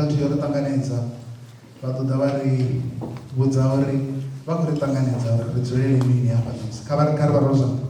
faculty yo ri ṱanganedza vha ṱoḓa vha ri vhudza uri vha khou ri ṱanganedza uri ri dzulele mini hafha ṋamusi. Kha ri vha ro zwanḓa.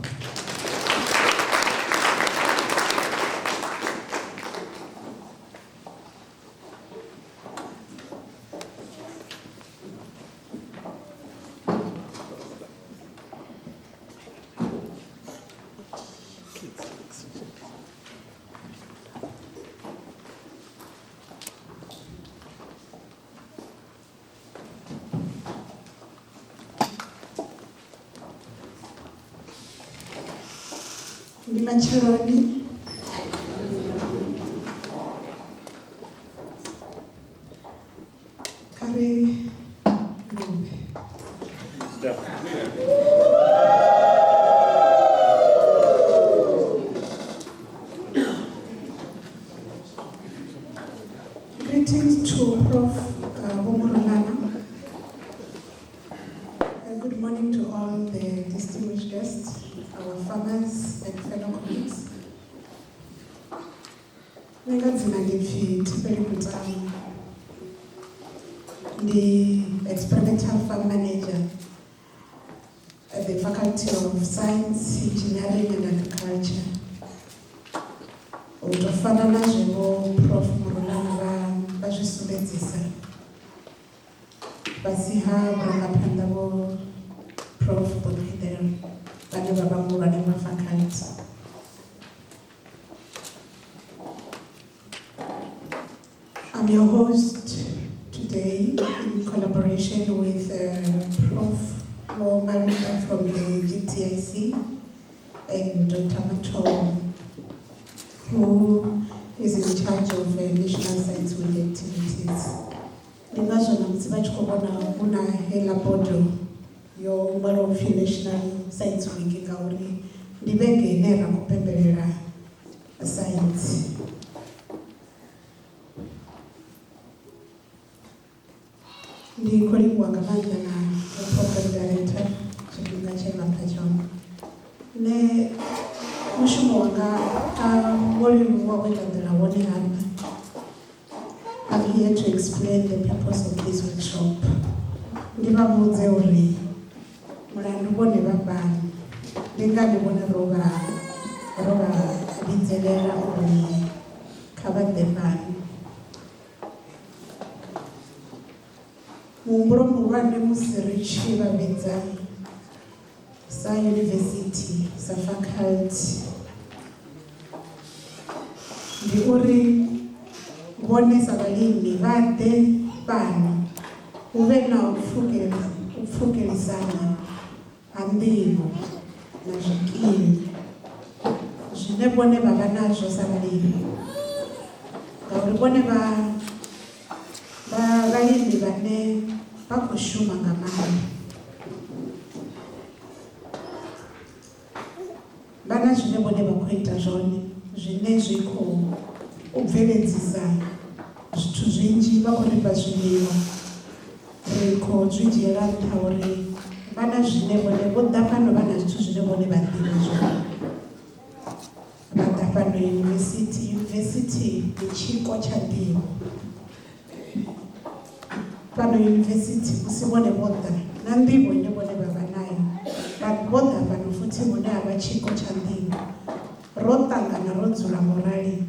Macharoni. Curry. Greetings to Prof. Bomorolana. Good morning to all the distinguished guests, our farmers and fellow colleagues. The experimental farm manager at the Faculty of Science, Engineering and Agriculture. Utofana na zvevo Prof. Morolana vazvisumbedzisa. Basiha brangapanda vo Prof. Bonhedel vane vavamura nemafaculty. I'm your host today in collaboration with Prof. Marinda from the GTIC and Dr. Mato, who is in charge of National Science Week activities. Ndingazona mtsivachikobona kuna hela bodo yo mwalo of National Science Week ngauri ndibenge nera kupembelela science. Ndikolingwa ngamandla na program director chipinga chemapachona ne mushumo wanga volume wawendandela wone hapa. I'm here to explain the purpose of this workshop. Ndivabudze uri mulandu vone vabani ndingani vone rova lidzelela uri khavade bani. Muhumbulo muhulwane musi ri tshi vhavhedza sa university sa faculty ndi uri vhone sa vhalimi vha ḓe fhano hu vhe na u pfhukelisana ha nḓivho na zwikili zwine vhone vha vha nazwo sa vhalimi, ngauri vhone vhalimi vhane vha khou shuma nga maanḓa vha na zwine vhone vha khou ita zwone zwine zwi khou bveledzisa zwithu zwinzhi. Vha khou ri fha zwiḽiwa, ri khou zwi dzhiela nṱha uri vha na zwine vhone vho ḓa fhano vha na zwithu zwine vhone vha ḓivha zwone. Vha ḓa fhano university ndi tshiko tsha nḓivho. Fhano university musi vhone vho ḓa na nḓivho ine vhone vha vha nayo, but vho ḓa fhano futhi hune ha vha tshiko tsha nḓivho. Ro ṱangana ro dzula morali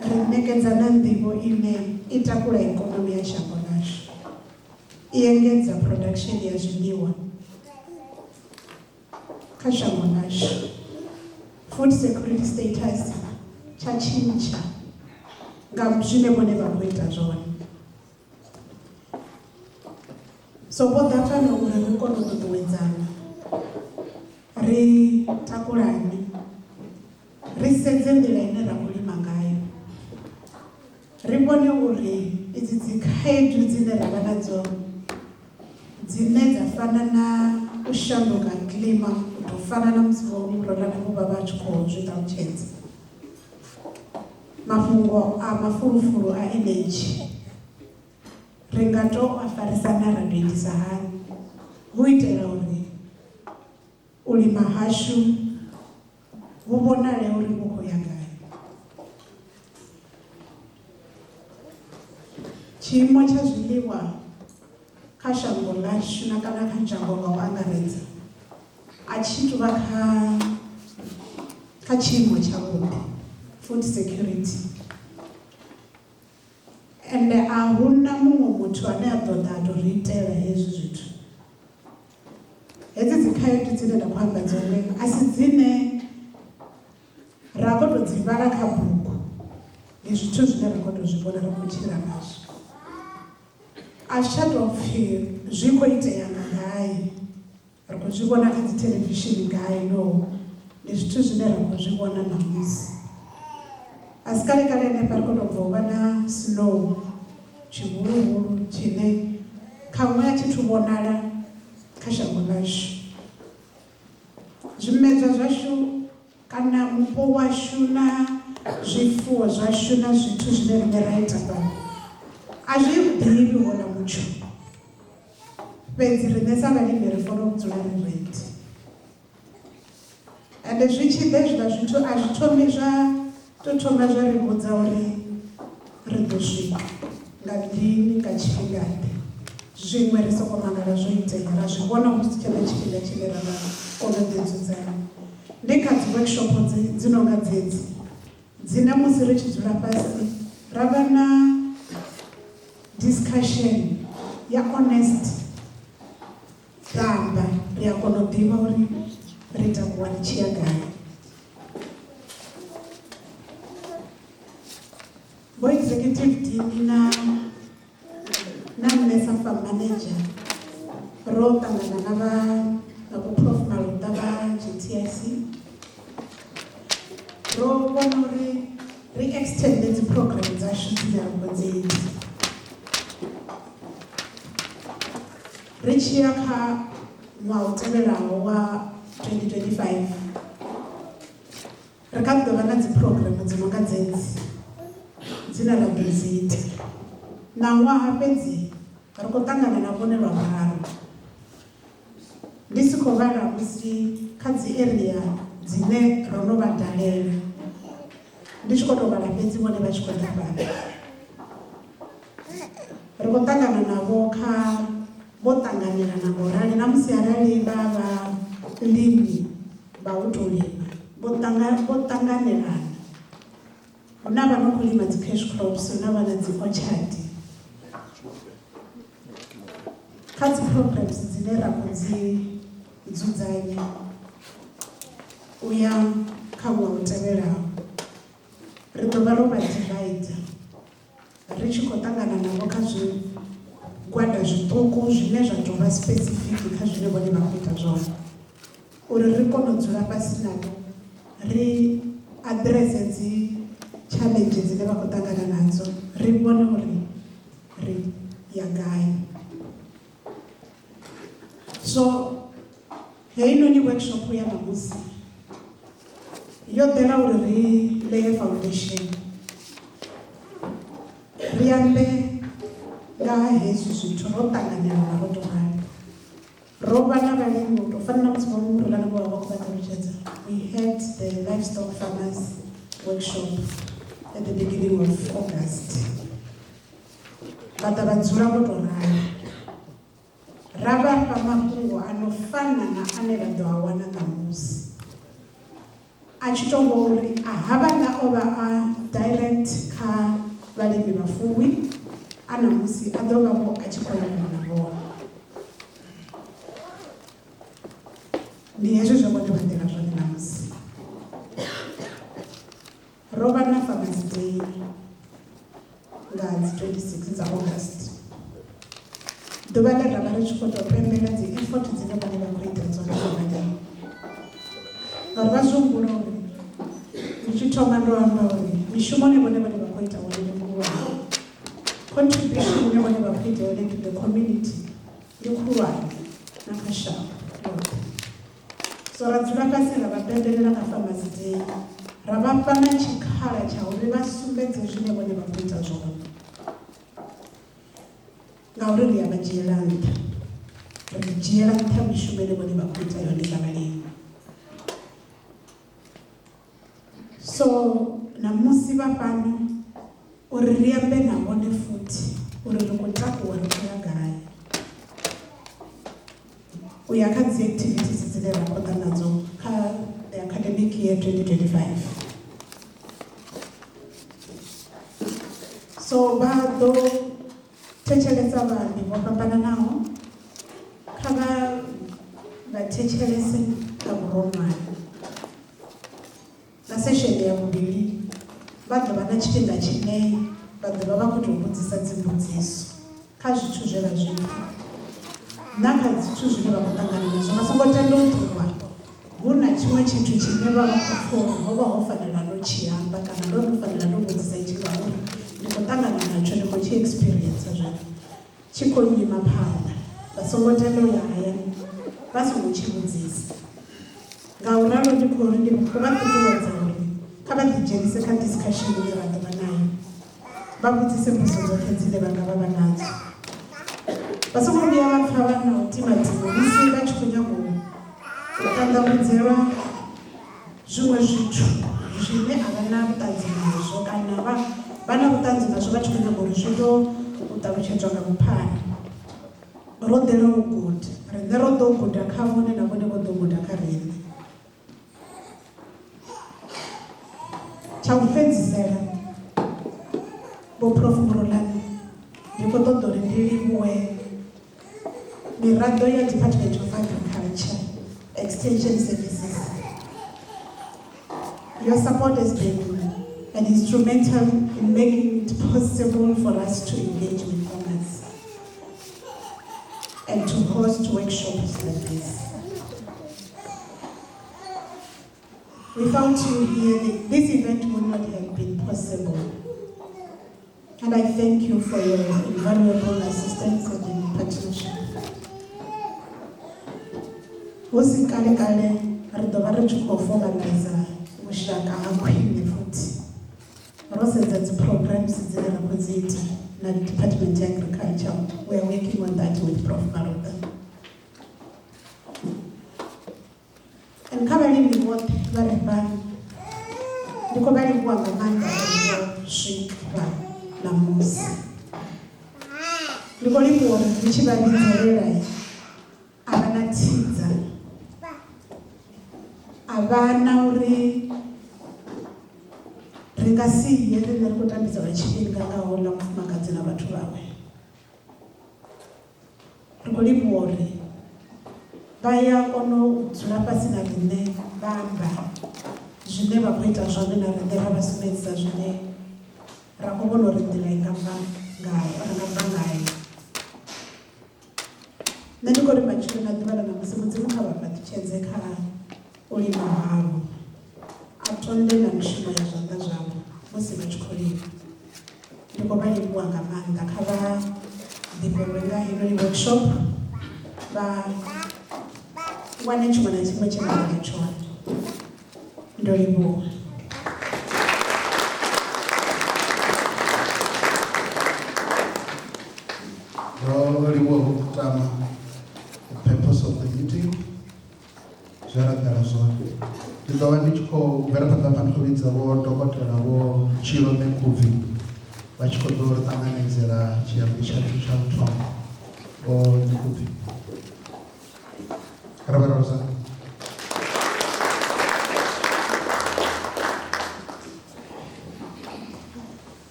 ri ṋekedza na nḓivho ine i takula ikonomi ya shango ḽashu, i engedza production ya zwiḽiwa kha shango ḽashu. Food security status tsha tshintsha nga zwine vhone vha khou ita zwone. So vho ḓa fhano uri ri kone u ṱuṱuwedzana, ri takulane, ri sedze nḓila ine ra khou lima ngayo, ri vhone uri idzi dzikhaedu dzine ra vha nadzo dzine dza fana na u shanduka kilima, u tou fana na musi vho Morolana vho vha vha tshi khou zwi ṱalutshedza, mafhungo a mafulufulu a energy, ri nga tou a farisana ra tou itisa hani hu itela uri u lima hashu hu vhonale uri hu khou ya gai. tshiimo tsha zwiḽiwa kha shango ḽashu na kana kha dzhango nga u angaredza a tshi tou vha kha tshiimo tshavhuḓi, food security. Ende a huna muṅwe muthu ane a ṱoḓa a tou ri itela hezwi zwithu. Hedzi dzi khaedu dzine nda khou amba dzone a si dzine ra khou tou dzi vhala kha bugu, ndi zwithu zwine ra khou tou zwi vhona ri khou tshila nazwo. A zwi tsha tou pfhi zwi khou itea nga gai, ri khou zwi vhona kha dzi theḽevishini gai, no, ndi zwithu zwine ra khou zwi vhona ṋamusi. A si kale kale hanefha ri khou tou bva u vha na snow tshihuluhulu tshine khaṅwe a tshi thu vhonala kha shango ḽashu. Zwimedzwa zwashu kana mupo washu na zwifuwo zwashu na zwithu zwine riṋe ra ita fhano a zwi ḓivhi hola mutsho, fhedzi riṋe sa vhalimi ri fanela u dzula ri ready. Ende zwi tshi ḓa hezwiḽa zwithu a zwi thomi zwa tou thoma zwa ri vhudza uri ri ḓo swika nga lini nga tshifhingaḓe. Zwiṅwe ri sokou mangala zwo itea, ra zwi vhona hu si tshena tshifhinga tshine ra vha kona u ḓidzudzanya. Ndi kha dzi workshop dzi no nga dzedzi dzine musi ri tshi dzula fhasi ra vha na discussion ya honest ḓamba, ri a kona u ḓivha uri ri takuwa ri tshi ya gai. Vho executive team na nne sa farm manager ro ṱangana na vho Prof Malota vha GTIC, ro vhona uri ri extende dzi program dzashu dzine ra khou dzi ita. Ri tshi ya kha ṅwaha u tevhelaho wa 2025 ri kha ḓi ḓo vha na dzi program dzo no nga dzedzi dzine ra ḓo dzi ita. Na ṅwaha fhedzi ri khou ṱangana na vhone lwa vhuraru, ndi si khou vhala musi kha dzi area dzine ro no vha dalela, ndi tshi khou tou vhala fhedzi vhone vha tshi khou ḓa fhano. Ri khou ṱangana navho kha vho ṱanganelana ngorali na musi arali vha vhalimi vha u tou lima vho ṱanganelana. Hu na vha no khou lima dzi cash crops, hu na vha na dzi orchard. Kha dzi programs dzine ra khou dzi dzudzanya u ya kha ṅwaha u tevhelaho ri ḓo vha ro vha divide, ri tshi khou ṱangana navho kha zwigwada zwiṱuku zwine zwa tou vha specific kha zwine vhone vha khou ita zwone, uri ri kone u dzula fhasi navho ri aḓirese dzi challenge dzine vha khou ṱangana nadzo, ri vhone uri ri ya gai. So heinoni workshop ya ṋamusi yo ḓela uri ri leye foundation, ri ambe nga ha hezwi zwithu ro ṱanganelana ro tou rali. Ro vha na vhalimi u tou fana na musi vha muhulwane vho vha vha khou vha ṱalutshedza. We had the livestock farmers workshop at the beginning of August. Vha ḓa vha dzula vho tou rali, ra vha fha mafhungo a no fana na ane vha ḓo a wana ṋamusi. A tshi tou vha uri a havhaḽa o vha a direct kha vhalimi vhafuwi, a ṋamusi a ḓo vha vho a tshi khou langa na vhone. Ndi hezwo zwe vhone vha ḓela zwone ṋamusi. Ro vha na Farmers Day nga dzi 26 dza August, ḓuvha ḽe ra vha ri tshi khou tou pembela dzi effort dzine vhone vha khou ita dzone vhaḓini. Ngauri vha zwi humbula uri ndi tshi thoma ndo amba uri mishumo ine vhone vha khou ita wone ndi khulwane, contribution ine vhone vha khou ita yone to the community ndi khulwane na kha shango ḽoṱhe. So ra dzula fhasi ra vha pembelela kha Farmers Day, ra vha fha na tshikhala tsha uri vha sumbedze zwine vhone vha khou ita zwone, ngauri ri a vha dzhiela nṱha, ri dzhiela nṱha mishumo ine vhone vha khou ita yone sa vhalimi. So ṋamusi vha fhano uri ri ambe na vhone futhi uri ri khou takuwa ri khou ya gai. U ya kha dzi activities dzine ra khou ḓa nadzo kha the academic year 2025. So vha ḓo thetshelesa vhaambi vho fhambananaho, kha vha thetshelese kha vhuronwane. Na sesheni ya vhuvhili vha ḓo vha na tshifhinga tshine vha ḓo vha vha khou tou vhudzisa dzimbudziso kha zwithu zwe vha zwi pfha na kha zwithu zwine vha khou ṱangana nazwo. Vha songo tenda u ṱuwa hu na tshiṅwe tshithu tshine vha vha khou pfha ho vha ho fanela no tshi amba kana ndo no fanela no vhudzisa itshi ngauri ndi khou ṱangana natsho, ndi khou tshi experience zwone tshi khou nyima phanḓa. Vha songo tenda u ya hayani vha songo tshi vhudzisa. Ngauralo ndi khou ri ndi khou vha ṱuṱuwedza uri kha vha ḓidzhenise kha discussion ine vha ḓo vha nayo, vha vhudzise mbudziso dzoṱhe dzine vha nga vha nadzo. Vha songo vhuya vha pfha vha na u timatima musi vha tshi khou nyaga u ṱanḓavhudzelwa zwiṅwe zwithu zwine a vha na vhuṱanzi nazwo kana vha na vhuṱanzi nazwo vha tshi khou nyaga uri zwi ḓo u ṱalutshedzwa nga vhuphara. Ro ḓela u guda, riṋe ro ḓo guda kha vhone na vhone vho ḓo guda kha riṋe. Tsha u fhedzisela, Vho Prof Murulani, ndi khou ṱoḓa uri ndi livhuwe miraḓo ya Department of Agriculture, Extension Services. Your support has been an instrumental in making it possible for us to engage with farmers and to host workshops like this. Without you here, this event would not have been possible. And I thank you for your invaluable assistance and partnership. Husi kale kale ri ḓo vha ri tshi khou formaliza vhushaka ha khwine futhi. Ro sedza dzi programs dzine ra khou dzi ita na Department ya Agriculture. We are working on that with Prof Maroda. And kha vhalimi vhoṱhe vha re fhano, ndi khou vha livhuwa nga maanḓa uri vho swika ṋamusi. Ndi khou livhuwa uri ndi tshi vha vhidzelela a vha na thidza, a vha na uri ri nga si ye riṋe ri khou tambisa lwa tshifhinga nga houḽa mufumakadzi na vhathu vhawe. Ri khou livhuwa uri vha ya kona u dzula fhasi na riṋe vha amba zwine vha khou ita zwone na riṋe vha vha sumbedzisa zwine ra khou vhona uri nḓila i nga bva ngayo. Nṋe ndi khou ri matshelo na ḓuvha ḽa ṋamusi Mudzimu kha vha ṱalutshedze kha u lima havho, a tonde na mishumo ya zwanḓa zwavho musi vha tshi khou lima. Ndi khou vha livhuwa nga maanḓa, kha vha ḓifhelwe nga heinoni workshop, vha wane tshiṅwe na tshiṅwe tshe vha wana tshone. Ndo livhuwa. Ro livhuwa u tama the purpose of the meeting. Zwe ra ḓala zwone. Ndi ḓo vha ndi tshi khou bvela phanḓa phanḓa khou vhidza vho dokotela vho Tshilo Mekhuvi vha tshi khou ḓo ri ṱanganedzela tshiambi tshathu tsha u thoma. Vho Mekhuvi. Rosa.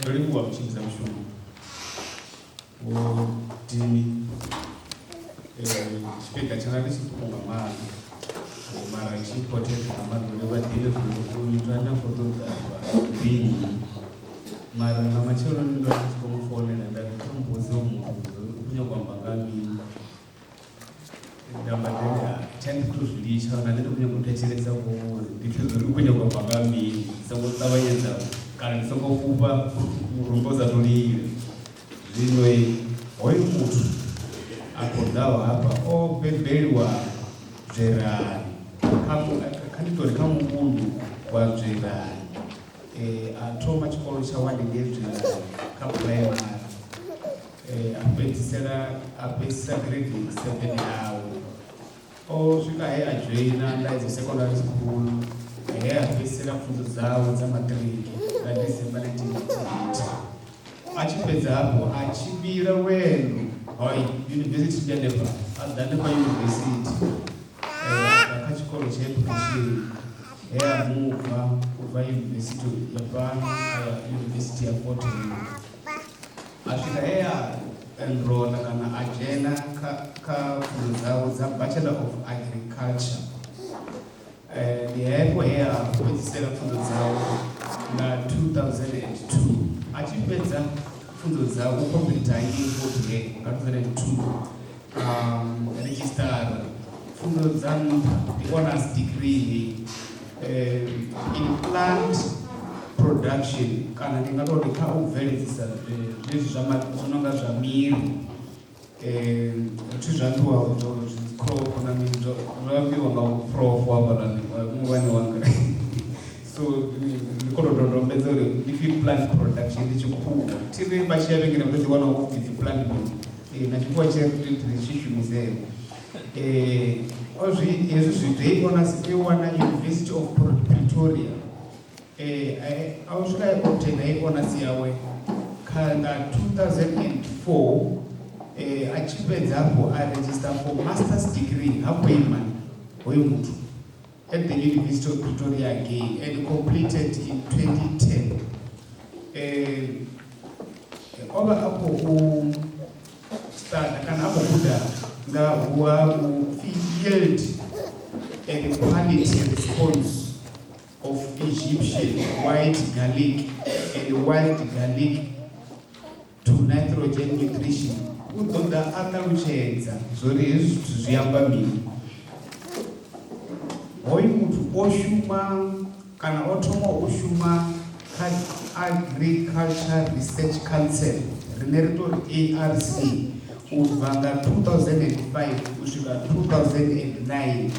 Karibu mchiza mshumu dini spika chanali sifunga mara chipote kama ndio dini kuitana foto dini mara na machoro ndio kumfone na ndio kumbuzo kunya kwamba ngami ndamba ndio chani kuzulisha na ndio kunya kutekeleza kwa ndio kunya kwamba ngami sababu tabayeza kana soko kuba urumboza tuli zinwe oyo mutu akondawa hapa o bebelwa zerani kanitori kamundu wa zerani atoma chikolo cha wandenge zerani kaprimary apesisa grade 7 awo o swika he a dzhoina ndaidzo secondary school he a fhedzisela pfunzo dzawe dza matriki nga December 1988. Achipedza hapo achivira lwendo hoi university yaNdebha aDandepa University akachikoro cheeducation he amubva kubva university yapano aya university yaFort Hare asvika he enrolla kana ajena pfunzo dzawo dza Bachelor of Agriculture ndipo he apedzisela pfunzo dzawo na 2002 achipedza pfunzo dzawo complete aingi nga 2002 register pfunzo dza the honors degree in plant production kana ndingatoti kha u bveledzisa zwezwi zvinonga zva miri zwithu zvandiwa crop na mini zvaambiwa nga prof wabalani mungwani wanga so ndikototondombedza uri if you plant production ndichikhuwa tiri vachiyavengera kutodziwana kuti the plant nachikuwa chishumizeo hezvi zvideiona sipewana University of Pretoria ausvika obtaina honors yawe kana 2004 achipedzapo aregister for master's degree hapoiman hoyo mutu at the University of Pretoria again and completed in 2010. Oba apo start kana apo kuda nga wa yield and quality response of Egyptian white garlic and wild garlic to nitrogen nutrition. Udonda akaluchenza zori izvi zviyamba mini hoyu mutu oshuma kana otoma oshuma Agriculture Research Council rine ritori ARC kubva nga 2005 kusvika 2009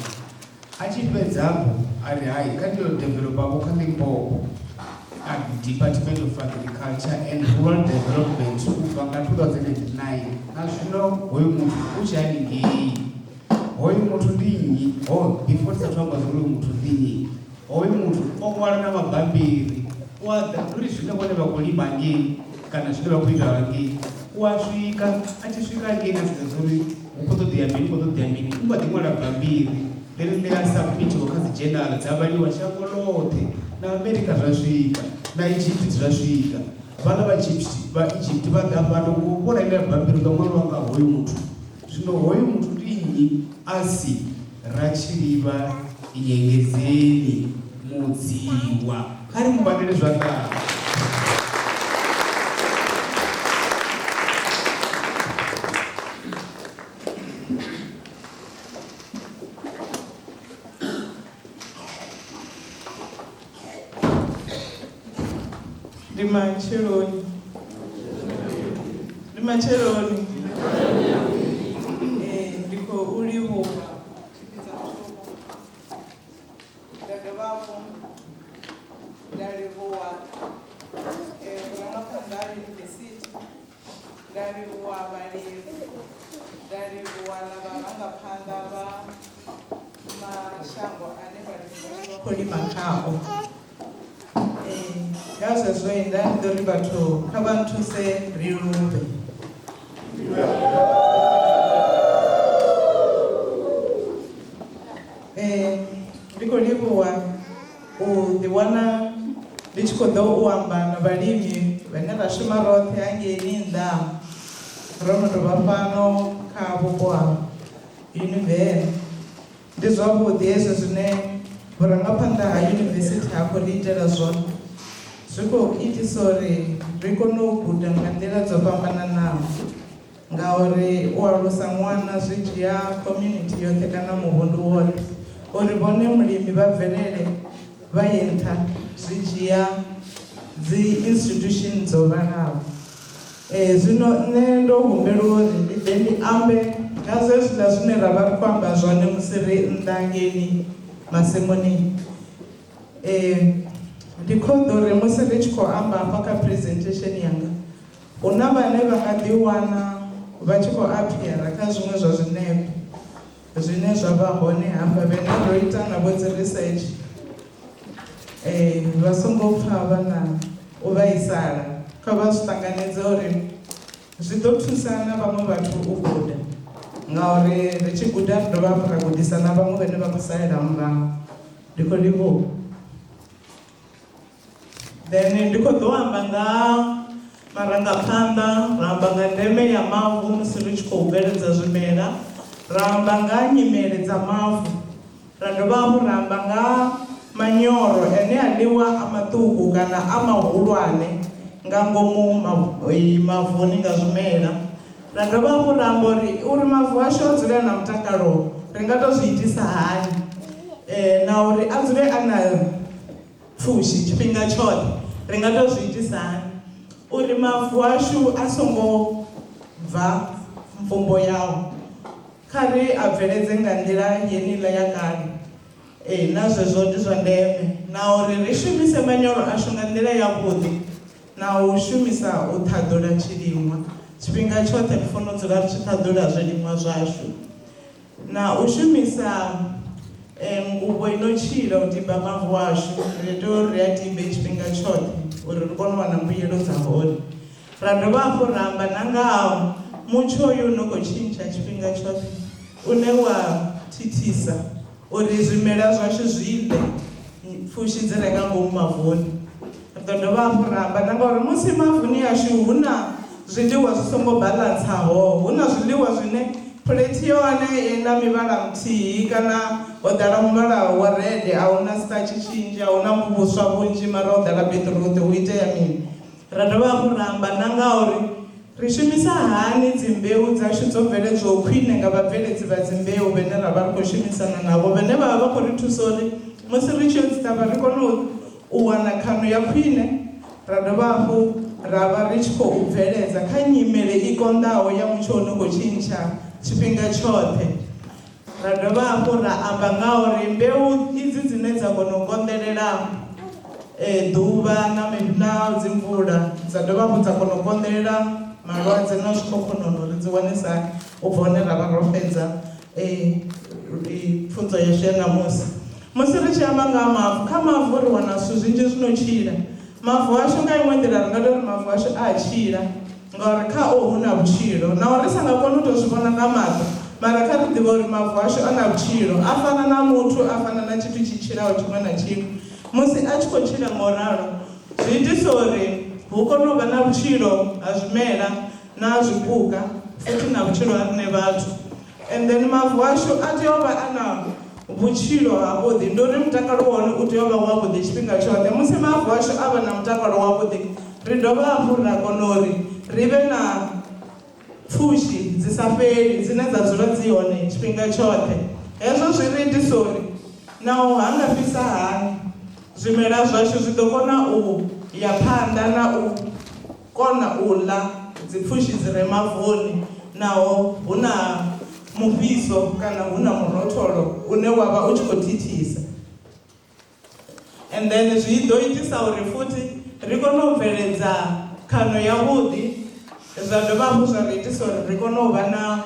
achipedzapo ari hai kandiyodevelopapo kalimpopo at Department of Agriculture and Rural Development kubva nga 2009 nazvino hoyu mutu uchaningei hoyu mutu ndinyi before tisatamba zvoyu mutu ndinyi hoyu mutu okwara namabhambiri uri zvine voneva kulima ngei kana zvine vakuita ngei wasvika achisvika ngei nazvizazori upotodhiamini ungadimwara bhambiri lerasubmiti wakazi general dzavaliwa shango lote naAmerica zvasvika naEgypt zvasvika vana vaEgypt vadapanokuona ina bhambiri ukamwana wanga hoyu mutu zvino hoyu mutu ndinyi asi rachiriva nyengezeni mudziwa kari mubanire zvakaro Rimacheloni ndiko ulivo ndakavapo ndalivowa kurangapandari university ndalivowa valevu ndalivowa lavavangapanda va mashango ane valivakolima kao yazvezvoenda ndori vato kavantuse rirumbe ndiko livuwa udiwana ndichikoda uamba navalimi vane vashuma rothe angeni ndamu ronotova pano kavoboa univheri ndizvavudi hezvo zvine vurangapanda hayunivhesiti hako riitira zvona zvikoitisori rikonoguda ngandira dzopambana navo ngauri ualusa mwana zvichiya community yothe kana muvhundu wothe uri vone mulimi vabvelele vaenta zvichiya dzi-institution dzovanavo zvino nne ndohumbela uri ndibve ndiambe ngazvezvila zvine ravari kuamba zvone musiri ndangeni masemoni ndikodhore musi richikoamba pakapresentation yanga una vane vangadiwana vachikoapira kazvimwe zvazvinepo zwine zwa vha hone hafha vhane ro ita navho dzi research vha songo pfa vha na u vhaisala, kha vha zwi ṱanganedze uri zwi ḓo thusa na vhaṅwe vhathu u guda, ngauri ri tshi guda ri dovha hafhu ra gudisa na vhaṅwe vhane vha khou salela murahu. Ndi khou livhuwa. Then ndi khou ḓo amba nga marangaphanḓa, ra amba nga ndeme ya mavu musi ri tshi khou bveledza zwimela, ra amba nga nyimele dza mavu, ra dovha hafhu ra amba nga manyoro ane a ḽiwa a maṱuku kana a mahulwane nga ngomu mavuni nga zwimela. Ra dovha hafhu ra amba uri mavu ashu a dzule na mutakalo ri nga to zwi itisa hani, na uri a dzule a na pfushi tshifhinga tshoṱhe ri nga to zwi itisa hani, uri mavu ashu a songo bva mvumbo yawo, kha ri a bveledze nga nḓila yeneiḽa ya kale. Na zwezwo ndi zwa ndeme, na uri ri shumise manyoro ashu nga nḓila yavhuḓi, na u shumisa u ṱhaḓula tshilimwa tshifhinga tshoṱhe. Ri fanela u dzula ri tshi ṱhaḓula zwilimwa zwashu, na u shumisa nguvho ino tshila u tiba mavu ashu. Ri tea uri ri a tibe tshifhinga tshoṱhe uri ri kone u wana mbuyelo dza hone. Ra dovha hafhu ra amba na nga mutsho uyu no khou tshintsha tshifhinga tshoṱhe, une wa thithisa uri zwimela zwashu zwi ḽe pfushi dzi re nga ngomu mavuni. Ri ḓo dovha hafhu ra amba na ngauri musi mavuni ashu hu na zwiḽiwa zwi songo balantsaho, hu na zwiḽiwa zwine plate yone na mivhala muthihi kana ho ḓala muvhala wa red, a hu na starch tshinzhi, a hu na vhuswa vhunzhi, mara ho ḓala beetroot, hu itea mini. Ra dovha hafhu ra amba na ngauri ri shumisa hani dzimbeu dzashu dzo bveledzwaho khwine nga vhabveledzi vha dzimbeu vhane ra vha ri khou shumisana navho, vhane vha vha vha khou ri thusa uri musi ri tshi yo dzi ṱavha ri kone u wana khano ya khwine. Ra dovha hafhu ra vha ri tshi khou bveledza kha nyimele i konḓaho ya mutsho u no khou tshintsha tshifhinga tshoṱhe. Ra dovha hafhu ra amba nga uri mbeu idzi dzine dza kona u konḓelela ḓuvha na dzi mvula, dza dovha hafhu dza kona u konḓelela malwadze na zwikhokhonono, ri dzi wanisa u bva hone ra vha ro fhedza pfunzo yashu ya ṋamusi. Musi ri tshi amba nga mavu, kha mavu ri wana zwithu zwinzhi zwino tshila. Mavu ashu nga iṅwe nḓila ri nga tori mavu ashu a tshila, ngauri khao hu na vhutshilo, naho ri sa nga koni u to zwi vhona nga maṱo, mara kha ri ḓivha uri mavu ashu a na vhutshilo, a fana na muthu, a fana na tshithu tshi tshilaho tshiṅwe na tshiṅwe. Musi a tshi khou tshila nga u ralo, zwi itisa uri hu kone u vha na vhutshilo ha zwimela na zwipuka, futhi na vhutshilo ha riṋe vhathu. And then mavu ashu a tea u vha a na vhutshilo havhuḓi, ndi uri mutakalo wa hone u tea u vha wavhuḓi tshifhinga tshoṱhe. Musi mavu ashu a vha na mutakalo wavhuḓi, ri dovha hafhu ra kona uri ri vhe na pfushi dzi sa fheli dzine dza dzula dzi hone tshifhinga tshoṱhe. Hezwo zwi ri itisa uri naho ha nga fhisa hani, zwimela zwashu zwi ḓo kona u ya phanḓa na u kona u ḽa dzipfushi dzi re mavuni, naho hu na mufhiso kana hu na murotholo une wa vha u tshi khou thithisa. And then zwi ḓo itisa uri futhi ri kone u bveledza khano yavhuḓi, zwa dovha hafhu zwa ri itisa uri ri kone u vha na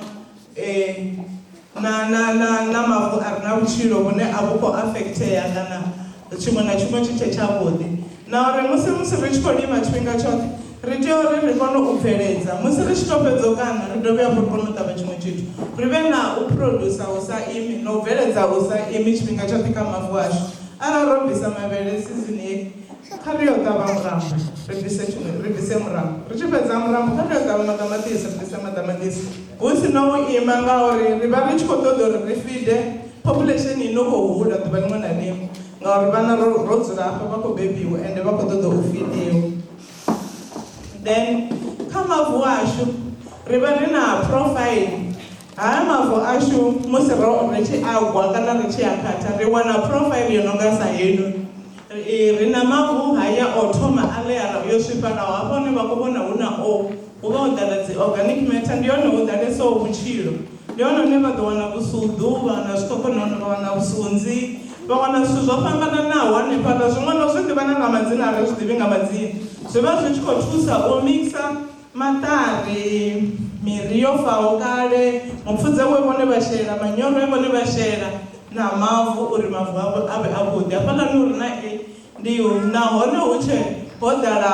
mavu a re na vhutshilo vhune a vhu khou affectea kana tshiṅwe na tshiṅwe tshi tshe tshavhuḓi. Na uri musi ri tshi khou lima tshifhinga tshoṱhe, ri tea uri ri kone u bveledza. Musi ri tshi to fhedza u kana, ri dovhe hafhu ri kone u ṱavha tshiṅwe tshithu, ri vhe na u producer hu sa imi, na u bveledza hu sa imi tshifhinga tshoṱhe kha mavu ashu. Arali ro bvisa mavhele season heyi, kha ri yo ṱavha murambo, ri bvise murambo. Ri tshi fhedza murambo, kha ri yo ṱavha maṱamaṱisi, ri bvise maṱamaṱisi. Hu si na u ima ngauri ri vha ri tshi khou ṱoḓa uri ri feede population i no khou hula ḓuvha ḽiṅwe na ḽiṅwe, ngauri vhana ro dzula hafha vha khou bebiwa ende vha khou ṱoḓa u feediwa. Then kha mavu ashu ri vha ri na profile. Haya mavu ashu musi ri tshi agwa kana ri tshi a khatha, ri wana profile yo no nga sa heno. Ri na mavu haya o thoma a layara yo swifhanaho, hafho hune vha khou vhona hu na o, hu vha ho ḓala dzi organic matter, ndi hone ho ḓalesaho vhutshilo. Ndi hone hune vha ḓo wana vhusuḓu, vha wana zwikhokhonono, vha wana vhusunzi, vha wana zwithu zwo fhambananaho hanefhaḽa. Zwiṅwe na zwi ḓivhana nga madzina, a ri zwi ḓivhi nga madzina. Zwi vha zwi tshi khou thusa u mixa maṱari, miri yo faho kale, mupfudze we vhone vha shela, manyoro e vhone vha shela na mavu uri mavu avho avhe avhuḓi. Hafhaḽani uri na ndi nahone hu tshe ho ḓala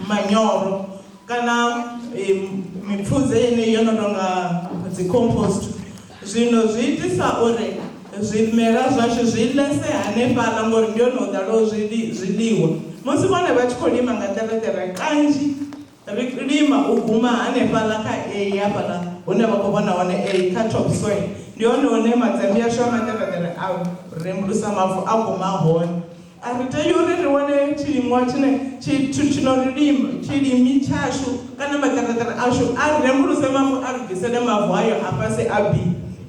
manyoro kana mipfudze yeneyi yo no tonga dzi compost. Zwino zwi itisa uri zwimela zwashu zwi ḽese hanefhaḽa ngori ndi hone ho ḓalaho zwiḽiwa. Musi vhone vha tshi khou lima nga ṱereṱere kanzhi ri lima u guma hanefhaḽa kha hafhaḽa hune vha khou vhona hone kha top soil. Ndi hone hune madzambi ashu a maṱereṱere a rembulusa mavu a guma hone. A ri tei uri ri wane tshilimwa tshithu tshino ri lima tshilimi tshashu kana maṱereṱere ashu a rembuluse mavu a ri bvisele mavu ayo a fhasi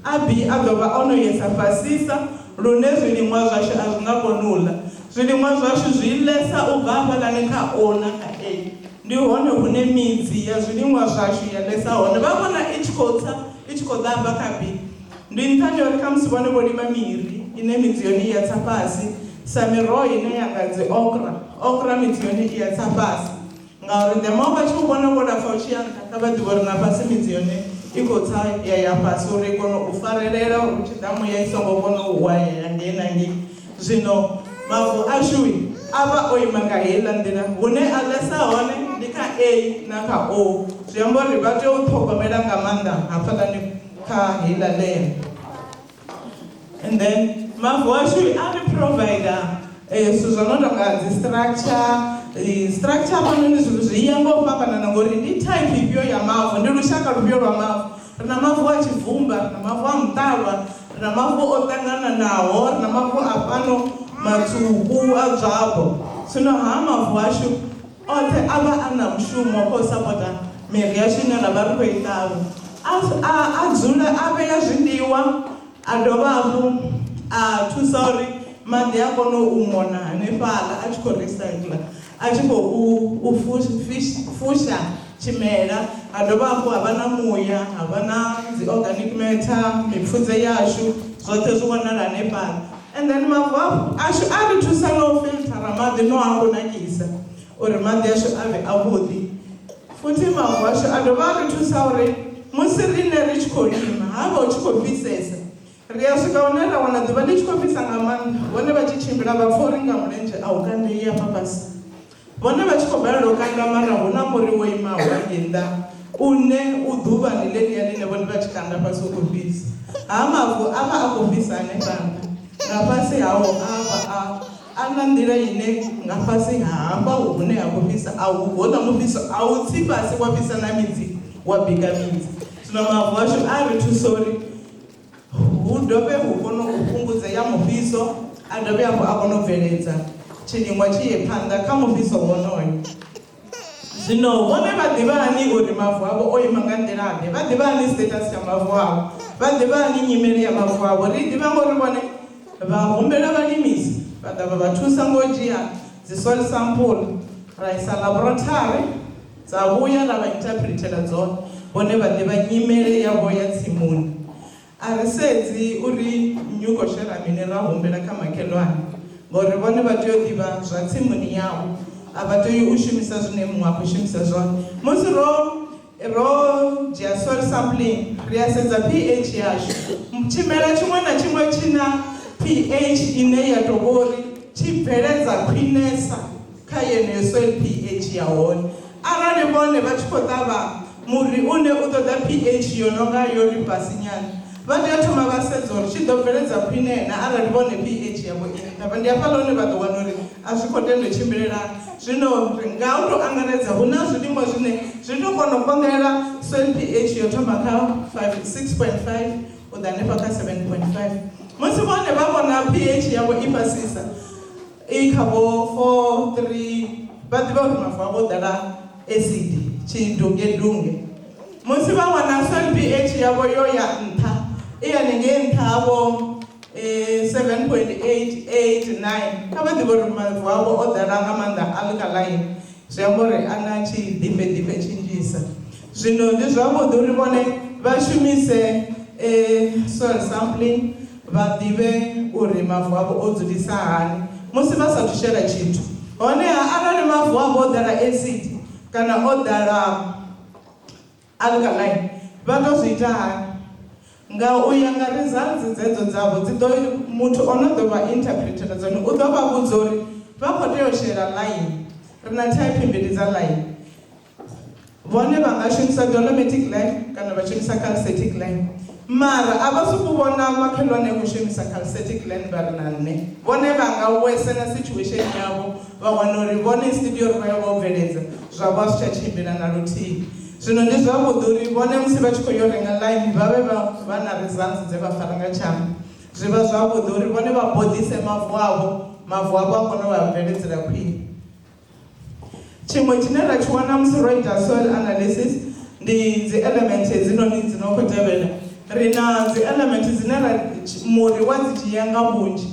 a bi a ḓovha ono yesa fhasisa lune zwilimwa zwashu a zwi nga koni u ḽa. Zwilimwa zwashu zwi ḽesa u bva hafhaḽani kha O na kha A. Ndi hone hune midzi ya zwilimwa zwashu ya ḽesa hone. Vha vhona i tshi khou tsa i tshi khou ḓa hafha kha B. Ndi nṱhani uri khamusi vhone vho lima miri ine midzi yone i ya tsa fhasi sa miroho ine ya nga dzi okra midzi yone i ya tsa fhasi ngauri the more vha tshi u vhona vho lapfa u tshi ya nṱha kha vha ḓivha uri na fhasi midzi yone i khou tsa ya fhasi uri i kone u farelela uri u tshi ḓa muya i songo kona u waya ngei na ngei. Zwino mavu ashu a vha o ima nga heiḽa nḓila hune a ḽesa hone ndi kha A na kha O. Zwi amba uri vha tea u ṱhogomela nga maanḓa hafhaḽani kha heiḽa layer. And then mavu ashu a ri provider zwithu zwo no tonga dzi structure hafhanoni zwithu zwi ya nga u fhambanana ngori ndi type ifhio ya mavu, ndi lushaka lufhio lwa mavu. Ri na mavu a tshibvumba, ri na mavu a muṱavha, ri na mavu o ṱangananaho, ri na mavu a fhano matswuku a zwapo. Zwino ha mavu ashu oṱhe a vha a na mushumo kha u sapota miri yashu ine ra vha ri khou i ṱavha. A dzula a vhea zwiḽiwa a dovha hafhu a thusa uri maḓi a kone u mona hanefhaḽa a tshi khou recycler, a tshi khou fusha tshimela. Ha dovha hafhu ha vha na muya, ha vha na dzi organic matter, mipfudze yashu zwoṱhe zwi wanala hanefhaḽa. And then mavu ashu a ri thusa na u filtara maḓi no a kunakisa uri maḓi ashu a vhe avhuḓi. Futhi mavu ashu a dovha a ri thusa uri musi riṋe ri tshi khou lima havha u tshi khou fhisesa ri a swika hune ra wana ḓuvha ḽi tshi khou fhisa nga maanḓa, vhone vha tshi tshimbila vha pfha uri nga mulenzhe a u kandei hafha fhasi. Vhone vha tshi khou balelwa u kanda mara hu na muri wo imaho hangei nnḓa une u ḓuvhani ḽeḽiya ḽine vhone vha tshi kanda fhasi u khou fhisa. Ha mavu a vha a khou fhisa hanefhaḽa nga fhasi hao a na nḓila ine nga fhasi hafha hune ha khou fhisa houḽa mufhiso a u tsi fhasi wa fhisa na midzi wa bika midzi. Zwino mavu ashu a ri thusa uri hu dovhe hu kone u fhungudzea mufhiso, a dovhe hafhu a kone u bveledza tshilimwa tshi ye phanḓa kha mufhiso wonoyo. Zwino vhone vha ḓivhani uri mavu avho o ima nga nḓilaḓe, vha ḓivhani status ya mavu avho, vha ḓivhani nyimele ya mavu avho. Ri ḓivha ngori vhone vha humbela vhalimisi vha ḓa vha thusa ngo dzhia dzi soil sample ra isa laboratory dza vhuya ra vha interpretela dzone, vhone vha ḓivha nyimele yavho ya tsimuni. A ri sedzi uri nnyi u khou shela mini ra humbela kha makhelwane ngori vhone vha tea u ḓivha zwa tsimuni yavho, a vha tei u shumisa zwine muṅwe a khou shumisa zwone. Musi ro dzhia soil sampling ri a sedza pH yashu, tshimela tshiṅwe na tshiṅwe tshi na pH ine ya tou vhori tshi bveledza khwinesa kha yeneyo soil pH ya hone. Arali vhone vha tshi khou ṱavha muri une u ṱoḓa pH yo no nga yo ri fhasi nyana, vha tea u thoma vha sedza uri tshi ḓo bveledza khwine na arali vhone pH yavho i nṱha. Ndi hafhaḽa hune vha ḓo wana uri a zwi khou tenda u tshimbilelana. Zwino nga u tou angaredza hu na zwilimwa zwine zwi tou kona u konḓelela soil pH yo thoma kha 6.5 u ḓa hanefha kha 7.5. Musi vhone vha vhona pH yavho i fhasisa i kha vho 4.3 vha ḓivha uri mavu avho ḓala acid tshidungedunge. Musi vha wana soil pH yavho yo ya nṱha i hanengei nṱha havho 7.8, 8, 9, kha vha ḓivha uri mavu avho o ḓala nga maanḓa alkaline, zwi amba uri a na tshiḓifheḓifhe tshinzhisa. Zwino ndi zwavhuḓi uri vhone vha shumise soil sampling, vha ḓivhe uri mavu avho o dzulisa hani musi vha sathu shela tshithu. Honeha arali mavu avho o ḓala acid, kana o ḓala alkaline vha to zwi ita hani nga u ya nga results dzedzo dzavho dzi ḓo muthu ono ḓo vha interpretera dzone u ḓo vha vhudza uri vha khou tea u shela line ri na type mbili dza line vhone vha nga shumisa dolomitic line kana vha shumisa calcitic line mara a vha sokou vhona makhelwane khou shumisa calcitic line vha ri na nṋe vhone vha nga wesena situation yavho vha wana uri vhone instead uri vha ya vha u bveledza zwavho a zwi tsha tshimbila na luthihi. Zwino ndi zwavhuḓi uri vhone musi vha tshi khou yo renga line vha vhe vha na results dze vha fara nga tshanḓa. Zwi vha zwavhuḓi uri vhone vha bodise mavu avho a kone u vha bveledzela khwine. Tshiṅwe tshine ra tshi wana musi ro ita soil analysis ndi dzi element hedzinoni dzi no khou tevhela. Ri na dzi element dzine muri wa dzi dzhia nga vhunzhi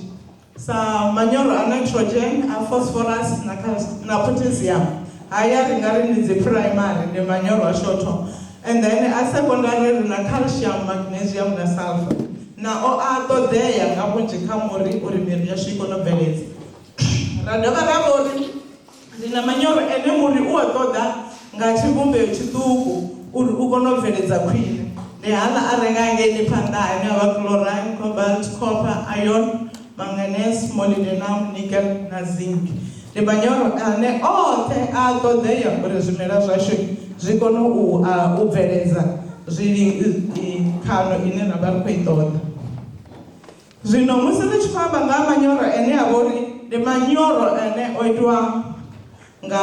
sa manyoro a nitrogen, a phosphorus na potassium. Haya ri nga ri ndi dzi primary ndi manyoro a shotho, and then a secondary ri na calcium, magnesium na sulfur. Nao a ṱoḓea nga vhunzhi kha muri uri miri yashu i kone u bveledza. Ra dovha ra vha uri ndi na manyoro ene muri u a ṱoḓa nga tshivhumbeo tshiṱuku uri u kone u bveledza khwine. Ndi hala a renga ngeni phanḓa ane a vha chlorine, cobalt, copper, iron, manganese, molybdenum, nickel na zinc. Ndi manyoro ane oṱhe a ṱoḓea uri zwimela zwashu zwi kone u bveledza khano ine na vha ri khou i ṱoḓa. Zwino musi ri tshi khou amba nga manyoro ane a vha uri ndi manyoro ane o itiwa nga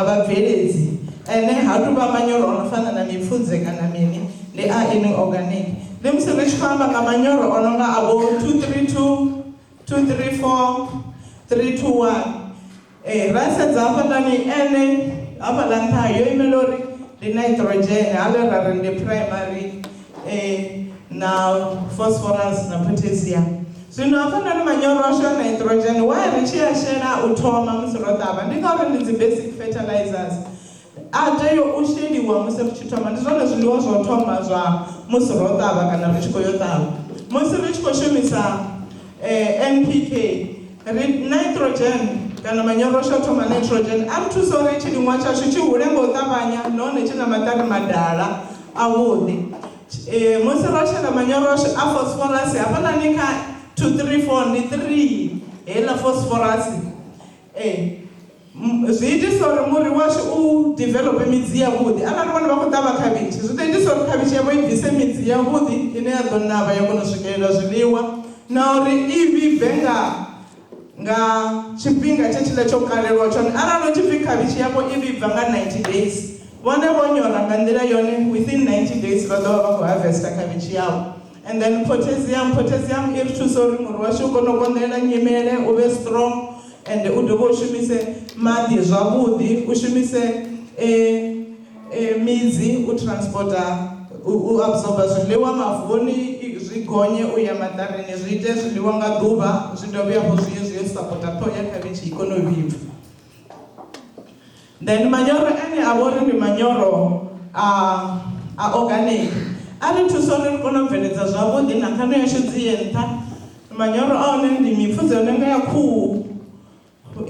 vhabveledzi ene ha tu vha manyoro ono fana na mipfudze kana mini, ndi a inorganic. Ndi musi ri tshi khou amba nga manyoro o no nga abo 232, 234, 321. Ra sedza hafhaḽani ene hafhaḽa nṱha yo imela uri ndi nitrogen, habe ra ri ndi primary na phosphorus na potassium. Zwino hafhaḽani manyoro ashu a nitrogen wa ri tshi a shela u thoma musi ro ṱavha ndi ngauri ndi dzi basic fertilizers. A tea u sheliwa musi ri tshi thoma, ndi zwone zwiḽiwa zwa u thoma zwa musi ro ṱavha kana ri tshi khou yo ṱavha. Musi ri tshi khou shumisa NPK, nitrogen kana manyoro ashu a thoma nitrogen a ri thusa uri tshilimwa tshashu tshi hule nga u ṱavhanya nahone tshi na maṱari madala avhuḓi. Musi ro shela manyoro ashu a phosphorus hafhaḽani kha 234 ndi 3 heiḽa phosphorus zwi itisa uri muri washu u develope midzi yavhuḓi. Arali vhone vha khou ṱavha khavhishi zwi ḓo itisa uri khavhishi yavho i bvise midzi yavhuḓi ine ya ḓo navha ya kona u swikelela zwiḽiwa na uri i vhibve nga tshifhinga tshetshila tsho kalelwa tshone. Arali hu tshi pfhi khavhishi yavho i vhibva nga 90 days, vhone vho nyora nga nḓila yone within 90 days vha ḓo vha vha khou harvesta khavhishi yavho. And then potassium i ri thusa uri muri washu u kone u konḓelela nyimele, u vhe strong, and u dovhe u shumise maḓi zwavhuḓi, u shumise midzi u transporta, u absorba zwiḽiwa mavuni, zwi gonye u ya maṱarini, zwi ite zwiḽiwa nga ḓuvha, zwi dovhe hafhu zwi yo sapota ṱhoho ya khavhishi i kone u vhibva. Then manyoro ane a vha uri ndi manyoro a organic a ri thusa uri ri kone u bveledza zwavhuḓi na khano yashu dzi ye nṱha. Manyoro a one ndi mipfudze yone nga ya khuhu,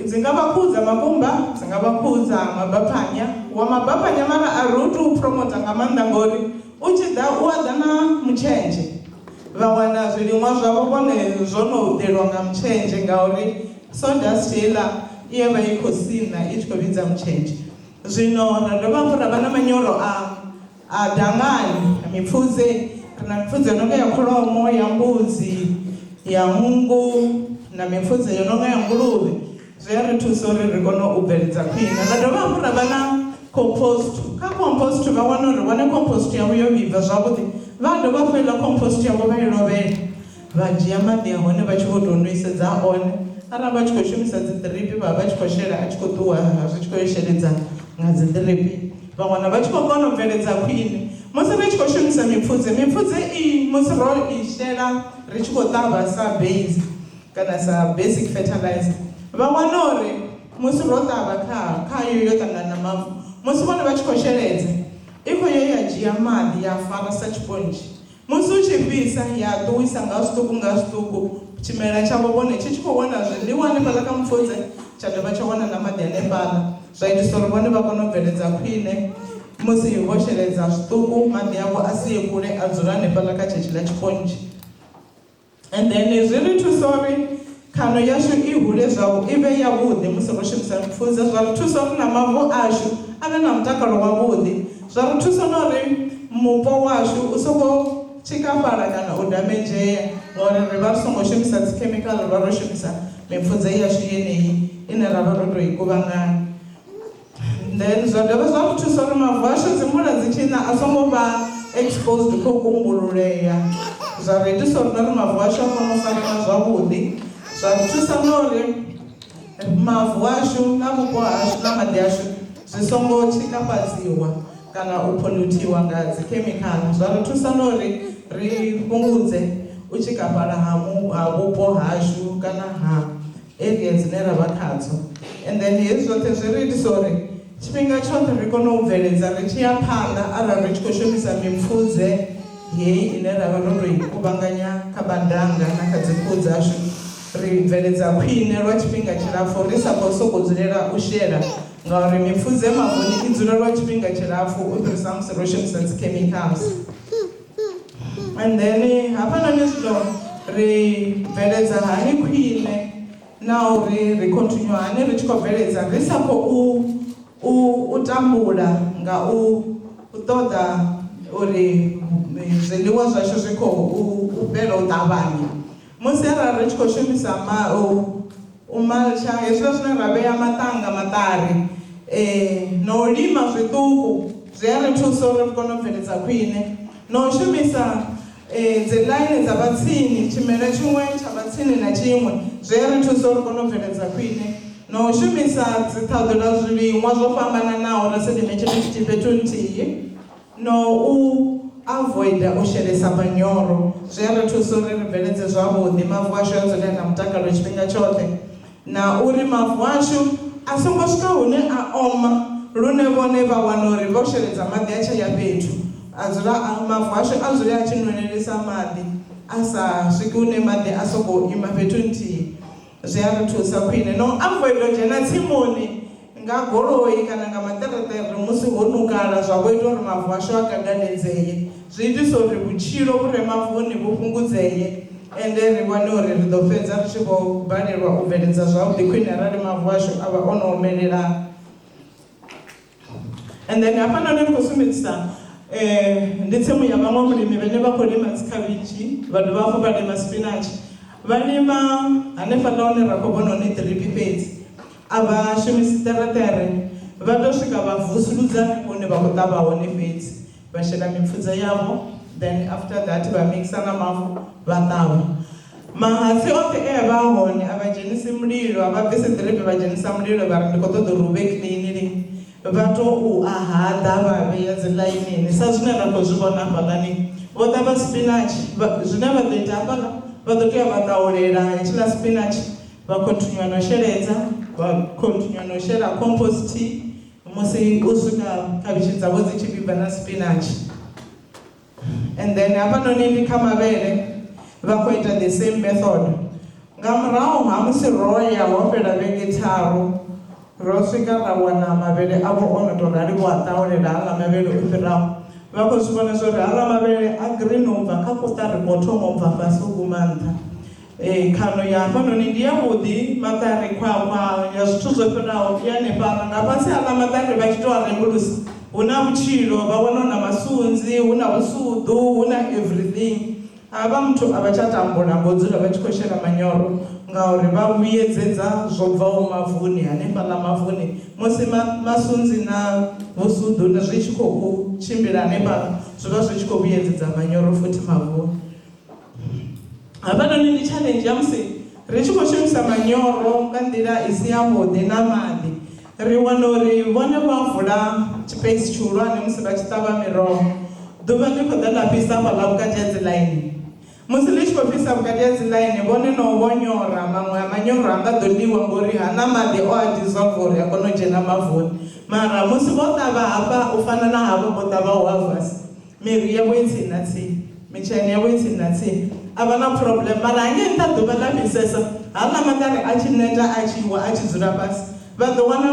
dzi nga vha khuhu dza makumba, dzi nga vha khuhu dza mabaphanya. Wa mabaphanya mara a ri u tou promota nga maanḓa ngori u tshi ḓa u a ḓa na mutshenzhe, vha wana zwiliṅwa zwavho vhone zwo no ḓelwa nga mutshenzhe ngauri sawdust heiḽa i ya vha i khou sina i tshi khou vhidza mutshenzhe. Zwino ra dovha hafhu ra vha na manyoro a dangani, mipfudze, ri na mipfudze yo no nga ya kholomo, ya mbudzi, ya nngu na mipfudze yo no nga ya nguluvhe. Zwi a ri thusa uri ri kone u bveledza khwine. Ra dovha hafhu ra vha na compost. Kha compost vha wana uri vhone compost yavho yo vhibva zwavhuḓi, vha dovha hafhu iḽa compost yavho vha i lovhela, vha dzhia maḓi a hone vha tshi vho tou nwisedza one. Arali vha tshi khou shumisa dzi ḓiripi vha vha tshi khou shela a tshi khou ṱuwa zwi tshi khou yo sheledza nga dzi ḓiripi, vha wana vha tshi khou kona u bveledza khwine. Musi ri tshi khou shumisa mipfudze musi ro i shela ri tshi khou ṱavha sa base kana sa basic fertilizer, vha wana uri musi ro ṱavha khayo yo ṱangana na mavu, musi vhone vha tshi khou sheledza i khou yo ya dzhia maḓi ya fara sa tshiponzhi. Musi u tshi fhisa ya ṱuwisa nga zwiṱuku nga zwiṱuku, tshimela tshavho vhone tshi khou wana zwiḽiwa hanefhaḽa kha mupfudze, tsha dovha tsha wana na maḓi hanefhaḽa. zwa itisa uri vhone vha kone u bveledza khwine musi vho sheledza zwiṱuku maḓi avho a siye kule a dzula hanefhaḽa kha tshetshiḽa tshipontshi. And then zwi ri thusa uri khano yashu i hule zwavho i vhe yavhuḓi musi ro shumisa mipfudze. Zwa ri thusa uri na mavu ashu a vhe na mutakalo wavhuḓi. Zwa ri thusa na uri mupo washu u songo tshikafhala kana u damedzhea ngauri ri vha ri songo shumisa dzikhemikhala, ri vha ro shumisa mipfudze yashu yeneyi ine ra vha ro tou i kuvhangana. Then zwa dovha zwa ri thusa uri mavu ashu dzi mvula dzi tshi na a songo vha exposed kho kungululeya. Zwa ri itisa uri na uri mavu ashu a kone u farana zwavhuḓi. Zwa ri thusa na uri mavu ashu na vhupo hashu na maḓi ashu zwi songo tshikafhadziwa kana u pollutiwa nga dzikhemikhala. Zwa ri thusa na uri ri fhungudze u tshikafhala ha vhupo hashu kana ha area dzine ra vha khadzo. And then hezwi zwoṱhe zwi ri itisa uri tshifhinga tshoṱhe ri kone u bveledza ri tshi ya phanḓa arali ri tshi khou shumisa mipfudze heyi ine ra vha ro tou i kuvhanganya kha badanga na kha dzikhuhu dzashu. Ri bveledza khwine lwa tshifhinga tshilapfu ri sa khou sokou dzulela u shela ngauri mipfudze mavuni i dzula lwa tshifhinga tshilapfu u fhirisa musi ro shumisa dzichemicals. And then hafhanoni zwino ri bveledza hani khwine na uri ri continue hani ri tshi khou bveledza ri sa khou u tambula nga u ṱoḓa uri zwiḽiwa zwashu zwi khou bvela u ṱavhanya. Musi arali ri tshi khou shumisa u maltsha hezwiḽa zwine ra vhea maṱanga maṱari na u lima zwiṱuku zwi a ri thusa uri ri kone u bveledza khwine, na u shumisa dzi line dza vha tsini, tshimela tshiṅwe tsha vha tsini na tshiṅwe zwi a ri thusa uri ri kone u bveledza khwine, na u shumisa dzi ṱhaḓula zwiliṅwa zwo fhambananaho ra sedimentary fhethu nthihi, na u avoida u shelesa manyoro zwi a ri thusa uri ri bveledze zwavhuḓi mavu ashu a dzule na mutakalo tshifhinga tshoṱhe, na uri mavu ashu a songo swika hune a oma lune vhone vha wana uri vho sheledza maḓi a tsha ya fhethu a dzula mavu ashu a dzule a tshi nwelelisa maḓi a sa swiki hune maḓi a sokou ima fhethu nthihi. Zwi a ri thusa khwine, na u avoida u dzhena tsimuni nga goloi kana nga maṱereṱere musi ho nukala zwa vho ita uri mavu ashu a kaganedzeye. Zwi itisa uri vhutshilo vhu re mavuni vhu fhungudzeye ende ri wane uri ri ḓo fhedza ri tshi khou balelwa u bveledza zwavhuḓi khwine arali mavu ashu a vha o no omelela. And then hafhanoni ri khou sumbedzisa ndi tsimu ya vhaṅwe mulimi vhane vha khou lima dzikhavhitshi vha dovha hafhu vha lima spinach. Vha lima hanefhaḽa hune ra khou vhona hone ḓiripi fhedzi a vha shumisi ṱereṱere, vha tou swika vha vusuludza hune vha khou ṱavha hone fhedzi vha shela mipfudze yavho, then after that vha mixa na mavu vha ṱavha. Mahatsi oṱhe e a vha hone a vha dzhenisi mulilo, a vha bvisi ḓiripi vha dzhenisa mulilo vha ri ndi khou ṱoḓa uri hu vhe clean lini, vha tou a haḓa vha vhea dzi ḽainini sa zwine ra khou zwi vhona hafhaḽani. Vho ṱavha spinach zwine vha ḓo ita hafhaḽa vha ḓo tea vha ṱaulela hetshiḽa spinach vha kontinuwa na u sheledza, vha kontinuwa na u shela compost musi u swika khavhishi dzavho dzi tshi vhibva na spinach. And then hafhanoni ndi kha mavhele vha khou ita the same method. Nga murahu ha musi ro ya ho fhela vhege tharu ro swika ra wana mavhele avho o no tou rali vho a ṱaulela haḽa mavhele o fhiraho, vha khou zwi vhona zwo ri haḽa mavhele a green u bva kha kotari o thoma u bva fhasi u guma nṱha. Khano ya hafhanoni ndi yavhuḓi, maṱari khwakhwa ya zwithu zwo fhiraho i hanefhaḽa nga fhasi haḽa maṱari vha tshi tou a rembulusa hu na vhutshilo, vha wana hu na masunzi, hu na vhusuḓu, hu na everything. Havha muthu a vha tsha tambula ngo dzula vha tshi khou shela manyoro ngauri vha vhuyedzedza zwo bvaho mavuni hanefhaḽa mavuni musi masunzi na vhusuḓu zwi tshi khou tshimbila hanefhaḽa zwi vha zwi tshi khou vhuyedzedza manyoro futhi mavuni. Hafhanoni ndi challenge ya musi ri tshi khou shumisa manyoro nga nḓila i si yavhuḓi na maḓi, ri wana uri vhone vha vula space tshihulwane musi vha tshi ṱavha miroho, ḓuvha ḽi khou ḓa ḽa fhisa hafhaḽa vhukati ha dzi ḽaini. Musi ḽi tshi khou fhisa vhukati ha dzi ḽaini vhone no vho nyora maṅwe a manyoro a nga ḓo ḽiwa ngori hana maḓi o a dissolve uri a kone u dzhena mavuni. Mara musi vho ṱavha hafha u fana na havho vho ṱavha wavasi, miri yavho i tsini na tsini, mitsheni yavho i tsini na tsini, a vha na problem. Mara hangei nṱha ḓuvha ḽa fhisesa haḽa maṱari a tshi neta a tshi wa a tshi dzula fhasi vha ḓo wana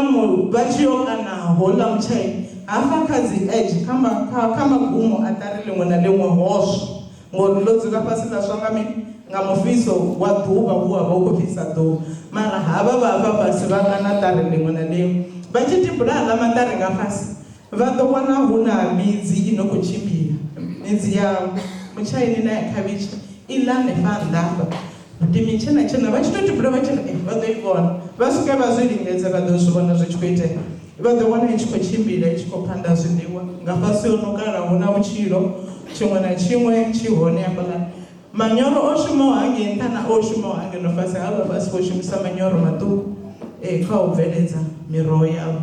vha tshi yo kana houḽa mutshaini hafha kha dzi edge kha magumo a ṱari ḽiṅwe na ḽiṅwe hoswa ngori ḽo dzula fhasi ḽa swa nga mini nga mufhiso wa ḓuvha hu avha hu khou fhisa ḓuvha mara havha vha hafha fhasi vha kana ṱari ḽiṅwe na ḽiṅwe vha tshi tibula haḽa maṱari nga fhasi vha ḓo wana hu na midzi i no khou tshimbila midzi ya mutshaini na ya khavhishi i ḽa hanefha nnḓa hafha ndi mitshena vha tshi to tibula vha tshi vha ḓo i vhona vha swika vha zwi lingedza vha ḓo zwi vhona zwi tshi khou itea vha ḓo wana i tshi khou tshimbila i tshi khou phanda zwiḽiwa nga fhasi ho no kala hu na vhutshilo tshiṅwe na tshiṅwe tshi hone hafhaḽani manyoro o shumaho hangei nṱha na o shumaho hangei no fhasi havha fhasi vho shumisa manyoro maṱuku kha u bveledza miroho yavho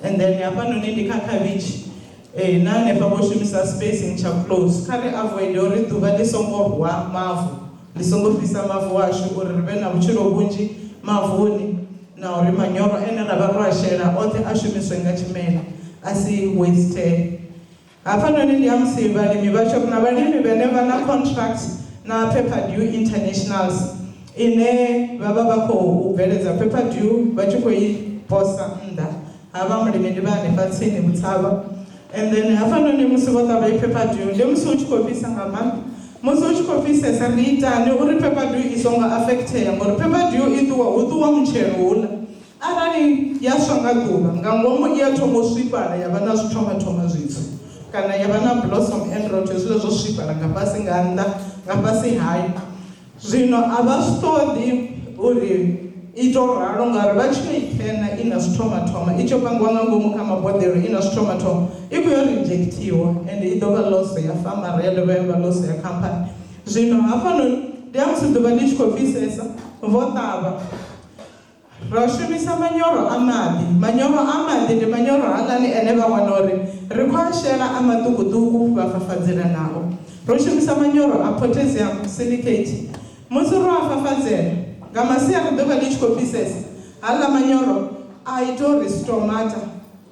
and then hafhanoni ndi kha khavhishi na hanefha vho shumisa spacing tsha close kha ri avoid uri ḓuvha ḽi songo rwa mavu ḽi songo fhisa mavu washu uri ri vhe na vhutshilo vhunzhi mavuni na uri manyoro ene ra vha ro a shela oṱhe a shumiswe nga tshimela a si waste hafhanoni ndi ha musi vhalimi vhashu na vhalimi vhane vha na contract na Pepperdew Internationals ine vha vha vha khou bveledza Pepperdew vha tshi khou i posa nnḓa havha mulimi ndi vha hanefha tsini Vhutshavha and then hafhanoni musi vho ṱavha i Pepperdew ndi musi u tshi khou fhisa nga maanḓa musi u tshi khou fhisesa ri itani uri Pepperdew i songo affectea ngori Pepperdew hu ṱuwa mutshelo houḽa arali ya swa nga ḓuvha nga ngomu i ya thoma u swifhala ya vha na zwithomathoma zwitswu kana ya vha na blossom and rot hezwiḽa zwo swifhala nga fhasi nga nnḓa nga fhasi hayo zwino a vha zwi ṱoḓi uri i to ralo ngauri vha tshi i khena i na zwithomathoma i tshi pangiwa nga ngomu kha maboḓelo i na zwithomathoma i khou yo rejectiwa and i ḓo vha loss ya farmer ya dovha ya vha loss ya company zwino hafhanoni ndi ha musi ḓuvha ḽi tshi khou fhisesa vho ṱavha ra shumisa manyoro a maḓi ndi manyoro haḽani ane vha wana uri ri khou a shela a maṱukuṱuku vha fafadzela nao ro shumisa manyoro a potassium silicate musi ro a fafadzela nga masiari ḓuvha ḽi tshi khou fhisesa haḽa manyoro a ita uri stomata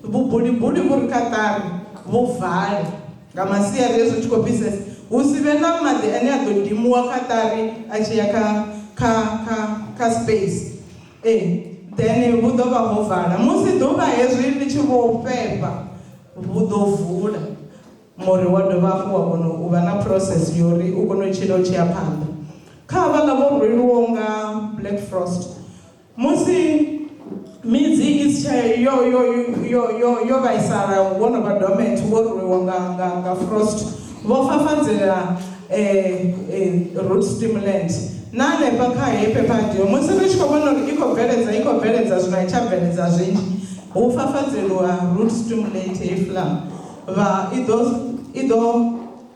vhubulibuli vhu ri kha ṱari vhu vale nga masiari hezwi tshi khou fhisesa hu si vhe na maḓi ane a ḓo dimuwa kha ṱari a tshi ya kha space then vhu ḓo vha ho vala musi ḓuvha hezwi ḽi tshi vho fhefha vhu ḓo vula muri wa dovha hafhu wa kona u vha na process yori u kone u tshila u tshi ya phanḓa kha havhaḽa vho rweliwaho nga black frost musi midzi i si tsha yo vhaisala wo no vha dormant wo rwiwa nga frost vho fafadzela root stimulant na hanefha kha heyi Pepperdew musi ri tshi khou vhona uri i khou bveledza zwino i tsha bveledza zwinzhi hu fafadzeliwa root stimulate hei flam vha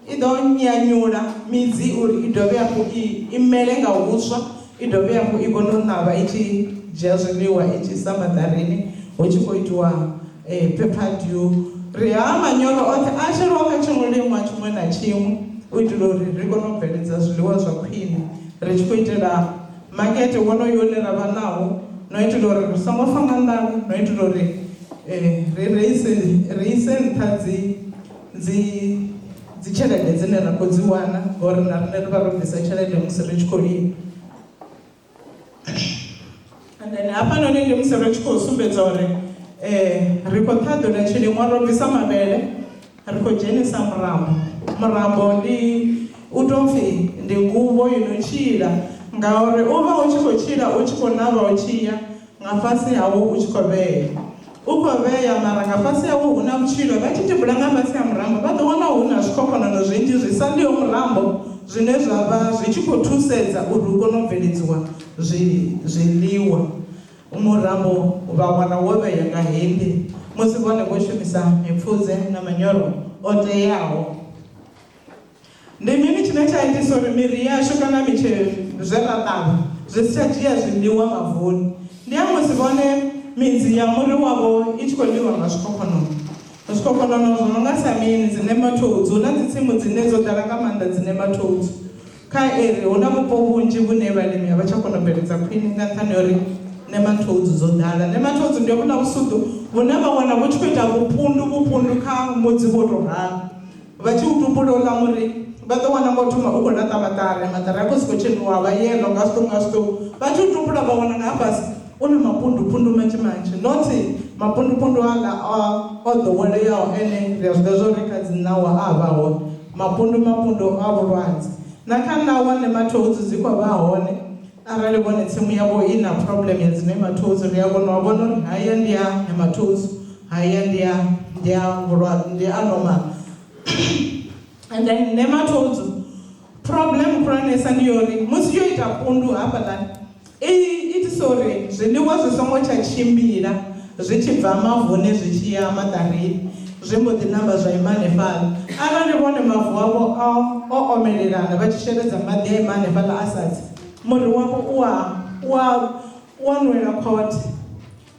i ḓo nyanyula midzi uri i dovhe hafhu i mele nga huswa i dovhe hafhu i kone u ṋavha i tshi dzhia zwiḽiwa i tshi isa maḓarini hu tshi khou itiwa Pepperdew ri ha manyoro oṱhe a sheliwa kha tshiṅwe na tshiṅwe u itela uri ri kone u bveledza zwiḽiwa zwa khwine ri tshi khou itela makete wonoyo une ra vha nawo no itela uri ri songo fa nga nḓala no itela uri ri ise nṱha dzi tshelede dzine ra khou dzi wana ngori na riṋe ri vha ro bvisa tshelede musi ri tshi khou lima and then hafhanoni ndi musi ri tshi khou sumbedza uri ri khou ṱhaḓula tshilimwa ro bvisa mavhele ri khou dzhenisa murambo ndi u tou pfhi ndi nguvho yo no tshila ngauri u vha u tshi khou tshila u tshi khou ṋavha u tshi ya nga fhasi hawo u tshi khou vhea u khou vhea mara nga fhasi hawo hu na vhutshilo vha tshi tibula nga fhasi ha murambo vha ḓo wana hu na zwikhokhonono zwinzhi zwi saliho murambo zwine zwa vha zwi tshi khou thusedza uri hu kone u bveledziwa zwiḽiwa murambo vha wana wo vhea nga hindi musi vhone vho shumisa mipfudze na manyoro o teaho ndi mini tshine tsha itisa uri miri yashu kana mitshelo zwe ra ṱavha zwi si tsha dzhia zwiḽiwa mavuni ndi ha musi vhone midzi ya muri wavho i tshi khou ḽiwa nga zwikhokhonono zwo no nga sa mini dzi nematodes hu na dzi tsimu dzine dzo ḓala nga maanḓa dzi nematodes kha eri hu na vhupo vhunzhi vhune vhalimi a vha tsha kona u bveledza khwine nga nṱhani uri nematodes dzo ḓala nematodes ndi vhuna vhusuḓu vhune vha wana vhu tshi khou ita vhupundu kha mudzi wo tou ralo vha tshi u tumbula uḽa muri vha ḓo wana ngo thoma u khou laṱa maṱari a khou sokou tsheniwa vha yelo nga zwiṱo vha tshi tumbula vha wana nga fhasi u na mapundupundu manzhi noti mapundupundu aḽa o ḓoweleaho ene ri a zwiḓa zwo ri kha dzi ṋawa a vha hone mapundu a vhulwadze na kha ṋawa nematodzi dzi khou vha hone arali vhone tsimu yavho i na problem ya dzi nematodzi ri a kona u vhona uri haya ndi ya nematodzi haya ndi ya vhulwadze ndi a normal and then nematodes problem khulwanesa ndi yori musi yo ita pundu hafhaḽani i itisa uri zwiḽiwa zwi songo tsha tshimbila zwi tshi bva mavuni zwi tshi ya maṱarini zwi mbo ḓi namba zwa ima hanefhaḽa arali vhone mavu avho o omelelana vha tshi sheledza maḓi a ima hanefhaḽa a satsi muri wavho u a nwela khothe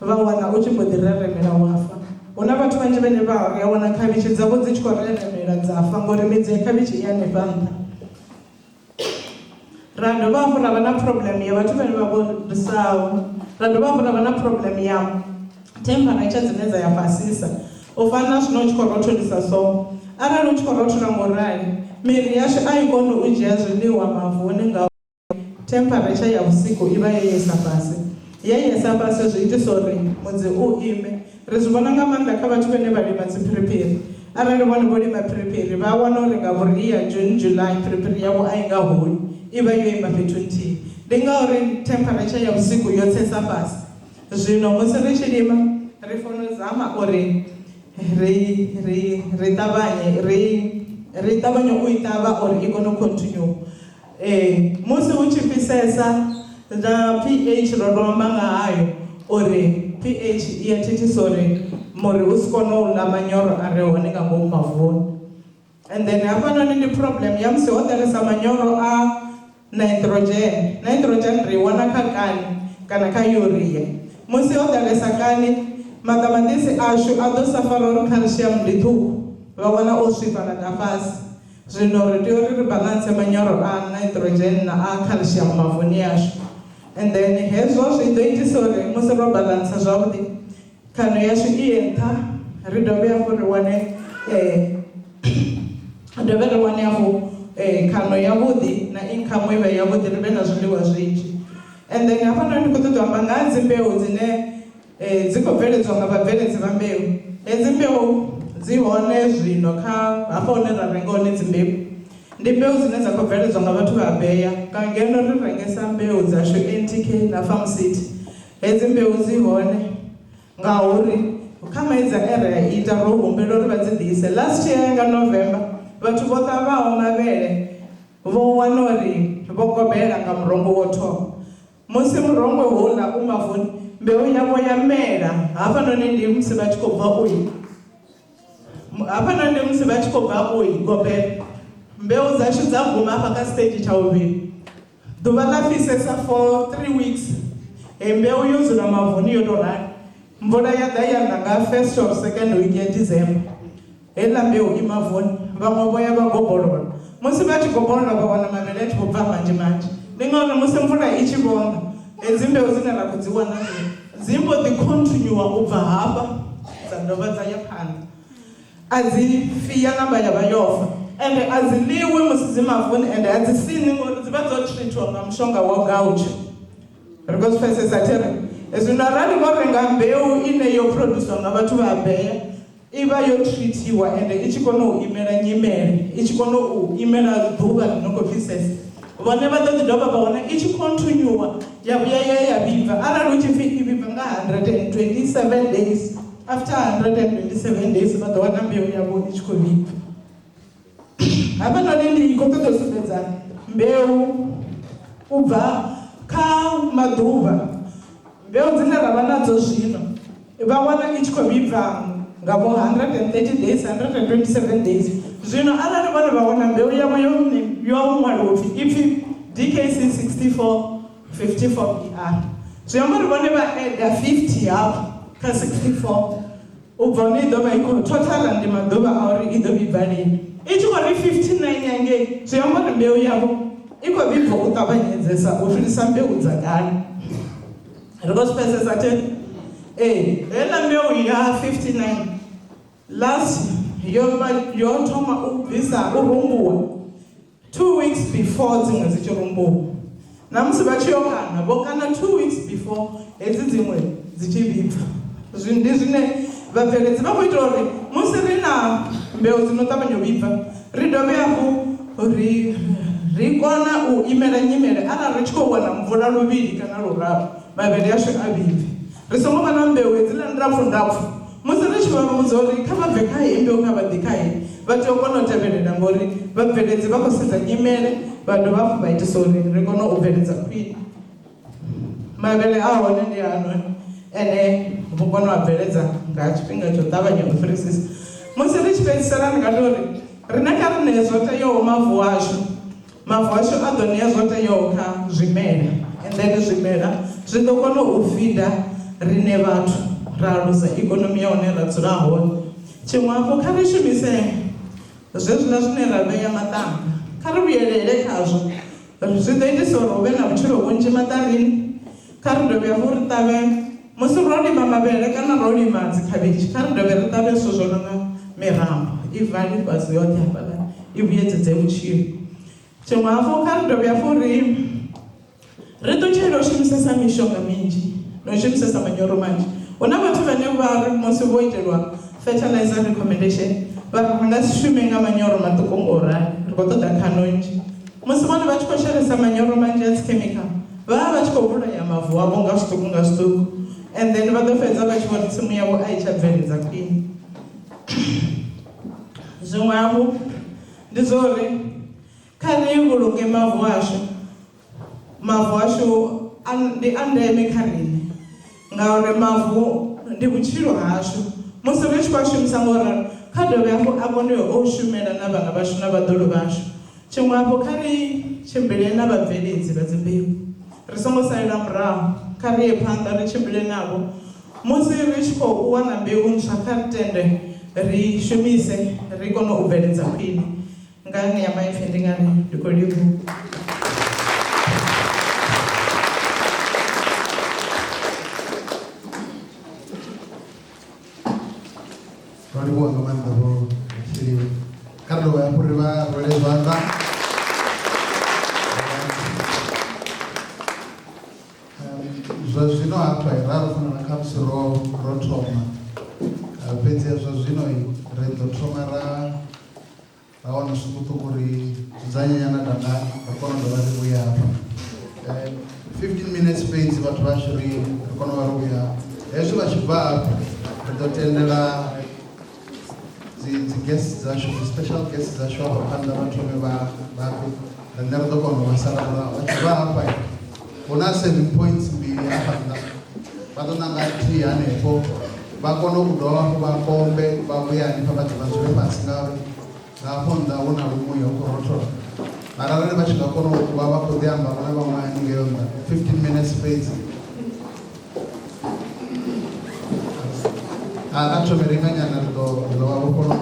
vha wana u tshi mbo ḓi reremela wafa huna vhathu vhanzhi vhane vha ya wana khavhishi dzavho dzi tshi khou reremela dza fa ngori midzi ya khavhishi i hanefha nṱha ra dovha hafhu ra vha na problem ya vhathu vhane vha vho risaho ra dovha hafhu ra vha na problem ya temperature dzine dza ya fhasisa u fana na zwino u tshi khou rotholisa so arali u tshi khou rothola ngorali miri yashu a i koni u dzhia zwiḽiwa mavuni nga temperature ya vhusiku i vha yo yesa fhasi ya yesa fhasi zwi itisa uri mudzi u ime ri zwi vhona nga maanḓa kha vhathu vhane vha lima dzi phiriphiri arali vhone vho lima phiriphiri vha wana uri nga vhuria June July phiriphiri yavho a i nga huli i vha yo ima fhethu nthihi ndi ngauri temperature ya vhusiku yo tsesa fhasi zwino musi ri tshi lima ri fanela u zama uri ri ṱavhanye u i ṱavha uri i kone u continue musi hu tshi fhisesa na pH ro amba nga hayo uri pH i ya thithisa uri muri u si kone u ḽa manyoro a re hone nga ngomu mavuni and then hafhanoni ndi problem ya musi ho ḓalesa manyoro a nitrogen ri wana kha kani kana kha urea musi ho ḓalesa kani maṱamaṱisi ashu a ḓo safara uri calcium ndi ṱhukhu vha wana o swifhala nga fhasi zwino ri tea uri ri balance manyoro a nitrogen na a calcium mavuni yashu and then hezwo zwi ḓo itisa uri musi ro balance zwavhuḓi khano yashu i nṱha ri dovhe hafhu ri wane hafhu khano yavhuḓi na income i vhe yavhuḓi ri vhe na zwiḽiwa zwinzhi and then hafhanoni ndi khou ṱoḓa amba nga ha dzi mbeu dzine dzi khou bveledzwa nga vhabveledzi vha mbeu hedzi mbeu dzi hone zwino kha hafha hune ra renga hone dzi mbeu ndi mbeu dzine dza khou bveledzwa nga vhathu vha beya ka ngeno ri rengesa mbeu dzashu NTK na Farm City hedzi mbeu dzi hone ngauri kha maidza area ita ro humbela uri vha dzi ḓise last year nga November vhathu vho ṱavhaho mavhele vho wana uri vho gobela nga murongo wo thoma musi murongo houḽa u mavuni mbeu yavho ya mela hafhanoni ndi musi vha tshi khou bva u i gobela mbeu dzashu dza guma hafha kha stage tsha vhuvhili ḓuvha ḽa fhisesa for 3 weeks mbeu yo dzula mavuni yo tou rali mvula ya ḓa ya na nga first or second week ya December heiḽa mbeu i mavuni vhaṅwe vho ya vha gobolola musi vha tshi gobolola vha wana mavhele a tshi khou bva manzhi ndi ngauri musi mvula i tshi vhonga hedzi mbeu dzine ra khou dzi wana dzi mbo ḓi continue u bva hafha dza dovha dza ya phanḓa a dzi fi ya namba ya vha yofa ende a dzi ḽiwi musi dzi mavuni ende a dzi sini ngori dzi vha dzo treatiwa nga mushonga wa gaucho ri khou zwi pfhesesa thiri zwino arali vho renga mbeu ine yo produciwa nga vhathu vha beya i vha yo treatiwa ende i tshi kona u imela nyimele i tshi kona u imela ḓuvha ḽi no khou fhisesa vhone vha ḓo ḓi dovha vha wana i tshi continue ya vhuya ya vhibva arali hu tshi pfi i vhibva nga 127 days after 127 days vha ḓo wana mbeu yavho i tshi khou vhibva hafhanoni ndi khou ṱoḓa u sumbedza mbeu u bva kha maḓuvha mbeu dzine ra vha nadzo zwino vha wana i tshi khou vhibva nga vho 130 days 127 days zwino arali vhone vha wana mbeu yavho yo ṅwaliwa upfi ipfi DKC 6454 BR zwi amba uri vhone vha eda 50 hafho kha 64 u bva hone i ḓo vha i khou total ndi maḓuvha a uri i ḓo vhibva lini i tshi khou ri 59 yangei zwi amba uri mbeu yavho i khou vhibva u ṱavhanyedzesa u fhirisa mbeu dza kale ri khou zwi pfhesesa theni heiḽa mbeu ya 59 last yo thoma u bvisa u runguwa 2 weeks before dzimwe dzichirumbuwa. Namusi vachiyokana vokana 2 weeks before hedzi dzimwe dzichibibva. Ndi zvine vabveredzi vakuitira kuti musi rina mbeu dzinotavanya kubibva ridove hafhu rikona uimela nyimele arali ri tshi khou wana mvula luvhili kana luraru mavhele ashu avhibve. Ri songo vha na mbeu hedziḽa ndapfu musi ri tshi vha vhudza uri kha vha bve kha hei mbeu kha vha ḓi kha hei vha tea u kona u tevhelela ngori vhabveledzi vha khou sedza nyimele vha dovha hafhu vha itisa uri ri kone u bveledza khwine. Mavhele a hone ndi hanoni ene vho kona u a bveledza nga tshifhinga tsho ṱavhanya u fhirisisa. Musi ri tshi fhedzisela ri nga tori rine kha rine zwo teaho mavu ashu a ḓo ṋea zwo teaho kha zwimela and then zwimela zwi ḓo kona u fida rine vhathu ra alusa ikonomi ya hone ra dzula hone. Tshiṅwe hafhu kha ri shumise zwezwiḽa zwine ra vhea maṱanga kha ri vhuyelele khazwo zwi ḓo itisa uri hu vhe na vhutshilo vhunzhi maṱarini. Kha ri dovhe hafhu ri ṱavhe musi ro lima mavhele kana ro lima dzikhavhitshi kha ri dovhe ri ṱavhe zwithu zwo nonga mirambo i vali fhasi yoṱhe hafhaḽa i vhuyedzedze vhutshilo. Tshiṅwe hafhu kha ri dovhe hafhu ri ṱutshele u shumisesa mishonga minzhi na u shumisesa manyoro manzhi. Hu na vhathu vhane vha ri musi vho itelwa fertilizer recommendation vha ri nga si shume nga manyoro maṱuku ngorali ri khou ṱoḓa khano nnzhi. Musi vhone vha tshi khou shelesa manyoro manzhi a dzikhemikhala vha vha vha tshi khou vhulaya mavu avho nga zwiṱuku nga zwiṱuku and then vha ḓo fhedza vha tshi vhona tsimu yavho a i tsha bveledza khwine. Zwiṅwe hafhu ndi zwa uri kha ri vhulunge mavu ashu ndi a ndeme kha riṋe ngauri mavu ndi vhutshilo hashu. Musi ri tshi khou a shumisa ngoralo kha dovhe hafhu a kone u shumela na vhana vhashu na vhaḓuhulu vhashu. Tshiṅwe hafhu kha ri tshimbile na vhabveledzi vha dzimbeu ri songo salela murahu kha ri ye phanḓa ri tshimbile navho. Musi ri tshi khou wana mbeu ntswa kha ri tende ri shumise ri kone u bveledza khwine. Ngani ya maipfi ndi ngani ndi khou livhuwa. Ro livhuwa nga maanḓa vho Sheliwe. Kha ri dovhe hafhu ri vha rwele zwanḓa. Zwa zwino hafha ra ri fanela kha musi ro thoma fhedzi zwa zwino ri ḓo thoma ra wana zwiṱukuṱuku ri dzudzanye nyana dangani ri kone u dovha ri vhuya hafha 15 minutes fhedzi vhathu vhashu ri kone u vha ri vhuya hafha. Hezwi vha tshi bva hafha ri ḓo tendela dzi guest dzashu dzi special guest dzashu hafha phanḓa vha thome vhafhe rine ri ḓo kona u vha sala murahu. Vha tshi bva hafha hu na 7 points mbili hafha nnḓa vha ḓo ṋanga tea hanefho vha kone u dovha hafhu vha kombe vha vhuya hanefha vha ḓe vha dzule fhasi ngauri nga hafho nnḓa hu na lumuya hu khou rothola. Arali vha tshi nga kona u vha vha khou ḓi amba vhone vhaṅwe haningeo nnḓa 15 minutes fhedzi a thome ringa nyana ri ḓo vha vho kona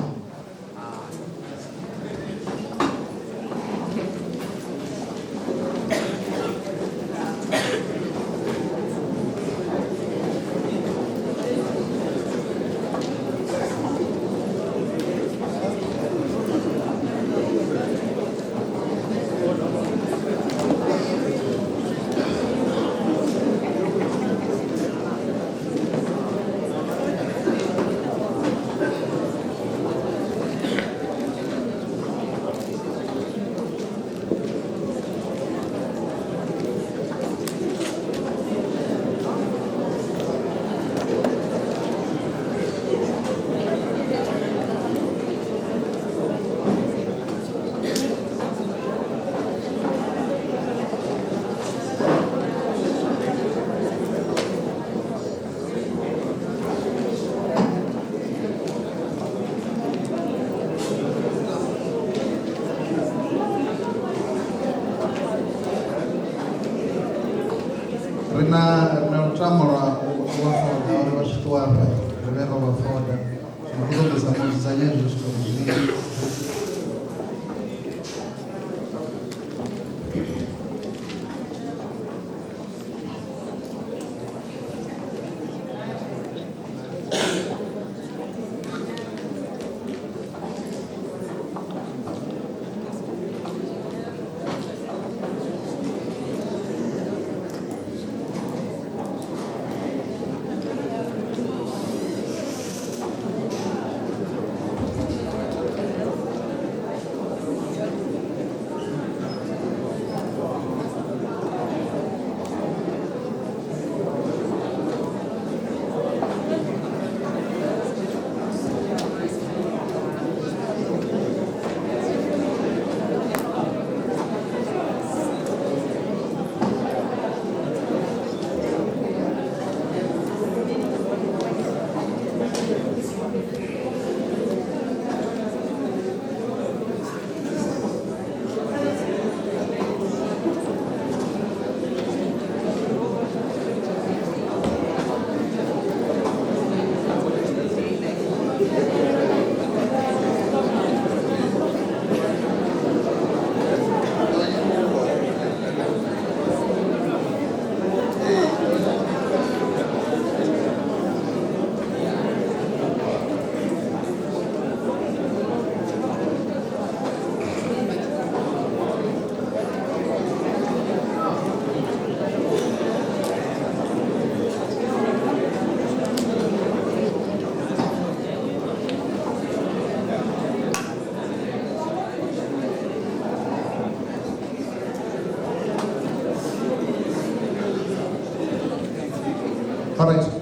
na lutamo lwa foda uri vha tshi ṱuwa hafha rine ro vha foda ri khou ṱoḓesa mudzudzanya hezwo zwithu zwinzhi.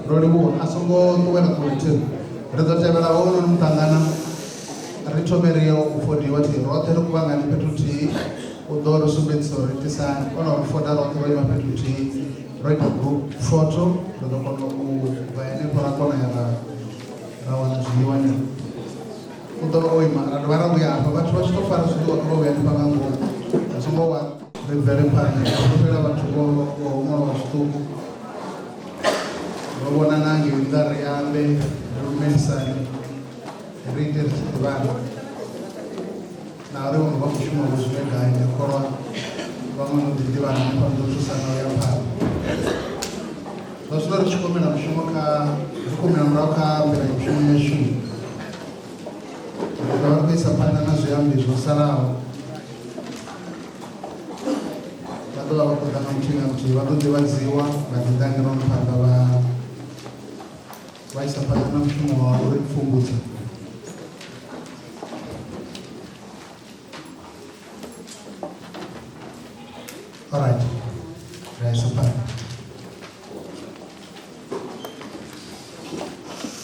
ro livhuwa a songo ṱuwela ṱuwetheni ri ḓo tevhela hounoni muṱangana ri thomeriyo u fodiwa thi roṱhe ri kuvhangani fhethu nthihi u ḓo ri sumbedzisa uri tisani kona uri foda roṱhe ro ima fhethu nthihi ro ita group photo ri ḓo kona u bva henefho ra kona ya ra wana zwiḽiwa ni u ḓo vha o ima ra dovha ra vhuya hafha vhathu vha tshi tou fara zwiḽiwa kha vha vhuya hanefha nga ngomu a songo wana ri bvele phanḓa ro fhela vhathu vho humela wa zwiṱuku ro vhona na ngei nnḓa ri ambe ri lumelisane ri ite ri tshi ḓivhana na uri vhaṅwe vha khou shuma vho zwine gai ndi kholwa vhaṅwe no ḓi ḓivhana hanefha ndo thusana u ya phanḓa zwa zwino ri tshi khou humela mushumo ri khou humela murahu kha mbekanyamushumo yashu ri ḓo vha ri khou isa phanḓa na zwiambi zwo salaho vha ḓo vha vha khou ḓa nga muthihi nga muthihi vha ḓo ḓivhadziwa vha ḓi ḓa ngeno phanḓa vha isa phanḓa na mushumo wa uri pfhumbudza alright ra isa phanḓa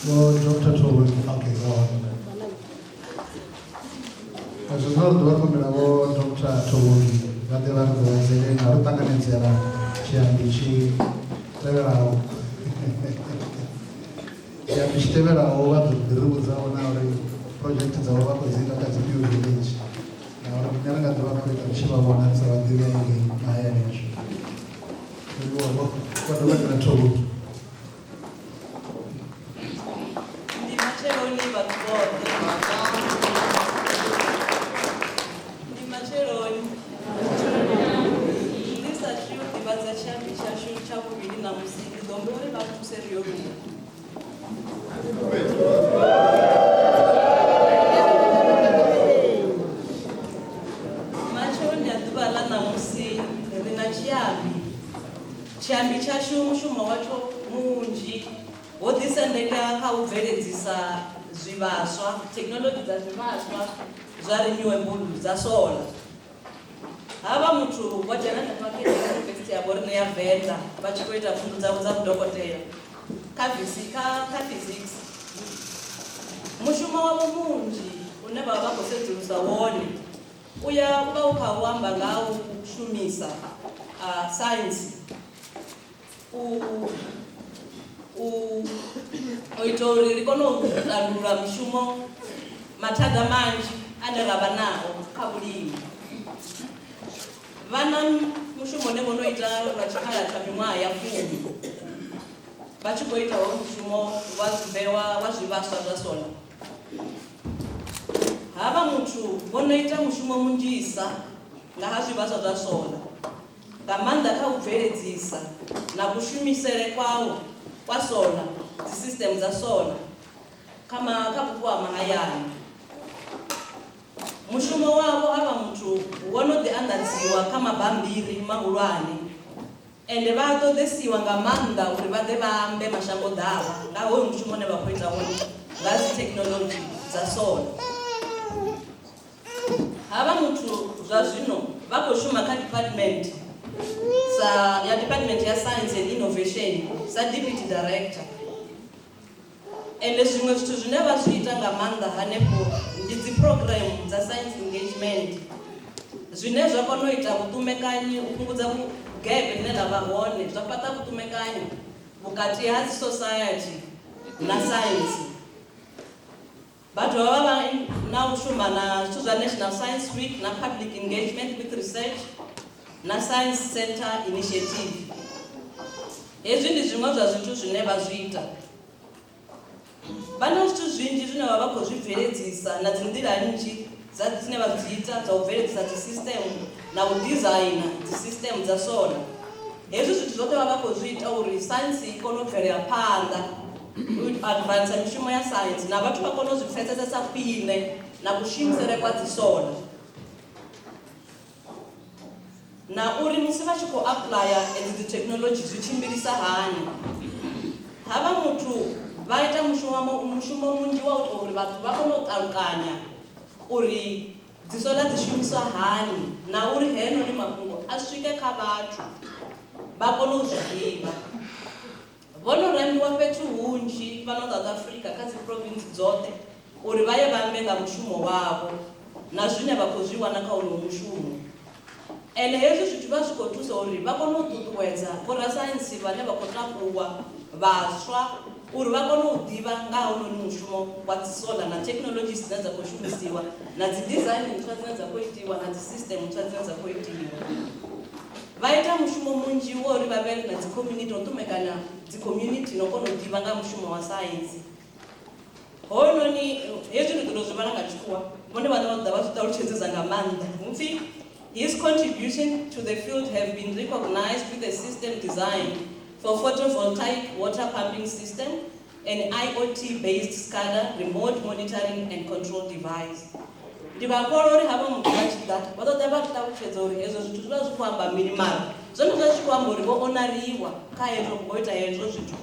Dr. Tobin, okay, go on. As a result, the women of Dr. Tobin, that they were saying, I don't think she had been she, they were out. She had been stable over the rules of our project is over because it has a few village. Now, I'm never going to work with the Shiva one and so I'm doing my age. What do we going to do? Chiambi chashu mushumo wacho munji wodisendeka kha u bveledzisa zwivhaswa technology dza zwivhaswa zwa renewable dza solar. Hava muthu wa dzhena kha University ya Borno ya Venda vha tshi khou ita pfunzo dzavho dza vhudokotela kha physics. Mushumo wavho munzhi une vha vha khou sedzulusa wone uya vha u kha u amba nga u shumisa science o ita uri ri kone u tandulula mushumo mathada manzhi ane ra vha nao kha vhulimi. Vhana mushumo une vho no ita lwa tshikhala tsha miṅwaha ya 10 vha tshi khou ita hoyu mushumo wa zwibewa wa zwivhaswa zwa solar. Hava muthu vho no ita mushumo munzhisa nga ha zwivhaswa zwa solar nga maanḓa kha u bveledzisa na kushumisele kwawo kwa solar, dzi system dza solar kha vhupo ha mahayani. Mushumo wavho havha muthu wo no ḓi anḓadziwa kha mabambiri mahulwane ende vha ṱoḓesiwa nga maanḓa uri vha ḓe vha ambe mashango ḓavha nga hoyu mushumo une vha khou ita wone nga dzi technology dza solar. Hava muthu zwa zwino vha khou shuma kha department ya Science and Innovation sa Deputy Director. Ende zwiṅwe zwithu zwine vha zwi ita nga maanḓa hanefho ndi dzi program dza science engagement zwine zwa kona u ita vhuṱumekanyi u fhungudza vhugevhe ḽine ḽa vha hone zwa fhaṱa vhuṱumekanyi vhukati ha dzi society na science. Vha dovha vha na u shuma na zwithu zwa National Science Week na Public Engagement with Research na Science Center Initiative. Hezwi ndi zwiṅwe zwa zwithu zwine vha zwi ita. Vha na zwithu zwinzhi zwine vha khou zwi bveledzisa na dzi nḓila nnzhi dzine vha dzi ita dza u bveledzisa dzi system na u designer dzi system dza solar. Hezwi zwithu zwoṱhe vha khou zwi ita uri science i kone u bvelela phanḓa, u advance mishumo ya science na vhathu vha kone u zwi pfesesesa khwine na kushumisele kwa dzi solar. Na uri musi vha tshi khou applya dzi technology zwi tshimbilisa hani. Hava muthu vha ita mushumo munzhi wa uri vhathu vha kone u ṱalukanya uri dzi solar dzi shumiswa hani na uri henoni mafhungo a swike kha vhathu vha kone u zwi ḓivha. vono rambiwa fhethu hunzhi fhano South Africa kha dzi province dzoṱhe uri vha ye vha ambe nga mushumo wavho na zwine vha khou zwi wana kha uno mushumo. Ende hezwi zwithu vha zwi khou thusa uri vha kone u ṱuṱuwedza vhorasaintsi vhane vha khou takuwa vhaswa uri vha kone u ḓivha nga hounoni mushumo wa dzi solar na technologies dzine dza khou shumisiwa na dzi design ntswa dzine dza khou itiwa na dzi system ntswa dzine dza khou itiwa. Vha ita mushumo munzhi wa uri vha vhe na dzi community o ṱumekana dzi community no kona u ḓivha nga mushumo wa science. Hounoni hezwi ndi ḓo zwi vhala nga tshikhuwa vhone vhane vha ḓa vha zwi ṱalutshedzisa nga maanḓa hupfi his contribution to the field have been recognized with a system design for photovoltaic water pumping system and IoT-based SCADA remote monitoring and control device. Ndivhakola uri havha muthu a tshi ḓa vha ḓo ḓa vha ṱalutshedza uri hezwo zwithu zwi vha zwi khou amba mini mara zwone zwa tshi khou amba uri vho onariwa kha hezwo vho ita hezwo zwithu.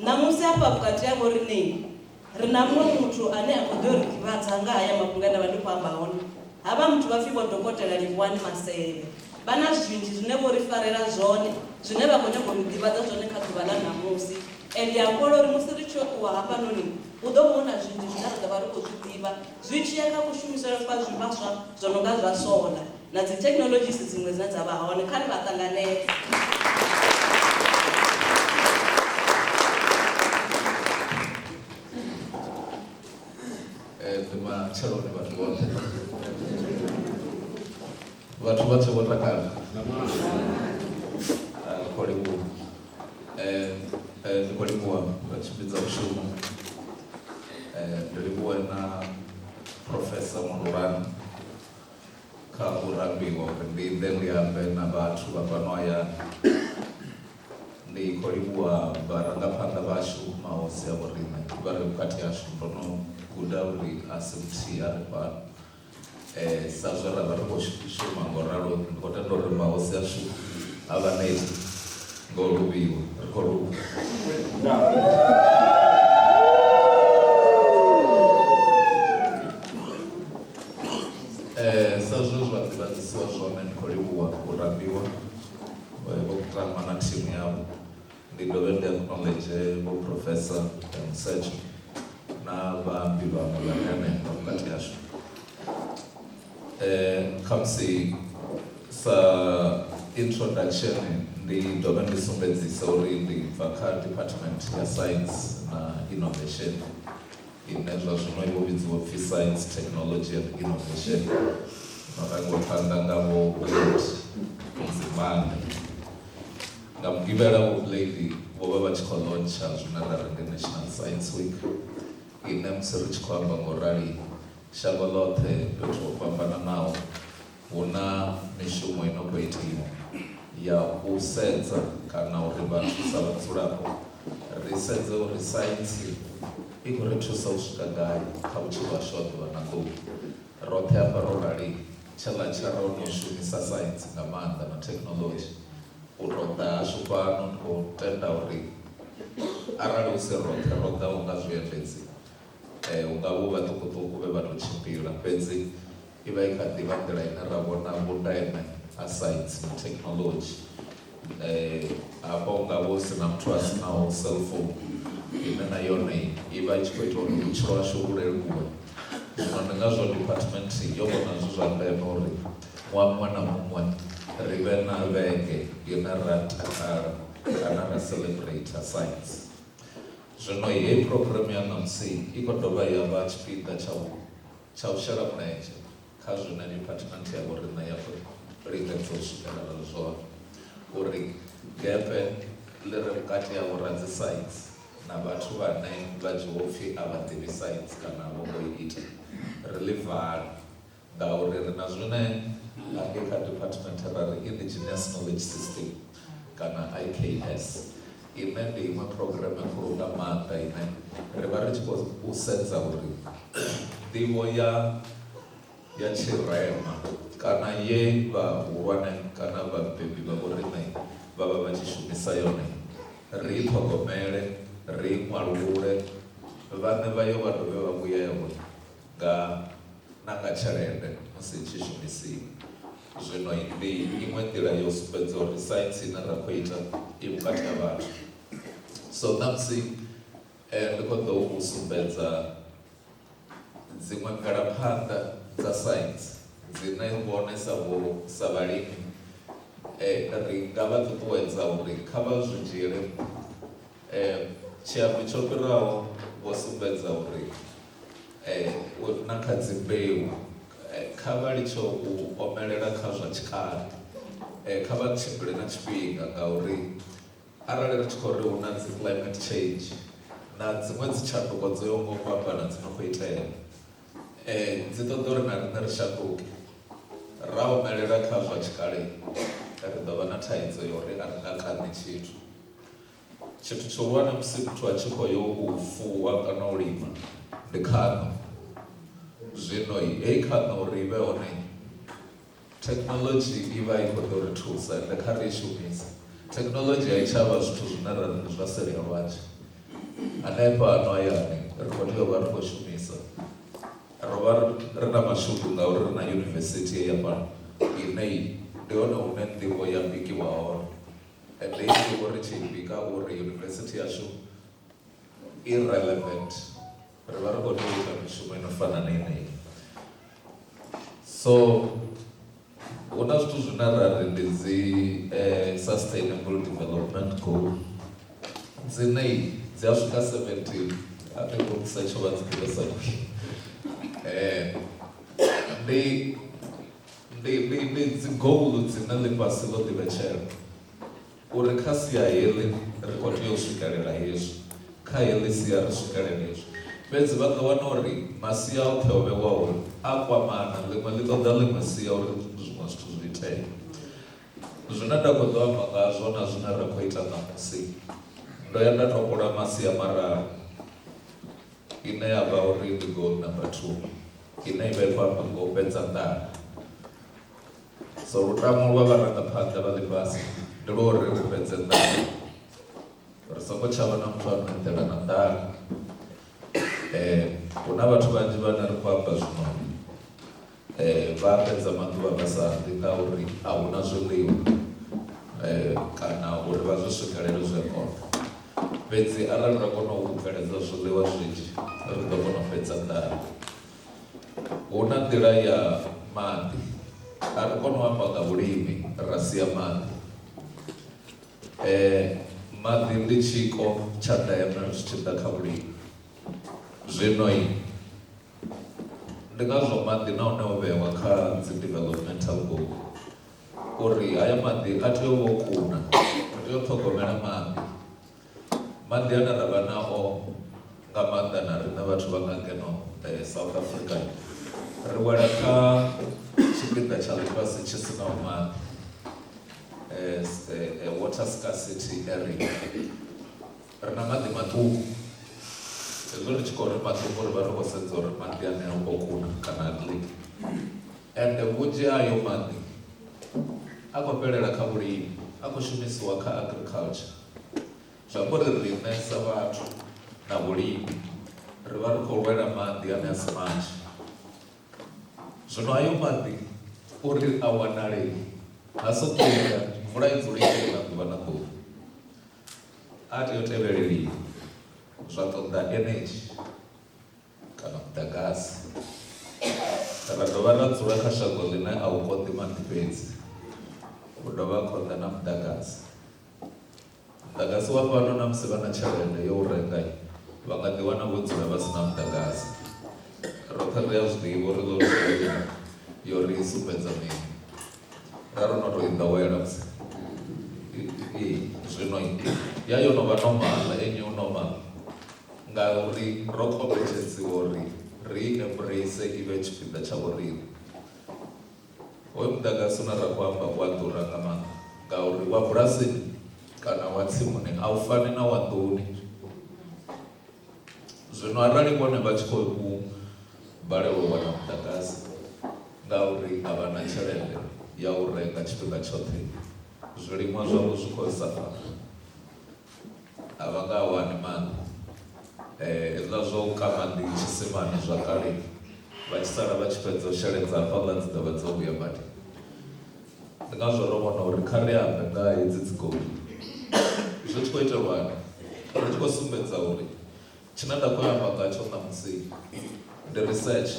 Ṋamusi hafha vhukati havho ri na muṅwe muthu ane a khou ḓo ri ḓivhadza nga haya mafhungo ane vha ndi khou amba hone. Havha muthu vha pfhi vho Dokotela Livhuwani Masele. Vha na zwinzhi zwine vho ri farela zwone zwine vha khou nyaga u ri ḓivhadza zwone kha ḓuvha ḽa ṋamusi. Ende a kola uri musi ri tshi yo ṱuwa hafhanoni hu ḓo vhona zwinzhi zwine ra ḓo vha ri khou zwi ḓivha zwi tshi ya kha kushumisele kwa zwivhaswa zwo no nga zwa solar na dzi technologies dziṅwe dzine dza vha hone kha ri vha ṱanganedze. Matsheloni vhathu vhoṱhe vhathu vhoṱhe vho takala khou livhuwa ndi khou livhuwa vhatshimbidza mushumo ndi livhuwe na Profesa Murulani kha u rambiwa uri ndi ḓe ndi ambe na vhathu vha fhano hayani. Ndi khou livhuwa vharangaphanḓa vhashu mahosi a vhoriṋe vha re vhukati hashu ndo no guda uri a si muthihi a ri fhano sa zwe ra vha ri khou shuma ngauralo ndi khou tenda uri mahosi ashu a vha neti ngo luvhiwa ri khou luvha. Sa zwe zwa ḓivhadzisiwa zwone ndi khou livhuwa u rambiwa vho Kutama na thimu yavho. Ndi dovhe ndi acknowledge vho Professor Msetsho na vhaambi vhaṅwe vhane hanefha vhukati hashu. Khamusi sa introduction ndi dovhe ndi sumbedzisa uri ndi bva kha Department ya Science na Innovation ine zwa zwino i vho vhidziwa upfhi Science, Technology and Innovation no rangiwa phanḓa nga vho Blade Nzimande. Nga mugivhela vho Blade vho vha vha tshi khou launcha zwine ra ri ndi National Science Week ine musi ri tshi khou amba ngaurali shango ḽoṱhe fhethu ho fhambananaho hu na mishumo ino khou itiwa ya u sedza kana uri vhathu sa vhadzulapo ri sedze uri saintsi i khou ri thusa u swika gai kha vhutshilo hashu ha ḓuvha na ḓuvha. Roṱhe hafha ro rali tshaḽa tsha ro no shumisa saintsi nga maanḓa na technology. U tou ḓa hashu fhano ndi khou tenda uri arali hu si roṱhe ro ḓaho nga zwiendedzi hu nga vho vhaṱukuṱuku vhe vha tou tshimbila fhedzi i vha i kha ḓivha nḓila ine ra vhona vhundeme ha science na technology. Hafha hu nga vho si na muthu a sinaho cellphone ine na yone i vha i tshi khou ita uri vhutshilo hashu vhu leluwe. Zwino ndi ngazwo department yo vhona zwi zwa ndeme uri ṅwaha muṅwe na muṅwe ri vhe na vhege ine ra takala kana ra celebrate science. Zwino hei program ya ṋamusi i khou dovha ya vha tshipiḓa tsha u shela mulenzhe kha zwine department ya vhoriṋe ya khou lingedza u swikelela zwone uri gepe ḽi re vhukati ha vhoradzi science na vhathu vhane vha dzhiwa upfhi a vha ḓivhi science kana vho ngo ita ri ḽi vale ngauri ri na zwine hangei kha department ra ri indigenous knowledge system kana IKS ine ndi iṅwe program khulu nga maanḓa ine ri vha ri tshi khou sedza uri nḓivho ya tshirema kana ye vhahulwane kana vhabebi vha vhoriṋe vha vha vha tshi shumisa yone ri i ṱhogomele ri i ṅwalule vhane vha yo vha dovhe vha vhuyelwe na nga tshelede musi i tshi shumisiwa. Zwino ndi iṅwe nḓila yo sumbedza uri saintsi ine ra khou ita i vhukati ha vhathu. So ṋamusi ndi khou ḓo u sumbedza dziṅwe mvelaphanḓa dza science dzine vhone sa vhalimi ri nga vha ṱuṱuwedza uri kha vha zwi dzhiele tshiambi tsho fhiraho vho sumbedza uri na kha dzimbeu kha vha litsho u omelela kha zwa tshikale, kha vha tshimbile na tshifhinga ngauri arali ri tshi khou ri hu na dzi climate change na dziṅwe dzi tshanduko dzo yaho ngo fhambana dzi no khou itea, dzi ṱoḓa uri na riṋe ri shanduke. Ra omelela kha zwa tshikale ri ḓo vha na thaidzo ya uri a ri nga kani tshithu tshihulwane musi muthu a tshi khou yo u fuwa kana u lima ndi khaṋo. Zwino hei khaṋo uri i vhe hone, thekinoḽodzhi i vha i khou ḓo ri thusa ende kha ri i shumisa. Thekinoḽodzhi a i tshavha zwithu zwine ra ri zwa selia lwanzhe, hanefha ano hayani ri khou tea u vha ri khou shumisa. Ro vha ri na mashudu ngauri ri na yunivesithi ya fhano ine ndi hone hune nḓivho ya bikiwa hone, ende i nḓivho ri tshi bika uri yunivesithi yashu irrelevant, ri vha ri khou tea u ita mishumo ino fana na ineyi. So hu na zwithu zwine ra ri ndi dzi sustainable development goal dzine dzi a swika 17 a thi khou setsha vha dzi ḓivhesa ndi dzi goal dzine ḽifhasi ḽo ḓivhetshela uri kha sia heḽi ri khou tea u swikelela hezwi, kha heḽi sia ri swikelele hezwi. Fhedzi vha ḓo wana uri masia oṱhe o vhewaho a kwamana, ḽiṅwe ḽi ṱoḓa ḽiṅwe sia uri zwiṅwe zwittu zwi itee. Zwine nda khou ḓo amba ngazwo na zwine ra khou ita ṋamusi, ndo ya nda topola masia mararu ine ya vha uri ndi goal number 2 ine i vha i khou amba nga u fhedza nḓala. So lutamo lwa vharangaphanḓa vha ḽifhasi ndi lwa uri ri fhedze nḓala, ri songo tsha vha na muthu ano eḓela na nḓala. Hu na vhathu vhanzhi vhane ri khou amba zwino vha fhedza maḓuvha vha sa ḓi ngauri a hu na zwiḽiwa kana uri vha zwi swikelele zwe kona. Fhedzi arali ra kona u bveledza zwiḽiwa zwinzhi ri ḓo kona u fhedza nḓala. Hu na nḓila ya maḓi, a ri kona u amba nga vhulimi ra sia maḓi. Maḓi ndi tshiko tsha ndeme zwi tshi ḓa kha vhulimi. Zwino ndi ngazwo maḓi na hone o vhewa kha dzi developmental goal uri haya maḓi a tea u vha o kuna, ri tea u ṱhogomela maḓi. Maḓi ane ra vha nao nga maanḓa na riṋe vhathu vha nga ngeno South Africa ri wela kha tshipiḓa tsha ḽifhasi tshi sinaho maḓi, water scarcity area. Ri na maḓi maṱuku, hezwo ri tshi khou ri maṱuku ri vha ri khou sedza uri maḓi ane o kuna kana a clean, ende vhunzhi hayo maḓi a khou fhelela kha vhulimi, a khou shumisiwa kha agriculture. Zwi amba uri riṋe sa vhathu na vhulimi ri vha ri khou lwela maḓi ane a si manzhi. Zwino hayo maḓi uri a wanale ha sokou ita mvula i dzule i na ḓuvha na ḓuvha, a tea u tevheleliwa. Zwa ṱoḓa energy kana muḓagasi. Ra dovha ra dzula kha shango ḽine a u konḓi maḓi fhedzi, u dovha a konḓa na muḓagasi. Muḓagasi wa fhano na musi vha na tshelede yo u renga vha nga ḓi wana vho dzula vha si na muḓagasi. Roṱhe ri a zwi ḓivha uri ḽo yo ri i sumbedza mini, ra ro no tou i ḓowela musi. Zwino ya yo no vha normal, enyi u normal ngauri ro kombetshedziwa uri ri embrace i vhe tshipiḓa tsha vhoriṋe. Hoyu muḓagasi une ra khou amba wa ḓura nga maanḓa ngauri wa bulasini kana wa tsimuni a u fani na wa nḓuni. Zwino arali vhone vha tshi khou balelwa u wana muḓagasi ngauri a vha na tshelede ya u renga tshifhinga tshoṱhe, zwilimwa zwavho zwi khou safa, a vha nga wani maḓi. Hezwiḽa zwa u ka maḓi tshisimani zwa kale vha tshi sala vha tshi fhedza u sheledza hafhaḽa dzi ḓovha dzo vhuya badi. Ndi ngazwo ro vhona uri kha ri ambe nga hedzi dzi goal zwi tshi khou itelwani ri tshi khou sumbedza uri tshine nda khou amba ngatsho ṋamusi ndi research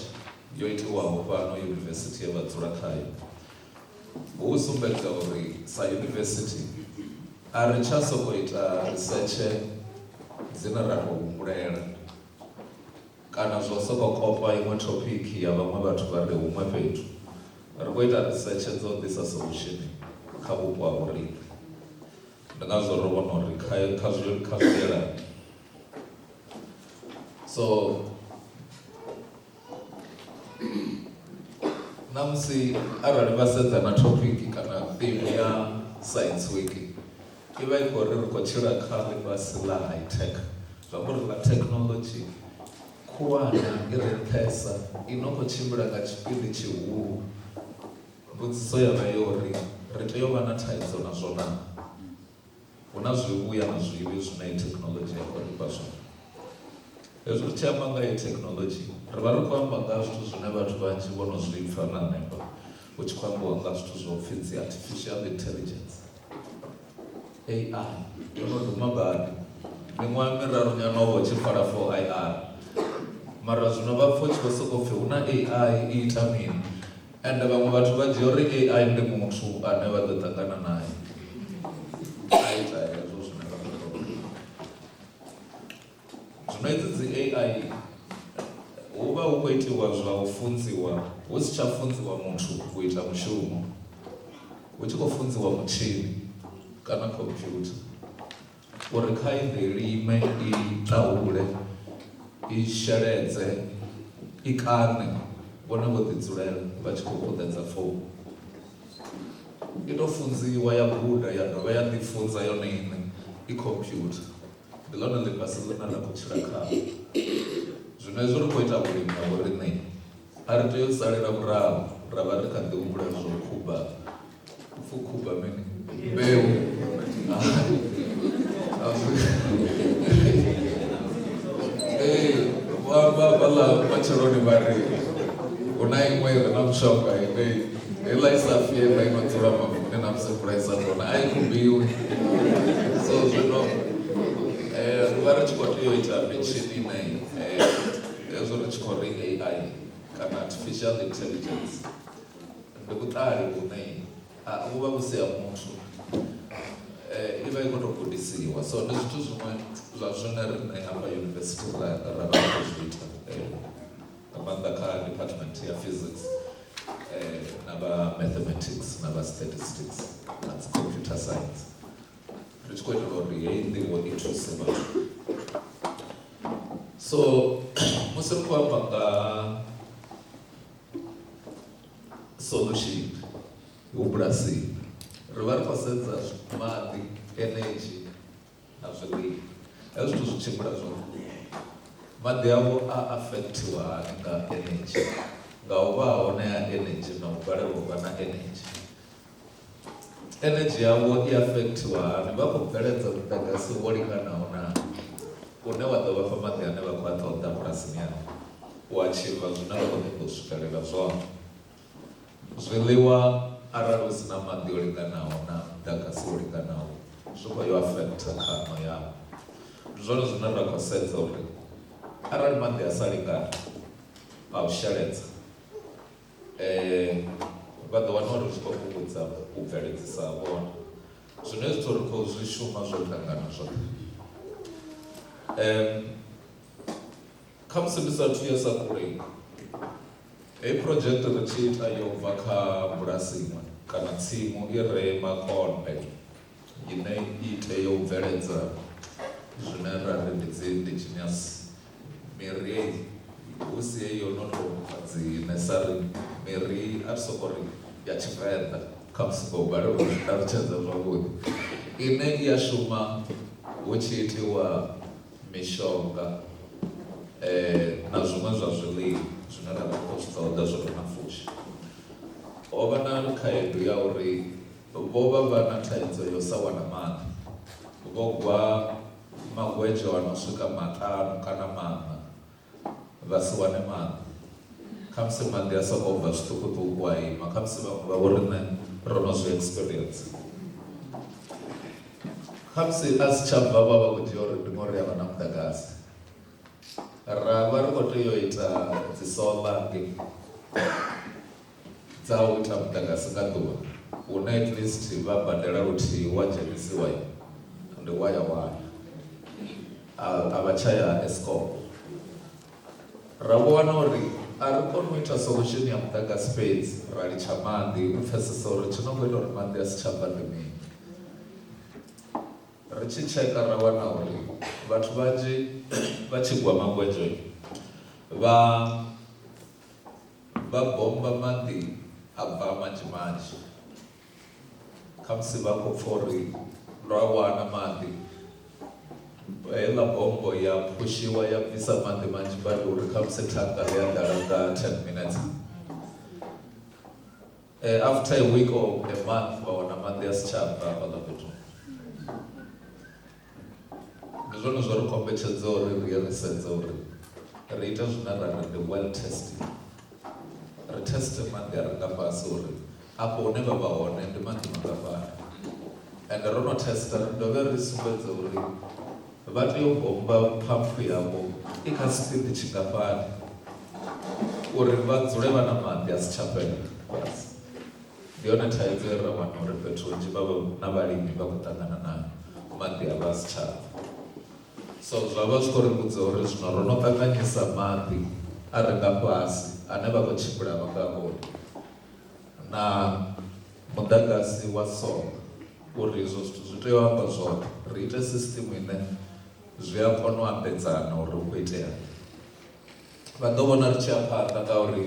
yo itiwaho fhano yunivesithi ye vha dzula khayo, hu sumbedza uri sa yunivesithi a ri tsha sokou ita research dzine ra tou humbulela kana zwo sokou kopa iṅwe topic ya vhaṅwe vhathu vha re huṅwe fhethu. Ri khou ita research dzo ḓisa solution kha vhupo ha vhoriṋe. Ndi ngazwo ro vhona uri kha zwiyelani. So ṋamusi arali vha sedza na topic kana theme ya science week i vha i khou ri ri khou tshila kha ḽifhasi ḽa high tech, zwa amba uri ḽa technology khulwane i re nṱhesa i no khou tshimbila nga tshipidi tshihulu. Mbudziso ya vha yo uri ri tea u vha na thaidzo nazwo na, hu na zwivhuya na zwivhi zwine i technology ya khou ri fha zwone. Hezwi ri tshi amba nga i technology ri vha ri khou amba nga zwithu zwine vhathu vhanzhi vho no zwi pfha na hanefha, hu tshi khou ambiwa nga zwithu zwo pfhi dzi artificial intelligence, AI. Yo no duma badi miṅwaha miraru nyana o tshi pfala for IR, mara zwino vha pfha u tshi khou sokou pfhi hu na AI i ita mini, ende vhaṅwe vhathu vha dzhia uri AI ndi muthu ane vha ḓo ṱangana naye a ita hezwo zwine vha ḓo. Zwino hedzi dzi AI hu vha hu khou itiwa zwa u funziwa, hu si tsha funziwa muthu u ita mushumo, hu tshi khou funziwa mutshini kana computer uri kha i ḓe lime, i ṱahule, i sheledze, i kane, vhone vho ḓi dzulela vha tshi khou puṱedza founu. I tou funziwa ya guda ya dovha ya ḓi funza yone iṋe, i computer. Ndi ḽone ḽifhasi ḽine ra khou tshila khaḽo. Zwino hezwo ri khou ita vhulimi ha vhoriṋe a ri tea u salela murahu, ra vha ri kha ḓi humbula zwo khuba mini mbeu vhaḽa matsheloni vha ri hu na iṅwe i re na mushonga ine heiḽa i sa fie vha i no dzula mavuni na musi mvula i sa tona a i kumbiwi. So zwino ri vha ri tshi khou tea u ita mitshini ine hezwo ri tshi khou ri AI kana artificial intelligence ndi vhuṱali vhune vhu vha vhu si ha muthu, i vha i khou tou gudisiwa. So ndi zwithu zwiṅwe zwa zwine riṋe hafha yunivesithi ra vha ri khou zwi ita nga maanḓa kha department ya physics na vha mathematics na vha statistics na dzi computer science, ri tshi khou itela uri heyi nḓivho i thuse vhathu. So musi ri khou amba nga solution bulasini, ri vha ri khou sedza maḓi, energy na zwiḽiwa. Hezwo zwithu zwi tshimbila zwone. Maḓi avho a affectiwa hani nga energy, nga u vha hone ha energy na u balelwa u vha na energy. Energy yavho i affectiwa hani, vha khou bveledza muḓagasi wo linganaho na une wa ḓo vha fha maḓi ane vha khou a ṱoḓa bulasini yavho, u achieva zwine vha khou ṱoḓa u swikelela zwone. Zwiḽiwa arali hu si na maḓi o linganaho na muḓagasi wo linganaho, zwi khou yo affecta khaṋo yavho. Ndi zwone zwine ra khou sedza uri arali maḓi a sa lingana a u sheledza, vha ḓo wana uri zwi khou fhungudza u bveledzisa ha vhone. Zwine zwithu ri khou zwi shuma zwo ṱangana zwoṱhe. Kha musi ndi sathu ya sa kule, heyi project ri tshi ita yo bva kha bulasi iṅwe kana tsimu i re makonde ine i tea u bveledza zwine ra ri ndi dzi indigenous miri, hu si heyo no tou dzi nesari miri a ri soko ri ya Tshivenḓa kha musi khou balelwa u ṱalutshedza zwavhuḓi, ine i ya shuma hu tshi itiwa mishonga na zwiṅwe zwa zwiḽiwa zwine ra vha khou zwi ṱoḓa zwo tou na fushi. Ho vha na khaedu ya uri vho vha na thaidzo yo sa wana maḓi, vho gwa magwedzho a no swika maṱanu kana maṋa vha si wane maḓi. Kha musi maḓi a sokou bva zwiṱukuṱuku a ima, kha musi vhaṅwe vha vho riṋe ro no zwi experience. khamusi a si tsha bva vha vha khou dzhia uri ndi ngori havha na muḓagasi, ra vha ri khou tea u ita dzi solar dza u ita muḓagasi nga ḓuvha, hune at least vha badela luthihi wa dzhenisiwa ndi waya a vha tsha ya Eskom. Ra vho wana uri a ri koni u ita solution ya muḓagasi fhedzi, ra litsha maḓi, u pfhesesa uri tshi no khou ita uri maḓi a si tsha bva ndi mini. Ri tshi tsheka ra wana uri vhathu vhanzhi vha tshi gwa magwedzo vha bomba maḓi a bva manzhi manzhi, khamusi vha khou pfha uri ndo a wana maḓi, heiḽa bombo ya phushiwa ya bvisa maḓi manzhi badi uri khamusi thanga ḽi a ḓala nga 10 minutes. After a week or a month vha wana maḓi a si tsha bva hafhaḽa fhethu. Ndi zwone zwo ri kombetshedza uri ri ye ri sedze uri ri ite zwine ra ri ndi well testing, ri teste maḓi a re nga fhasi uri afho hune vha vha hone ndi maḓi mangafhani, and ro no testa ri dovhe ri sumbedze uri vha tea u bomba phampu yavho i kha speed tshingafhani uri vha dzule vha na maḓi a si tsha fhela fhasi. Ndi yone thaidzo ye ra wana uri fhethu hunzhi na vhalimi vha khou ṱangana nayo, maḓi a vha a si tsha. So zwa vha zwi khou ri vhudza uri zwino ro no ṱanganyisa maḓi a re nga fhasi ane vha khou tshimbila vha nga hone na muḓagasi wa solar, uri izwo zwithu zwi tea u amba zwoṱhe, ri ite system ine zwi a kona u ambedzana uri hu khou itea. Vha ḓo vhona ri tshi ya phanḓa ngauri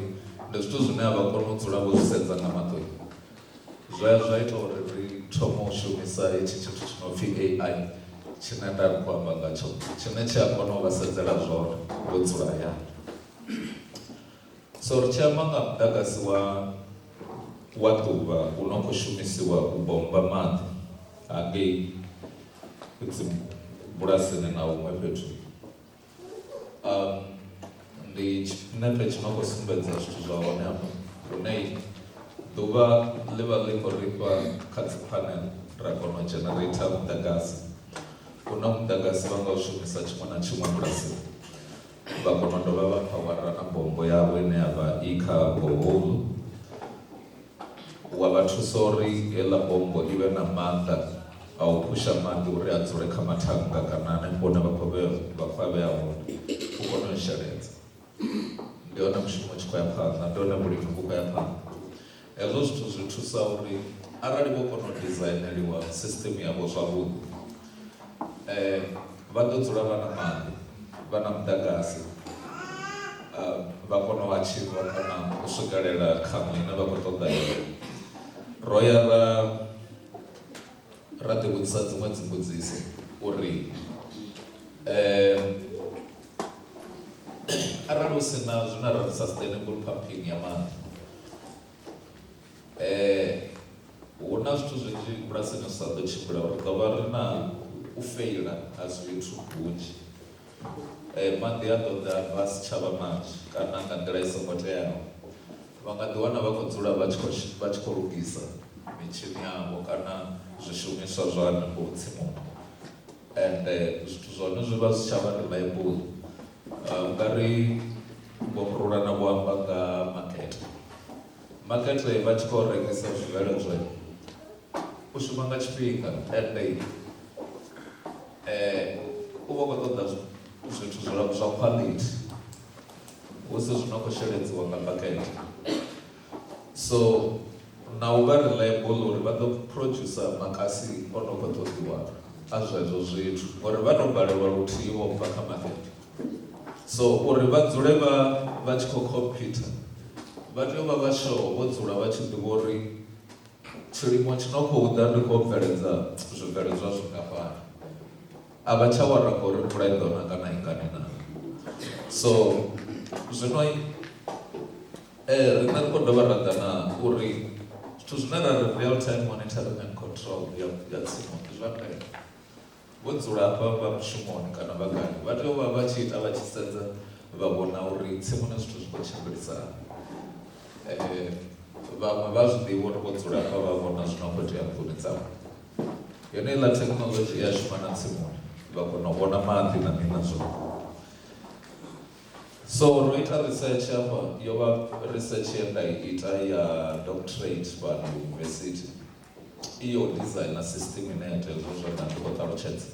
ndi zwithu zwine a vha kona u dzula vho zwi sedza nga maṱo, zwa ita uri ri thome u shumisa hetshi tshithu tshi no pfhi AI tshine nda ri khou amba ngatsho, tshine tshi a kona u vha sedzela zwone vho dzula hayani. So ri tshi amba nga muḓagasi wa ḓuvha u no khou shumisiwa u bomba maḓi hangei dzi bulasini na huṅwe fhethu, ndi tshinepe tshi no khou sumbedza zwithu zwa hone hafho, hune ḓuvha ḽi vha ḽi khou ri fha kha dzi panel ra kona u generate muḓagasi. Una muḓagasi vha nga u shumisa tshiṅwe na tshiṅwe bulasini, vha kona u dovha vha phawara na bombo yavho ine ya vha i kha borehole, wa vha thusa uri heiḽa bombo i vhe na maanḓa a u phusha maḓi uri a dzule kha mathanga kana hanefho hune vha khou a vhea hone, u kone u sheledza. Ndi hone mushumo u tshi khou ya phanḓa, ndi hone vhulimi vhu khou ya phanḓa. Hezwo zwithu zwi thusa uri arali vho kona u designeliwa system yavho zwavhuḓi, vha ḓo dzula vha na maḓi, vha na muḓagasi, vha kona u achieva kana u swikelela khaṋo ine vha khou ṱoḓa yone. Ro ya ra ḓi vhudzisa dziṅwe dzimbudziso uri arali hu si na zwine ra ri sustainable pumping ya maḓi, hu na zwithu zwinzhi bulasini zwi sa ḓo tshimbila, uri ḓo vha ri na u feila ha zwithu hunzhi. Maḓi a ḓo ḓa vha si tsha vha manzhi kana nga nḓila i songo teaho, vha nga ḓi wana vha khou dzula vha tshi khou lugisa mitshini yavho kana zwishumiswa zwa hanefho tsimuni, and zwithu zwa hone zwi vha zwi tsha vha reliable. Ungari Vho Murula vho amba nga makete vha tshi khou rengisa zwibveledzwa u shuma nga tshifhinga, and u vha khou ṱoḓa zwithu zwa quality hu si zwi no khou sheledziwa nga bakete. So na u vha reliable uri vha ḓo producer makasi o no khou ṱoḓiwa a zwezwo zwithu, uri vha no balelwa luthihi vho bva kha makete. So uri vha dzule vha tshi khou compete, vha tea u vha vha sure vho dzula vha tshi ḓivha uri tshilimo tshi no khou ḓa ndi khou bveledza zwibveledzwa zwingafhani, a vha tsha wara ngori mvula i ḓo na kana i ngani na. So zwino riṋe ri khou dovha ra ḓa na uri zwithu zwine ra ri real time monitoring and control ya tsimu ndi zwa ndeme. Vho dzula hafha vha mushumoni kana vha gani, vha tea u vha vha tshi ita vha tshi sedza vha vhona uri tsimuni zwithu zwi khou tshimbilisana. Vhaṅwe vha zwi ḓivha uri vho dzula hafha vha vhona zwi no khou itea nḓuni dzavho. yone iḽa thekhinolodzhi ya shuma na tsimuni vha kona u vhona maḓi na mini na zwone. So ro ita research hafha, yo vha research ye nda I ita ya doctorate fhano university, iyo designer system ine ya ita hezwo zwe nda ndi khou ṱalutshedza.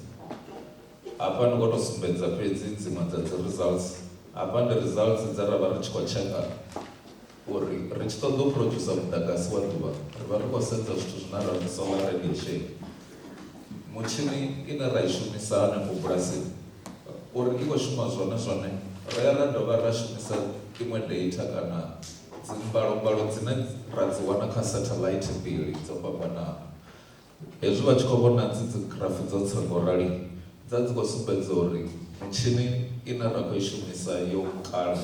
Hafha ndi khou tou sumbedza fhedzi dziṅwe dza dzi results. Hafha ndi results dze ra vha ri tshi khou tsheka uri ri tshi ṱoḓa u producer muḓagasi wa ḓuvha, ri vha ri khou sedza zwithu zwine ra ri solar radiation. Mutshini ine ra I shumisa hanefho bulasini uri I khou shuma zwone ra ya ra dovha ra shumisa iṅwe data kana dzimbalombalo dzine ra dzi wana kha satellite mbili dzo fhambanaho. Hezwi vha tshi khou vhona dzi graph dzo tsa ngorali dza dzi khou sumbedza uri mitshini ine ra khou I shumisa yo kala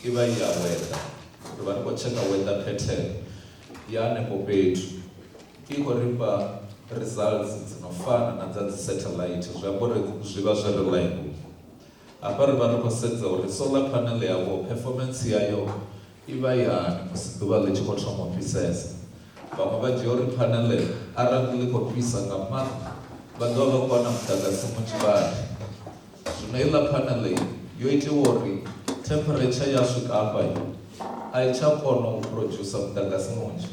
I vha I ya weather. Ri vha ri khou tsheka weather pattern ya hanefho fhethu, I khou ri fha results dzi no fana na dza dzi satellite, zwi amba uri zwi vha zwi reliable. Hafha ri vha ri khou sedza uri solar panel yavho performance yayo I vha I hani musi ḓuvha ḽi tshi khou thoma u fhisesa. Vhaṅwe vha dzhia uri panel arali ḽi khou fhisa nga maanḓa vha ḓovha vha khou wana muḓagasi munzhi badi. Zwino iḽa panel yo itiwa uri temperature ya swika hafha a I tsha kona u producer muḓagasi munzhi,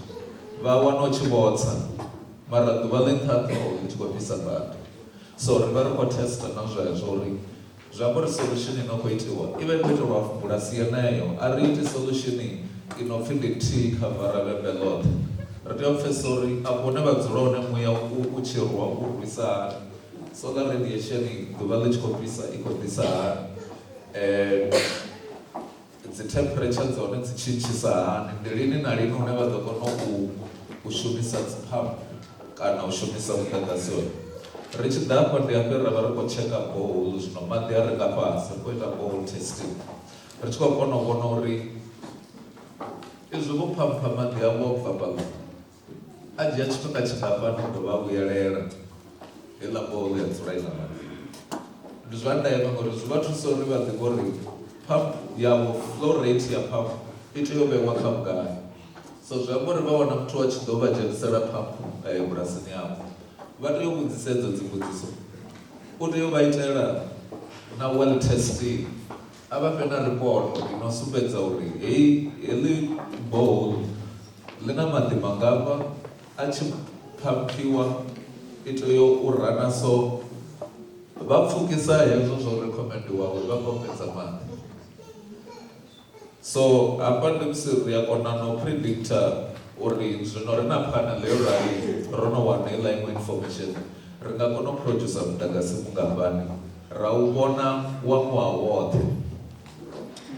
vha wana u tshi vho tsa mara ḓuvha ḽi nṱha ḽi tshi khou fhisa badi. So ri vha ri khou testa na zwezwo uri zwi amba uri solution ino khou itiwa I vha I khou itelwa bulasi yeneyo, a ri iti solution I no pfi ndi tea khavara vhembe ḽoṱhe. Ri tea u pfhesesa uri afho hune vha dzula hone muya u tshi rwa u rwisa hani, solar radiation ḓuvha ḽi tshi khou fhisa I khou ḓisa hani, dzi temperature dza hone dzi tshintshisa hani, ndi lini na lini hune vha ḓo kona u shumisa dzi pump kana u shumisa muḓagasi hone. Ri tshi ḓa hafha ndi hafho ra vha ri khou tsheka borehole, zwino maḓi a re nga fhasi ri khou ita borehole testing. Ri tshi khou kona u vhona uri izwi vho phampha maḓi avho bva fhaḽa a dzhia tshifhinga tshingafhani u dovha a vhuyelela heiḽa borehole ya dzula I na maḓi. Ndi zwa ndeme ngori zwi vha thusa uri vha ḓivhe uri pump yavho flow rate ya pump I tea u vhewa kha vhugai. So zwi amba uri vha wana muthu a tshi ḓo vha dzhenisela pump bulasini yavho, vha tea u vhudzisa edzo dzimbudziso. U tea u vha itela na well testing, a vha fhe na report I no sumbedza uri heḽi borehole ḽi na maḓi mangafha, a tshi pampiwa I tea u rana so. Vha pfukisa hezwo zwo recommendwa uri vha kombedza maḓi. So hafha ndi musi ri a kona no predictor uri zwino ri na panel yo rali ro no wana iḽa iṅwe information, ri nga kona u producer muḓagasi mungafhani ra u vhona wa ṅwaha woṱhe,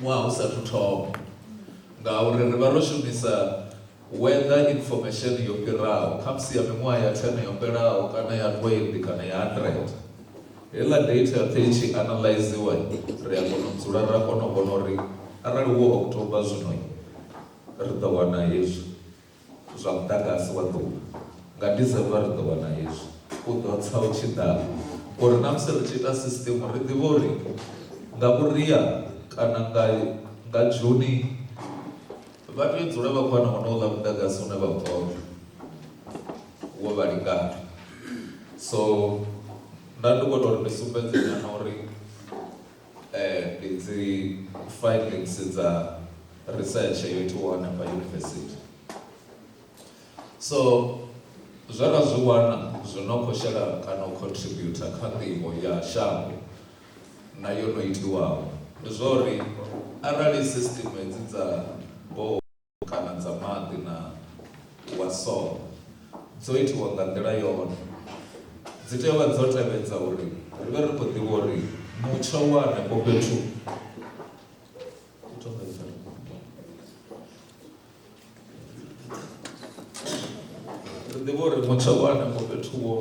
ṅwaha u sathu thoma, ngauri ri vha ro shumisa weather information yo fhiraho kha musi ya miṅwaha ya 10 yo fhelaho kana ya 20 kana ya 100. Heiḽa data yoṱhe I tshi analyziwa ri a kona u dzula ra kona u vhona uri arali wo October zwino ri ḓo wana hezwi zwa muḓagasi wa ḓuvha, nga December ri ḓo wana hezwi, u ḓo tsa u tshi ḓa uri na musi ri tshi ita system ri ḓivhe uri nga vhuria kana nga June vha tea u dzula vha khou wana honoula muḓagasi une vha u ṱoḓa wo vha lingana. So nda ndi khou tou ri ndi sumbedze nyana uri ndi dzi findings dza research yo itiwa hanefha university. So zwe ra zwi wana zwi no khou shela kana u contributor kha nḓivho ya shango na yo no itiwaho ndi zwa uri arali system hedzi dza borehole kana dza maḓi na wa solar dzo itiwa nga nḓila yone, dzi tea u vha dzo tevhedza uri ri vhe ri khou ḓivha uri mutsho wa hanefho fhethu ri ḓivha uri mutsho wa hanefho fhethu wo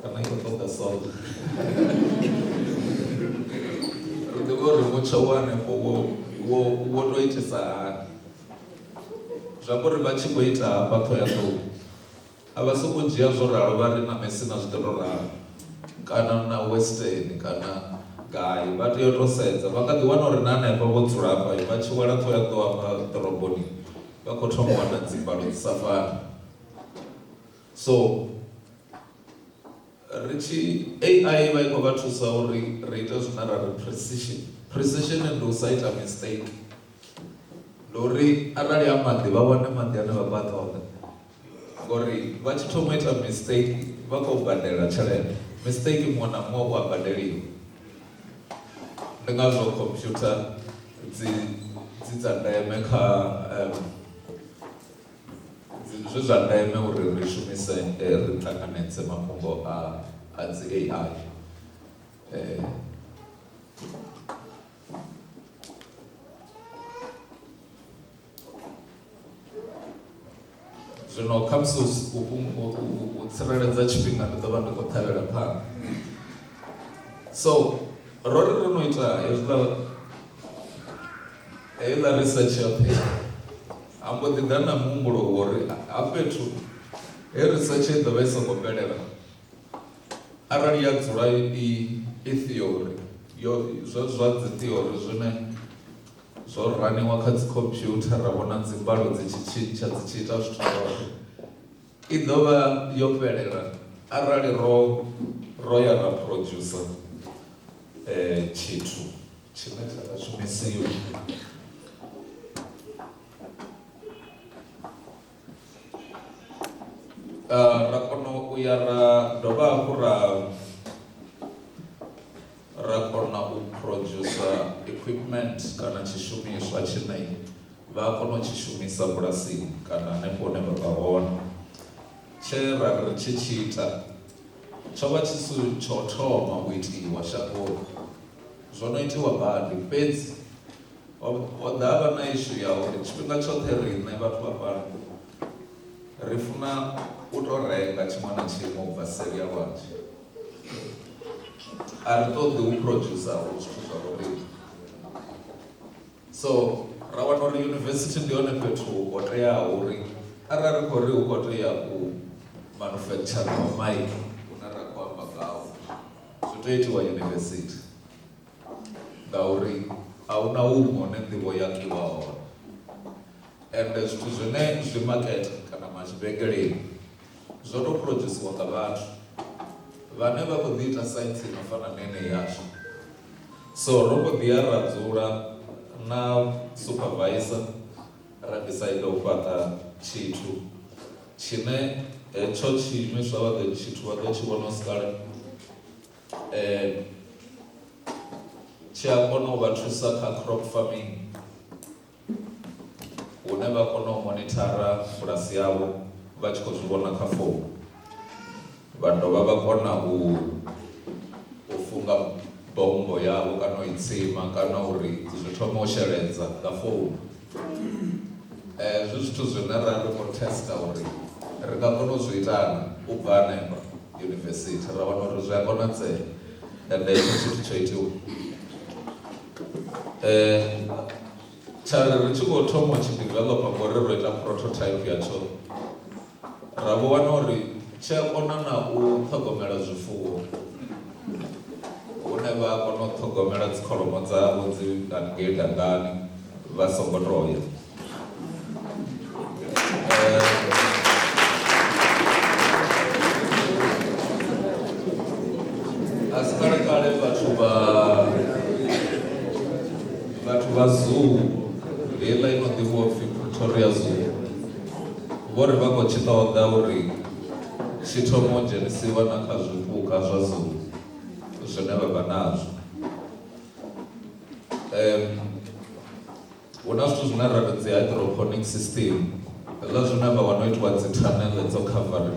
kana I khou ṱoḓa solar ri ḓivha uri mutsho wa hanefho wo to itisa hani. Zwi amba uri vha tshi khou ita hafha Thohoyandou a vha sokou dzhia zwo ralo vha ri na Mesina zwi ḓo tou ralo kana na Western kana gai, vha tea u tou sedza. Vha nga ḓi wana uri na hanefha vho dzula hafha vha tshi wela Thohoyandou hafha ḓoroboni vha khou thoma u wana dzimbalo dzi sa fani. So Richi AI vha khou vha thusa uri ri ite zwine ra ri precision ndi u sa ita mistake. Ndi uri arali a maḓi vha wane maḓi ane vha khou a ṱoḓa, ngori vha tshi thoma ita mistake vha khou badela tshelede. Mistake muṅwe na muṅwe u a badeliwa. Ndi ngazwo computer dzi dza ndeme kha zwi zwa ndeme uri ri shumise ri ṱanganedze mafhungo a dzi AI. Zwino kha musi u tsireledza tshifhinga ndi ḓo vha ndi khou ṱhavhela phanḓa. So ro ri ro no ita heiḽa research yoṱhe, ha mbo ḓi ḓa na muhumbulo uri ha fhethu he research i ḓo vha i songo fhelela, arali ya dzula i theory zwa dzi theory zwine zwo raniwa kha dzi computer, ra vhona dzi mbalo dzi tshi tshintsha dzi tshi ita zwithu zwoṱhe, i ḓo vha yo fhelela arali ro ya ra producer tshithu tshine tsha nga shumisiwa. Ra kona u ya ra dovha hafhu ra kona u producer equipment kana tshishumiswa tshine vha kona u tshi shumisa bulasini kana hanefho hune vha vha hone. Tshe ra ri tshi tshi ita tsho vha tshi si tsho thoma u itiwa shangoni, zwo no itiwa badi, fhedzi ho ḓa havha na issue ya uri tshifhinga tshoṱhe riṋe vhathu vha fhano ri funa u tou renga tshiṅwe na tshiṅwe u bva seria lwanzhe, a ri ṱoḓi u producer zwithu zwa vhoriṋe. So ra wana uri university ndi yone fhethu ho teaho uri arali ri khou ri hu khou tea u manufacture maiki hune ra khou amba ngaho, zwi tea itiwa university, ngauri a hu na huṅwe hune nḓivho ya kiwa hone. Ende zwittu zwine zwi makete kana mavhengeleni zwo tou produciwa nga vhathu vhane vha khou ḓi ita science ino fana na ine yashu. So ro mbo ḓi ya ra dzula na supervisor ra decide u fhaṱa tshithu tshine hetsho tshiimiswa vha ḓo tshithu vha ḓo tshi vhona sikale tshi a kona u vha thusa kha crop farming, hune vha kona u monithara bulasi yavho vha tshi khou zwi vhona kha founu. Vha dovha vha kona u funga bombo yavho kana u i tsima kana uri zwi thoma u sheledza nga founu. Zwi zwithu zwine ra ri khou testa uri ri nga kona u zwi itana u bva hanefha university, ra wana uri zwi a konadzea, ende hetsho tshithu tsho itiwa. Ri tshi khou thoma tshi developer ngori ro ita prototype yatsho, ra vho wana uri tshi a kona na u ṱhogomela zwifuwo, hune vha kona u ṱhogomela dzi kholomo dzavho dzi haningei dangani vha songo tou ya. A si kale kale vhathu vha zoo, heiḽa ino ḓivhiwa upfhi Pretoria Zoo, vho ri vha khou tshi ṱoḓa uri tshi thoma u dzhenisiwa na kha zwipuka zwa zoo zwine vha vha nazwo. Hu na zwithu zwine ra ri dzi hydroponic system, hezwiḽa zwine vha wana u itiwa dzi tunnel dzo khavara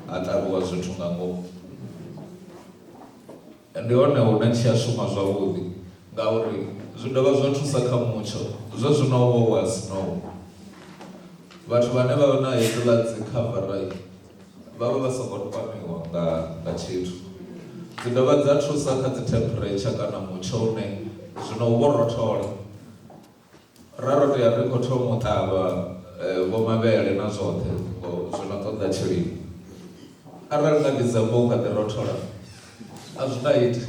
ha ṱavhiwa zwithu nga ngomu. Ndi hone hune tshi a shuma zwavhuḓi, ngauri zwi dovha zwa thusa kha mutsho, zwo zwino wo wa snow. Vhathu vhane vha vha na hezwiḽa dzi khavara vha vha vha songo kwamiwa nga tshithu. Dzi dovha dza thusa kha dzi temperature kana mutsho une zwino wo rothola. Ra ro tea ri khou thoma u ṱavha vho mavhele na zwoṱhe zwino ṱoḓa tshilimo. Arali nga December u kha ḓi rothola a zwi nga iti,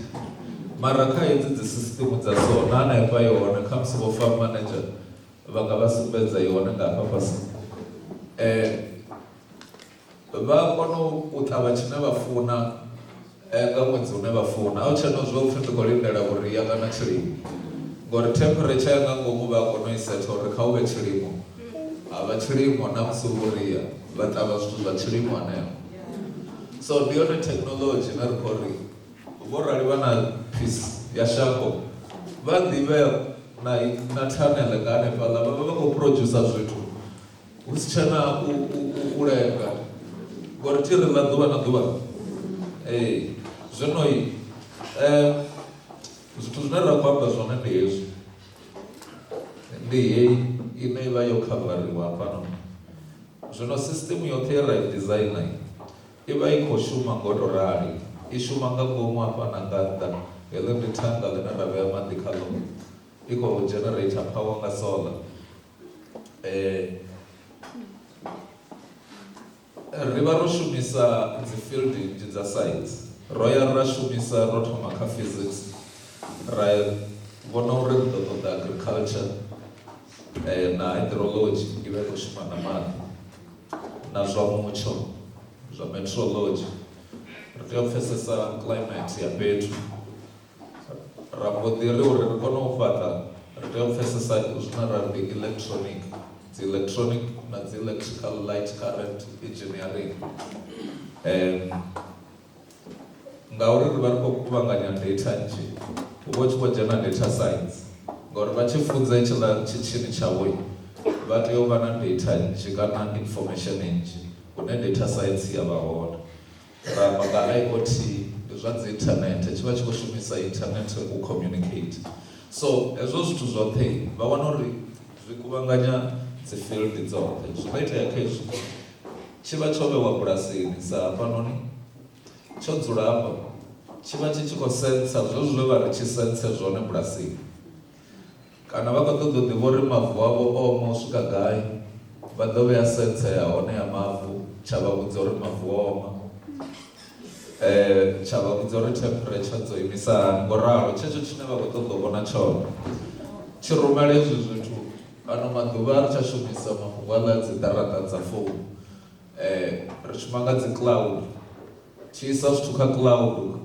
mara kha hedzi dzi system dza so na hanefha yone kha musi vho farm manager vha nga vha sumbedza yone nga hafha fhasi, vha kona u ṱavha tshine vha funa nga ṅwedzi une vha funa a u tsha no zwo upfhi ndi khou lindela vhuria kana tshilimo ngori temperature ya nga ngomu vha a kona u i setha uri kha u vhe tshilimo havha tshilimo na musi vhuria vha ṱavha zwithu zwa tshilimo hanefho. So ndi yone technology na ri khou ri vho rali vha na piece ya shango vha ḓivhe na tunnel nga hanefhaḽa vha vha khou producer zwithu hu si tshena u lenga ngori thi ri ḽa ḓuvha na ḓuvha. Zwino zwithu zwine ra khou amba zwone ndi hezwi, ndi heyi ine ivha yo khavariwa hafhano. Zwino system yoṱhe ye ra i designer ivha i khou shuma ngo to rali, i shuma nga ngomu hafhana nga nnḓa heḽi ndi thanga ḽine ra vhea maḓi khaḽo, i khou generator power nga solar. Ri vha ro shumisa dzi field nnzhi dza science, ro ya ra shumisa ro thoma kha physics, ra vhona uri ri ḓo ṱoḓa agriculture na hydrology i vha i khou shuma na maḓi na zwa mutsho, zwa meteorology. Ri tea u pfesesa climate ya fhethu, ra mbo ḓi ri uri ri kone u fhaṱa ri tea u pfesesa zwine ra ndi electronic, dzi electronic na dzi electrical light current engineering. Ngauri ri vha ri khou kuvhanganya data nnzhi, hu vha hu tshi khou dzhena data science ngauri vha tshi funza hetshiḽa tshitshini tshavho vha tea u vha na data nnzhi kana information nnzhi hune data science ya vha hone. Ra amba nga IoT, ndi zwa dzi internet, tshi vha tshi khou shumisa internet u communicate. So hezwo zwithu zwoṱhe vha wana uri zwi kuvhanganya dzi field dzoṱhe. Zwi nga itea kha izwi tshi vha tsho vhewa bulasini sa hafhanoni, tsho dzula hafha tshi vha tshi khou sensa zwezwo zwe vha ri tshi sense zwone bulasini, kana vha khou ṱoḓa u ḓivha uri mavu avho oma u swika gai, vha ḓo vhea sense ya hone ya mavu, tsha vha vhudza uri mavu o oma, tsha vha vhudza uri temperature dzo imisa hani, ngoralo tshetsho tshine vha khou ṱoḓa u vhona tshone. Tshi rumela hezwi zwithu ano maḓuvha ri tsha shumisa mafhungo aḽa dzi ḓaraṱa dza founu, ri shuma nga dzi cloud, tshi isa zwithu kha cloud,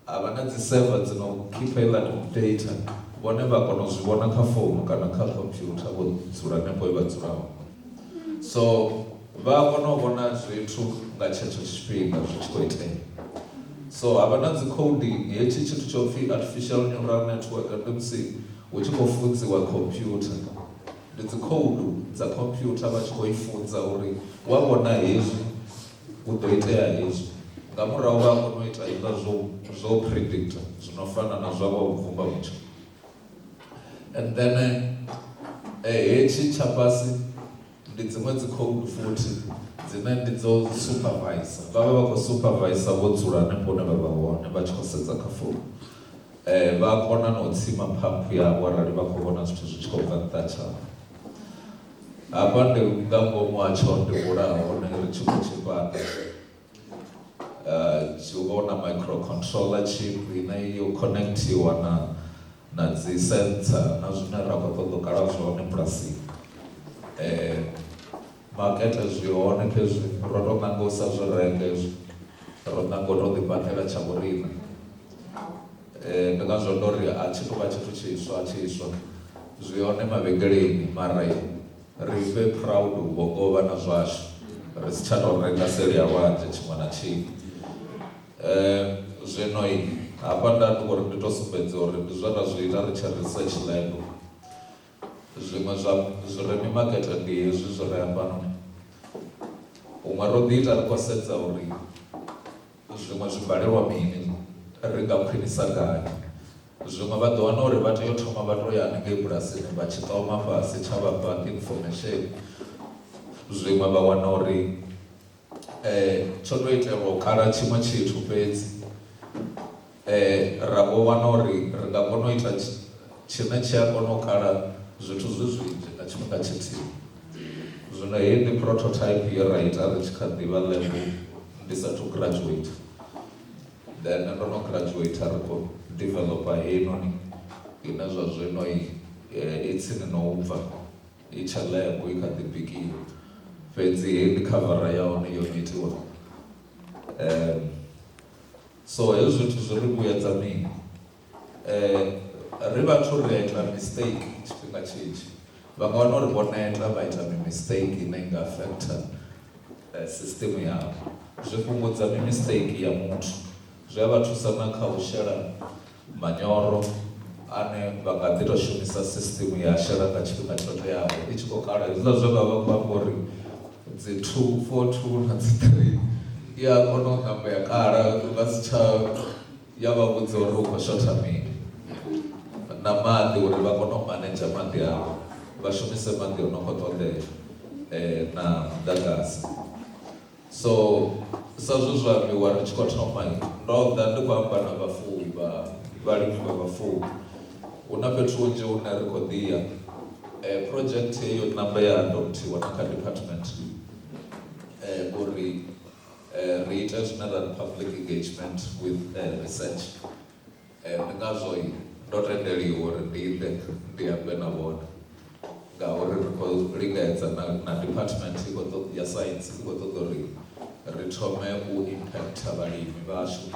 havha na dzi server dzi no keep heiḽa data, vhone vha kona u zwi vhona kha founu kana kha computer vho dzula hanefho vha dzulaho. So vha a kona u vhona zwithu nga tshetsho tshifhinga zwi tshi khou itea. So havha na dzi coding, hetshi tshithu tsho pfhi artificial neural network, ndi musi hu tshi khou funziwa computer, ndi dzi code dza computer vha tshi khou i funza uri wa vhona hezwi hu ḓo itea hezwi, nga murahu vha a kona u ita iḽa zwo predict zwino fana na zwa vha bvumba mutsho. And then hetshi tsha fhasi ndi dziṅwe dzi code futhi dzine ndi dzo supervisor, vha vha vha khou supervisor vho dzula hanefho hune vha vha hone vha tshi khou sedza kha founu. Vha a kona na u tsima pump yavho arali vha khou vhona zwithu zwi tshi khou bva nnḓa tshavho. Hafha ndi nga ngomu hatsho ndi hulaho hone ri tshi khou tshi fhaṱa, hu vha hu na microcontroller chip ine yo connectiwa na dzi sensor na zwine ra khou ṱoḓa u kala zwone bulasini. Makete zwi hone khezwi ro to ṋanga u sa zwi renga hezwi, ro ṋanga u to ḓi baḓela tsha vhoriṋe. Ndi ngazwo ndo ri a tshi tovha tshithu tshiswa zwi hone mavhengeleni, mara ri vhe proud u vhongovha na zwashu, ri si tsha tou renga seli ya lwanzhe tshiṅwe na tshiṅwe. Zwino hafha nda ndi uri ndi to sumbedza uri ndi zwe ra zwi ita ri tshe research lab. Zwiṅwe zwi re mimakete ndi hezwi zwi re hafhanoni, huṅwe ro ḓi ita ri khou sedza uri zwiṅwe zwi balelwa mini, ri nga khwinisa gai. Zwiṅwe vha ḓo wana uri vha tea u thoma vha to ya haningei bulasini vha tshi ṱoma fhasi tsha vha fha information. Zwiṅwe vha wana uri tsho to itelwa u kala tshiṅwe tshithu fhedzi, ra vho wana uri ri nga kona u ita tshine tshi a kona u kala zwithu zwi zwinzhi nga tshifhinga tshithihi. Zwino heyi ndi prototype ye ra ita ri tshi kha ḓivha level ndi sathu graduate, then ndo no graduate ri khou developer heinoni ine zwa zwino i tsini no u bva, i tsha lab i kha ḓi bikiwa, fhedzi heyi ndi khavara ya hone yo no itiwa So hezwo zwithu zwi ri vhuyedza mini ri vhathu ri a ita mistake tshifhinga tshinzhi vha nga wana uri vho neta vha ita mistake ine i nga affecta system yavho zwi fhungudza mistake ya muthu zwi a vha thusa na kha u shela manyoro ane vha nga ḓi tou shumisa system ya shela nga tshifhinga tsho teaho i tshi khou kala hezwiḽa zwe vha vha khou amba uri dzi 2, 4, 2 na dzi 3 ya kona u ṋamba ya kala vha si tsha ya vha vhudza uri u khou shotha mini na maḓi uri vha kone u manedzha maḓi avho vha shumise maḓi o no khou ṱoḓea na muḓagasi. So sa zwe zwa ambiwa ri tshi khou thoma ndo ḓa ndi khou amba na vhafuwi vhalimi vha vhafuwi hu na fhethu hunzhi hune ri khou ḓi ya project heyo namba ya adoptiwa na kha department uri ri ite zwine ra public engagement with research ndi ngazwo ndo tendeliwa uri ndi ḓe ndi ambe na vhone ngauri ri khou lingedza na department ya science i khou ṱoḓa uri ri thome u impacta vhalimi vhashu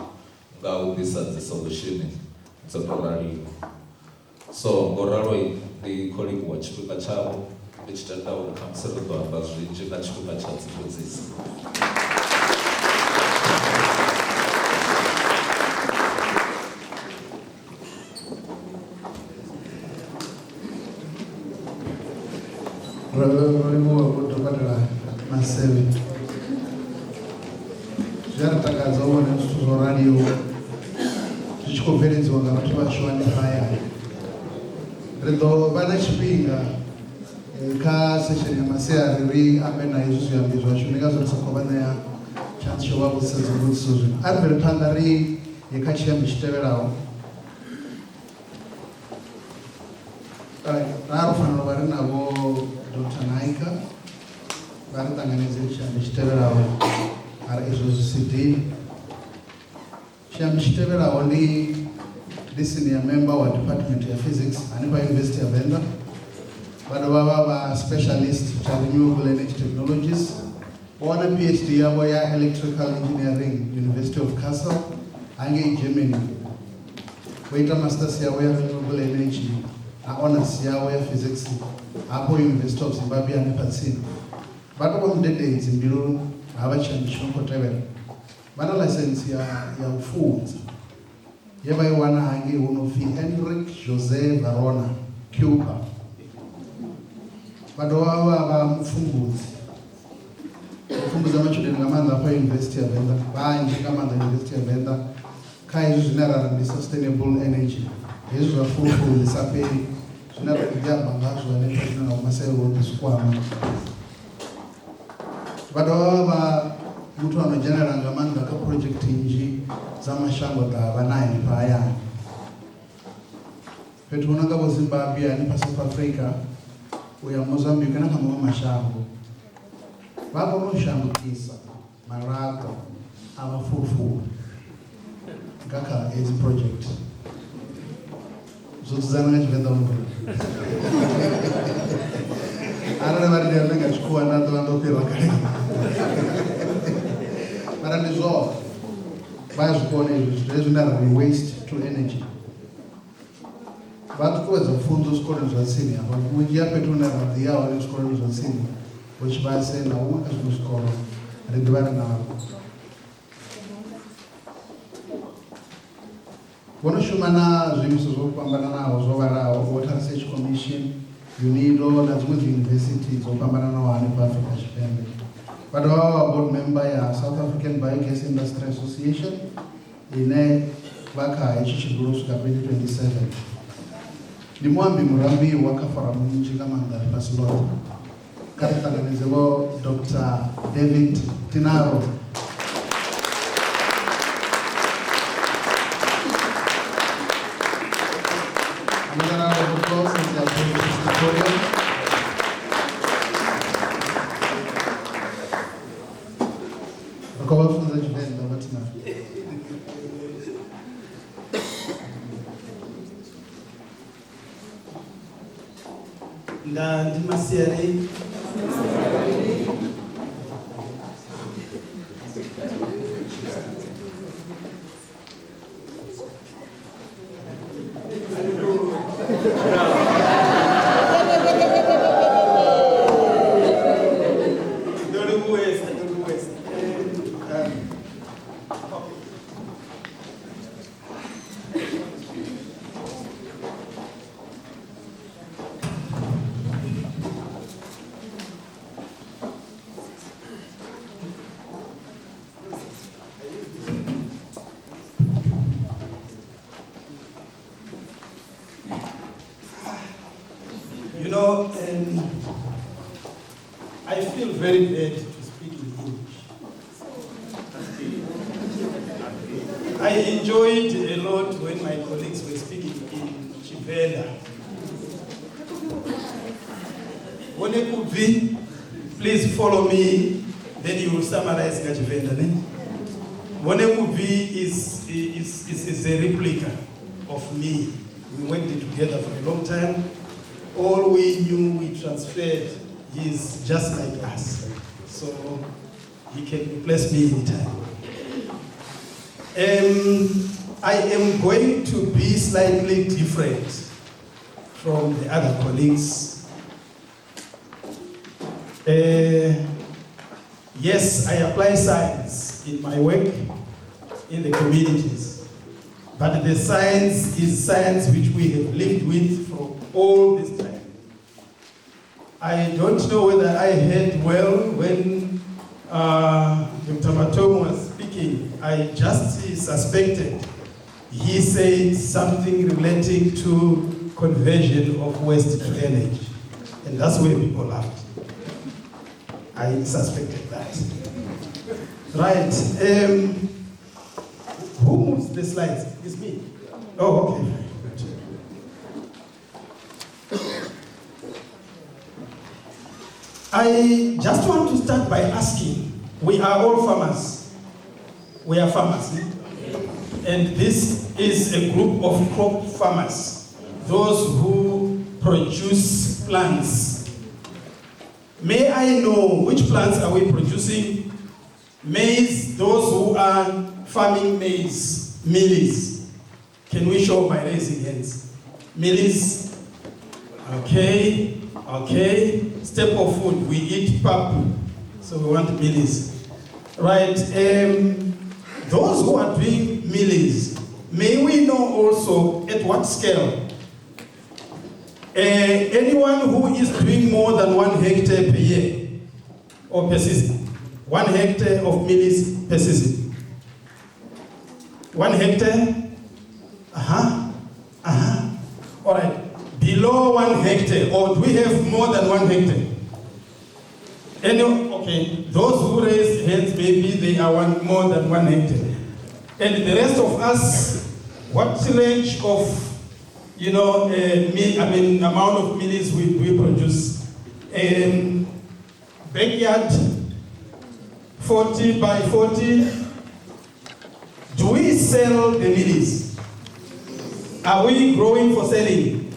nga u ḓisa dzi solution dzo to raliho. So ngoralo ndi khou livhuwa tshifhinga tshavho ndi tshi tenda uri khamusi ri ḓo amba zwinzhi nga tshifhinga tsha dzi mbudziso. Dokotela Maseve zwi a ri takadza u vhona zwithu zwo raliho zwi tshi khou bveledziwa nga vhathu vhashu hanefha hayani. Ri ḓo vha na tshifhinga kha session ya masiari ri ambe na hezwi zwiambi zwashu ndi ngazwo ri sa khou vha ṋea chance yo vha vhudzisa dzi mbudziso zwino a ri bvele phanḓa ri ye kha tshiambi tshi tevhelaho. Ra ro fanela u vha ri navho Dr. Naika vha ri ṱanganedze tshiambi tshi tevhelaho RSOCD. Tshiambi tshi tevhelaho ndi senior member wa department ya physics hanefha University ya Venda vha dovha vha vha specialist cha renewable energy technologies vha wana PhD yavho ya electrical engineering University of Kassel hangei Germany vho ita masters yavho ya renewable energy na honors yawo ya physics hapo University of Zimbabwe hanefha tsini vha tou vha mudededzi mbiluni havha tshiambi tshi no khou tevhela vha na license ya u funza ye vha i wana hangei hu no pfi Henrik Jose Varona Cuba. Vha dovha vha vha mupfhumbudzi pfumbudza matshudeni nga maanḓa hafha University ya Venda vhanzhi nga maanḓa University ya Venda kha hezwi zwine ra ri ndi sustainable energy hezwi zwa fulufulu ḽi sa fheli zwine ra ḓi amba ngazwo hanefha zwine na Maseve vho ḓi zwikwama. Vha dovha vha muthu ano dzhenelela nga maanḓa kha project nnzhi dza mashango ḓavha na hanefha hayani fhethu hu no nga vho Zimbabwe hanefha South Africa u ya Mozambique na kha maṅwe mashango vha kona u shandukisa malaga a mafulufulu nga kha hedzi project zwo dzudzana nga Tshivenḓa mumbuli arali vha ri ndi ambe nga tshikhuwa nda ḓovha ndo fhira kale mara ndi zwone vha zwi kona hezwi zwithu zwine ra ri waste to energy vha ṱuṱuwedza pfunzo zwikoloni zwa tsini hafha vhunzhi ha fhethu hune ra ḓi ya hone zwikoloni zwa tsini hu Tshivhase na huṅwe kha zwiṅwe zwikolo ri ḓivha ri navho. Vho no shuma na zwiimiswa zwo fhambananaho zwo vhalaho Water Research Commission, UNIDO na dziṅwe dzi university dzo fhambananaho hanefha Afrika Tshipembe. Vha dovha vha board member ya South African Biogas Industry Association ine vha kha hetshi tshigulu swika 2027. Ndi muambi murambiwa kha foramu nnzhi nga maanḓa ḽifhasi ḽoṱhe. Kha ri ṱanganedze vho Dr. David Tinaro ndi Masiari I feel very bad to speak in English. I enjoyed a lot when my colleagues were speaking in Chivenda. When it could be, please follow me, then you will summarize Chivenda. When it could be is a replica of me. We worked together for a long time. All we knew, we transferred. He's just like us. So he can replace me anytime. I am going to be slightly different from the other colleagues. Yes, I apply science in my work in the communities, but the science is science which we have lived with for all this time. I don't know whether I heard well when Dr. Matom was speaking. I just suspected he said something relating to conversion of waste to energy. And that's where people laughed. I suspected that. Right. Who moves the slides? It's me. Oh, okay. I just want to start by asking, we are all farmers. We are farmers. And this is a group of crop farmers, those who produce plants. May I know which plants are we producing? Maize, those who are farming maize, mealies. Can we show by raising hands? Mealies. Okay, okay. Staple food, we eat pap, so we want mealies. Right, those who are doing mealies, may we know also at what scale? Anyone who is doing more than 1 hectare per year or per season? 1 hectare of mealies per season. 1 hectare? All right. Below 1 hectare, or do we have more than 1 hectare? Okay, those who raise hands, maybe they are more than 1 hectare. And the rest of us, what range of, amount of mealies we produce? Backyard, 40 by 40. Do we sell the mealies? Are we growing for selling?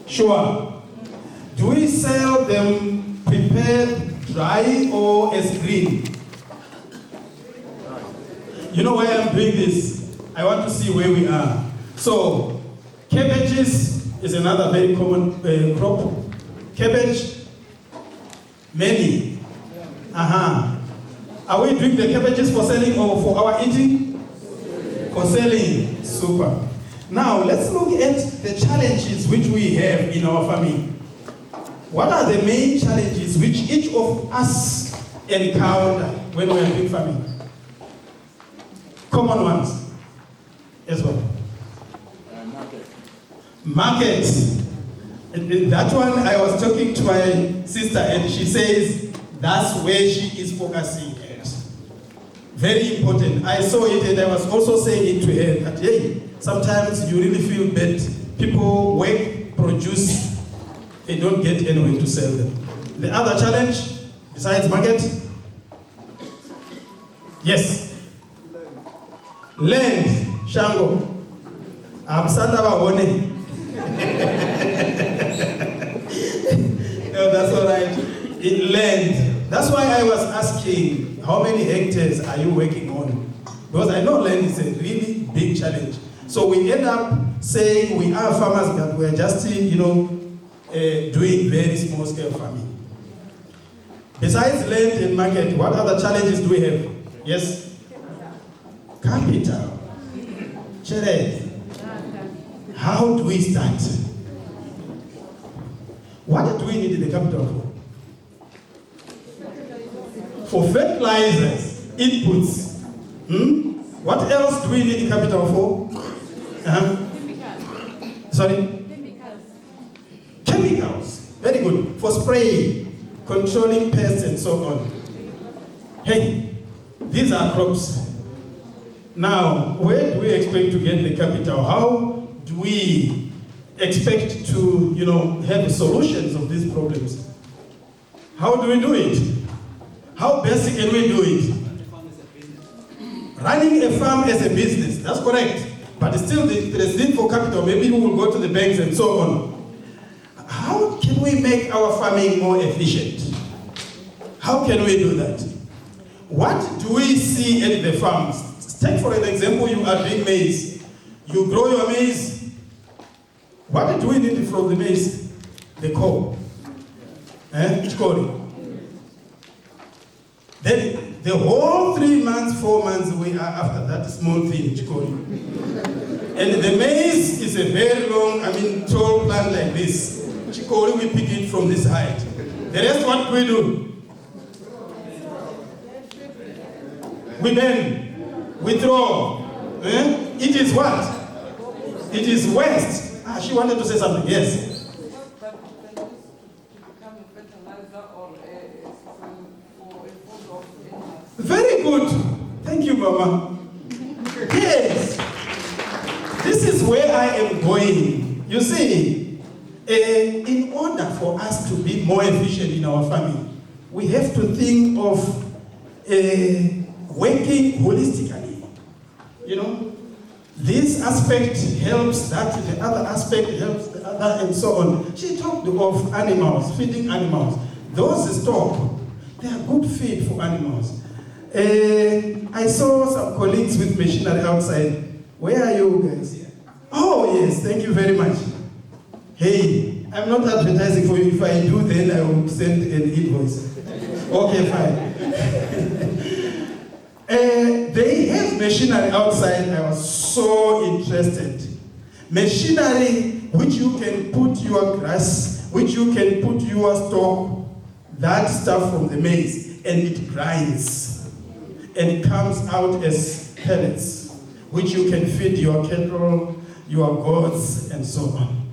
Sure. Do we sell them prepared, dry, or as green? You know why I'm doing this? I want to see where we are. So, cabbages is another very common crop. Cabbage, many. Are we doing the cabbages for selling or for our eating? For selling. Super. Now, let's look at the challenges which we have in our farming. What are the main challenges which each of us encounter when we are doing farming? Common ones as well. Market. And that one, I was talking to my sister and she says that's where she is focusing at. Very important. I saw it and I was also saying it to her that, hey, sometimes you really feel bad. People work, produce, they don't get anywhere to sell them. The other challenge, besides market? Yes. Land, Shango. I'm Sandaba. No, that's all right. In land. That's why I was asking, how many hectares are you working on? Because I know land is a really big challenge. So we end up saying we are farmers, but we're just, doing very small scale farming. Besides land and market, what other challenges do we have? Yes? Capital. Chere. How do we start? What do we need the capital for? For fertilizers, inputs. What else do we need capital for? Sorry? Chemicals. Very good. For spraying. controlling pests and so on. Hey, these are crops. Now, where do we expect to get the capital? How do we expect to, have solutions of these problems? How do we do it? How best can we do it? Running a farm as a business, that's correct. But still, there is need for capital. Maybe we will go to the banks and so on. How can we make our farming more efficient? How can we do that? What do we see at the farms? Take for an example, you are doing maize. You grow your maize. What do we need from the maize? The cob. Chikori. Then the whole 3 months, 4 months, we are after that small thing, chikori. And the maize is a very long, tall plant like this. Chikori, we pick it from this height. The rest, what we do? We bend, we throw. It is what? It is waste. She wanted to say something. Yes. Very good. Thank you, Mama. Yes. This is where I am going. You see, in order for us to be more efficient in our farming, we have to think of working holistically. This aspect helps that, the other aspect helps the other, and so on. She talked of animals, feeding animals. Those stock, they are good feed for animals. I saw some colleagues with machinery outside. Where are you guys? Oh yes, thank you very much. Hey, I'm not advertising for you. If I do, then I will send an invoice. Okay, fine. They have machinery outside. I was so interested. Machinery which you can put your grass, which you can put your stock, that stuff from the maize, and it grinds. And it comes out as pellets, which you can feed your cattle, your goats, and so on.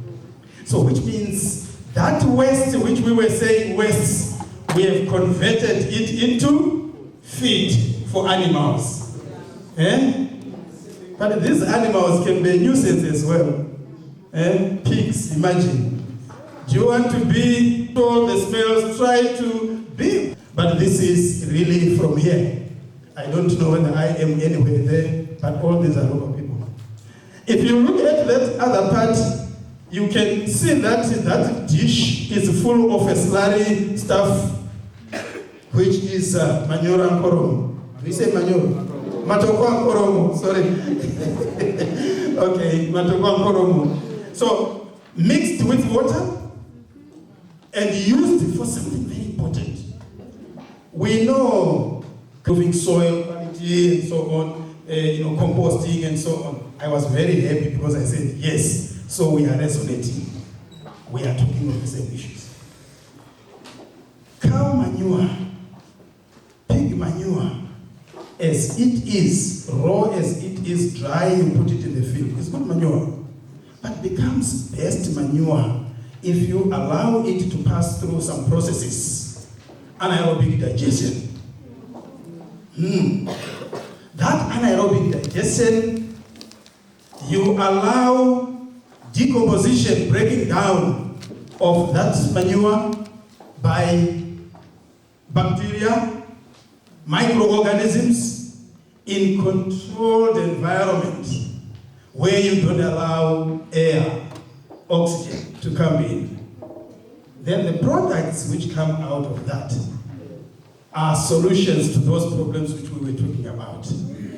So which means that waste, which we were saying waste, we have converted it into feed for animals. But these animals can be a nuisance as well. Pigs, imagine. Do you want to be told the smells? Try to be. But this is really from here. I don't know whether I am anywhere there, but all these are local people. If you look at that other part, you can see that that dish is full of a slurry stuff, which is manure and koromo. Do you say manure? Matoko and koromo, sorry. Okay, matoko and koromo. So, mixed with water and used for something very important. We know improving soil quality and so on, composting and so on. I was very happy because I said, yes, so we are resonating. We are talking of the same issues. Cow manure, pig manure, as it is, raw as it is, dry, you put it in the field. It's good manure. But becomes best manure if you allow it to pass through some processes. Anaerobic digestion. That anaerobic digestion, you allow decomposition, breaking down of that manure by bacteria, microorganisms in controlled environment where you don't allow air, oxygen to come in. Then the products which come out of that are solutions to those problems which we were talking about.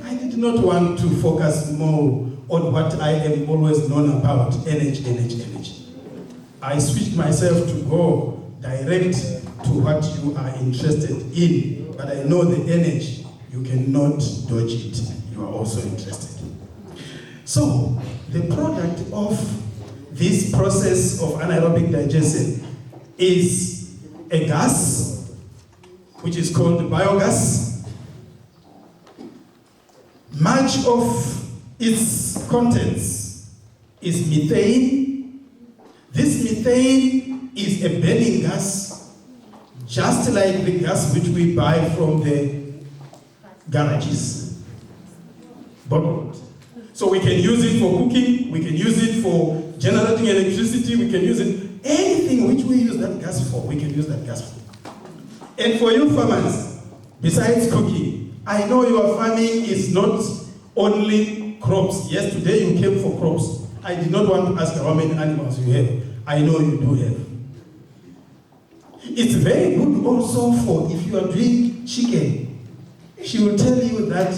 I did not want to focus more on what I am always known about, energy. I switched myself to go direct to what you are interested in, but I know the energy, you cannot dodge it. You are also interested. So, the product of this process of anaerobic digestion is a gas which is called biogas. Much of its contents is methane. This methane is a burning gas, just like the gas which we buy from the garages, bottled. So we can use it for cooking, we can use it for generating electricity, we can use it, anything which we use that gas for, we can use that gas for. And for you farmers, besides cooking, I know your farming is not only crops. Yes, today you came for crops. I did not want to ask how many animals you have. I know you do have. It's very good also for if you are doing chicken. She will tell you that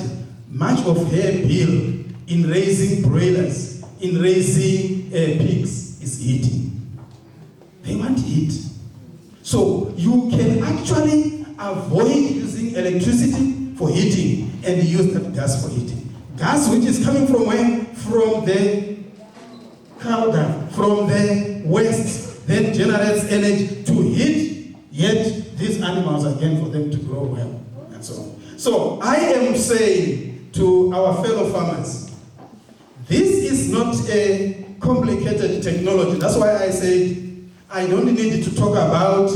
much of her bill in raising broilers, in raising pigs is heating. They want heat. So you can actually avoid using electricity for heating and use that gas for heating. Gas which is coming from where? From the cow dung, from the waste that generates energy to heat, yet these animals again for them to grow well and so on. So I am saying to our fellow farmers, this is not a complicated technology. That's why I said I don't need to talk about,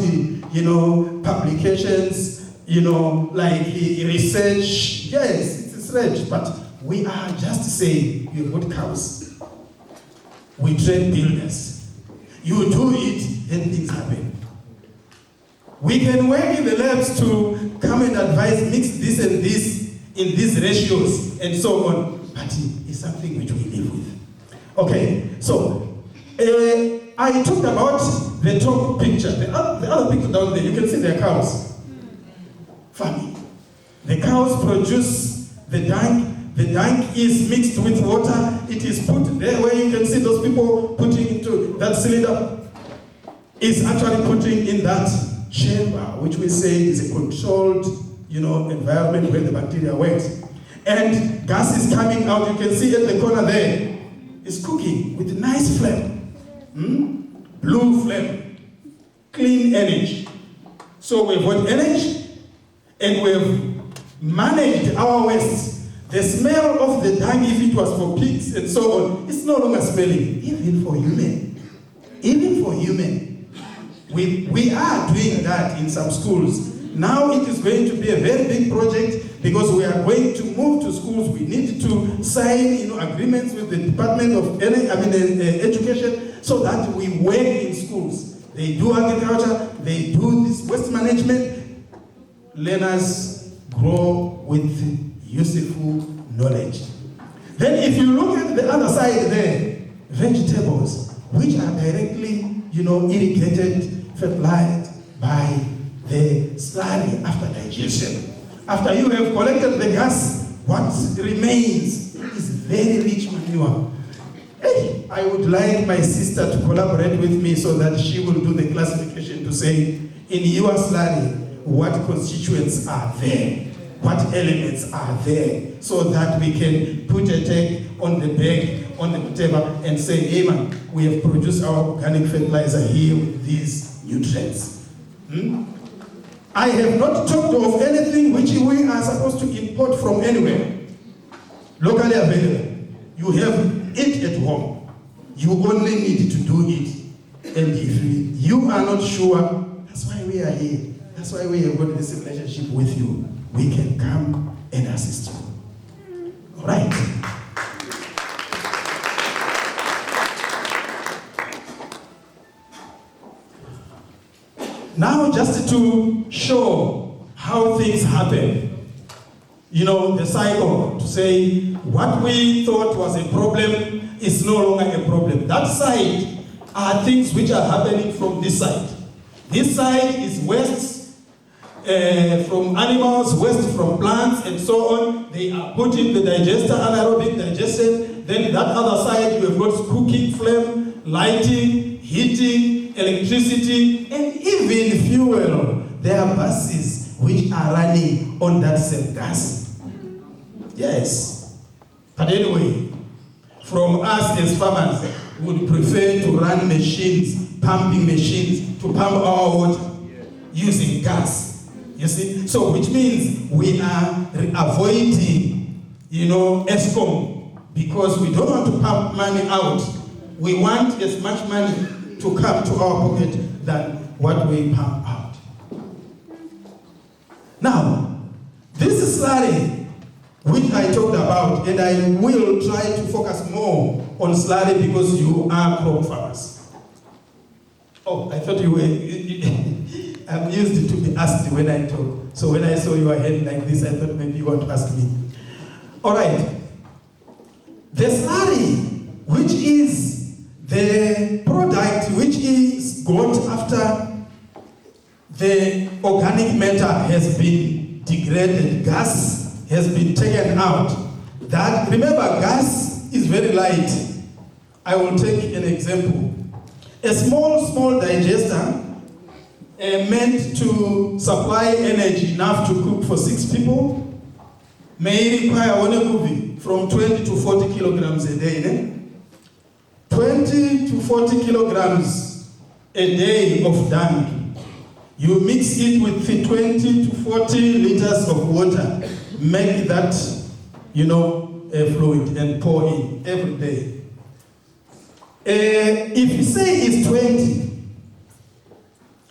publications, like research. Yes, it's research, but we are just saying, you have got cows. We train builders. You do it, then things happen. We can work in the labs to come and advise, mix this and this in these ratios and so on, but it's something which we live with. Okay, so I talked about the top picture. The other picture down there, you can see their cows. Farming. The cows produce the dung. The dung is mixed with water. It is put there where you can see those people putting into that cylinder. Is actually putting in that chamber, which we say is a controlled, environment where the bacteria works. And gas is coming out. You can see at the corner there. It's cooking with a nice flame. Blue flame, clean energy. So we've got energy and we've managed our waste. The smell of the dung, if it was for pigs and so on, it's no longer smelling, even for human. Even for human. We are doing that in some schools. Now it is going to be a very big project because we are going to move to schools. We need to sign agreements with the Department of Education so that we work in schools. They do agriculture, they do this waste management. Learners grow with useful knowledge. Then if you look at the other side there, vegetables, which are directly, irrigated, fertilized by the slurry after digestion. After you have collected the gas, what remains is very rich manure. Hey, I would like my sister to collaborate with me so that she will do the classification to say, in your slurry, what constituents are there, what elements are there, so that we can put a tag on the bag, on the whatever, and say, hey man, we have produced our organic fertilizer here with these nutrients. I have not talked of anything which we are supposed to import from anywhere. Locally available. You have it at home. You only need to do it. And if you are not sure, that's why we are here. That's why we have got this relationship with you. We can come and assist you. All right. Now, just to show how things happen, the cycle, to say what we thought was a problem is no longer a problem. That side are things which are happening from this side. This side is waste from animals, waste from plants, and so on. They are put in the digester, anaerobic digestion. Then that other side, you have got cooking flame, lighting, heating, electricity, and even fuel. There are buses which are running on that same gas. Yes. But anyway, from us as farmers, we would prefer to run machines, pumping machines, to pump our water using gas. You see? So, which means we are avoiding, ESCOM, because we don't want to pump money out. We want as much money to come to our pocket than what we pump out. Now, this slurry, which I talked about, and I will try to focus more on slurry because you are crop farmers. Oh, I thought you were, I'm used to be asked when I talk. So when I saw your head like this, I thought maybe you want to ask me. All right. The slurry, which is the product which is got after the organic matter has been degraded, gas has been taken out. That, remember, gas is very light. I will take an example. A small digester meant to supply energy enough to cook for 6 people may require from 20 to 40 kilograms a day. 20 to 40 kilograms a day of dung. You mix it with 20 to 40 liters of water, make that, fluid and pour in every day. If you say it's 20,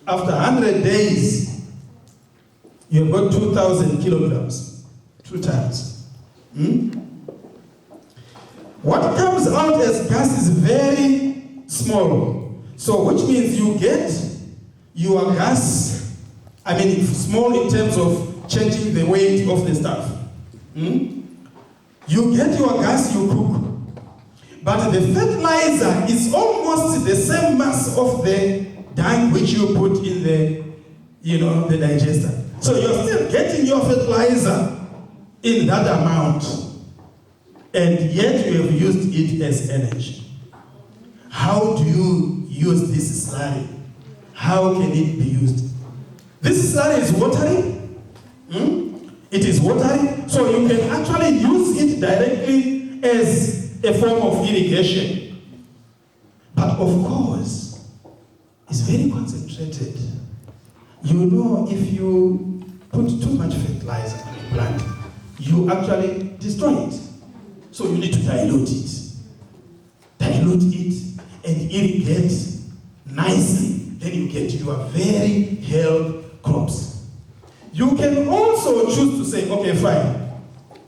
after 100 days, you've got 2,000 kilograms, 2 times. What comes out as gas is very small. So which means you get your gas, small in terms of changing the weight of the stuff. You get your gas, you cook. But the fertilizer is almost the same mass of the dung which you put in the digester. So you're still getting your fertilizer in that amount, and yet you have used it as energy. How do you use this slurry? How can it be used? This slurry is watery. It is watery, so you can actually use it directly as a form of irrigation. But of course, it's very concentrated. If you put too much fertilizer on a plant, you actually destroy it. So you need to dilute it. Dilute it and irrigate nicely. Then you get your very healthy crops. You can also choose to say, okay, fine.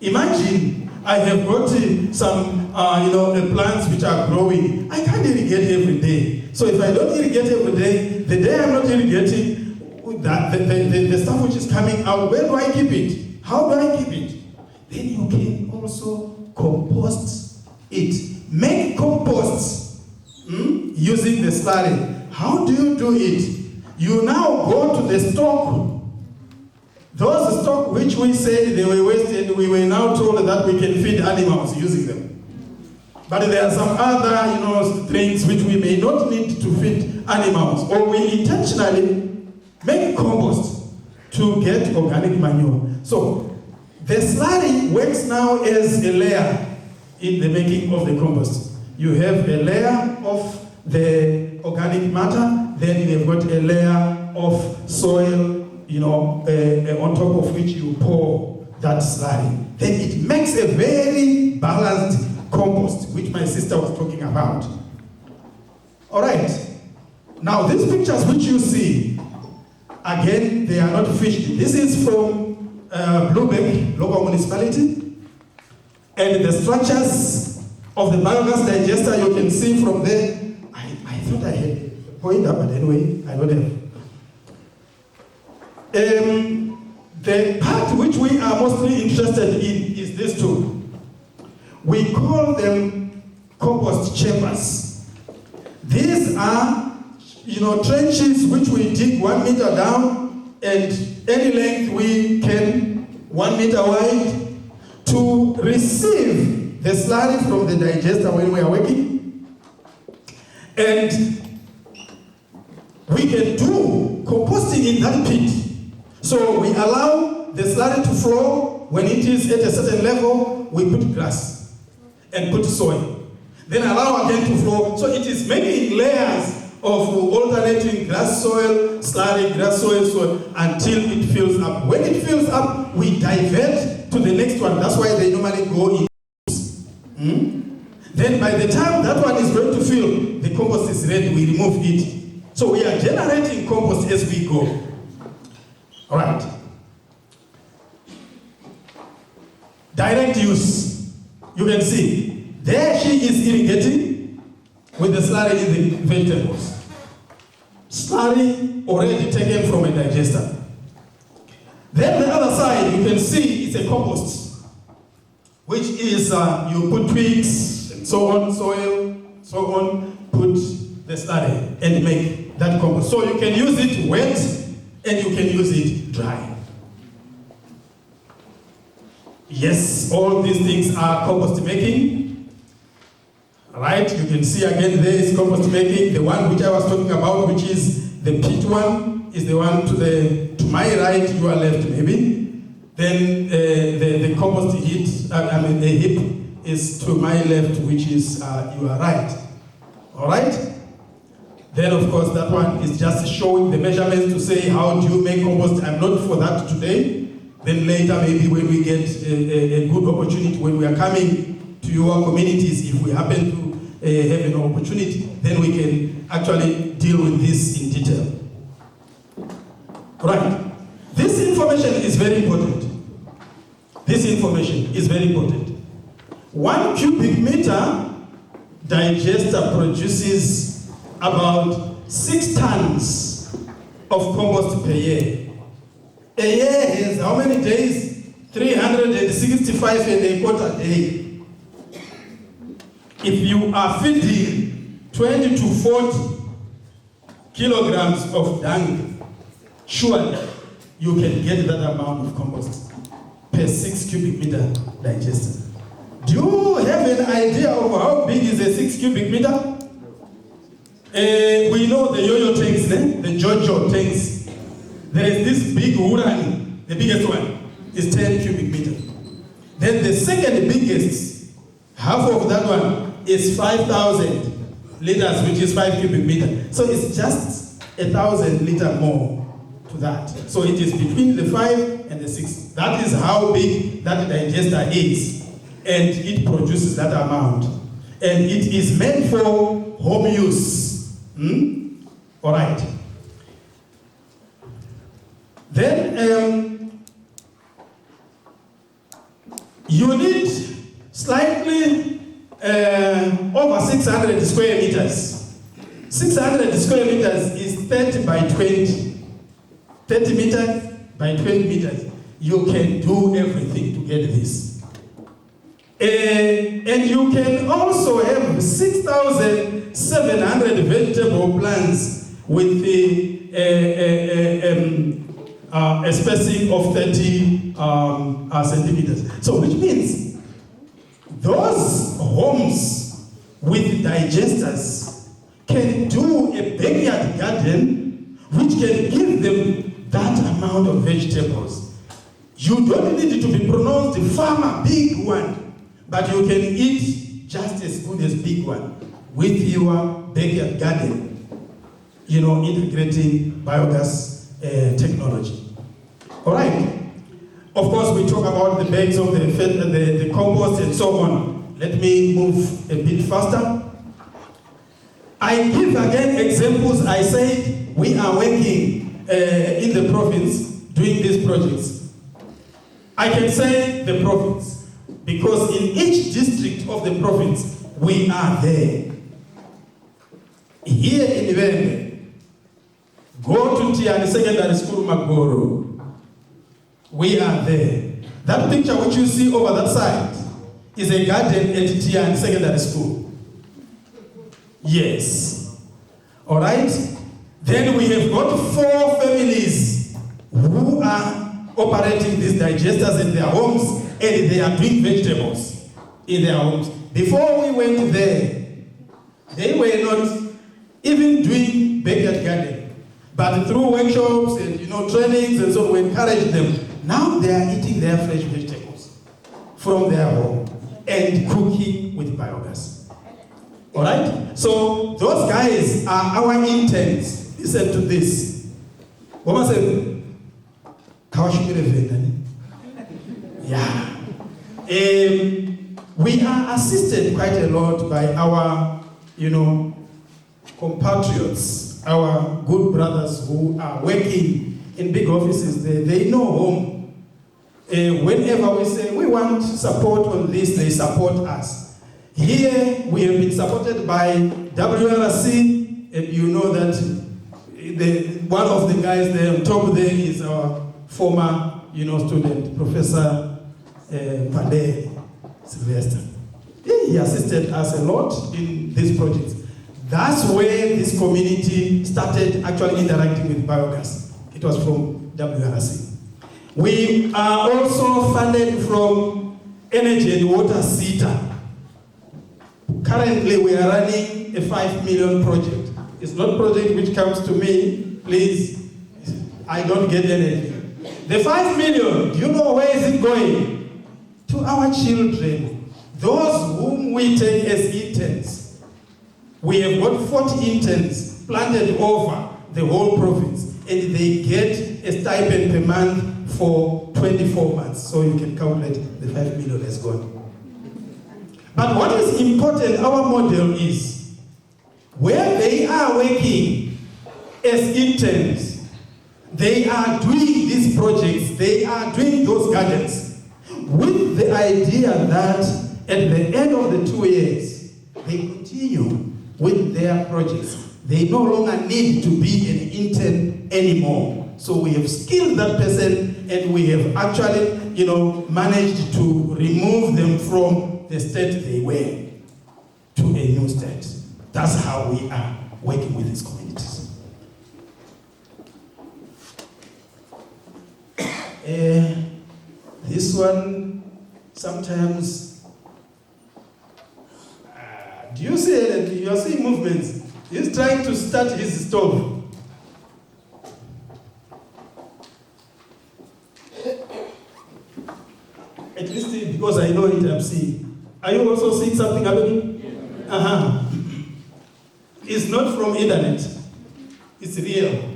Imagine I have got some, plants which are growing. I can't irrigate every day. So if I don't irrigate every day, the day I'm not irrigating, the stuff which is coming out, where do I keep it? How do I keep it? Then you can also compost it. Make composts using the slurry. How do you do it? You now go to the stock. Those stock which we said they were wasted, we were now told that we can feed animals using them. But there are some other, things which we may not need to feed animals, or we intentionally make compost to get organic manure. So the slurry works now as a layer in the making of the compost. You have a layer of the organic matter, then you've got a layer of soil, on top of which you pour that slurry. Then it makes a very balanced compost, which my sister was talking about. All right. Now, these pictures which you see, again, they are not fished. This is from Bluebeck local municipality. And the structures of the biogas digester, you can see from there. I thought I had a pointer, but anyway, I don't have. The part which we are mostly interested in is this two. We call them compost chambers. These are, trenches which we dig 1 meter down and any length we can, 1 meter wide, to receive the slurry from the digester when we are working. And we can do composting in that pit. So we allow the slurry to flow. When it is at a certain level, we put grass and put soil. Then allow again to flow. So it is making layers of alternating grass soil, slurry, grass soil, until it fills up. When it fills up, we divert to the next one. That's why they normally go in groups. Then by the time that one is going to fill, the compost is ready, we remove it. So we are generating compost as we go. All right. direct use. You can see, there she is irrigating with the slurry in the vegetables. Slurry already taken from a digester. Then the other side, you can see it's a compost, which is you put twigs and so on, soil, so on, put the slurry and make that compost. So you can use it wet and you can use it dry. Yes, all these things are compost making. Right, you can see again there is compost making. The one which I was talking about, which is the pit one, is the one to my right, your left maybe. Then the compost heap, the heap is to my left, which is your right. All right? Then of course that one is just showing the measurements to say how do you make compost. I'm not for that today. Then later maybe when we get a good opportunity, when we are coming to your communities, if we happen to have an opportunity, then we can actually deal with this in detail. Right. This information is very important. This information is very important. 1 cubic meter digester produces about 6 tons of compost per year. A year has how many days? 365 and a quarter day. If you are feeding 20 to 40 kilograms of dung, surely you can get that amount of compost per 6 cubic meter digester. Do you have an idea of how big is a 6 cubic meter? We know the yo-yo tanks, the Jojo tanks. There is this big Urani, the biggest one, is 10 cubic meters. Then the second biggest, half of that one, is 5,000 liters, which is 5 cubic meters. So it's just 1,000 liters more to that. So it is between the 5 and the 6. That is how big that digester is. And it produces that amount. And it is meant for home use. All right. Then you need slightly over 600 square meters. 600 square meters is 30 by 20. 30 meters by 20 meters. You can do everything to get this. And you can also have 6,700 vegetable plants with a spacing of 30 centimeters. So which means those homes with digesters can do a backyard garden which can give them that amount of vegetables. You don't need it to be pronounced the farmer, big one, but you can eat just as good as big one with your backyard garden, integrating biogas technology. All right. Of course, we talk about the bags of the compost and so on. Let me move a bit faster. I give again examples. I said we are working in the province doing these projects. I can say the province because in each district of the province we are there. Here in Ivende, go to Tiani Secondary School, Magoro. We are there. That picture which you see over that side is a garden at Tiani Secondary School. Yes. All right. Then we have got 4 families who are operating these digesters in their homes and they are doing vegetables in their homes. Before we went there, they were not even doing backyard gardening. But through workshops and trainings and so on, we encourage them. Now they are eating their fresh vegetables from their home and cooking with biogas. All right? So those guys are our interns. Listen to this. Yeah. We are assisted quite a lot by our, compatriots, our good brothers who are working in big offices. They know home. whenever we say we want support on this, they support us. Here we have been supported by WRC, and you know that one of the guys there on top there is our former, student, Professor Pandey Sylvester. He assisted us a lot in this project. That's where this community started actually interacting with biogas. It was from WRC. We are also funded from Energy and Water CETA. Currently, we are running a 5 million project. It's not a project which comes to me, please, I don't get anything. The 5 million, do you know where is it going? To our children, those whom we take as interns. We have got 40 interns planted over the whole province, and they get a stipend per month for 24 months. So you can calculate the 5 million has gone. But what is important, our model is where they are working as interns, they are doing these projects, they are doing those gardens with the idea that at the end of the 2 years, they continue with their projects. They no longer need to be an intern anymore. So we have skilled that person, and we have actually, managed to remove them from the state they were to a new state. That's how we are working with these communities. This one, sometimes, do you see that you are seeing movements? He's trying to start his stove. At least because I know it, I'm seeing. Are you also seeing something happening? Yeah. It's not from internet. It's real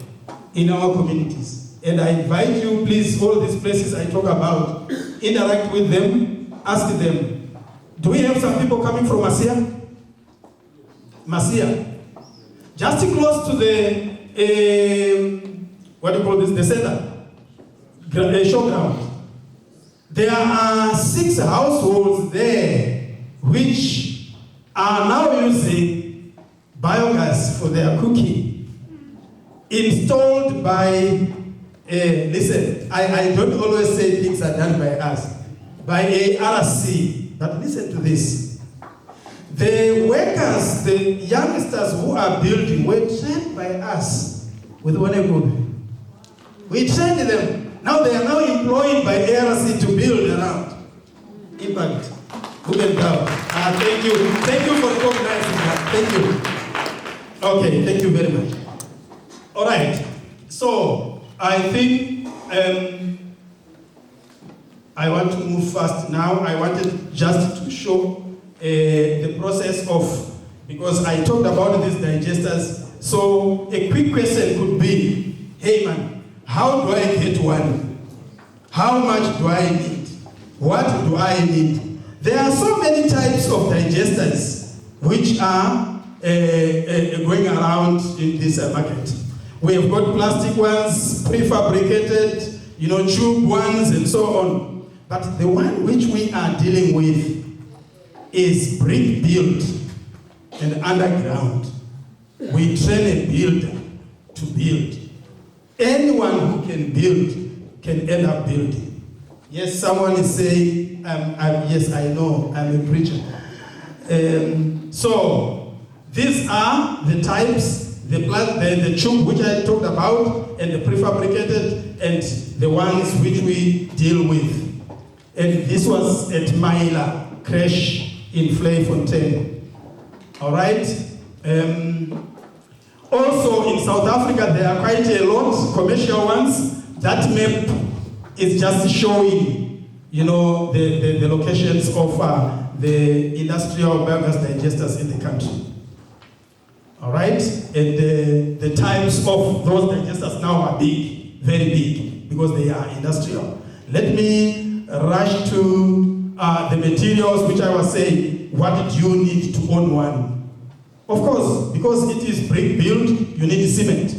in our communities. And I invite you, please, all these places I talk about, interact with them, ask them. Do we have some people coming from Masia? Masia. Just close to the, what do you call this, the center, showground. There are 6 households there which are now using biogas for their cooking, installed by, listen, I don't always say things are done by us, by a RC, but listen to this. The workers, the youngsters who are building were trained by us with Wanegube. We trained them. Now they are now employed by ARC to build around. Impact. Good and down. Thank you. Thank you for recognizing that. Thank you. Okay, thank you very much. All right. So, I think I want to move fast now. I wanted just to show the process of, because I talked about these digesters. So, a quick question could be, hey man, how do I get one? How much do I need? What do I need? There are so many types of digesters which are going around in this market. We have got plastic ones, prefabricated, tube ones, and so on. But the one which we are dealing with is brick built and underground. We train a builder to build. Anyone who can build can end up building. Yes, someone is saying, yes, I know, I'm a preacher. So, these are the types, the tube which I talked about, and the prefabricated, and the ones which we deal with. And this was at Maila Crash in Vleefontein. All right? Also in South Africa, there are quite a lot, commercial ones. That map is just showing, the locations of the industrial biogas digesters in the country. All right? And the types of those digesters now are big, very big, because they are industrial. Let me rush to the materials which I was saying. What do you need to own one? Of course, because it is brick built, you need cement.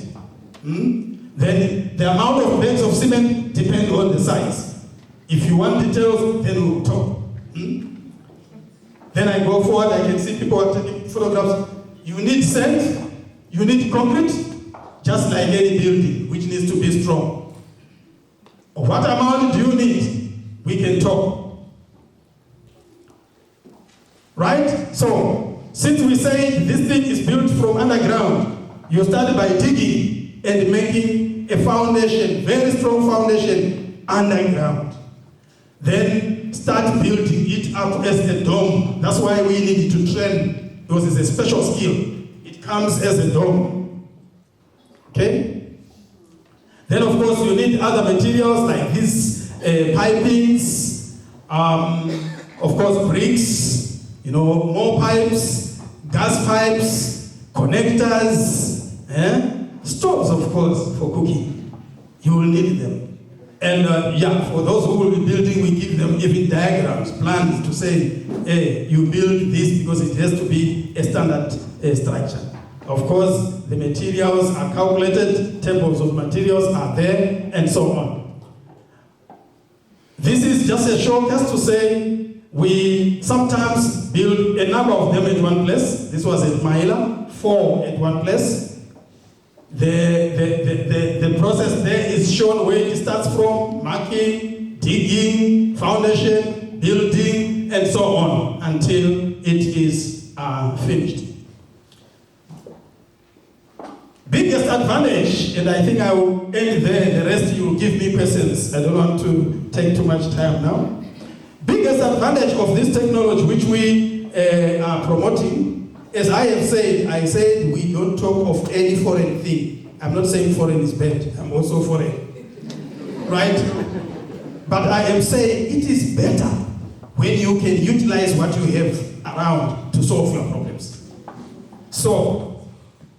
Then the amount of bags of cement depends on the size. If you want details, then we'll talk. Then I go forward, I can see people are taking photographs. You need sand, you need concrete, just like any building, which needs to be strong. What amount do you need? We can talk. Right? So, since we say this thing is built from underground, you start by digging and making a foundation, very strong foundation, underground. Then start building it up as a dome. That's why we need to train, because it's a special skill. It comes as a dome. Okay? Then of course you need other materials like these pipings, of course bricks, more pipes, gas pipes, connectors, stoves of course for cooking. You will need them. And for those who will be building, we give them even diagrams, plans to say, hey, you build this because it has to be a standard structure. Of course, the materials are calculated, tables of materials are there, and so on. This is just a show just to say we sometimes build a number of them at one place. This was at Maila, 4 at one place. The process there is shown where it starts from: marking, digging, foundation, building, and so on until it is finished. Biggest advantage, and I think I will end there, the rest you will give me questions. I don't want to take too much time now. Biggest advantage of this technology which we are promoting, as I have said, I said we don't talk of any foreign thing. I'm not saying foreign is bad, I'm also foreign. Right? But I am saying it is better when you can utilize what you have around to solve your problems. So,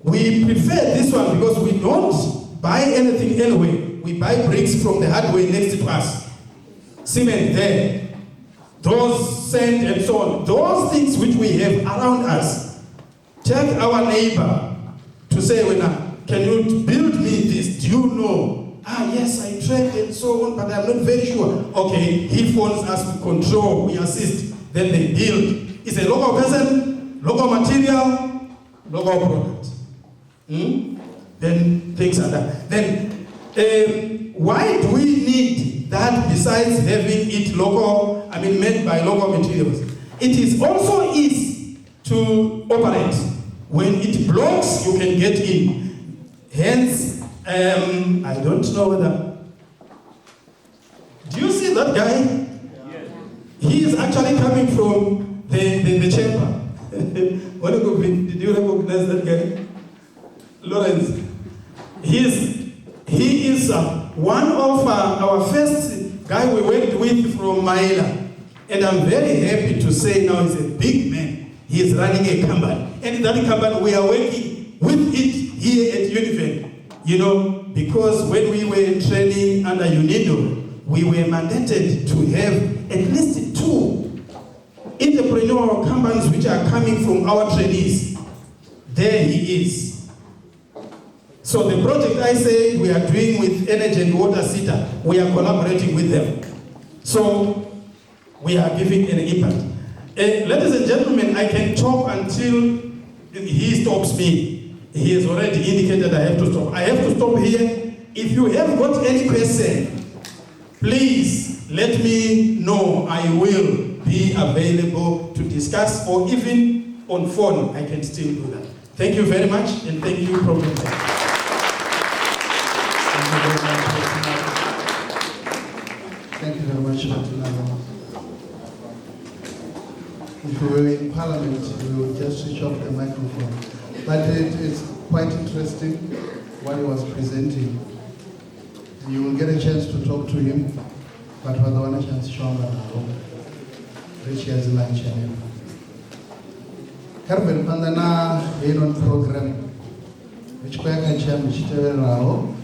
we prefer this one because we don't buy anything anyway. We buy bricks from the hardware next to us. Cement there. Those sand and so on. Those things which we have around us. Take our neighbor to say, can you build me this? Do you know? Yes, I tried and so on, but I'm not very sure. Okay, he phones us, we control, we assist. Then they build. It's a local person, local material, local product. Then things are done. Then, why do we need that besides having it local, made by local materials? It is also easy to operate. When it blocks, you can get in. Hence, I don't know whether... Do you see that guy? Yes. He is actually coming from the chamber. Did you recognize that guy? Lawrence. He is one of our first guy we worked with from Maila. And I'm very happy to say now he's a big man. He is running a company. And in that company we are working with it here at Univen. Because when we were training under UNIDO, we were mandated to have at least 2 entrepreneurial companies which are coming from our trainees. There he is. So the project I said we are doing with Energy and Water SETA, we are collaborating with them. So we are giving an impact. Ladies and gentlemen, I can talk until he stops me. He has already indicated I have to stop. I have to stop here. If you have got any question, please let me know. I will be available to discuss, or even on phone, I can still do that. Thank you very much, and thank you, Problem. Thank you very much, Martin. If we were in Parliament, we would just switch off the microphone. But it's quite interesting what he was presenting. You will get a chance to talk to him, but whether one chance to show him, which he has lunch. Carmen Pandana, on program, which I can share with Rao.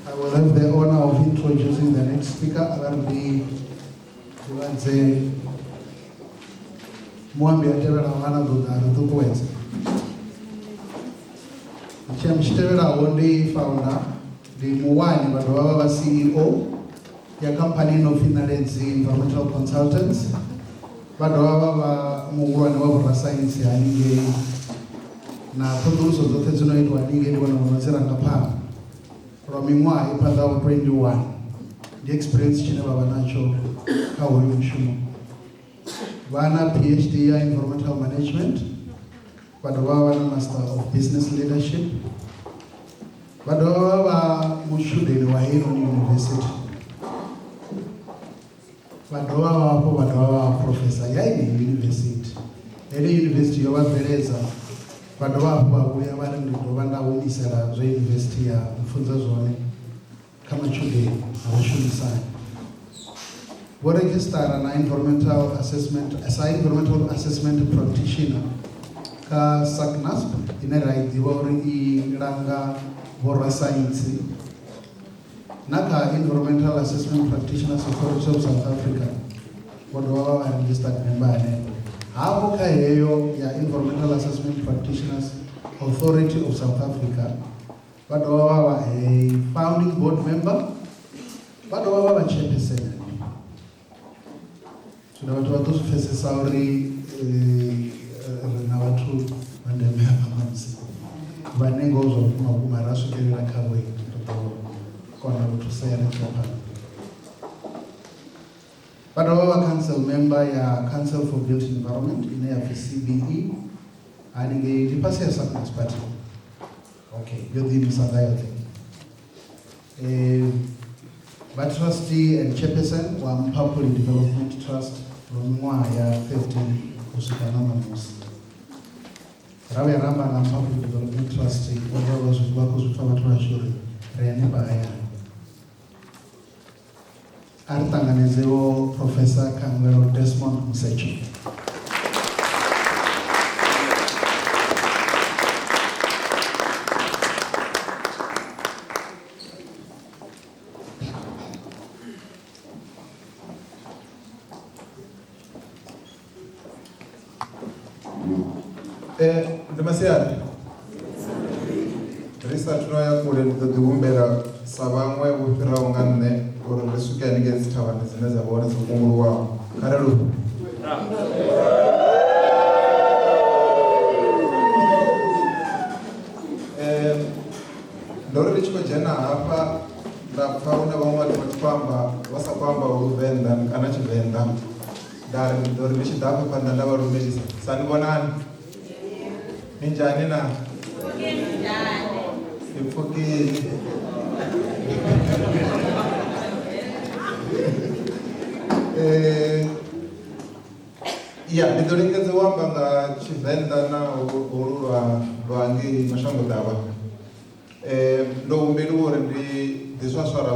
I will have the honor of introducing the next speaker. That will be Duanze Mwambi Atevera Wana Dudaru Tukwezi. Mchitevera Wondi founder, ndi muwani vha dovha vha vha CEO ya khamphani no Finaledzi Environmental Consultants, vha dovha vha vha muhulwane wa vhorasaintsi haningei, na ṱhoḓuluso dzoṱhe dzi no itiwa haningei ndi vhona vho dzi rangaphanḓa lwa miṅwaha i phaḓaho 21. Ndi experience tshine vha vha natsho kha hoyu mushumo. Vha na PhD ya Environmental Management, vha dovha vha na Master of Business Leadership, vha dovha vha vha mushudeni wa Heinoni University, vha dovha hafho vha dovha vha professor ya Heinoni University. Heyi university yo vha bveledza, vha dovha hafhu vha vhuya vha ri ndi dovha nda humisela zwa university ya funza zwone kha matshudeni na vhashumisani. Vho registara na environmental assessment practitioner kha SACNASP ine ra i ḓivha uri i langa vhorasaintsi, na kha Environmental Assessment Practitioners Authority of South Africa vho dovha vha vha registered member hanefho. Hafho kha heyo ya Environmental Assessment Practitioners Authority of South Africa vha dovha vha vha a founding board member, vha dovha vha vha chairperson. Zwino vhathu vha ḓo zwi pfesesa uri ri na vhathu vha ndeme nga maanḓa vhane ngo zwa vhukuma vhukuma ra swikelela kha vho ri ḓo kona u thusea ri tshi ya phanḓa. Vha dovha vha council member ya Council for Built Environment ine ya pfi CBE haningei ndi fhasi ya SACNASP party. Okay, yo ḓiimisa nga yoṱhe. Vha trustee and chairperson wa Mphaphuli Development Trust lwa miṅwaha ya 13 u swika na ṋamusi. Ra vhuya ra amba nga Mphaphuli Development Trust vha vha khou zwi pfha vhathu vhashu uri ri hanefha hayani. A ri ṱanganedzeho Professor Kangwelo Desmond Msetsho. Demasiado. Risa tunoya kule ḓihumbela sa vhaṅwe vho fhiraho nga nṋe uri ri swike haningei dzi thavhani dzine dza vha hone dzo kunguluwaho. Kharelo ndo ri tshi khou dzhena hafha nda pfha hune vhaṅwe vhathu vha tshi khou amba vha sa khou amba Luvenḓa kana Tshivenḓa, nda ri ndo ri ndi tshi ḓa hafha phanḓa nda vha lumelisa sa ni vhonani ni njhani na hi pfukile. Ya ndi ḓo lingedza u amba nga Tshivenḓa na holu lwa ngei Mashango Ḓavha. Ndo humbeliwa uri ndi ḓiswaswara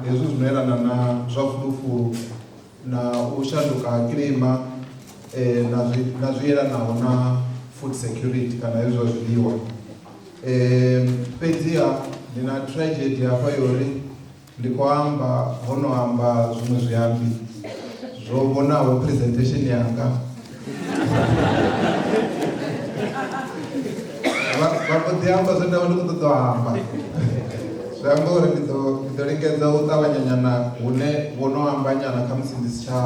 hezwi zwino yelana na zwa fulufulu na u shanduka ha kilima na zwi yelanaho na food security kana hezwi zwa zwiḽiwa. Fhedziha ndi na tragedy hafha yori ndi khou amba hono amba zwiṅwe zwiambi zwo vhonaho presentation yanga. Vha khou ḓi amba zwe nda vha ndi khou ṱoḓa u amba. Zwi amba uri ndi ḓo lingedza u ṱavhanyanyana hune vhono amba nyana kha musi ndi si tsha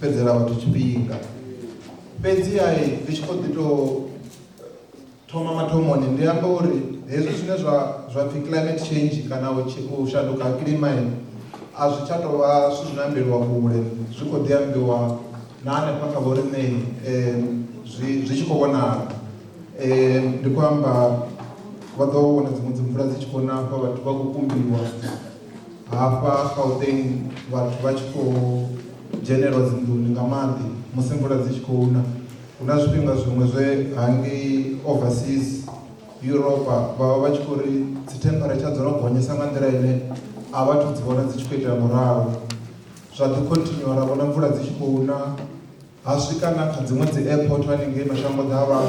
fhedzela vhathu tshifhinga. Fhedziha ndi tshi khou ḓi tou thoma mathomoni ndi amba uri hezwi zwine zwa pfi climate change kana u shanduka ha kilima a zwi tsha tou vha zwithu zwine ambeliwa kule, zwi khou ḓi ambiwa na hanefha kha vho riṋe zwi tshi khou vhonala. Ndi khou amba vha ḓo wana dziṅwe dzi mvula dzi tshi khou na hafha vhathu vha khou kumbiwa hafha Gauteng, vhathu vha tshi khou dzhenelwa dzinḓuni nga maḓi musi mvula dzi tshi khou na. Hu na zwifhinga zwiṅwe zwe hangei overseas Europe vha vha tshi khou ri dzi temperature dzo no gonyesa nga nḓila ine a vhathu dzi vhona dzi tshi khou itela muralo. Zwa ḓi continue ra vhona mvula dzi tshi khou na, ha swika na kha dziṅwe dzi airport haningei Mashango Ḓavha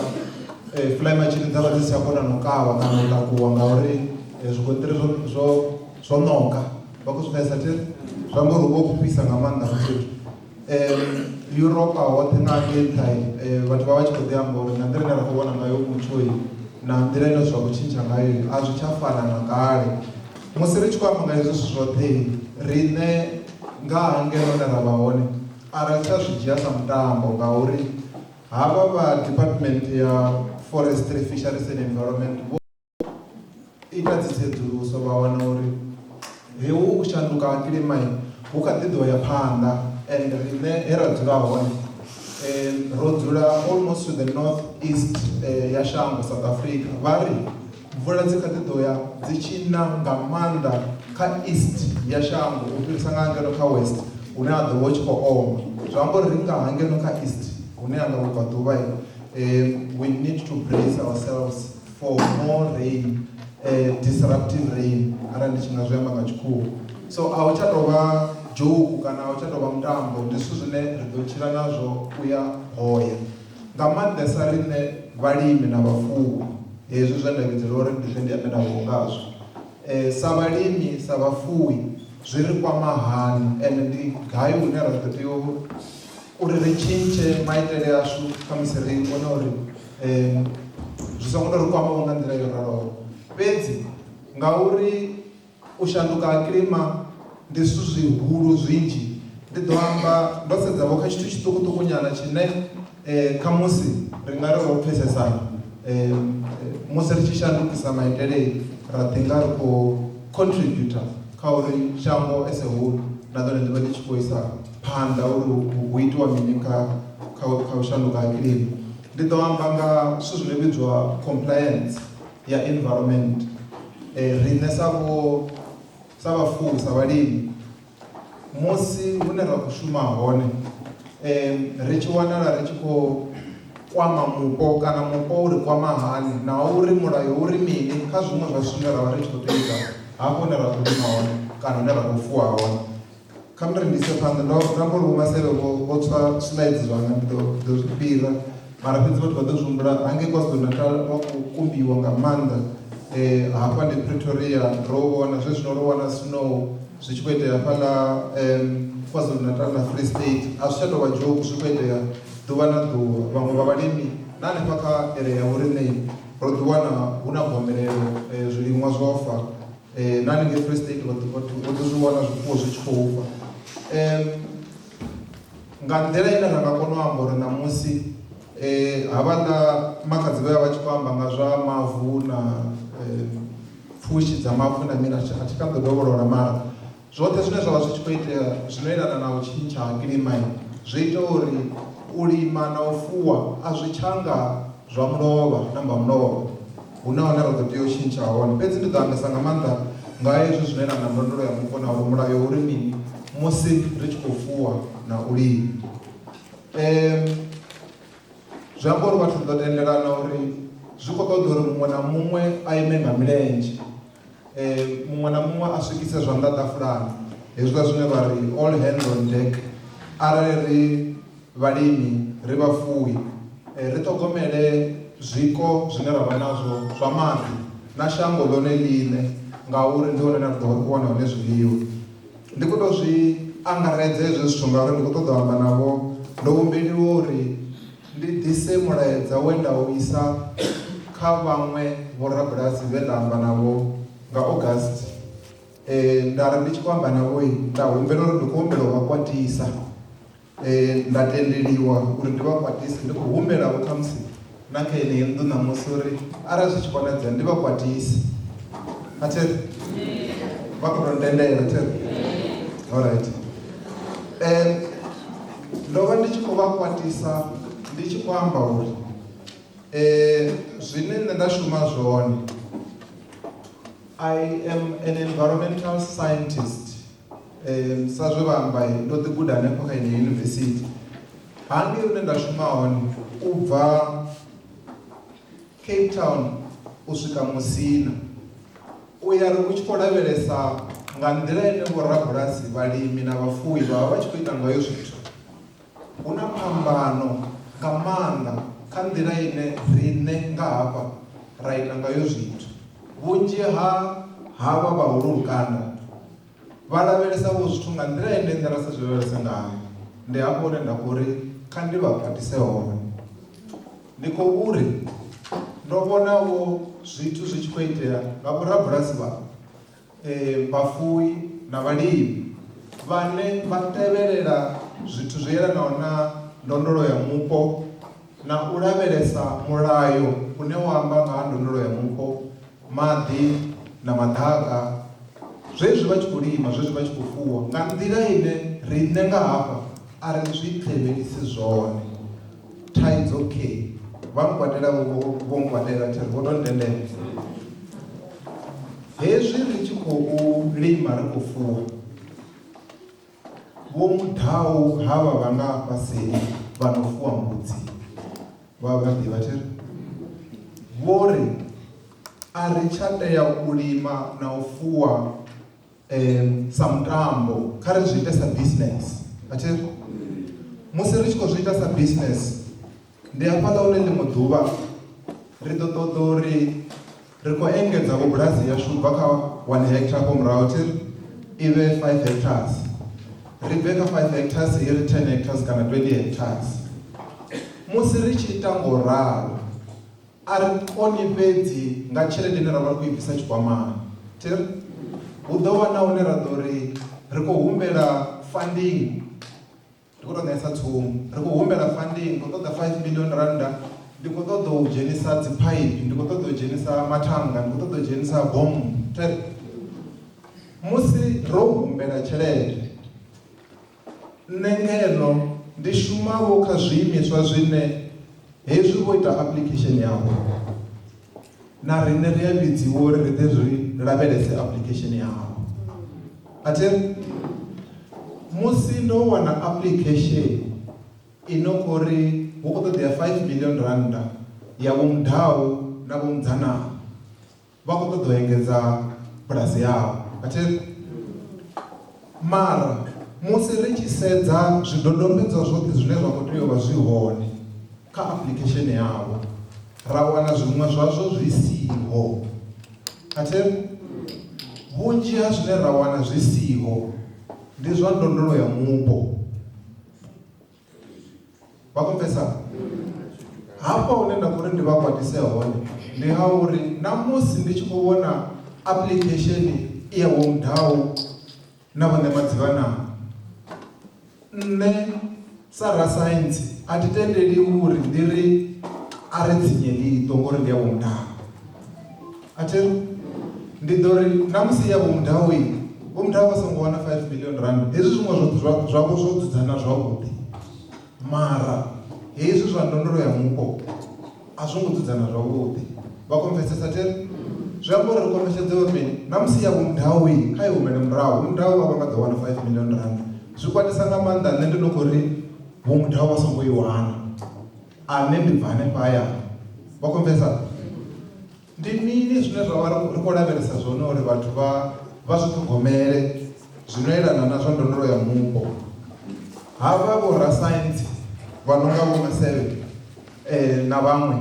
fly machine dza vha dzi si tsha kona na u kavha kana u takuwa ngauri zwigonṱiri zwo ṋoka. Vha khou zwi pfhesesa thi zwi amba uri hu vha hu khou fhisa nga maanḓa fhethu. Europe hoṱhe nga hangei nṱha vhathu vha vha tshi khou ḓi amba uri nga nḓila ine ra khou vhona ngayo mutsho na nḓila ine zwa khou tshintsha ngayo a zwi tsha fana na kale. musi ri tshi khou amba nga hezwo zwithu zwoṱhe riṋe nga hangeno hune ra vha hone ara tsha zwi dzhia sa mutambo ngauri havha vha department ya forestry, fisheries and environment vho ita dzitsedzuluso vha wana uri hewu u shanduka ha kilima hu kha ḓi ḓo ya phanḓa and riṋe he ra dzula hone ro dzula almost to the north east ya shango South Africa vha ri mvula dzi kha ḓi ḓo ya dzi tshi na nga maanḓa kha east ya shango u fhirisa nga ngeno kha west hune ha ḓo vha u tshi khou oma zwi amba uri ri nga hangeno kha east hune ha nga vhubva ḓuvha we need to brace ourselves for more rain, disruptive rain arali ndi tshi nga zwi amba nga tshikhuwa. So a u tsha tou vha joke kana a u tsha tou vha mutambo, ndi zwithu zwine ri ḓo tshila nazwo u ya hoya nga maanḓesa riṋe vhalimi na vhafuwi. Hezwi zwe nda vhidzela uri ndi zwe ndi ane nda vho ngazwo sa vhalimi sa vhafuwi zwi ri kwama hani and ndi gai hune ra ḓo tea uri ri tshintshe maitele ashu kha musi ri vhone uri zwi songo tou ri kwamaho nga nḓila yo raloho. Fhedzi ngauri u shanduka ha kilima ndi zwithu zwihulu zwinzhi, ndi ḓo amba ndo sedzavho kha tshithu tshiṱukuṱuku nyana tshine kha musi ri nga ri ro pfhesesana musi ri tshi shandukisa maitele ra ḓi nga ri khou contributor kha uri shango as a whole na ḽone ḽi vha ḽi tshi khou isa phanḓa uri hu itiwa mini kha u shanduka ha kilima. Ndi ḓo amba nga zwithu zwine vhidzwa compliance ya environment. Riṋe sa vhafuwi sa vhalimi musi hune ra khou shuma hone ri tshi wanala ri tshi khou kwama mupo kana mupo uri kwama hani na uri mulayo uri mini kha zwiṅwe zwa zwine ra vha ri tshi khou tea u ita hafho hune ra khou lima hone kana hune ra khou fuwa hone. Kha mri ndi ise phanḓa ndo amba uri vhomaseve vho tswa slides zwanga ndi ḓo zwi fhira mara fhedzi vhathu vha ḓo zwi humbula hangei KwaZulu-Natal wa khou kumbiwa nga maanḓa hafha ndi Pretoria ro vhona zwezwino ro wana snow zwi tshi khou itea hafhaḽa KwaZulu-Natal na Free State. A zwi tsha tou vha joke, zwi khou itea ḓuvha na ḓuvha. Vhaṅwe vha vhalimi na hanefha kha area ya vhoriṋe ro ḓi wana hu na gomelelo zwiliṅwa zwo fa na hanengei Free State ro ḓo zwi wana zwifuwo zwi tshi khou fa. Nga nḓila ine ra nga kona u amba uri ṋamusi havhaḽa makadzi vha ya vha tshi khou amba nga zwa mavu na pfushi dza mavu na mini a thi ka ḓo dovholola mara zwoṱhe zwine zwavha zwi tshi khou itea zwino yelana na u tshintsha ha kilima zwi ita uri u lima na u fuwa a zwi tshanga zwa mulovha namba mulovha hune hone ra ḓo tea u tshintsha hone. Fhedzi ndi ḓo ambesa nga maanḓa nga hezwi zwine na ndondolo ya mupo na uri mulayo uri mini musi ri tshi khou fuwa na u lima. Zwi amba uri vhathu ḓo tendelana uri zwi khou ṱoḓa uri muṅwe na muṅwe a ime nga milenzhe, muṅwe na muṅwe a swikise zwanḓa ṱafulani, hezwiḽa zwine vha ri all hands on deck. Arali ri vhalimi ri vhafuwi ri ṱhogomele zwiko zwine ra vha nazwo zwa maḓi na shango ḽone ḽiṋe ngauri ndi hone na ri ḓo vha ri khou wana hone zwiḽiwa. Ndi khou tou zwi angaredza hezwi zwithu ngauri ndi khou ṱoḓa u amba navho ndo humbeliwa uri ndi ḓise mulaedza we nda u isa kha vhaṅwe vhorabulasi vhe nda amba navho nga August. Nda ri ndi tshi khou amba navho nda humbela uri ndi khou humbela u vha kwatisa, nda tendeliwa uri ndi vha kwatise. Ndi khou humbela vho khamusi na kha yeneyi nnḓu ṋamusi uri arali zwi tshi konadzea ndi vha kwatise. Athiri vha khou tou ntendela thiri alright. Ndo vha ndi tshi khou vha kwatisa ndi tshi khou amba uri zwine nṋe nda shuma zwone, I am an environmental scientist. Sa zwe vha amba ndo ḓi guda hanefho kha yeneyi yunivesithi. Hangei hune nda shuma hone u bva Cape Town u swika Musina u ya ri u tshi khou lavhelesa nga nḓila ine vhorabulasi vhalimi na vhafuwi vha vha tshi khou ita ngayo zwithu, hu na phambano nga maanḓa kha nḓila ine riṋe nga hafha ra ita ngayo zwithu. Vhunzhi havha vhahulu lukanda vha lavhelesa vho zwithu nga nḓila ine nṋe ra sa zwi lavhelese ngayo. Ndi hafho hune nda khou uri kha ndi vha kwatise hone. Ndi khou uri ndo vhonavho zwithu zwi tshi khou itea nga vhorabulasi vha vhafuwi na vhalimi vhane vha tevhelela zwithu zwo yelanaho na ndondolo ya mupo na u lavhelesa mulayo une wa amba nga ha ndondolo ya mupo, maḓi na maḓaka, zwezwi vha tshi khou lima, zwezwi vha tshi khou fuwa nga nḓila ine riṋe nga hafha a ri zwi thevhelisi zwone. Thaidzo vha nkwatela vho nkwatela theri vho to ntendela. Hezwi ri tshi khou lima ri khou fuwa, vho Mudau havha vha nga fhasi vha no fuwa mbudzi vha vha ḓivha theri vho ri a ri tsha tea u lima na u fuwa sa mutambo, kha ri zwi ite sa business. Atheri musi ri tshi khou zwi ita sa business, ndi hafhaḽa hune ḽiṅwe ḓuvha ri ḓo ṱoḓa uri ri khou engedza vhubulasi yashu bva kha 1 hectare ko murahu theri i vhe 5 hectares, ri bve kha 5 hectares i ri 10 hectares kana 20 hectares. Musi ri tshi ita ngo ralo, a ri koni fhedzi nga tshelede ine ra vha ri khou i bvisa tshikwamani theri hu ḓo vha na hune ra ḓo ri khou humbela funding, ndi khou tou ṋesa tsumbo, ri khou humbela funding, khou ṱoḓa 5 million randa, ndi khou ṱoḓa u dzhenisa dzi phaiphi, ndi khou ṱoḓa u dzhenisa mathanga, ndi khou ṱoḓa u dzhenisa bomu theri. Musi ro humbela tshelede, nṋe ngeno ndi shumavho kha zwiimiswa zwine hezwi vho ita application yavho na riṋe ri a vhidziwa uri ri ḓe zwi lavhelese application yavho. Atheri musi ndo wana application ino khou ri hu khou ṱoḓea 5 million randa ya vho Mudau na vho Mudzanani, vha khou ṱoḓa u engedza bulasi yavho. Atheri mara musi ri tshi sedza zwidodombedzwa zwoṱhe zwine zwa khou tea u vha zwi hone kha application yavho, ra wana zwiṅwe zwazwo zwi siho. Atheri vhunzhi ha zwine ra wana zwi siho ndi zwa ndondolo ya mupo. Vha konfesa hafha hune nda khou ri ndi vha kwatise hone ndi ha uri na musi ndi tshi khou vhona application i ya vho Mudau na vhone Madzivhanani, nṋe sa rasaintsi a thi tendeli uri ndi ri a ri dzinye ḽiṱo ngori ndi ya vho Mudau. Atheri ndi ḓo ri na musi ya vho Mudau vho Mudau vha songo wana 5 million rand, hezwi zwiṅwe zwavho zwo dzudzana zwavhuḓi, mara hezwi zwa ndondolo ya mupo a zwo ngo dzudzana zwavhuḓi. Vha konfesesa theri zwi amba uri ri kombetshedza uri na musi ya vho Mudau kha i humele murahu, Mudau vha nga ḓo wana 5 million rand. Zwi kwatisa nga maanḓa nṋe ndi no khou ri vho Mudau vha songo i wana, ane ndi bva hanefha hayani. Vha konfesa ndi mini zwine zwa vha ri khou lavhelesa zwone uri vhathu vha zwi ṱhogomele zwino yelana na zwa ndondolo ya mupo. Havha vho rasaintsi vha no nga vho Maseve na vhaṅwe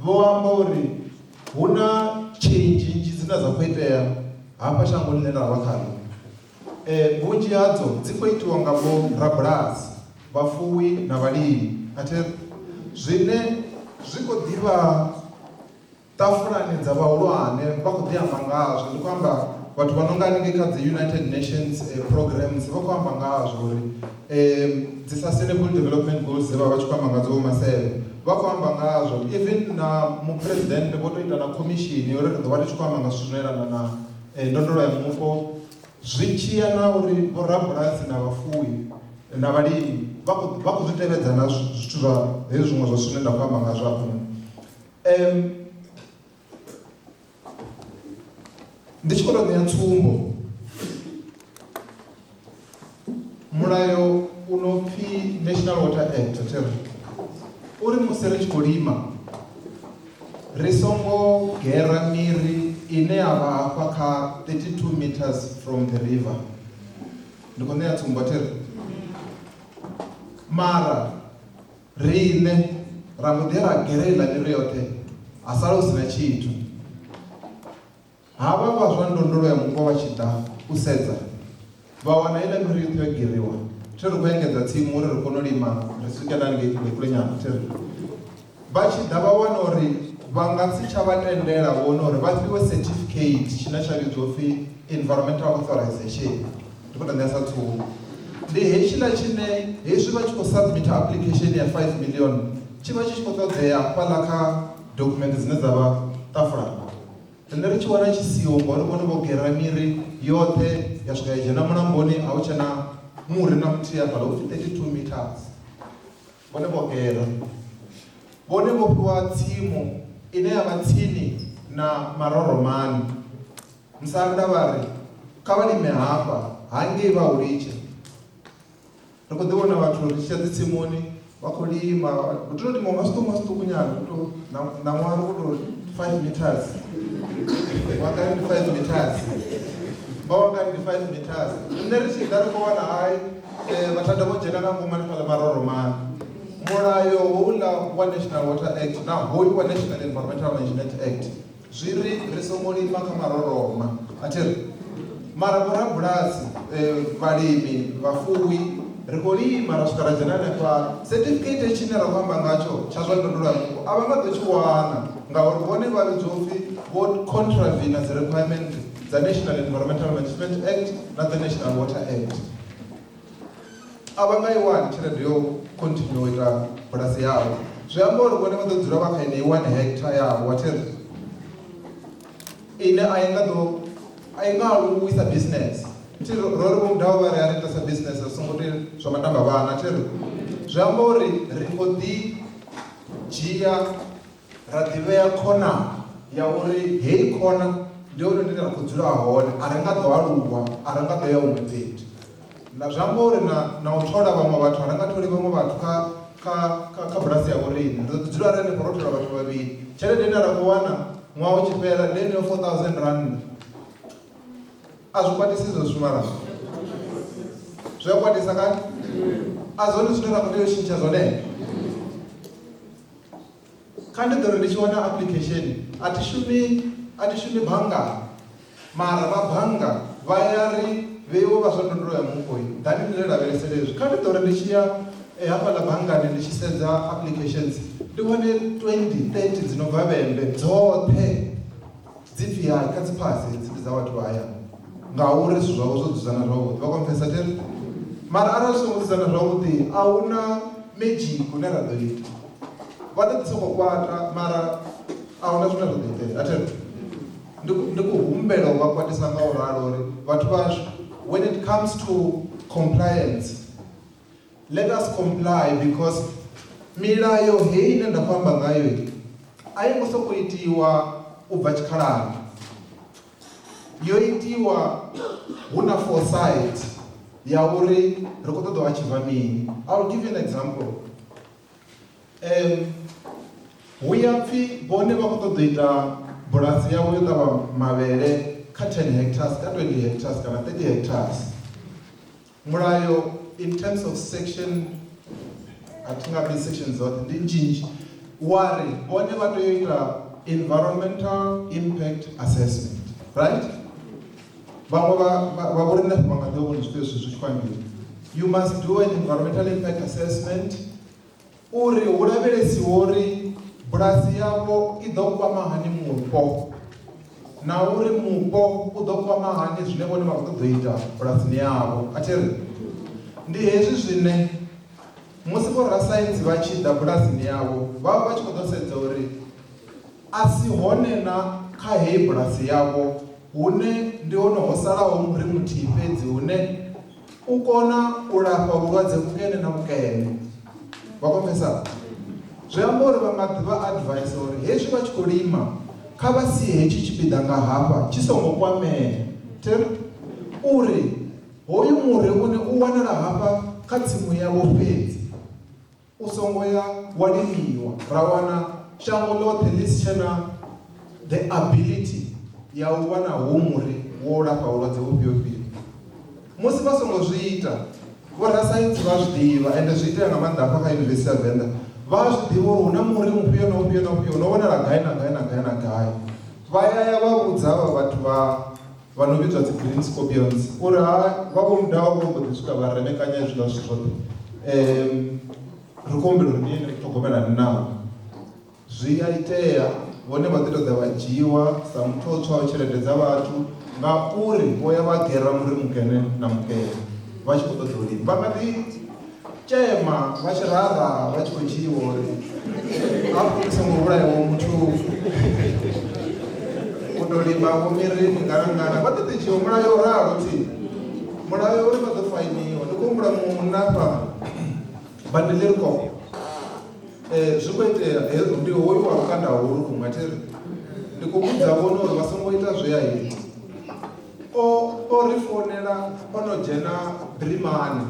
vho amba uri hu na change nnzhi dzine dza khou itea hafha shangoni ḽine ra vha khaḽo. Vhunzhi hadzo dzi khou itiwa nga vho rabulasi, vhafuwi na vhalimi. Atheri zwine zwi khou ḓivha ṱafulani dza vhahulwane vha khou ḓi amba ngazwo, ndi khou amba vhathu vha no nga haningei kha dzi United Nations programs vha khou amba ngazwo uri dzi sustainable development goals vha vha tshi khou amba ngadzo vho Maseve vha khou amba ngazwo. Even na muphuresidennde vho to ita na commission uri ri ḓo vha ri tshi khou amba nga zwithu zwo yelana na ndondolo ya mupo, zwi tshi ya na uri vho rabulasi na vhafuwi na vhalimi vha khou zwi tevhedza na zwithu zwa hezwi zwiṅwe zwa zwine nda khou amba ngazwo hafhanoni. Ndi tshi khou tou ṋea tsumbo, mulayo u no pfhi National Water Act theri uri musi ri tshi khou lima ri songo gera miri ine ya vha hafha kha 32 meters from the river. Ndi khou ṋea tsumbo theri mara riṋe ra mbo ḓi ra gera iḽa miri yoṱhe ha sala hu si na tshithu. Havha vha zwa ndondolo ya mupo vha tshi ḓa u sedza vha wana iḽa miri yoṱhe yo geriwa, theri ri khou engedza tsimu uri ri kone u lima ri swike na ngei kule kule nyana. Theri vha tshi ḓa vha wana uri vha nga si tsha vha tendela vhone uri vha fhiwe certificate tshine tsha vhidzwa upfhi environmental authorization. Ndi khou ṱoḓesa tsumbo. Ndi hetshiḽa tshine hezwi vha tshi khou submit application ya 5 million tshi vha tshi tshi khou ṱoḓea fhaḽa kha document dzine dza vha ṱafulani. Ende ri tshi wana tshi siho ngori vhone vho gera miri yoṱhe ya swika ya dzhena mulamboni a hu tshena muri na muthihi hafhaḽa upfhi 32 meters. Vhone vho gera. Vhone vho fhiwa tsimu ine ya vha tsini na Maroromani. Musanda vha ri kha vha lime hafha hangei vha hu litshe. Ri khou ḓi vhona vhathu ri tshi ya dzitsimuni vha khou lima hu tou lima masituku nyana na ṅwaha ri khou tou 5 meters. Wakati ndi 5 meters. Wakati ndi 5 meters. Nṋe ri tshi ḓa ri khou wana hai vhathada vho dzhena nga ngomu hanefhaḽa Maroromani. Mulayo houḽa wa National Water Act na hoyu wa National Environmental Management Act zwi ri songo lima kha Maroroma. Athi ri mara vhorabulasi vhalimi vhafuwi ri khou lima ra swika ra dzhena hanefha certificate tshine ra khou amba ngatsho tsha zwa ndondolo ya mupo a vha nga ḓo tshi wana ngauri vhone vha vhidzwa upfhi vho contravene dzi requirement dza National Environmental Management Act na the National Water Act. A vha nga i wani tshelede yo continue u ita bulasi yavho. Zwi amba uri vhone vha ḓo dzula vha kha ine 1 hectare yavho watheri ine a i nga aluwisa business. Thi ro ri vho mudavha vha ri a ri itesa business ri songo tea zwa matamba vhana theri. Zwi amba uri ri khou ḓi dzhia ra ḓivhea khona ya uri heyi khona ndi hone ndine ra khou dzula hone a ri nga ḓo aluwa a ri nga ḓo ya huṅwe fhethu. Na zwi amba uri na u thola vhaṅwe vhathu a ri nga tholi vhaṅwe vhathu kha bulasi ya vhoriṋe ri ḓo dzula ri henefho ro thola vhathu vhavhili. Tshelede ine ra khou wana ṅwaha u tshi fhela ndi heneyo 4,000 rand. A zwi kwatisi zwo shumara zwi a kwatisa kani a zwone zwine ra khou tea u tshintsha zwone. Kha ndi ḓo ri ndi tshi wana application a thi shumi bannga mara vha bannga vha ya ri vheiwe vha zwa ndondolo ya mupo ḓani ndi lavhelesele hezwi. Kha ndi ḓo ri ndi tshi ya hafhaḽa banngani ndi tshi sedza applications ndi wane 20-30 dzi no bva vhembe dzoṱhe dzi pfhi hai kha dzi phasi hedzi ndi dza vhathu vha hayani ngauri zwithu zwavho zwo dzudzana zwavhuḓi vha konfesa teri. Mara arali zwi songo dzudzana zwavhuḓi a hu na magic une ra ḓo ita vha ḓo ḓi sokou kwata mara a hu na zwine zwa ḓo itea. Atheri ndi khou humbela u vha kwatisa nga u ralo uri vhathu vhashu when it comes to compliance let us comply because milayo heyi ine nda khou amba ngayo a yi ngo sokou itiwa u bva tshikhalani. Yo itiwa hu na foresight ya uri ri khou ṱoḓa u achieve mini. I will give you an example. Hu ya pfhi vhone vha khou ṱoḓa u ita bulasi yavho yo ṱavha mavhele kha 10 hectares kha 20 hectares kana 30 hectares. Mulayo in terms of section a thi nga bvi section dzoṱhe ndi nnzhinzhi wa ri vhone vha tea u ita environmental impact assessment right. Vhaṅwe vha vho riṋe vha nga ḓivha vhone zwifhio zwi tshi khou ambiwa. You must do an environmental impact assessment uri hu lavhelesiwe uri bulasi yavho i ḓo kwama hani mupo na uri mupo u ḓo kwama hani zwine vhone vha khou ṱoḓa u ita bulasini yavho. Athiri ndi hezwi zwine musi vho rasaintsi vha tshi ḓa bulasini yavho vha vha vha tshi khou ḓo sedza uri a si hone na kha heyi bulasi yavho hune ndi hone ho salaho muri muthihi fhedzi hune u kona u lafha vhulwadze vhukene na vhukene. Vha konfesa zwi amba uri vha nga ḓivha advice uri hezwi vha tshi khou lima kha vha sie hetshi tshipiḓa nga hafha tshi songo kwamea teri uri hoyu muri une u wanala hafha kha tsimu yavho fhedzi u songo ya wa limiwa ra wana shango ḽoṱhe ḽi si tshena the ability ya u wana hu muri wo lafha vhulwadze vhufhiofhio. Musi vha songo zwi ita vhorasaintsi vha zwi ḓivha ende zwi itea nga maanḓa hafha kha Yunivesithi ya Venḓa vha zwi ḓivha uri hu na muri mufhio na ufhio na ufhio no wanala gai na gai na gai na gai. Vha ya vha vhudza havha vhathu vha no vhidzwa dzi green scorpions uri ha vha vho mudavha vho mbo ḓi swika vha remekanya hezwiḽa zwithu zwoṱhe ri khou humbela uri ni ṱhogomelani navho. Zwi a itea vhone vha ḓi tou ḓa vha dzhiwa sa muthu o tswaho tshelede dza vhathu ngauri vho ya vha gera muri mukene na mukene vha tshi khou ṱoḓa u lima. Vha nga ḓi tshema vha tshi rara vha tshi khou dzhiwa uri hafho ndi songo vhulaiwa muthu u tou lima vho mirini ngana vha ḓo ḓi dzhiwa mulayo o ralo tsini mulayo uri vha ḓo fainiwa. Ndi khou humbula munafha bandili ri khou zwi khou itea hezwo ndi hoyu wa lukanda holu kuṅwe thiri ndi khou vhudza vhone uri vha songo ita zwe a ita o ri founela o no dzhena Brimani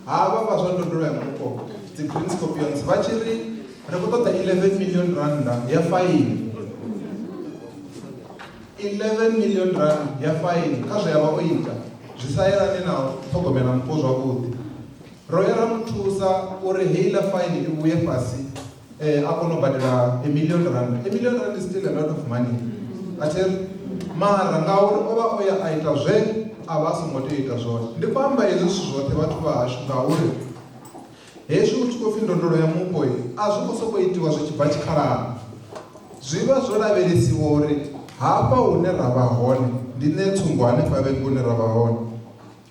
havha vha zwa ndondolo ya mupo dzi Green Scorpions vha tshi ri ri khou ṱoḓa 11 million randa ya faini 11 million rand ya faini kha zwe yavha o ita zwi sa yelani na ṱhogomela mupo zwavhuḓi. Ro ya ra muthusa uri heiḽa faini i vhuye fhasi a kone u badela $1 million. $1 million is still a lot of money athi mara ngauri o vha o ya a ita zwe a vha a songo tea u ita zwone. Ndi khou amba hezwi zwithu zwoṱhe vhathu vha hashu ngauri hezwi u tshi khou pfhi ndondolo ya mupo a zwi khou sokou itiwa zwi tshi bva tshikhalani zwi vha zwo lavhelesiwa uri hafha hune ra vha hone ndi nṋe tsumbo hanefha vhege hune ra vha hone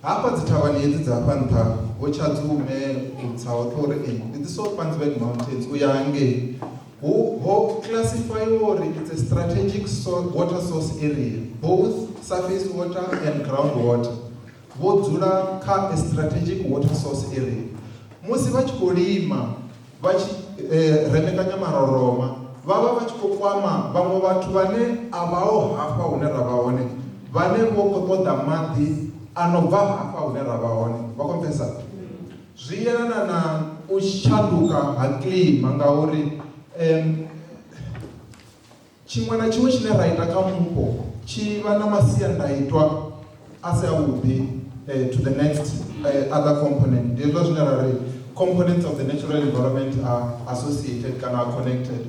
hafha dzi thavhani hedzi dza hafha nṱha vho Tshadzume utsa hoṱhe uri ndi dzi Soutpansberg Mountains u ya hangei ho classified uri it's a strategic water source area both surface water and ground water vho dzula kha a strategic water source area. Musi vha tshi khou lima vha tshi remekanya maroroma vha vha tshi khou kwama vhaṅwe vhathu vhane a vhaho hafha hune ra vha hone vhane vho khou ṱoḓa maḓi a no bva hafha hune ra vha hone vha konfesa zwi yelana na u shanduka ha kilima ngauri tshiṅwe na tshiṅwe tshine ra ita kha mupo tshi vha na masiandaitwa a si avhuḓi to the next other component. Ndi hezwo zwine ra ri components of the natural environment are associated kana are connected.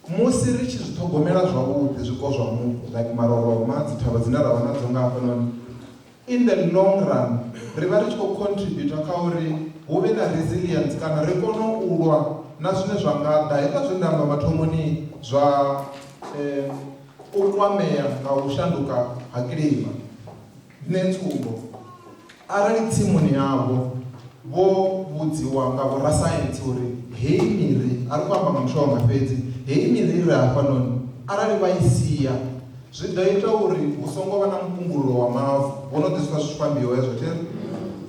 Musi ri tshi zwi ṱhogomela zwavhuḓi zwiko zwa mupo like maroroma dzi thavha dzine ra vha nadzo nga hafhanoni in the long run ri vha ri tshi khou contributor kha uri hu vhe na resilience kana ri kone u lwa na zwine zwa nga ḓa hezwo zwe nda amba mathomoni zwa u kwamea nga u shanduka ha kilima. Nṋe tsumbo arali tsimuni yavho vho vhudziwa nga vhorasaintsi uri hei miri a ri khou amba nga mushonga fhedzi hei miri ire hafhanoni arali vha i sia zwi ḓo ita uri hu songo vha na mukungululo wa mavu ho no ḓi swika zwi fhambiwa hezwo theri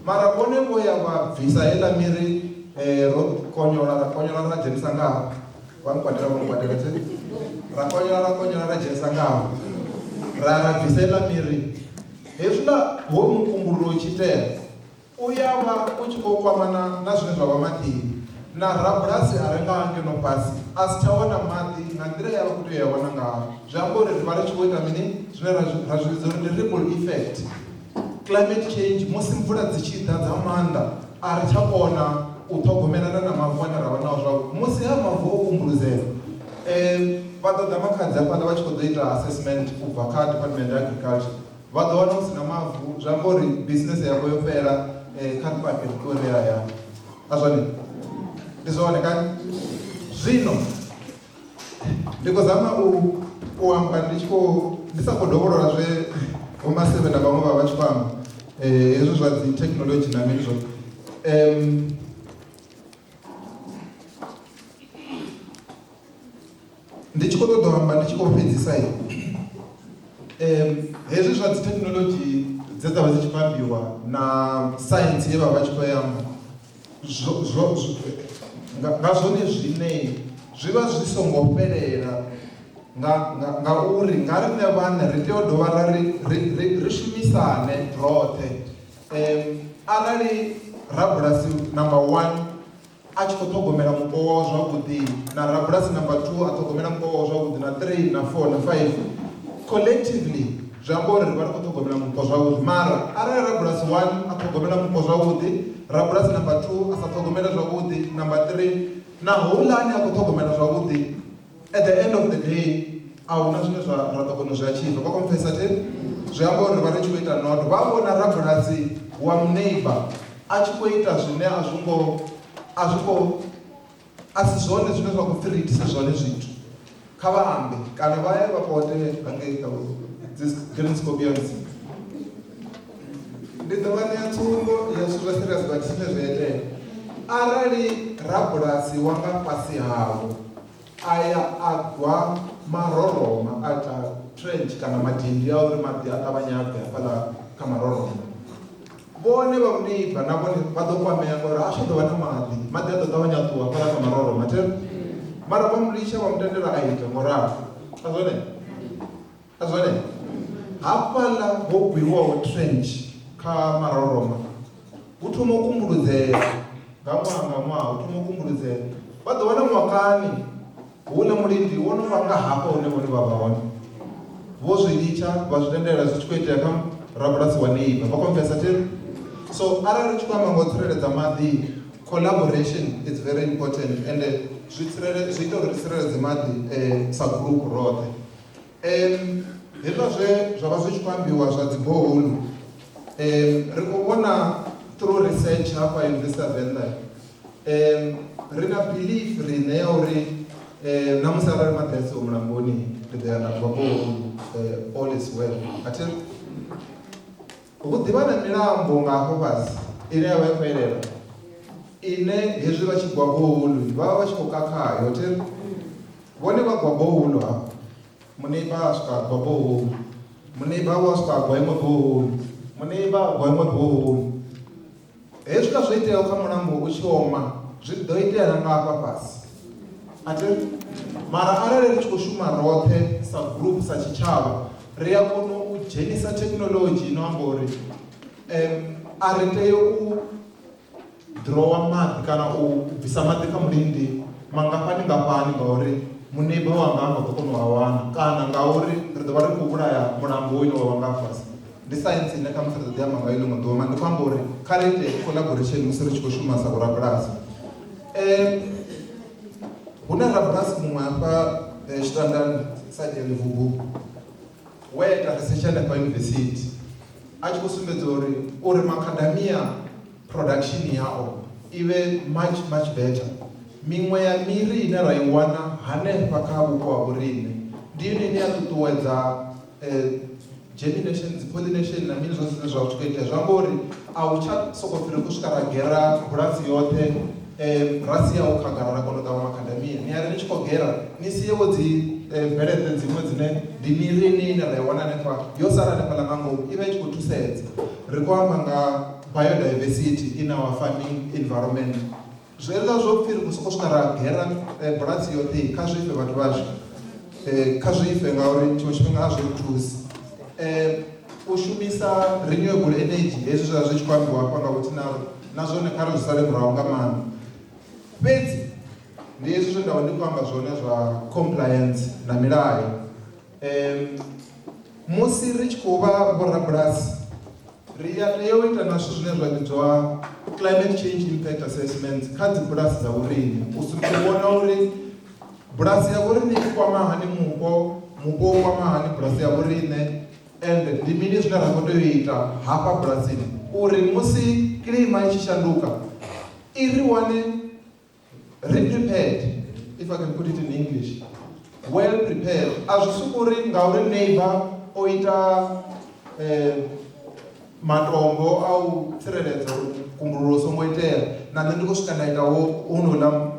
mara vhone vho ya vha bvisa heiḽa miri ro konyola ra dzhenisa ngaho wankwatela vonkwatela te ra konyola ra dzhenisa ngaho ra bvisa heiḽa miri hezwiḽa ho mukungululo u tshi tea u ya vha u tshi khou kwamana na zwine zwa vha maḓini na rabulasi a renga ngeno fhasi a si tsha wana maḓi nga nḓila ya vha khou tea ya wana ngaho. Zwi amba uri ri vha ri tshi khou ita mini zwine ra zwi vhidza uri ndi ripple effect. Climate change musi mvula dzi tshi ḓa dza maanḓa a ri tsha kona u ṱhogomelana na mavu ane ra vha nao zwavhuḓi musi ha mavu o kumbuluzea vha ḓo ḓa makhadzi hafhaḽa vha tshi khou ḓo ita assessment u bva kha Department of Agriculture vha ḓo wana hu si na mavu zwi amba uri business yavho yo fhela kha department uri ya a zwone ndi zwone kani. Zwino ndi khou zama u amba ndi sa khou dovholola zwe vhomaseve na vhaṅwe vha tshi khou amba hezwo zwa dzi thekhinolodzhi na mini zwoṱhe ndi tshi khou ṱoḓa amba ndi tshi khou fhedzisa hezwi zwa dzi thekhinolodzhi dze dza vha dzi tshi khou ambiwa na saintsi ye vha vha tshi khou amba nga zwone zwine zwi vha zwi songo fhelela ngauri nga riṋe vhaṋe ri tea u dovha ri shumisane roṱhe arali rabulasi number 1 a tshi khou ṱhogomela mupo wawo zwavhuḓi na rabulasi number 2 a ṱhogomela mupo wawo zwavhuḓi na 3 na 4 na 5 collectively zwi amba uri ri vha ri khou ṱhogomela mupo zwavhuḓi mara arali rabulasi 1 a ṱhogomela mupo zwavhuḓi rabulasi number 2 a sa ṱhogomela zwavhuḓi number 3 na houḽani a khou ṱhogomela zwavhuḓi at the end of the day a huna zwine ra ḓo kona u zwi achieve vha konfesa te zwi amba uri ri vha ri tshi khou ita noto vha vhona rabulasi wa muneighbor a tshi khou ita zwine a zwi khou asi zwone zwine zwa khou pfhi ri itise zwone zwithu kha vha ambe kana vha ye vha pote hangei kha dzi green scorpions. Ndi ḓo vha ṋea tsumbo ya zwithu zwa serious but zwine zwa itea arali rabulasi wa nga fhasi havho aya a gwa maroroma a ita trench kana madindi a uri maḓi a ṱavhanya a bve hafhaḽa kha maroroma, vhone vha muneiba na vhone vha ḓo kwamea ngauri a zwi ḓo vha na maḓi a ḓo ṱavhanya a ṱuwa hafhaḽa kha maroroma mara vha mulitsha vha mutendela a ita ngoralo. A zwone hafhaḽa ho gwiwaho trench kha maroroma hu thoma u kumbuludzea nga ṅwaha hu thoma u kumbuludzea, vha ḓo wana ṅwakani houḽa mulindi wo no vha nga hafha hune vhone vha vha hone vho zwi litsha vha zwi tendela zwi tshi khou itea kha rabulasi wa neighbor vha konfesa tiri. So arali ri tshi khou amba nga u tsireledza maḓi, collaboration is very important and zwi ita uri ri tsireledze maḓi sa group roṱhe. Hezwiḽa zwa vha zwi tshi khou ambiwa zwa dzi borehole ri khou vhona through research hafha University of Venḓa ri na belief rine ya uri na musi arali maḓi a siho mulamboni ri ḓo ya na gwa borehole all is well. Athi hu ḓivha na milambo nga hafho fhasi ine ya vha i khou elela ine hezwi vha tshi gwa borehole vha vha vha tshi khou kakhayo thi vhone vha gwa borehole hafho muneiba a swika a gwa borehole, muneiba wa swika a gwa iṅwe borehole, muneiba a gwa iṅwe borehole. Hezwiḽa zwo iteaho kha mulambo u tshi oma zwi ḓo itea na nga hafha fhasi. Athi mara arali ri tshi khou shuma roṱhe sa group sa tshitshavha ri a kona u dzhenisa thekinoḽodzhi ino amba uri a ri tei u drowa maḓi kana u bvisa maḓi kha mulindi mangafhani ngauri muneiba wanga a nga ḓo kona u a wana kana ngauri ri ḓo vha ri khou vhulaya mulambo ine wa vha nga fhasi. Ndi saintsi ine kha musi ri ḓo ḓi amba nga ilo ḓuvha ndi khou amba uri kha ri ite collaboration musi ri tshi khou shuma sa vhorabulasi. Hu na rabulasi muṅwe hafha Tshitandani side ya Ḽivhubu we a ita research hanefha yunivesithi a tshi khou sumbedza uri macadamia production yao i vhe much better. Miṅwe ya miri ine ra i wana hanefha kha vhupo ha vhoriṋe ndi yone ine ya ṱuṱuwedza germination, pollination na mini zwine zwa tshi khou itea zwi amba uri a u tsha sokou pfhi ri khou swika ra gera bulasi yoṱhe ra sia u khagala ra kona u ṱavha macadamia. Ni ari ni tshi khou gera ni siewo dzi bveledze dziṅwe dzine ndi miri ine ra i wana hanefha yo sala hanefhaḽa nga ngomu i vha i tshi khou thusedza. Ri khou amba nga biodiversity in our farming environment. Zwiḽa zwo pfhi ri khou sokou swika ra gera bulasi yoṱhe kha zwife vhathu vhashu kha zwife ngauri tshiṅwe tshifhinga a zwi thusi. U shumisa renewable energy hezwi zwa zwi tshi khou ambiwa hafha nga vhutinaro na zwone kha ri zwi sale murahu nga maanḓa. Fhedzi ndi hezwi zwe nda vha ndi khou amba zwone zwa compliance na milayo. Musi ri tshi khou vha vhorabulasi ri ya tea u ita na zwithu zwine zwa vhidzwa climate change impact assessment kha dzi bulasi dza vhoriṋe u sumbedza vhona uri bulasi ya vhoriṋe i kwama hani mupo u kwama hani bulasi ya vhoriṋe and ndi mini zwine ra khou tea u ita hafha bulasini uri musi kilima i tshi shanduka i ri wane re-prepared, if I can put it in English, well prepared. A zwi sukuri ngauri neighbor o ita matombo a u tsireledza kumbululo songo itea na nṋe ndi khou swika nda ita honoula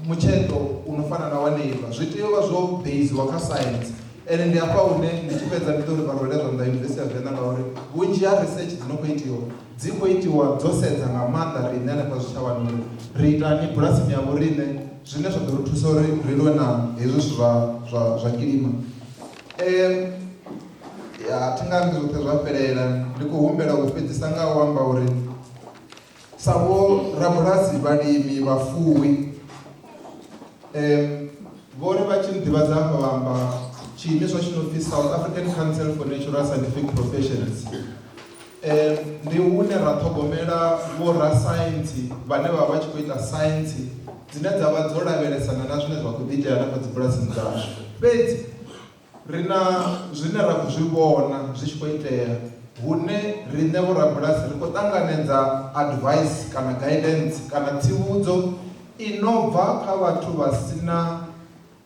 mutsheto unofana na wa neighbor. Zwi tea u vha zwo basiwa kha science ende ndi hafha hune ndi tshi fhedza ndi ḓo ri vharolela zwa nda University of Venḓa ngauri vhunzhi ha research dzi no khou itiwa dzi khou itiwa dzo sedza nga maanḓa riṋe hanefha zwitshavhani uri ri itani bulasini ya vhoriṋe zwine zwa ḓo ri thusa uri ri lwe na hezwi zwithu zwa kilima. Thi nga ambi zwoṱhe zwa fhelela ndi khou humbela u fhedzisa nga u amba uri sa vho rabulasi vhalimi vhafuwi vhori vha tshi nḓivhadza hafha vha amba tshiimiswa tshi no pfhi South African Council for Natural Scientific Professions. Ndi hune ra ṱhogomela vhorasaintsi vhane vha vha tshi khou ita saintsi dzine dza vha dzo lavhelesana na zwine zwa khou ḓi itea hanefha dzibulasini dzashu. Fhedzi ri na zwine ra khou zwi vhona zwi tshi khou itea hune riṋe vhorabulasi ri khou ṱanganedza advice kana guidance kana tsivhudzo inobva kha vhathu vha sina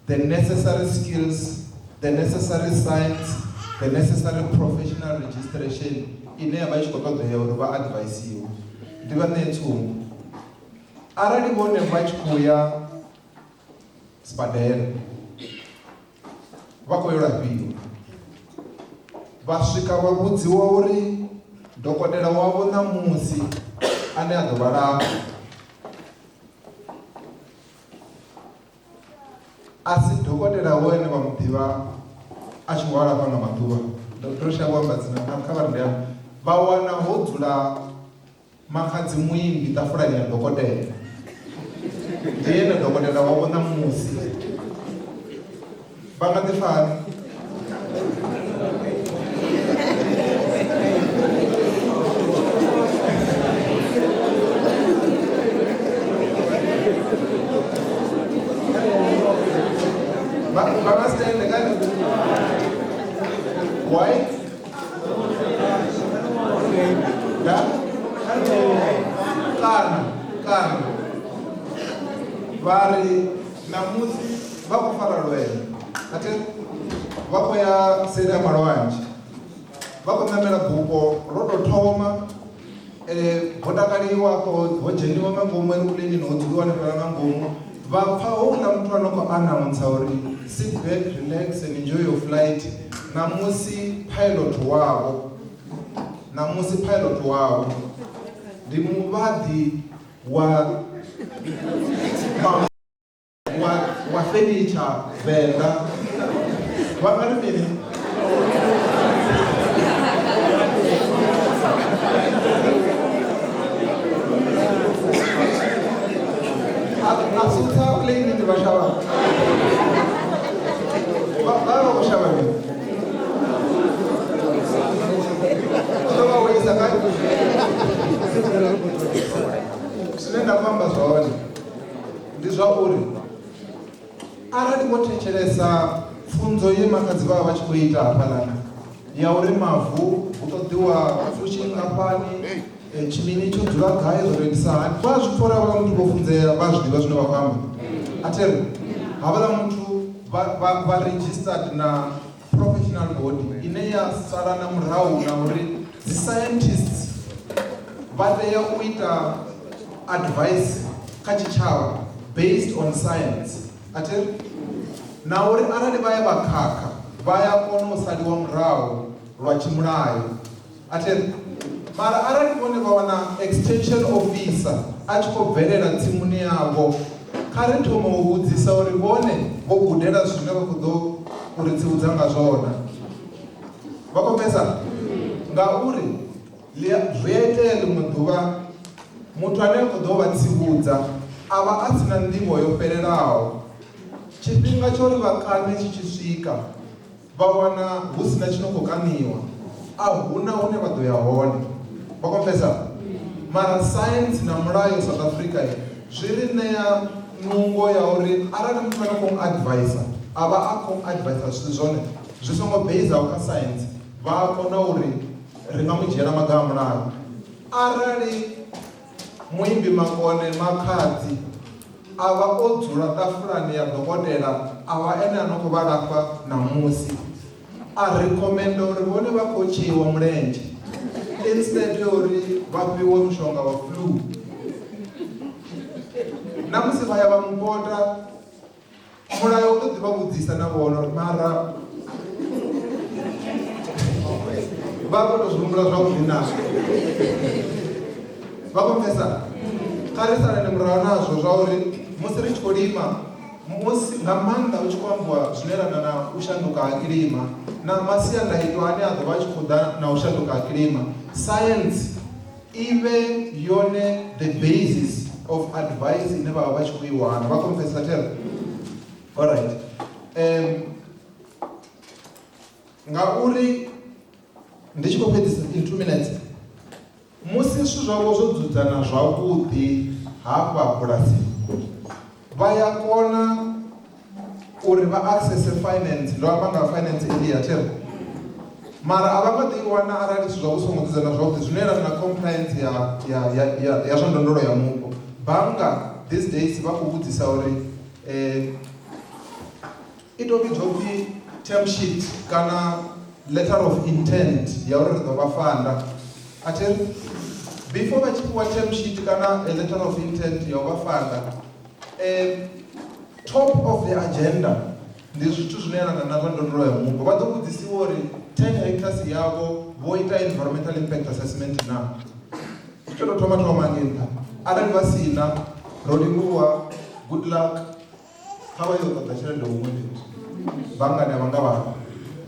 the necessary skills, the necessary science, the necessary professional registration ine ya vha i tshi khou ṱoḓea uri vha advaisiwe. Ndi vha ṋee tsumbo, arali vhone vha tshi khou ya sibadela vha khou yo lafhiwa, vha swika vha vhudziwa uri dokotela wavho ṋamusi ane a ḓo vha lafha a si dokotela wene vha mu ḓivha a tshi khou lafha nga maḓuvha. Dr. Shango amba dzina kha vha ri vha wana ho dzula makhadzi muimbi ṱafulani ya dokotela, ndi ene dokotela wavho ṋamusi. Vha nga ḓi fara Baba stand again. Why? Yeah? Kana. Vari namusi vako fara lwena. Ate vako ya seda marwanji. Vako namela buko rodo thoma bodakaliwa ko hojeniwa nga ngomu kulini no dzuliwa ne fara nga ngomu. Vapfa houḽa muthu anoko announce uri sit back, relax and enjoy your flight. Namusi pilot wavo ndi muvhaḓi wa furniture Venḓa. Vha nga ri mini? Asutha plane ndi vhashava. Vha vha shava mini? Ḓovha wisa kai? Zwine nda amba zwone ndi zwa uri arali vho thetshelesa pfunzo ye makhadzi vha vha tshi khou ita hafhaḽana ya uri mavu hu ṱoḓiwa fushi nngafhani, tshimini tsho dzula gai, zwo rengisa hani, vha zwi pfha uri havhaḽa muthu vho funzea, vha zwi ḓivha zwine vha khou amba. Atheri havhaḽa muthu vha registered na professional body ine ya sala na murahu na uri dzi scientists vha tea u ita advice kha tshitshavha based on science. Atheri na uri arali vha ya vha khakha vha ya kona u saliwa murahu lwa tshimulayo. Atheri mara arali vhone vha wana extension officer a tshi khou bvelela tsimuni yavho, kha ri thoma u vhudzisa uri vhone vho gudela zwine vha khou ḓo uri tsivhudza nga zwona. Vha khomesa ngauri zwi a itea ḽiṅwe ḓuvha muthu ane a khou ḓo vha tsivhudza a vha a si na nḓivho yo fhelelaho. Tshifhinga tsho ri vha kane tshi tshi swika vha wana hu si na tshi no khou kaniwa, a huna hune vha ḓo ya hone. Vha khomesa mara science na mulayo South Africa zwi ri ṋea nungo ya uri arali muthu ane khou advise a vha a khou advise zwithu zwone zwi songo beizaho kha science, vha a kona uri ri nga mu dzhiela maga a mulayo. Arali muimbi makone makhadzi a vha o dzula ṱafulani ya dokotela a vha ene a no khou vha lafha ṋamusi, a rekomenda uri vhone vha khou tsheiwa mulenzhe instead ya uri vha fhiwe mushonga wa flu. Namusi vha ya vha mupota mulayo u ḓo ḓi vha vhudzisa na vhona mara vha kona zwi humbula zwavhuḓi nazwo. Vha khomesa kha ri salele murahu nazwo zwa uri musi ri tshi khou lima, musi nga maanḓa u tshi khou ambiwa zwine elana na u shanduka ha kilima na masiandaitwa ane a ḓo vha a tshi khou ḓa na u shanduka ha kilima, science i vhe yone the basis of advice ine vha vha vha tshi khou i wana. Vha khomesa tel alright. Ngauri ndi tshi khou fhedzisa in 2 minutes, musi zwithu zwavho zwo dzudzana zwavhuḓi hafha bulasini vha ya kona uri vha access finance. Ndo amba nga finance earlier tel mara a vha nga ḓi wana arali zwithu zwavho songo dzudzana zwavhuḓi zwine elana na compliance ya zwa ndondolo ya mupo. Bannga these days vha khou vhudzisa uri i tou vhidzwa upfhi term sheet kana letter of intent ya uri ri ḓo vha fanda athi before vha tshi fhiwa term sheet kana a letter of intent ya u vha fanda top of the agenda ndi zwithu zwine yelana na zwa ndondolo ya mupo. Vha ḓo vhudzisiwa uri 10 hectares yavho vho ita environmental impact assessment na tshi tou thoma nga nṱha. Arali vha sina ro livhuwa, good luck, kha vha yo ṱoḓa tshelede huṅwe fhethu banngani a vha nga vha.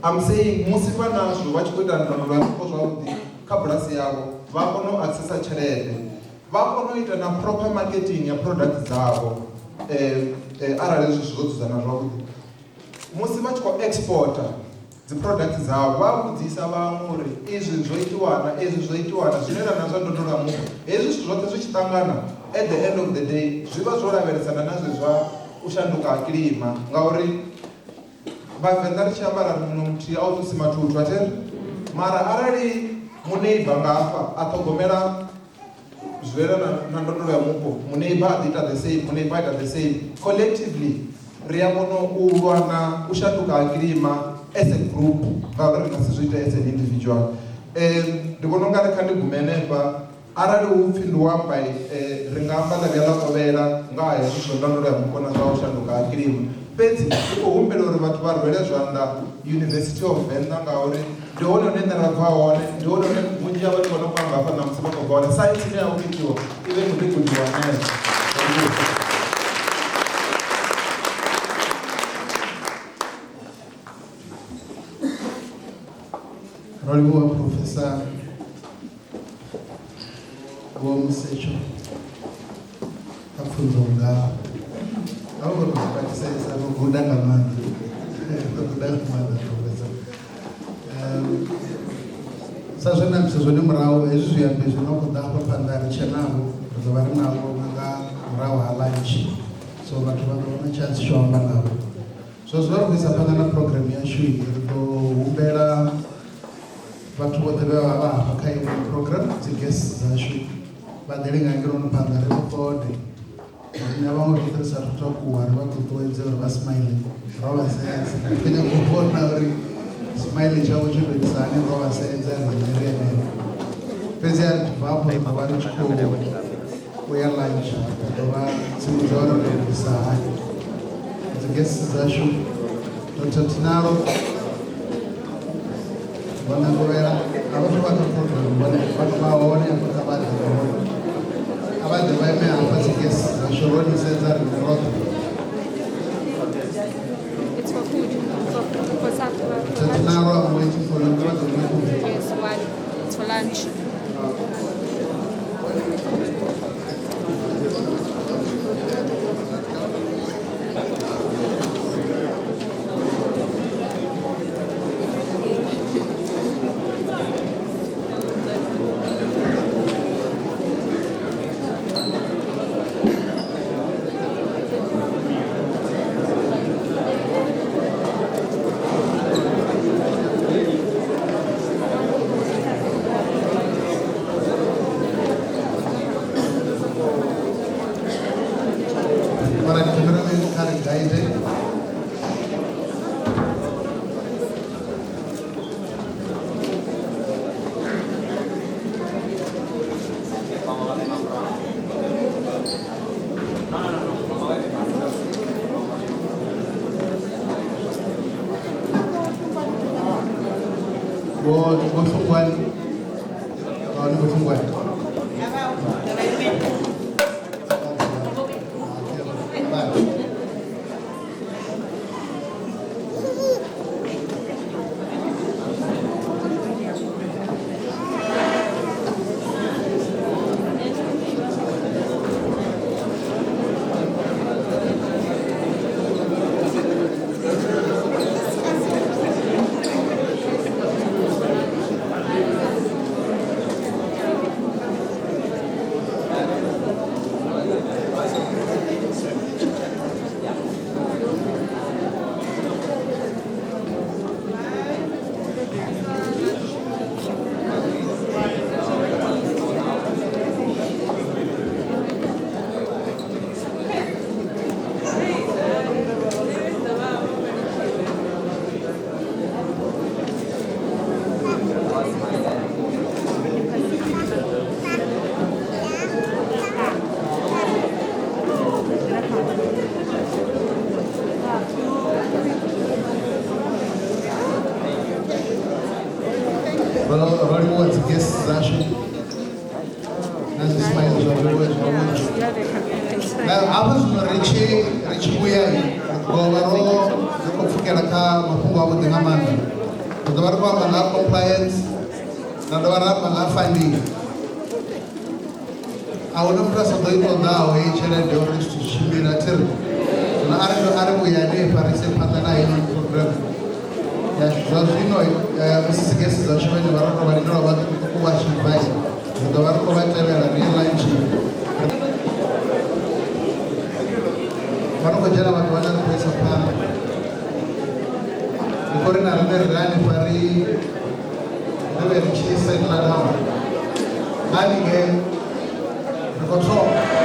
I'm saying musi vha nazwo vha tshi khou ita ndondolo ya mupo zwavhuḓi kha bulasi yavho vha kone u accessa tshelede, vha kone u ita na proper marketing ya product dzavho arali zwithu zwo dzudzana zwavhuḓi. Musi vha tshi khou exporta dzi product dzavho vha vhudzisa vhaṅwe uri izwi zwo itiwana, ezwi zwo itiwana, zwine na zwa ndondolo ya mupo. Hezwi zwithu zwoṱhe zwi tshi ṱangana at the end of the day zwi vha zwo lavhelesana na zwe zwa u shanduka ha kilima, ngauri vhavenḓa ri tshi amba ra ri muno muthihi a u ṱusi mathuthu atheri, mara arali muneiba nga hafha a ṱhogomela zwelana na ndondolo ya mupo, muneiba a ḓi ita the same, muneiba a ita the same, collectively ri a kona u lwa na u shanduka ha kilima as a group ngauri ri nga si zwi ite as an individual. Ndi vhona unga ri kha ndi gume henefha arali hu pfhi ndi u amba ri nga amba ḽa vhuya ḽa kovhela nga ha hezwi zwo ndondolo ya mupo na zwa u shanduka ha kilima. Fhedzi ndi khou humbela uri vhathu vha rwele zwanḓa University of Venḓa ngauri ndi hone hune nṋe ra bva hone, ndi hone hune vhunzhi ha vhathu vho no khou amba hafha ṋamusi vha khou bva hone. Science ine ya khou itiwa i vhe khou ḓi gudiwa henefho. ro livhuwa Professor Vho Musetsho kha pfunzo nga a vho ri khwaṱhisedza ro guda nga maanḓa, ro guda nga maanḓa Professor. Sa zwe na mpisa zwone murahu hezwi zwiambi zwi no khou ḓa hafha phanḓa ri tshe navho, ri ḓo vha ri navho nga murahu ha lunch, so vhathu vha ḓo wana chance tsho amba navho. So zwi vha ri khou isa phanḓa na program yashu ri ḓo humbela vhathu vhoṱhe vhe vha vha hafha kha iyo program, dzi guests dzashu vha ḓele nga ngeno phanḓa ri rekode na vhaṅwe vhoṱhe ri sathu takuwa ri vha ṱuṱuwedze uri vha smile, ro vha sedza ri nyanga u vhona uri smile tshavho tsho tou itisa hani, ro vha sedza riṋe ri henefho. Fhedzi a ri tshi bva hafho ri ḓo vha ri tshi khou ya lunch, ri ḓo vha tsivhudza uri ro itisa hani. Dzi guests dzashu Dr. Tinalo vhona ngovhela a vhathu vha kha program vhone vhathu vha hone afho kha vha ḓe hone, a vha ḓe vha ime hafha dzi guests dzashu ro ni sedza riṋe roṱhe. It's for food, for supper. Dr. Tinalo, I'm waiting for you. Yes, one. It's for lunch. roliwa dzigesi dzashu nazvismailo zvariwe apa zvino richiuya gova rokupfukira kamafungo avo dzengamanda ndova ri kuamba ngacompliance nandova ramba ngafunding auna mutasazoitodawo yecherede ori tichimbira tiri ari kuyanepa risepanda nayo program zvazvino musisigesi zvacho vene varonovarinora vakuvachivhai ndo vari kuvatevera nelanchi vanongojera vanhu vanarikuisa pano ikorina rine rirani pari rive richisetla down anige rikotoka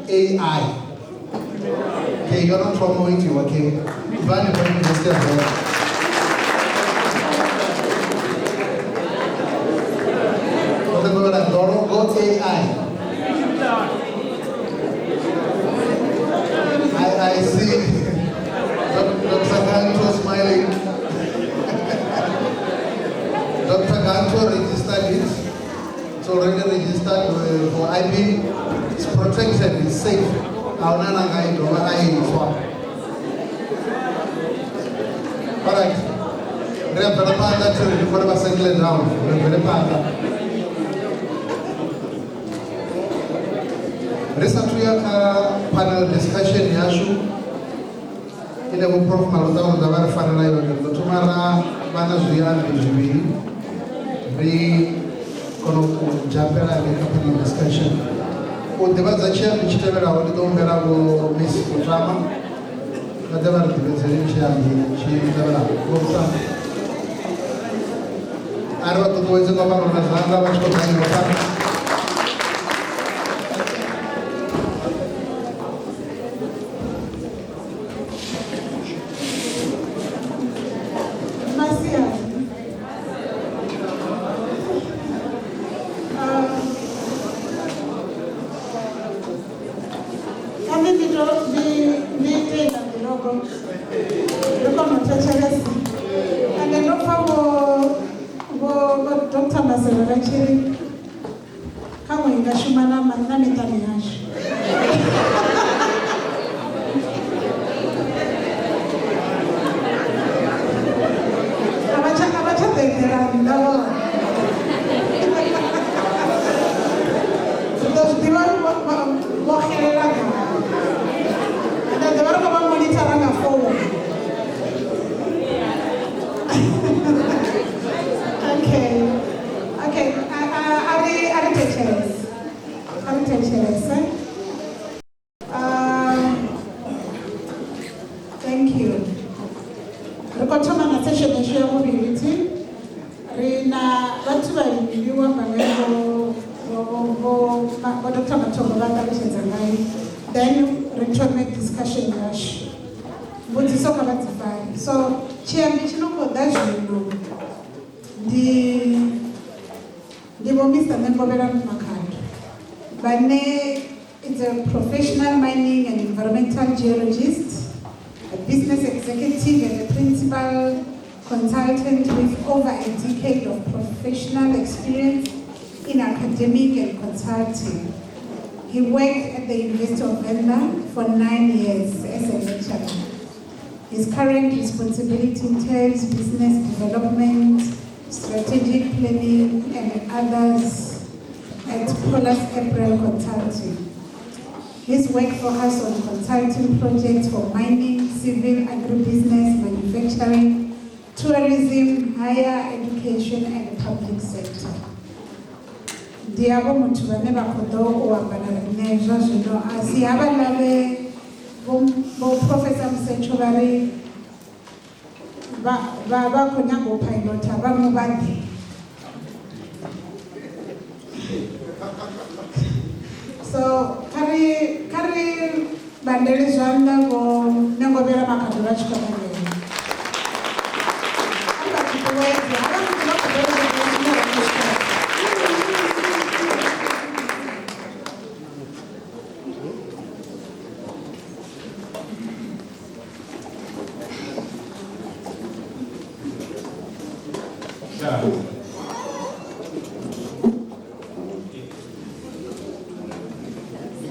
AI. Okay, you're not from Moiti, okay? Bunny from University of York. Okay, go ahead, Doro, go AI. I see Dr. Ganto smiling. Dr. Ganto registered it. It's already registered for IP. It's protected, it's safe. Alright. Reparapanda to the settle down. Reparapanda. Recently, panel discussion yashu. In a prof Malota, the very final the Tumara, Banazuyan, the Japera, the discussion. Udevazachia michitevera walidombera go Miss Kutama nadeva ndibezerisha chitevera gota arwa tuweze kwa baba na zanga wachiko kani wapana Mr. Nengobera Makhando. Bane is a professional mining and environmental geologist, a business executive and a principal consultant with over a decade of professional experience in academic and consulting. He worked at the University of Venda for 9 years as a lecturer. His current responsibility entails business development, strategic planning, and others at Polas April Consulting. His work focuses on consulting projects for mining, civil, agribusiness, manufacturing, tourism, higher education, and public sector. Diabo muthu vhane vha khou ḓo u ambana riṋe zwa zwino a si havhaḽa vho Professor Msetsho vha ri vha khou nyaga u pilota vha muvhanḓe. So kha ri bandele zwanḓa vho Nengobera Makhado vha tshi khou bandela. Kha vha ṱuṱuwedze, havha muthu vha khou ḓo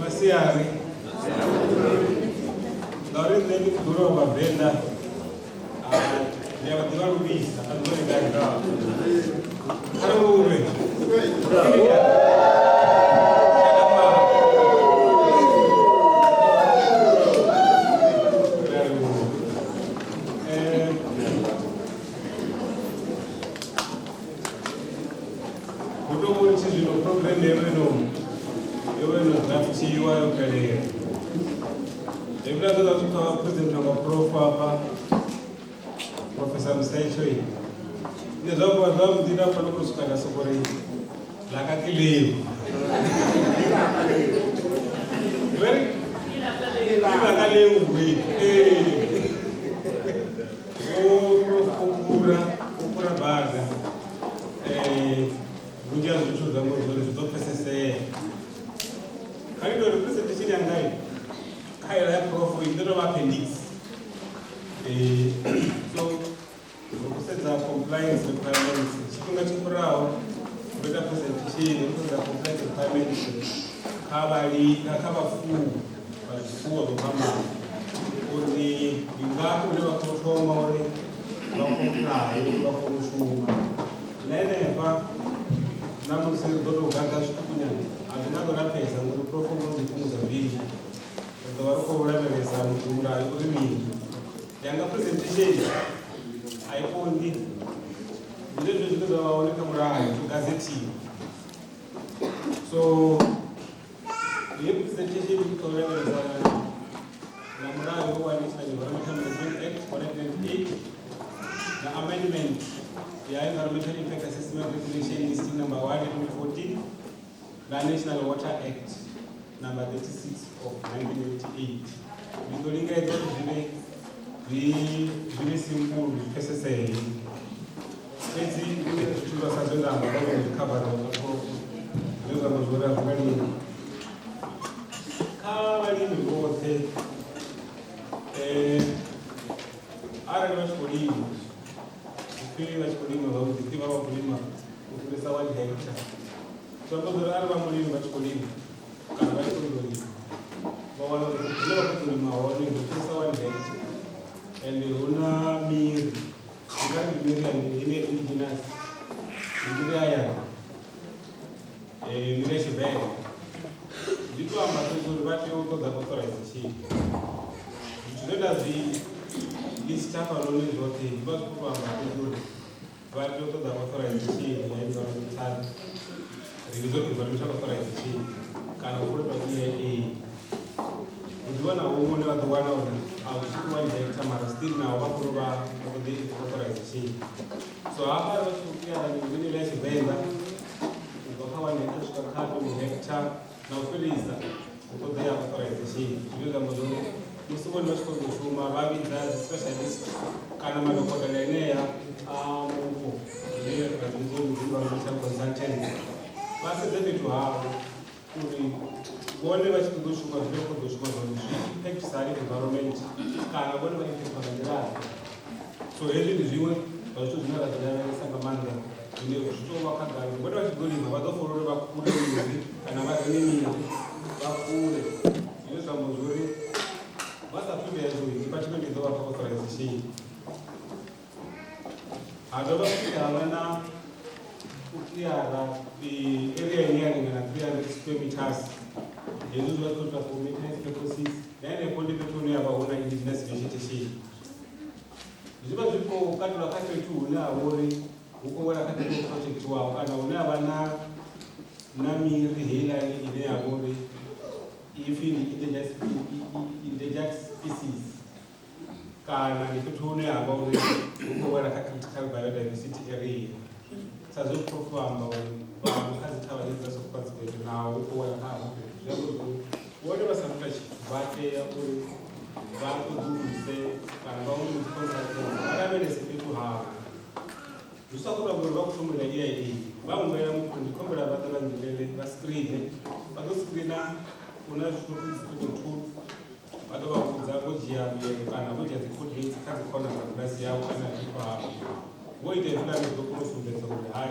Masiari, dari tadi dulu berbeda, dia betul bisa, kan boleh gagal. Harus Professor Msetsho ni zwa zwa mdina fana ku suka na sokori la ka kileo very ila ka leo we okura baga kunja zwithu zwa muzori zwo pfesesea kali do representation yangai khaela ya prof indiro appendix so ukusedza compliance requirements chikunga chikurawo kuita presentation ukusedza compliance requirements kavafuwo zvopamama kuti ingapo uri vakotoma uri vakonayo vakonoshuma nenepa namusi dotogaga zvikukunyanya hazvinagorapedza kuti profomozikunguza vhiri varikourameresa murayo uri mini yanga presentation haifondi ndizvo zvinoda vaoneka murayo gazeti. So ye presentation ikutoremeresa na murayo wa National Environmental Management Act 1998 na amendment ya Environmental Impact Assessment Regulation listing number 1 2014 na National Water Act number 36 of 1988. Ndolingedza kuti zvine simple zvipesesei fedzi zvithu vasazondamba vakazvikhavhara vakaprofu nezvamazvora zvakalima kavalimi vose arali vachikolima zvikwi vachikolima vakudzikwi vava kulima kukurisa 1 hectare zvambozori ari vamulimi vachikolima kana vachikondorima vawana kuti zvine vakutolima vaone kukurisa 1 hectare ende una miri ingari miri ine indigenous miri aya miri chibere ndito amatotori vati utoza authorization zvinoda lisitafa lone zvote vazikupa amatotori vati utoza authorization yaenvironmental environmental authorization kana kurepa EIA udiwana umone vatowana kuti auchikuwaidza mara still nawo vakurova authorization. So hapa vachikuyana neminilo yachivenda vakawaneka kusvika kato muhectare naupfirisa kutodzera authorization zvinoita muzoro musivoni vachikondoshuma vavidza specialist kana madhokodheya eneya amuko environmental consultants vapedza fhethu havho uri vone vachitozoshuma zvine kuzoshuma zvone zviimpactisari environment kana vone vaimpacta vandirani. So hezvi ndi zvimwe zvazvito zvinoratidza nga maanḓa zvine zvitovakagara vone vachigorima vazoforore vakure miri kana varime miri vakure zvine zvambozvori vasapinda izvoi department izovapa authorization. Hadova kuti havana kukliara area ineyaringana 300 square meters hezvo zvivatota for maintenance purposes naineko ndepetone yavaona indigenous vegetation zviva zviko kati vakatoti une avori huko warakatoti project wavo kana une havana namiri heilani ine yavori ifini endangered species kana ndipetone yavaori huko warakatical biodiversity area sazvokufamba vakazitavanyedza sokupadzipetu nawo kuwanakavo vone vasakuta chivateya uri vakudzuvise kana vaundiconsultant vakaverese petu havo zvisakura kuti vakushomera iyaii vamumbaira ndikombera vatavandirere vascrine vatoscrina kuna zvitokuzipetu vatovakudza vojiya kana vojiya dzicoordinates kadzikona dzakudasi yavo kana ipa havo voita izvinane zvokunosumbedza kuti hai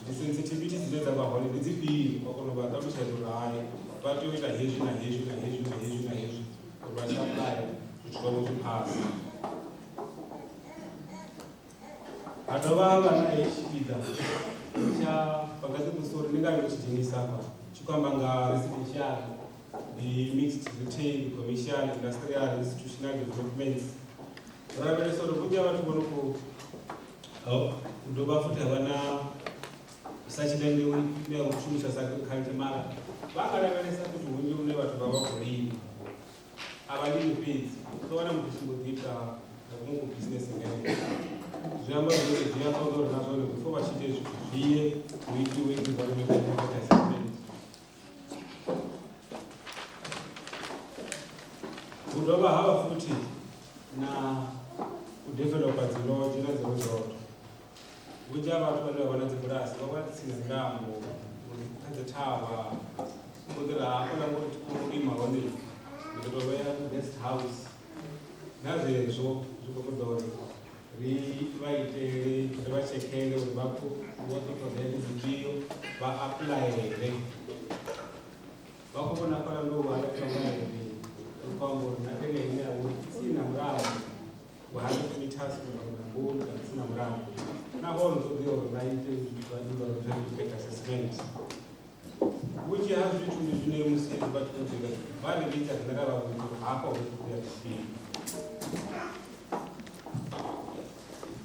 dzisensitivity dzine dzavahwa ndedzipiri pakunovatabushaizvo kuti hai vatoita hezvi nahezvi nahezvi nahezvi nahezvi kuti vachaplaya kuti vamuzvipasi hadova vana echipida pakazimusoro ningave chijinisapa chikwamba nga residential the mixed retail commercial industrial institutional developments raveresoro kunja vatu vonoko ndova futi havana sachidaneuneekushumisa sakalite mara vakaraveresa kuti hunji une vatu vavakurima avalimi pedzi toona mukuchimbodziita nakungu bhizinesi ngene zviamba zviri zviyafauzori nazvone before vachiite zviye kuitiwe environmental assessment kudova hava futi na kudevelopa dzinojira dzemuzvoto vuja vatu vane vana dzipurasi vakwatisina ngambo kadzitava kudira akona kuti kurima vone kutovaya guest house nazvezvo zvikokodori rivaitele kuti vachekele kuti vakuvototozaiti dzidziyo vaaplayere vakuvona kwana ndovaaaaere ukwambori natenge ineavo sina muravo 100 meters kunakunakuona sina muravo navonzodziwa kuti vaite impact assessment which has zvituni zvine musiri vatinozvika vane vita zvinarava kuti hapa urikuya kupiri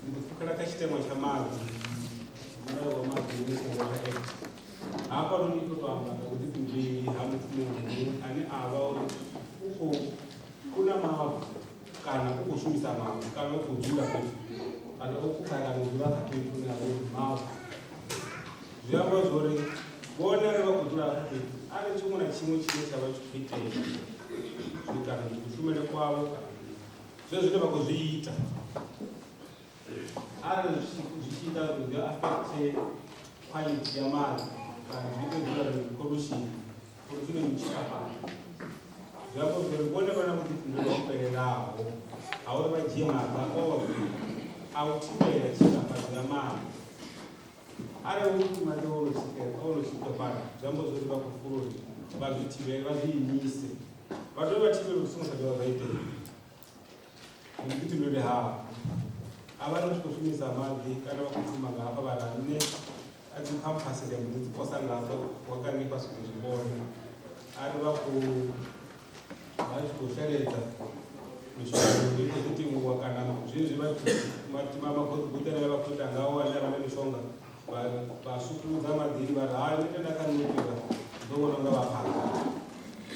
ndikukana kachitemwa chamadzi murava wamadzi uneact hapa nonitotoambata kuti kumbiri hamukumunhu ane ava uko kuna mavhu kana ukushumisa mavhu kana ukudzura kuti kana ukukara mudura katoitunavo mavhu zviamba zvori vona revakudura kuti ane chimwe nachimwe chine chava chikuitei kana kushumira kwavo zvezvine vakuzviita ari zvichiita kuti zviafekte quality yamadzi kana zviite pollution michikapana zviamba zvori vone vana kuti ndinovapererawo auri vajemaga ove autibera chikapadzo yamadzi ari kuti mati aunochikapana zviamba zvori vakufururi vazvitivere vazviimise vatoi vativere kusungasati vavaitei nekuti ndode hava avana kuchikoshumisa madzi kana vakutumaga apa varane adzikampasi dzikosangapo wakanikwa zvimwe zvibone ari vachikosheredza mishonga kuti wakana zvinezvi makozibutana vakuita ngawana vane mishonga vasukudza madziri vari hai netendakanikira ndoona nga vapanga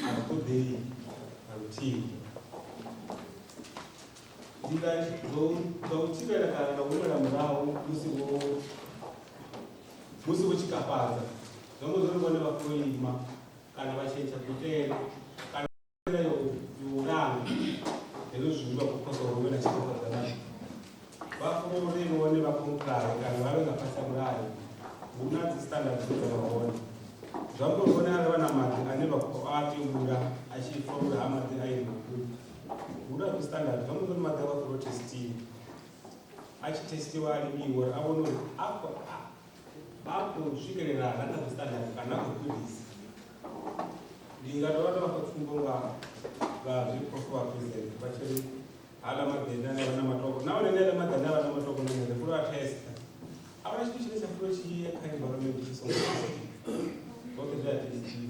arikudei parutivi ndikazoutivera kana ndaumira muravo musi vochikapadza zvongo zvorivone vakuima kana vachencha kutera kana youranga hezvo zviva kukosoromena chikapadza vafurorivone vakonkurari kana vave ngapasa murari huna dzistandard dzedzavavone zvamborona ari vana madzi ane atibura achifurura hamadzi airi makuru buda kustandard zvambozoni madzi avakurotestiwa achitestiwa ari iwo avona kuti akusvikerera raka kustandard kana kukudisa ndingatova vakapfumbonga vazviprofa president vachiri hala madhenda nevana matoko naonenele madhenda vana matoko nemurefuro atesta avana chinhu chine chafuro chienvironment okezvatesti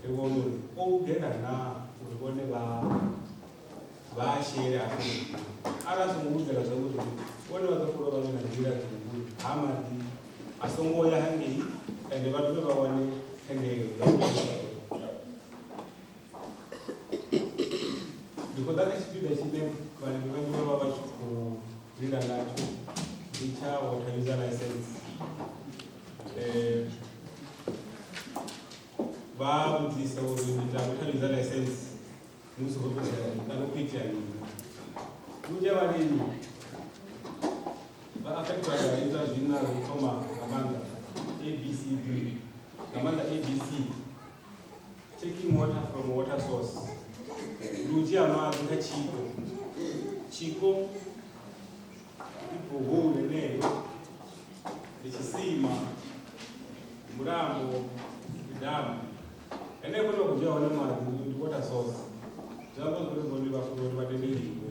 rivono ougenda na urivone vashere asi arasomugera zvakuti one vakakura vavena njira dzekuri hamadi asongoya hangei ende vatuve vawane hengeyo because akachipida chine vanhu vangova vachikurira nacho icha water user license vabudzisa uruita water user license musokoanokuitira uja varimi vaakatwadaita zvina zvitoma gamanda abcd gamanda abc taking water from water source luchiamazi chiko ibhohole neyo ichisima murambo idhamu ene kuti vakujaona madzi ndi water source zvavozvozvoti vafuri vatenderiwe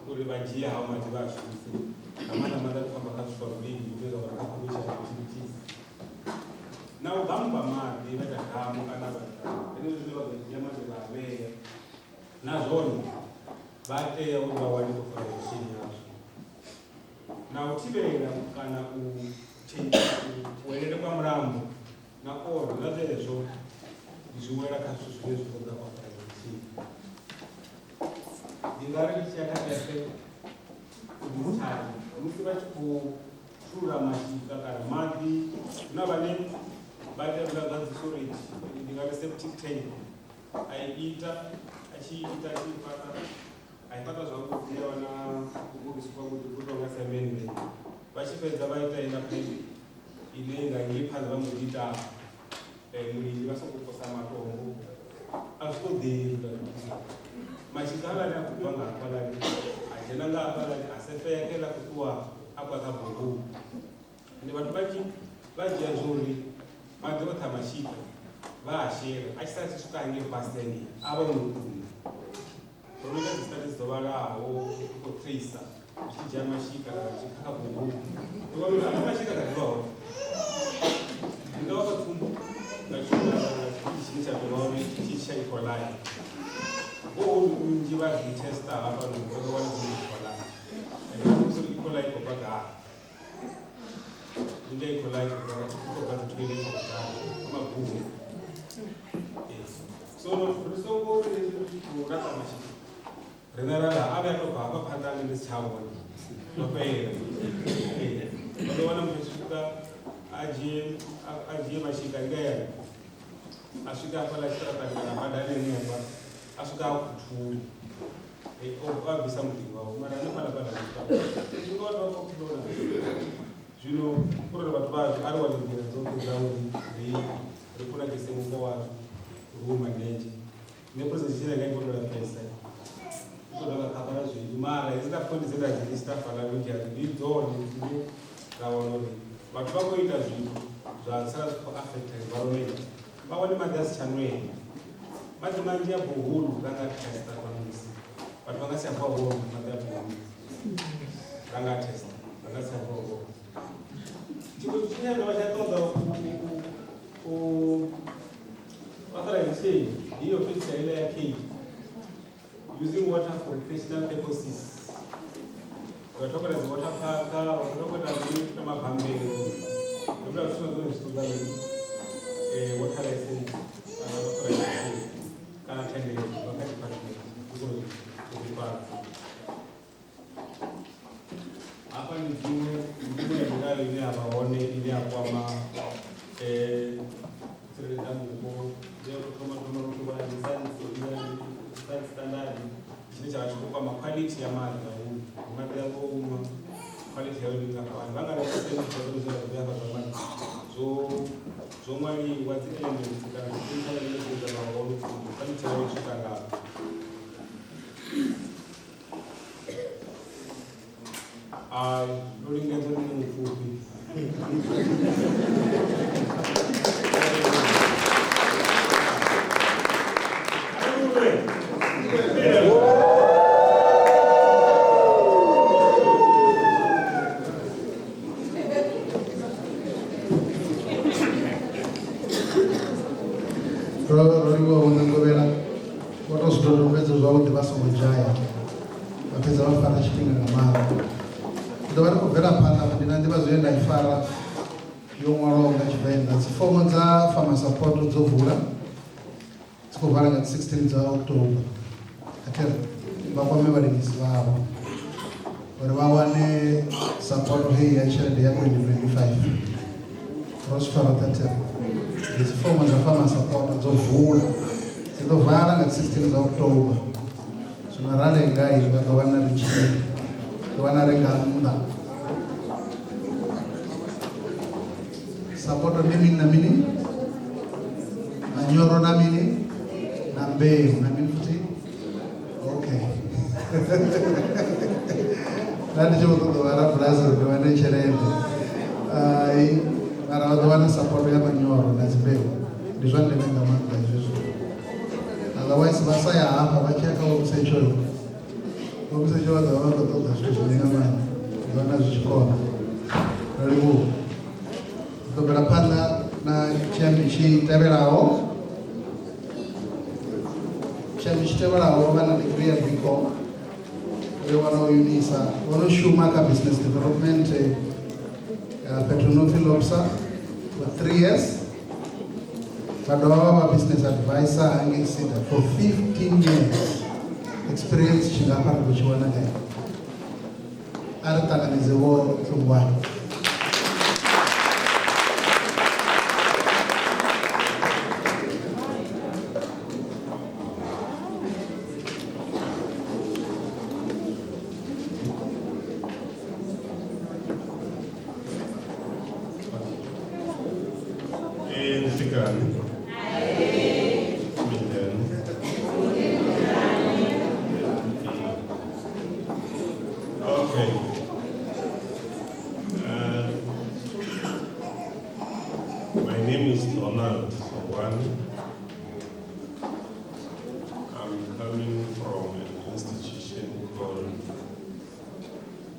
kuti vajiya havo madzi vashuse amana mada kufamba kasvika rudini kupedza vakakakumisha kuchitiza naubvamupa madzi vatadhamu kana vatadhamu ene zvino vagajiya madzi vaveya nazvoni vateya kuti vawane kufarishini yazvo nautibera kana kuwerere kwamurambo nakorwo nazvezvo zviwera kasu zvine zvikonza kwafarishini ndingari ndichakadase kudisitari musi vachikushura mashika kana madzi kuna vane vateazazistorage ndingari septic tank aiita achiita achifata aifata zvakuziya vana kuburiswa kuti kutongasemende vachipedza vaita ina pendi inenga iripanza vamuita mwiri vasokukosa matombo azvikodheri machikala akubvanga apalani achenanga apalani asefeyakela kukuwa akwakabhongo ende vanhu vajia zvori madhokota mashika vaashera achisati svikange paseni ava munoguma ronoita zisati zidovarawo kutraisa zvichijia mashika chikakabhongo ana mashika kazivawo ndingava kapfumbo chini chatovaone chichaekolai ounji vazvitesta hapa nokuwaniziikolai akusiri ikolai kopagara inga ikolai kopagazitoileokugara kumabhumu so risoko kurata mashika rinarara ava yatobva apapandane ndisichavona nopera vanowana munosvika ajiye mashika ingayani asvika apalachitarakana padane nemba asvika akutuli abvisa mudingi wavo mara anofana padaainovatavakuona zvino kurora vatu vazvo ari wanenjira dzokuzauri rikunakise muko wazvo ruumaneje neprozesina ngaikondora pesa ikodakakapara zvinhu mara isingafundisira zviri sitafanavijari ndidzoni dzine raonore vatu vakoita zvinhu zvasara zvikuaffecta environment vaone madzi asichanwera madzi manje yabhohulu rangatesta pamusi vatu vangasiyambwa horo madzi abhohulu rangatesta vangasiyambwa horo chiko chinyanga vachatodza authorization hiyo picture ile ya cage using water for recreational purposes watokwera water park watokwera kama bambele ndio tunazungumza kuhusu water license authorization kana tende wakati pale kuzokupa hapa ni juu ya ndio ile hapa one ile hapa kama serikali kwa leo kama tunaruhusu design standard chini cha kwa quality ya maji na maji yako quality ya maji kwa vanga na sisi tunaweza kuweka kwa maji so zvomwariwa dzi-elements kana zviintaanezeza mavaonofunda pane chavachika ngapa ndoringedza rine mupfupi roriwa unangovera watozvidodombedza zvavo kuti vasongojaya vapedza vafara chipinga namaro ndo vari kubvera pana ndina ndivazoenda ifara yomwara ungachivenda dzifomo dzafama support dzovhura dzikuvhara nga 16 dzaoctober atera vakwame varimisi vavo vari vawane support hei yachelede ya 2025 rosfara tatera dzifomo dzafama support dzovhura dzinovhara nga 16 dzaoctober zvinorarengai vakawana richii vana rengamunda support namini namini manyoro namini nambeu namini futi okay nandichivotodovara brazil ndovane cherende mara vadovana support yamanyoro nadzimbeu ndizvandevengamanda izvizvo otherwise vasaya hapa vachakaomusechoyo omusecho vadavanototoda zvito zvinengamani ndivana zvichikona rarivo tobvera pana nachiyambi chiteverawo chiyambi chiteverawo vana degree ya bcom uye vanaounisa vanoshuma kabusiness development petronofield officer for 3 years vadova vava business advisor hange sida for 15 years experience chingapara kuchiona kai aritanganizewo tsungwani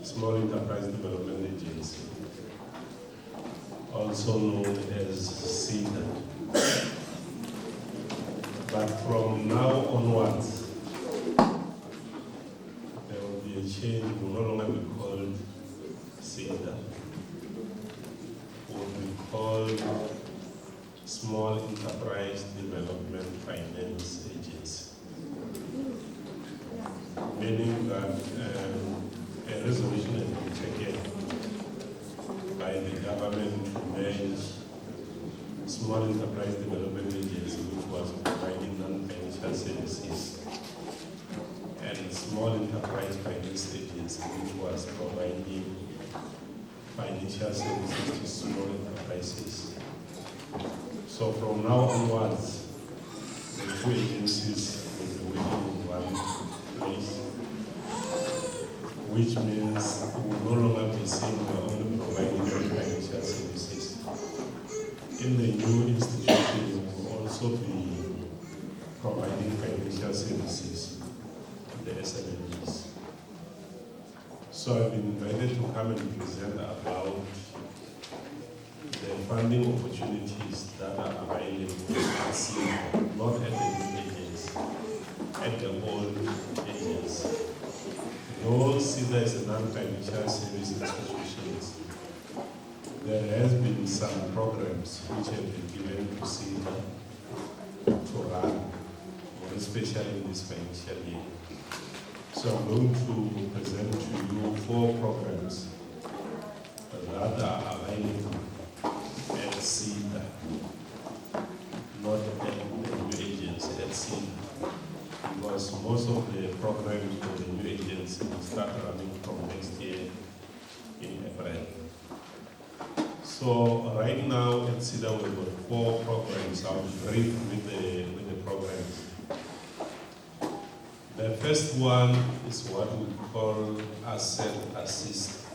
Small Enterprise Development Agency, also known as CEDA. But from now onwards, there will be a change. It will no longer be called CEDA. It will be called Small Enterprise Development Finance Agency. Meaning that a resolution has been taken by the government to merge Small Enterprise Development Agency, which was providing non-financial services, and Small Enterprise Finance Agency, which was providing financial services to small enterprises. So from now onwards, the two agencies will be working in one place, which means we will no longer be saying we are only providing financial services. In the new institution, we will also be providing financial services to the SMEs. So I've been invited to come and present about the funding opportunities that are available at CEDA, not at the new agency, at the old agency. Though CEDA is a non-financial service institution, there has been some programs which have been given to CEDA to run, more especially in this financial year. So I'm going to present to you 4 programs that are available at CEDA, not at the new agency, at CEDA. Because most of the programs for the new agency will start running from next year in April. So right now at CEDA we've got 4 programs. I'll brief with the programs. The first one is what we call Asset Assist.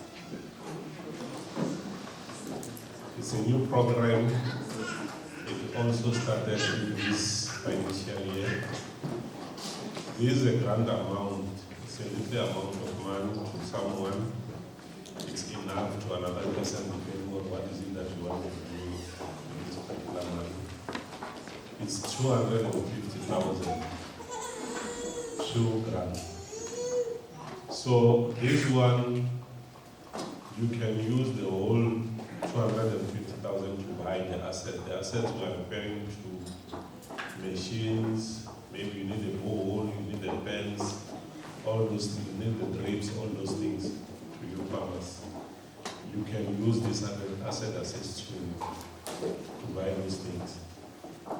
It's a new program. It also started in this financial year. This is a grant amount. It's a little amount of money to someone. It's enough to another person depending on what is it that you want to do with this particular money. It's 250,000 grant. So this one, you can use the whole 250,000 to buy the asset. The assets we are referring to machines, maybe you need a borehole, you need the pens, all those things, you need the drapes, all those things to you farmers. You can use this asset assist to buy those things.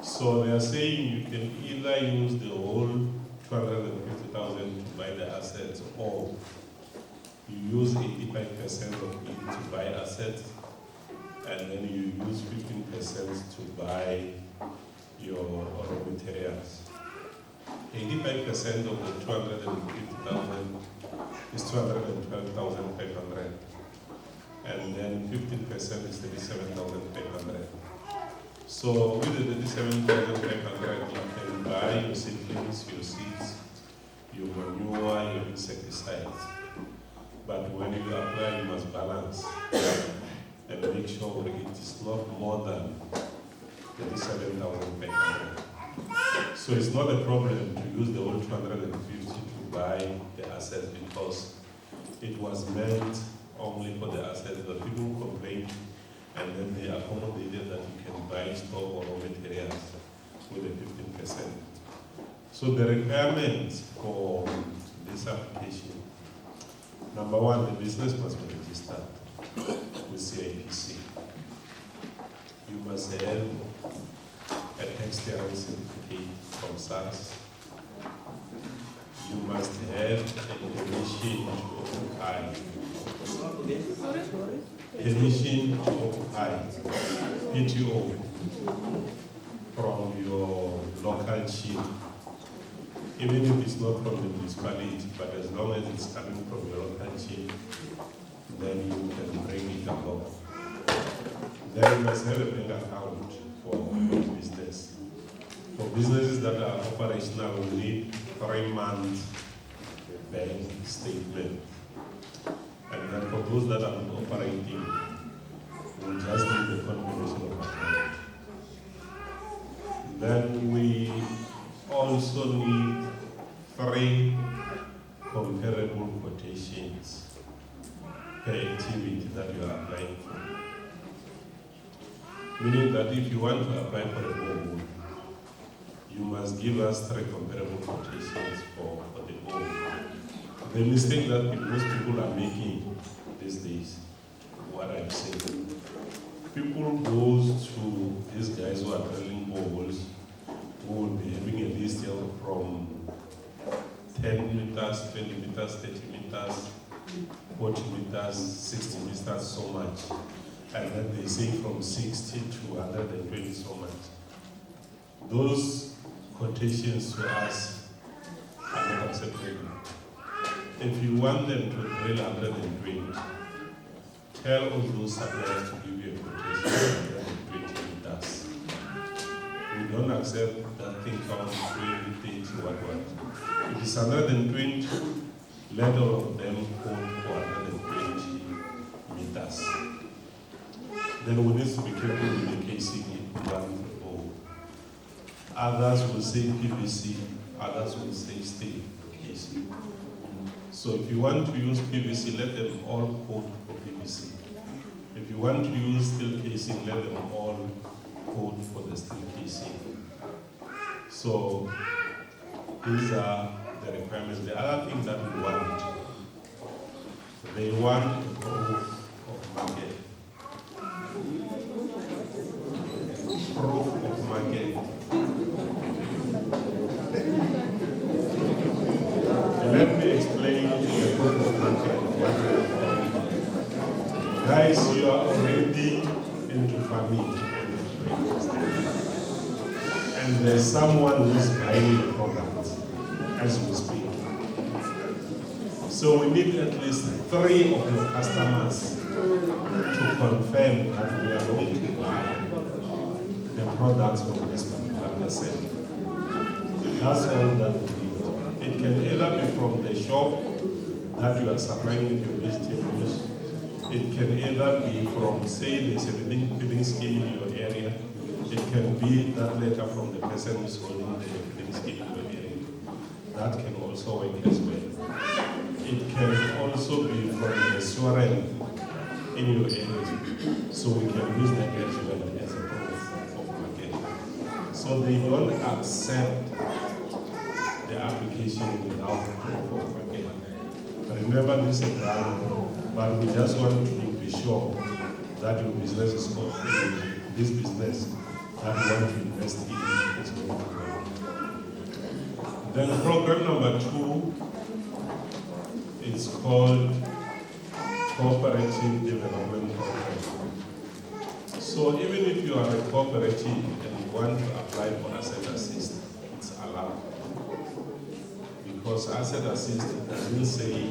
So they are saying you can either use the whole 250,000 to buy the assets, or you use 85% of it to buy assets, and then you use 15% to buy your raw materials. 85% of the 250,000 is 212,500, and then 15% is 37,500. So with the 37,500, you can buy your seedlings, your seeds, your manure, your insecticides. But when you apply, you must balance and make sure it is not more than 37,500. So it's not a problem to use the whole 250 to buy the assets, because it was meant only for the assets, but people complained, and then they accommodated that you can buy stock or raw materials with the 15%. So the requirements for this application, number one, the business must be registered with CIPC. You must have a tax clearance certificate from SARS. You must have a permission to occupy. Permission to occupy, PTO, from your local chief. Even if it's not from the municipality, but as long as it's coming from your local chief, then you can bring it along. Then you must have a bank account for business. For businesses that are operational, we need 3-month bank statement. And then for those that are not operating, we just need the confirmation of account. Then we also need 3 comparable quotations per activity that you are applying for. Meaning that if you want to apply for a borehole, you must give us 3 comparable quotations for the borehole. The mistake that most people are making these days, what I'm saying, people goes to these guys who are drilling boreholes, who will be having a list from 10 meters, 20 meters, 30 meters, 40 meters, 60 meters, so much. And then they say from 60 to 120 so much. Those quotations to us are not acceptable. If you want them to drill 120, tell all those suppliers to give you a quotation of 120 meters. We don't accept that thing from 20, 30, what. If it's 120, let all of them quote for 120 meters. Then we need to be careful with the casing one or others will say PVC, others will say steel casing. So if you want to use PVC, let them all quote for PVC. If you want to use steel casing, let them all quote for the steel casing. So these are the requirements. The other thing that we want, they want a proof of market. Proof of market. Let me explain the proof of market. Guys, you are already coming and there's someone who's buying the product as we speak. So we need at least 3 of your customers to confirm that we are going to buy the products from this particular person. That's all that we need. It can either be from the shop that you are supplying with your vegetables. It can either be from, say, there's a feeding scheme in your area. It can be that letter from the person who's holding the feeding scheme in your area. That can also work as well. It can also be from the SURL in your area. So we can use that as well as a proof of market. So they don't accept the application without proof of market. Remember, this is a grant, but we just want to be sure that your business is called this business that you want to invest in is going to grow. Then program number 2 is called Cooperative Development Program. So even if you are a cooperative and you want to apply for asset assist, it's allowed. Because asset assist doesn't say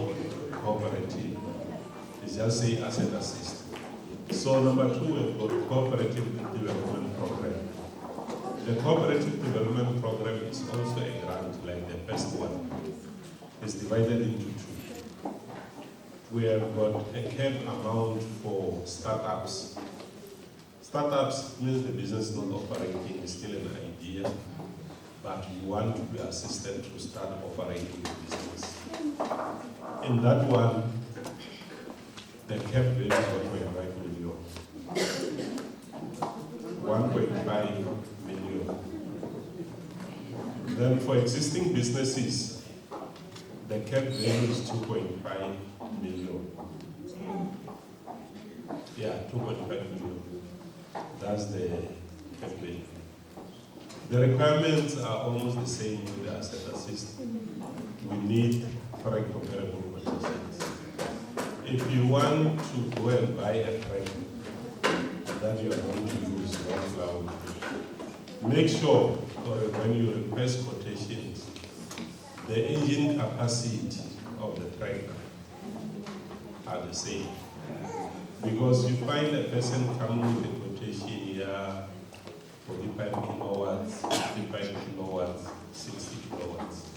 cooperative, it just say asset assist. So number 2, we've got Cooperative Development Program. The Cooperative Development Program is also a grant like the first one. It's divided into 2. We have got a cap amount for startups. Startups means the business is not operating, it's still an idea, but you want to be assisted to start operating the business. In that one, the cap value is 1.5 million. 1.5 million. Then for existing businesses, the cap value is 2.5 million. Yeah, 2.5 million. That's the cap value. The requirements are almost the same with the asset assist. We need 3 comparable quotations. If you want to go and buy a tractor that you are going to use one cloud, make sure when you request quotations, the engine capacity of the tractor are the same. Because you find a person coming with a quotation here, 45 kilowatts, 55 kilowatts, 60 kilowatts,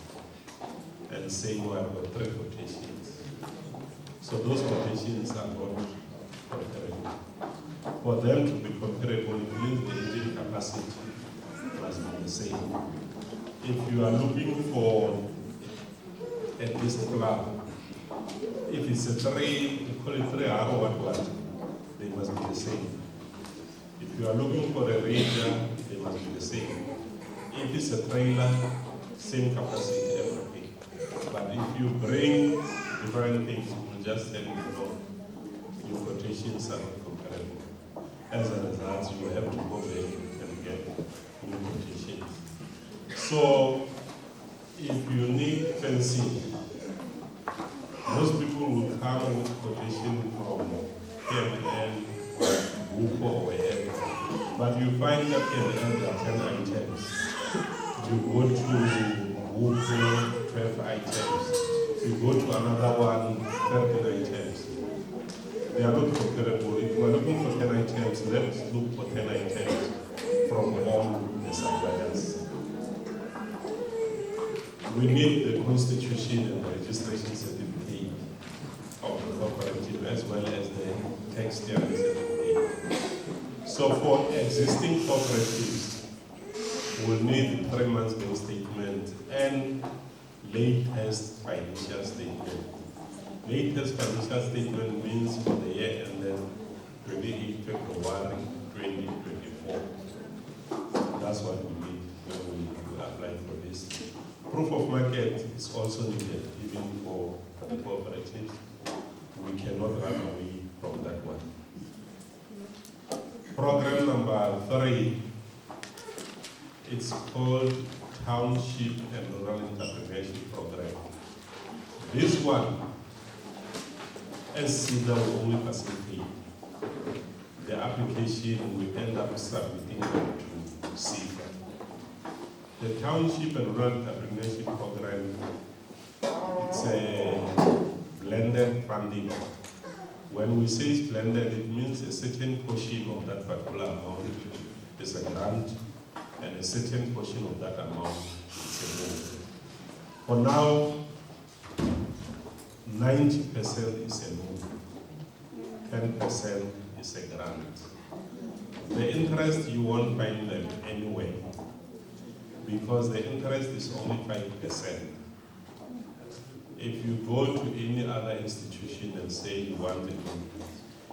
and saying, well, I've got 3 quotations. So those quotations are not comparable. For them to be comparable, it means the engine capacity must be the same. If you are looking for a disc plug, if it's a 3, you call it 3R or what, they must be the same. If you are looking for a Ranger, they must be the same. If it's a trailer, same capacity, everything. But if you bring different things, you will just tell you, no, your quotations are not comparable. As a result, you have to go back and get new quotations. So, if you need fencing, most people will come with quotation from KMN, Buko, or wherever. But you find that KMN, there are 10 items. You go to Buko, 12 items. You go to another one, 13 items. They are not comparable. If you are looking for 10 items, let's look for 10 items from all the suppliers. We need the constitution and the registration certificate of the cooperative as well as the tax clearance certificate. So for existing cooperatives, we'll need 3 months bank statement and latest financial statement. Latest financial statement means for the year and then 28 February 2024. That's what we need when we apply for this. Proof of market is also needed even for the cooperatives. We cannot run away from that one. Program number 3, it's called Township and Rural Entrepreneurship Program. This one, SCEDA will only facilitate. the application, we end up submitting them to CIFA. The Township and Rural Entrepreneurship Program, it's a blended funding. When we say it's blended, it means a certain portion of that particular amount is a grant, and a certain portion of that amount is a loan. For now, 90% is a loan, 10% is a grant. The interest, you won't find them anywhere, because the interest is only 5%. If you go to any other institution and say you want it,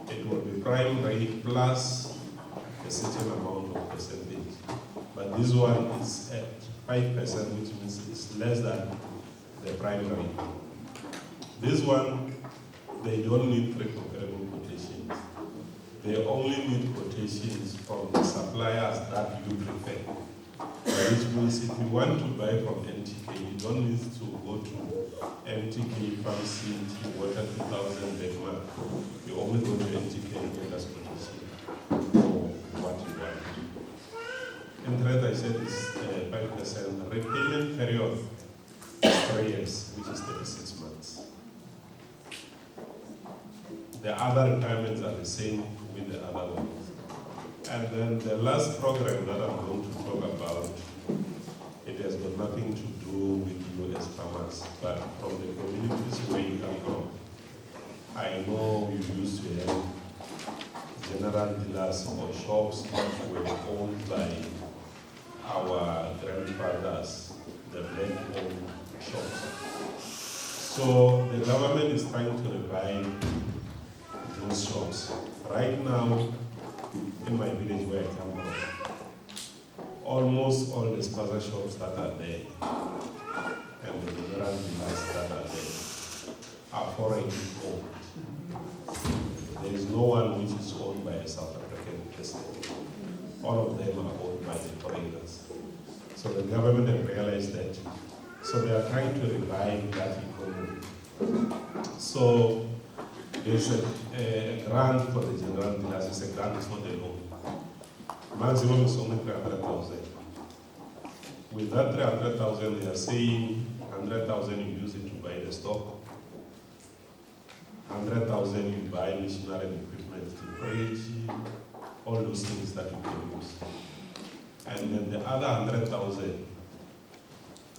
it will be prime rate plus a certain amount of percentage. But this one is at 5%, which means it's less than the prime rate. This one, they don't need pre-comparable quotations. They only need quotations from the suppliers that you prefer. Which means if you want to buy from NTK, you don't need to go to NTK Farm Seed, Water 2000 Denmark. You only go to NTK and get us quotation for what you want. Interest, I said, is 5%. Repayment period is 3 years, which is 36 months. The other requirements are the same with the other ones. And then the last program that I'm going to talk about, it has got nothing to do with you as farmers, but from the communities where you come from. I know you used to have general dealers or shops that were owned by our grandfathers, the black-owned shops. So the government is trying to revive those shops. Right now, in my village where I come from, almost all the spaza shops that are there and the general dealers that are there are foreign owned. There is no one which is owned by a South African person. All of them are owned by the foreigners. So the government has realized that. So they are trying to revive that economy. So there's a grant for the general dealers. It's a grant, it's not a loan. Maximum is only 300,000. With that 300,000, they are saying 100,000 you use it to buy the stock, 100,000 you buy machinery and equipment to bridge, all those things that you can use. And then the other 100,000,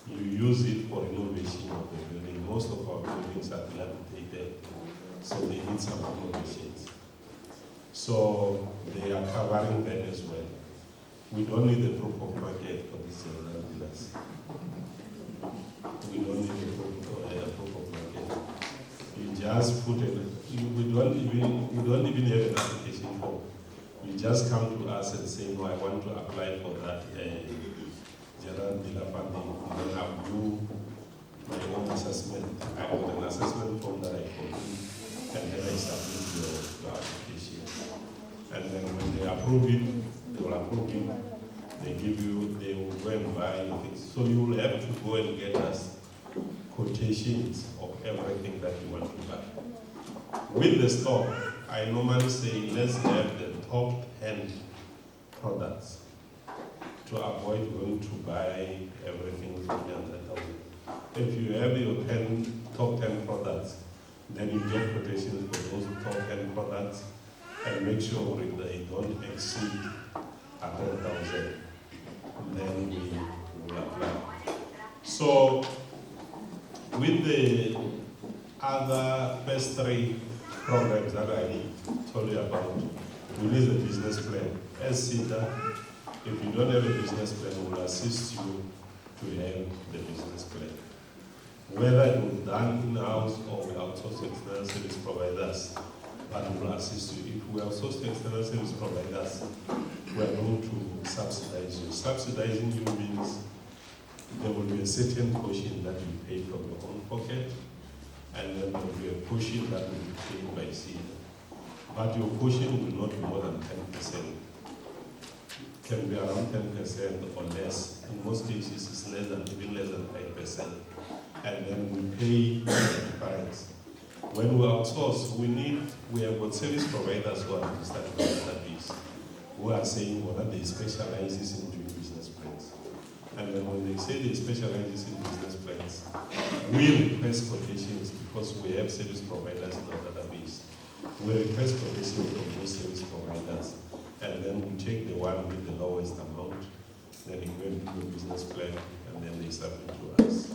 you use it for renovation of the building. Most of our buildings are dilapidated, so they need some renovations. So they are covering that as well. We don't need the proof of market for these general dealers. We don't need the proof of market. You just put it. We don't even have an application form. You just come to us and say, no, I want to apply for that general dealer funding. Then I'll do my own assessment. I have an assessment form that I complete, and then I submit your application. And then when they approve it, they will approve it. They give you, they will go and buy anything. So you will have to go and get us quotations of everything that you want to buy. With the stock, I normally say let's have the top 10 products to avoid going to buy everything from the 100,000. If you have your top 10 products, then you get quotations for those top 10 products and make sure that they don't exceed 100,000. Then we will apply. So with the other first 3 programs that I told you about, we need a business plan. As CEDA, if you don't have a business plan, we will assist you to have the business plan. Whether it will be done in-house or we outsource external service providers, but we will assist you. If we outsource external service providers, we are going to subsidize you. Subsidizing you means there will be a certain portion that you pay from your own pocket, and then there will be a portion that will be paid by CEDA. But your portion will not be more than 10%. Can be around 10% or less. In most cases, it's less than, even less than 5%. And then we pay the difference. When we outsource, we have got service providers who are registered in the database. who are saying what they specializes in doing business plans. And then when they say they specializes in business plans, we request quotations because we have service providers in our database. We request quotations from those service providers, and then we take the one with the lowest amount, then you go and do a business plan, and then they submit to us.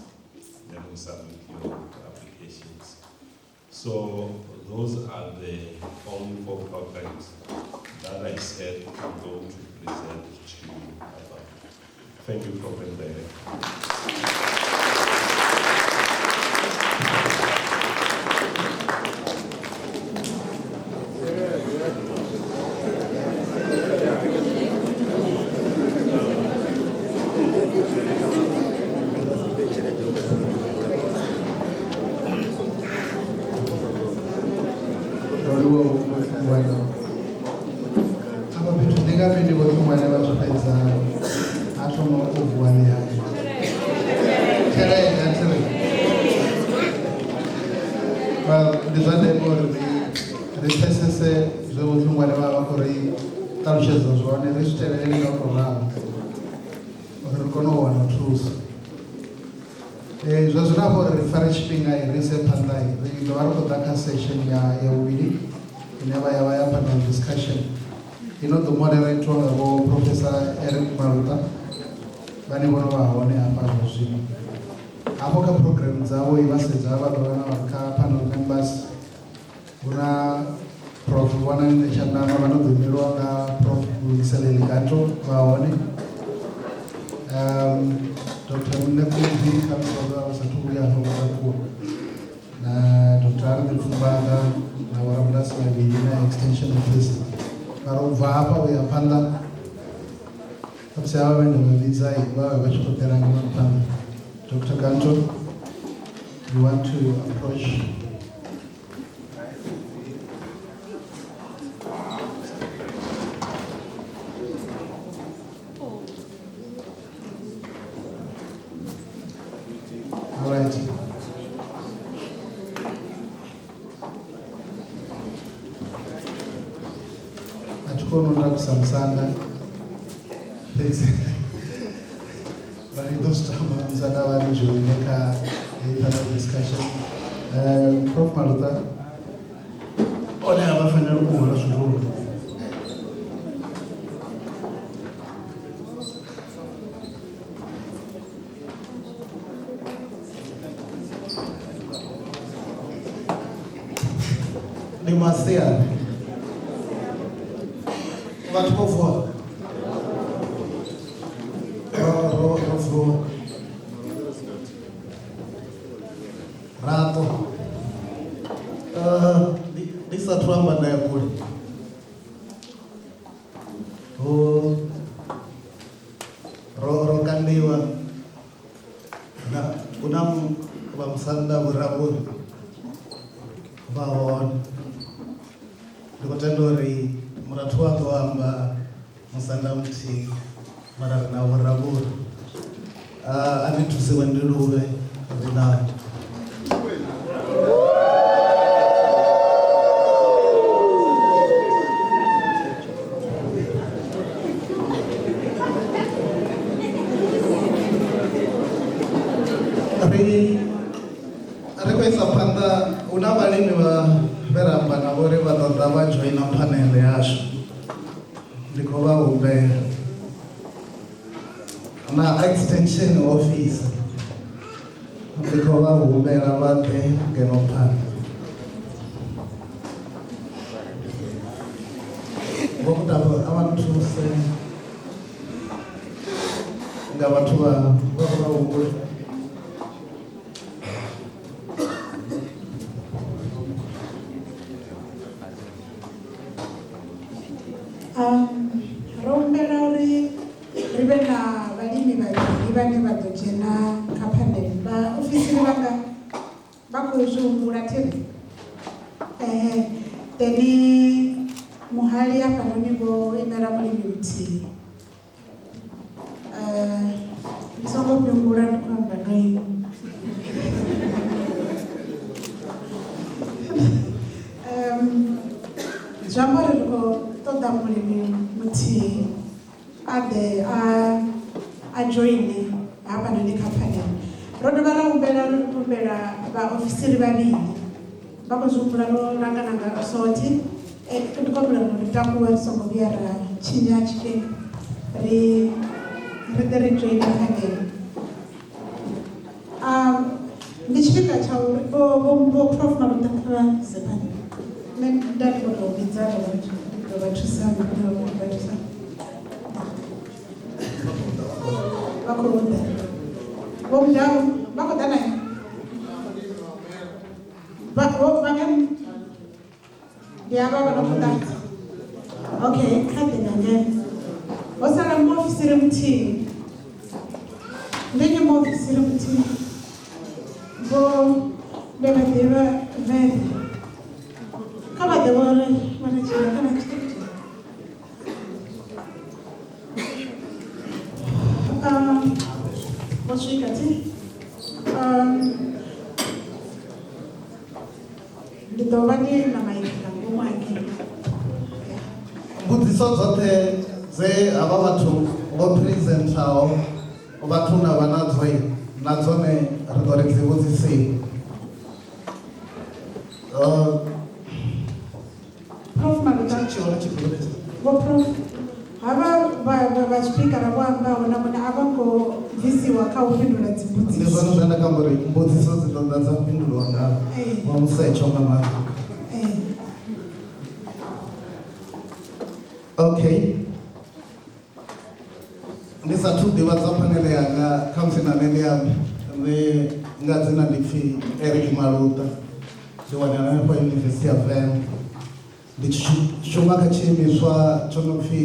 Then we submit your applications. So those are the only 4 programs that I said I'm going to present to you about. Thank you, Prophet Director. Well, this one day more the tests say so whatever Korea touches us one and reach the end of program. We're going to want to choose. Just now for refreshing I recent pandai. The Dwarka session ya wili. Never have a panel discussion. You know the moderator or Professor Eric Maruta. Bani one of our own apart. Apoka programs are investors are our panel members. Una Prof. One and the Chana, one of the Miroga, Prof. Luisel Gato, Baoni. Dr. Nebu comes over Satuya Homaku. Dr. Arnold Fumbaga, our Ablas, my extension office. Baru Vapa, we are Panda. Observe and the visa, which put the Dr. Ganto, you want to approach? All right. Atukono Samsanga. But in those times, I never usually make a panel discussion. Prof. Maruta, what have I found out? Demacia. What for? Rato. This is Trump and I would. Oh, Rokandiwa. Unam Bamsanda Burabur. Bawon. Dukotendori Muratua Toamba Musandamti Marana Burabur. I need to see when you do it. Request Panda, Unabalini Veramba, Navoriva, Davajo in a panel, the ash. The cover will be an extension office. The cover will be about the Genopan. What I want to say, Gavatua, what Romberori Ribena Valimi Ibani Badojena Kapane Ba Office Ribanga Bakuzu Muratili Teni Muhalia Panonibo Imeramuli Beauty some of you Muran Kwamba Jambo toda mulimi muti ade a join hapa noni company ro dovha ra humbela vhaofisiri vhavhili vha khou zwi humbula ro langana nga sothi ndi khou humbula uri takuwe ri songo vhuya ra tshinya tshifhinga ri ḓe ri join company ndi tshifhinga tsha uri vho prof Maluta kha zepani nṋe nda ndi kona u vhidzana vhathu ḓo vha thusa vha thusa vha khou ḓa vho mudau vha khou ḓa nayo vha ndi ava vha no khou ḓa okay kha ḓe na ngene ho sala muofisiri muthihi ndi nyi muofisiri muthihi vho ndi vha ḓivha vele kha vha ḓe vhore vhana tshila kana vho swika ti ndi ḓo vha ndi na maipfi nga ngomu hangei mbudziso dzoṱhe dze havha vhathu vho presentaho vhathu na vha nadzo na dzone ri ḓo ri dzi vhudzisiwe Prof Maluta vho prof hava vha speakera vho ambaho na vhone a vha ngo bvisiwa kha u fhindula ndi dzimbudziso zwone zwe nda kamba uri mbudziso dzi ḓo ḓa dza fhindulwa nga wa musetsho nga maanḓa okay ndi sathu ḓivhadza phanele yanga kha musi na nṋe ndi nga dzina ndi pfhi Eric Maluta ndi wanala hanefha University of Venḓa ndi shuma kha tshiimiswa tsho no pfhi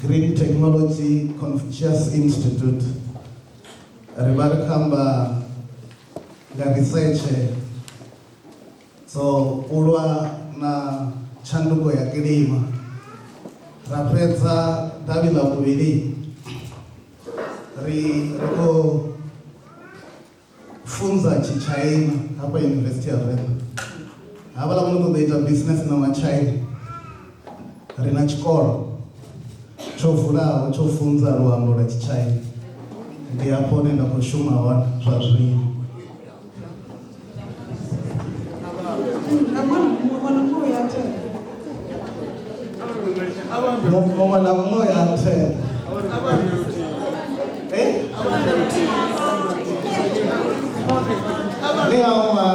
Green Technology Confucius Institute ri vha ri khou amba nga research so u lwa na tshanduko ya kilima ra fhedza davhi ḽa vhuvhili ri khou funza tshitshaina hafha University of Venḓa havhaḽa vho no ṱoḓa ita business na matshaina ri na tshikolo tsho vulaho tsho funza luambo lwa tshitshaina ndi hafho hune nda khou shuma hone zwa zwino muṅwe na muṅwe ya thela ni auma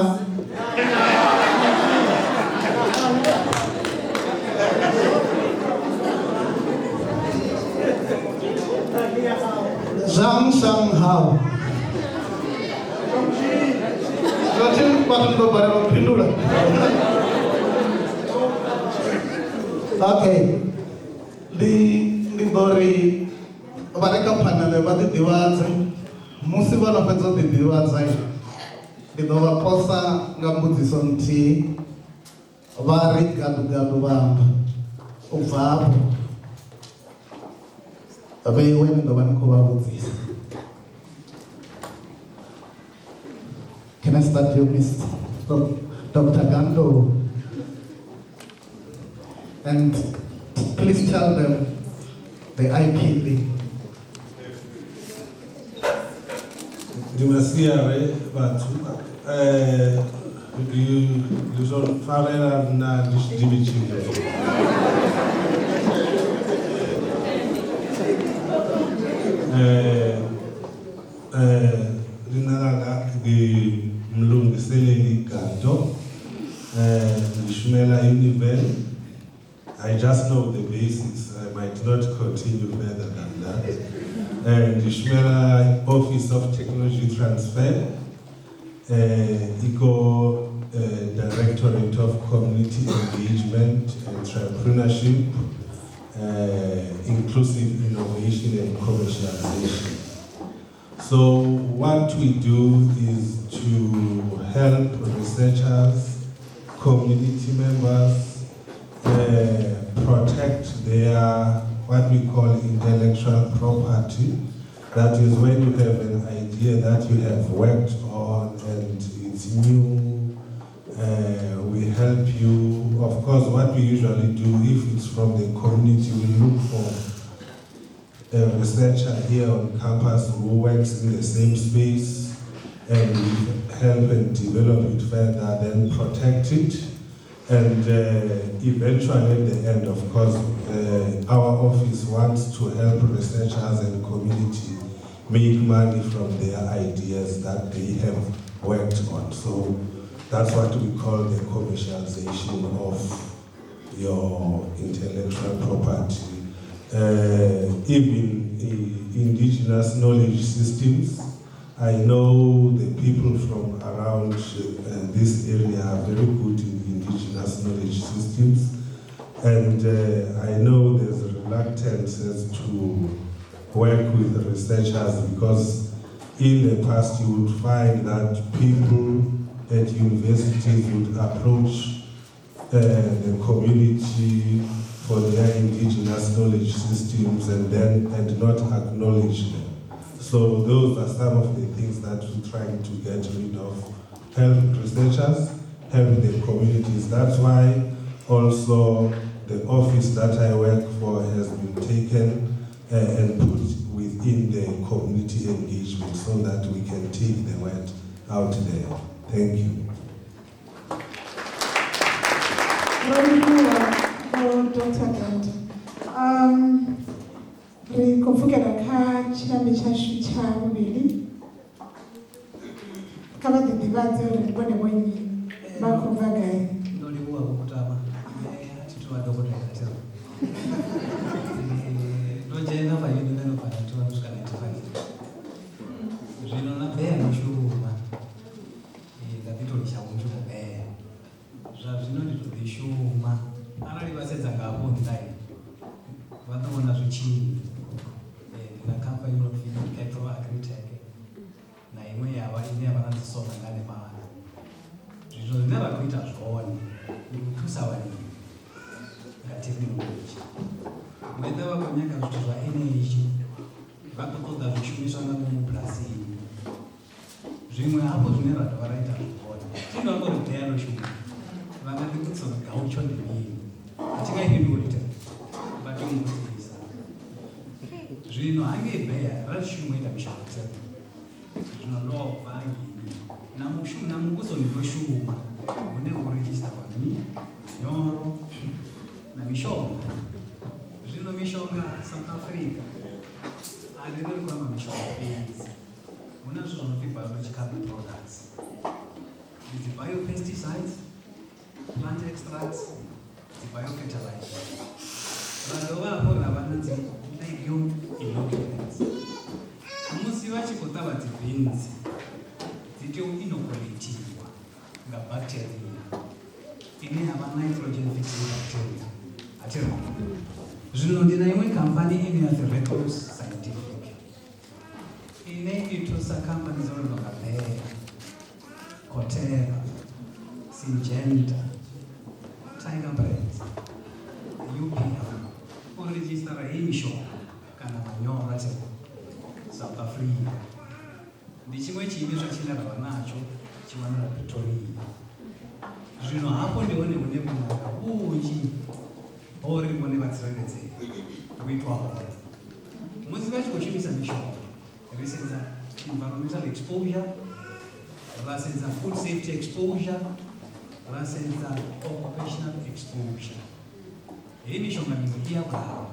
Zhang Shang Hao Zote watu ndo bara wapindula okay ndi ḓori vha re kha phanele vha ḓiḓivhadze musi vho no fhedza u ḓiḓivhadza ndi ḓo vha posa nga mbudziso nthihi vha ri gadugadu vha amba u bva hafho vheiwe ni ḓo vha ni khou vha vhudzisa. Can I start you, Miss Dr. Gando? And please tell them the IPV. Dimasiya batho di sono fare na distribuzione. Rinalanga di mlungiseleli Gando, Ishmael Univel. I just know the basics. I might not continue further than that. And Ishmael Office of Technology Transfer, ECO Directorate of Community Engagement, Entrepreneurship, Inclusive Innovation and Commercialization. So what we do is to help researchers, community members, protect their what we call intellectual property. That is when you have an idea that you have worked on and it's new, we help you. Of course, what we usually do, if it's from the community, we look for a researcher here on campus who works in the same space, and we help and develop it further, then protect it. And eventually at the end, of course, our office wants to help researchers and community make money from their ideas that they have worked on. So that's what we call the commercialization of your intellectual property. Even indigenous knowledge systems, I know the people from around this area are very good in indigenous knowledge systems, and I know there's reluctances to work with the researchers because in the past you would find that people at universities would approach the community for their indigenous knowledge systems and not acknowledge them. So those are some of the things that we're trying to get rid of. Help researchers, help the communities. That's why also the office that I work for has been taken and put within the community engagement so that we can take the word out there. Thank you. Dr. Gandhi. Rikufukira kha chirambi chashu cha vuviri kavadhidhivadze uri ndibone mwenyi vakumva gai ndolivuwa kukutama titomadhokodhera tero ndojaenda payini nenofana tiva kusvika 95 zvino nabheya neshuruma ndapitorishavo nchimubheya zvazvino nditodishuma anali vasedzangapo ndai vanoona zvichii ndina kampani inofina Petro Agritech naimwe yava ine yavananzisona ngane mavana zvizvo zvine vakuita zvone ndikutusa vanini ngatekinoloji mwenda vakonyanga zvito zvaenergy vakutoda zvishumiswa namumupurasini zvimwe hapo zvine vanhu varaita zvone tinongoribheya noshuma vangati kutsona gaucho ndemini atingaipindurite vatomutisa zvino hange bheya razvishumweita mishakutsena zvino ndovangini namukuzondiroshuma mune kurejista kwamini nyoro namishonga zvino mishonga South Africa handinori kwama mishonga bedzi muna zvo zvinoti biological products idzi biopesticides, plant extracts, biofertilizer. Vanhu vapo navanonzi legume inoculants. Musi vachikotava dzibhinzi dzitoinokulatiwa ngabacteria ine hava nitrogen fixing bacteria atero. Zvino ndina imwe kampani inoyanzi Recluse Scientific ine itusa kampani dzinononga Bayer, Corteva, Syngenta, Tiger Brands, UPM, kurejistara emishonga kana manyora South Africa. Ndichimwe chimwe zvachindarava nacho chiwanira Pretoria. Zvino hapo ndione mune kunaka unji ori mune vatsireredzei kuitwaho. Musi vachikoshumisa mishonga risenza environmental exposure, rasenza food safety exposure, rasenza occupational exposure. Hii mishonga mingi ya kwa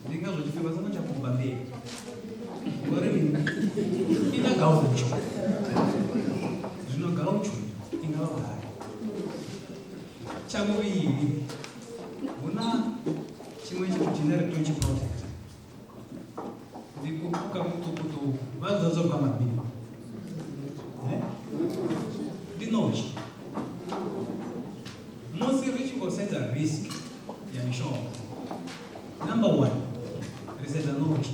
ndingazochifika sana cha kubambia gore mingi ina gaucho zvino gaucho ingawa chamuviri una chimwe chinogenera tonchi protect ndikupuka mutukutu vazozopa mabili ndinochi musi richingosenza risk ya mishonga. Number one, risenza nochi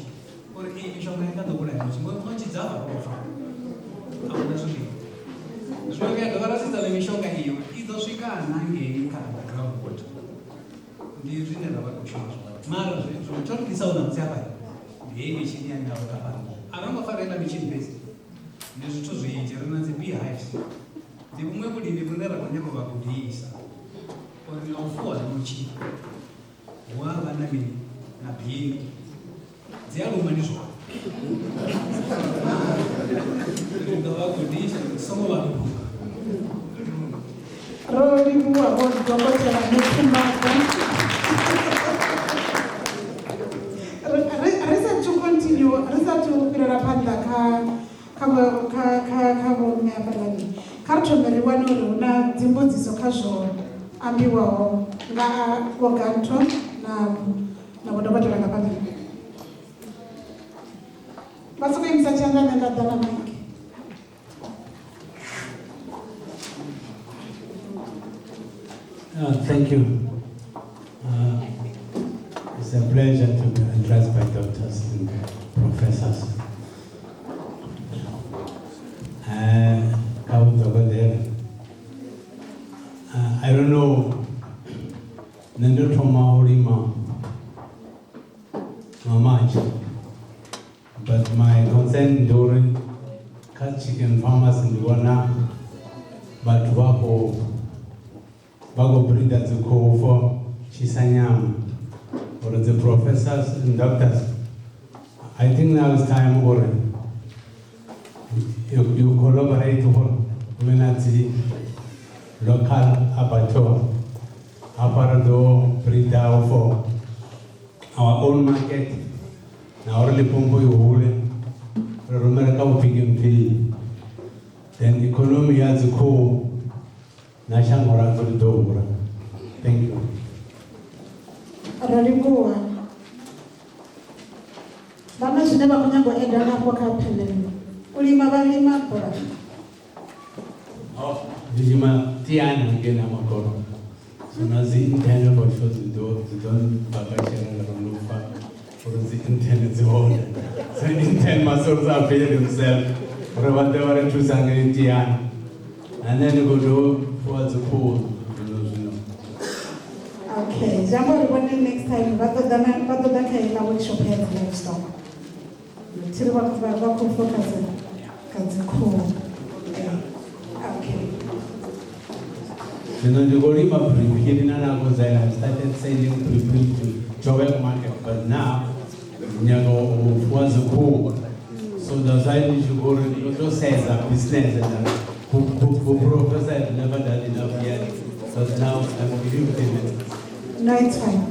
ori iyi mishonga yakandokula nochi nochi dzava rofa hauna zviviri zvino vyadovarasenza nemishonga iyo izosvika anangeni kana groundwater ndizvine zvavakushuma mara zvotorikisauda mutsiapai ndiyei michini yandaukapana arangofarira michini besi nezvito zvinji rinanzi beehives ndivumwe kudini mune rakonyakova kudiisa ori naufuwa nochi wavanamini nabhini dziyaluma ndi zwone ndingavagondisa somo valuka ro livhuwa vho dokotela Netumaka. Ri sathu continue, ri sathu fhirela phanḓa kha vhomme hafhaḽani, kha ri thome ri wane uri hu na dzimbudziso kha zwo ambiwaho nga vho Ganton na vho dokotela nga phanḓa. Vha sokou imisa tshanḓa nṋe nda ḓa na maiki. Thank you. It's a pleasure to be addressed by doctors and professors. I don't know, Nendo Toma Urima, much, but my concern during cat chicken farmers in Luana, but Bago breeders who call for Chisanyam, or the professors and doctors. I think now it's time already. You collaborate with the local abattoir, Aparado breeder for our own market. Now, only Pombo Yule, Romeraka Pig and Pig. Then economy as a core. Thank you. Ralivhuwa. Vana zwine vha khou nyaga u eda nafho kha phanele. U lima vha lima bora. Lima tiana ngena makoro. So nazi interne for sure don't bakashera ngarufa for the interne zone. So interne muscles are paying themselves. For what they were to sang tiana. And then you go to what's the pool. Okay, jambo ribone next time vatoda khaela workshop ya livestock. Tiri va ku focus ka dzikhuhu. Okay. You know, the Gorima pre-beginning I started selling pre-built to Joel market, but now was a pool. So the side you go to say a business and who professor had never done enough yet. But now I'm giving them. No, it's fine.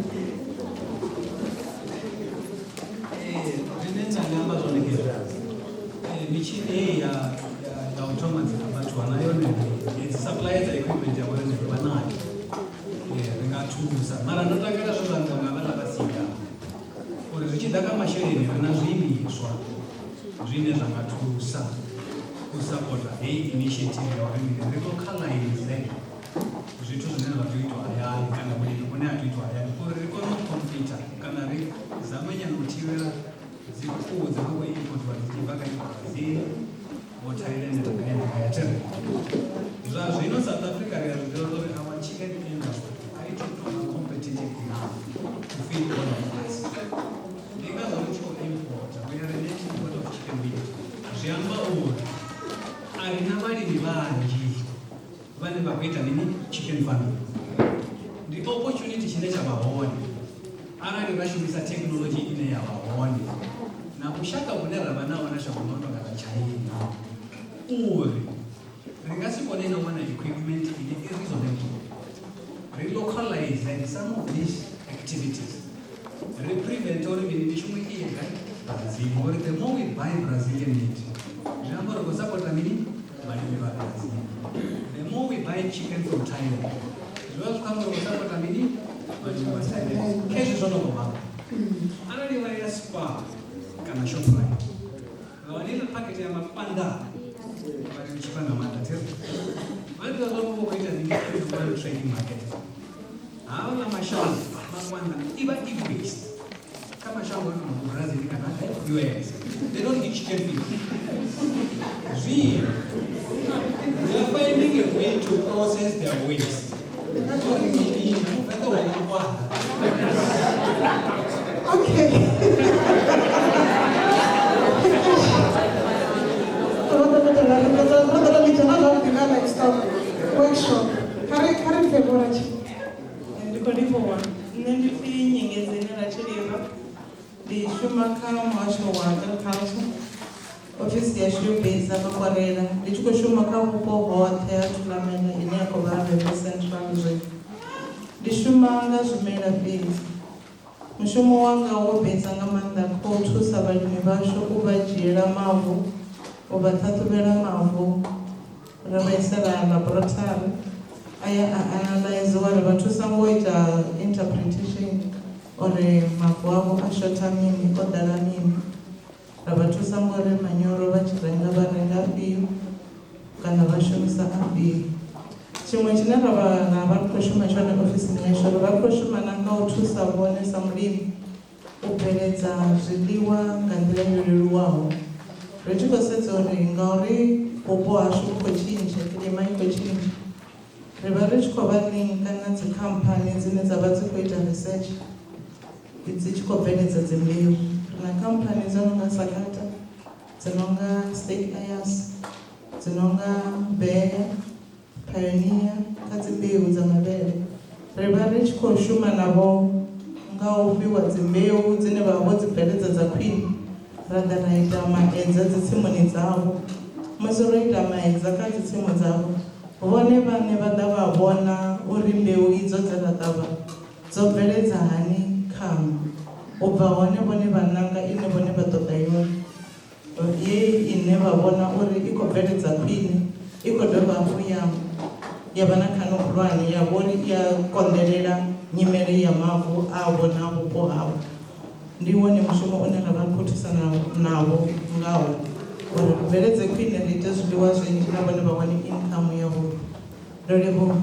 michini ya automatic abantu wanayo suppliers equipment yabo banayo ringathusa mara ndotakira zvovanhu vangavana vasika kuti zvichida kamasheleni rina zviimiswa zvine zvangathusa kusapota hei initiative yawarilocalize zvithu zvine zvatoitwa hayani kana kuti kune atoitwa hayani kuti rikone kukompita kana rizamanyanotirira dzikhuhu dzakangoimportwa dzichibva kaibrazil vothailand rakaendayatere zvazvino south africa rikazvitotori our chicken industry aitotoma competitive now to feed all of us ndikazoricho import we are a net import of chicken meat zviamba uri arina varimi vanji vane vakuita nini chicken farming ndi opportunity chine chavahoni arari vashumisa technology ine yavahoni nakushaka kune ravanaona zvakunotogara chaina uri ringasikone nowana equipment ine ireasonable relocalize like some of these activities reprevent or minimishumwe iyega Brazil or the more we buy Brazilian meat zviamba rikosapota mini valimi vaBrazil the more we buy chicken from Thailand zviva zvikamba rikosapota mini valimi vaThailand kezvi zvonogomaka anoti vaya Spar kana Shoprite vanile paketi yamapanda vari muchipanda matatero vandivazokuita ningeiual trading market hauna mashango mawanda iva e-waste kamashango mubrazil kana US they don't eat chicken feed zvino they are finding a way to process their waste okay. Workshop. Karen February. Ndiko ndivyowa nne nditi nyengezeni rachireva Ndi shuma kha muhasho wa agriculture, ofisi ya Showbase Akakwarela. Ndi tshi khou shuma kha vhupo hoṱhe ha Thulamela ine ya khou vha River Central Zone. Ndi shuma nga zwimela fhedzi. Mushumo wanga wo besa nga maanḓa kha u thusa vhalimi vhashu u vha dzhiela mavu, u vha ṱhaṱhuvhela mavu, ra vha isela laboratory aya a analyze uri vha thusa ngo ita interpretation uri mavu avho a shotha mini, o ḓala mini. Ra vha thusa ngori manyoro vha tshi renga vha renga afhio kana vha shumisa afhio. Tshiṅwe tshine ra vha ri khou shuma tshone ofisini yashu, ri vha ri khou shuma na nga u thusa vhone sa mulimi u bveledza zwiḽiwa nga nḓila yo leluwaho. Ri tshi khou sedza uri ngauri vhupo hashu vhu khou tshintsha, kilima i khou tshintsha, ri vha ri tshi khou vha linka na dzikhamphani dzine dza vha dzi khou ita research dzi tshi khou bveledza dzimbeu. Ri na khamphani dzo no nga Sakata, dzo no nga State Ayers, dzo no nga Bayer, Pioneer kha dzimbeu dza mavhele. Ri vha ri tshi khou shuma navho nga u fhiwa dzimbeu dzine vha vho dzi bveledza dza khwine. Ra ḓa ra ita maedza dzitsimuni dzavho. Musi ro ita maedza kha dzitsimu dzavho, vhone vhane vha ḓa vha vhona uri mbeu idzo dze ra ṱavha dzo bveledza hani khaṅwe. U bva hone vhone vha ṋanga ine vhone vha ṱoḓa yone, ye ine vha vhona uri i khou bveledza khwine, i khou dovha hafhu ya vha na khano khulwane ya vhori i a konḓelela nyimele ya mavu avho na vhupo havho. Ndi wone mushumo une ra vha ri khou thusana navho ngawo uri ri bveledze khwine, ri ite zwiḽiwa zwinzhi na vhone vha wane income yavhuḓi. Ndo livhuwa.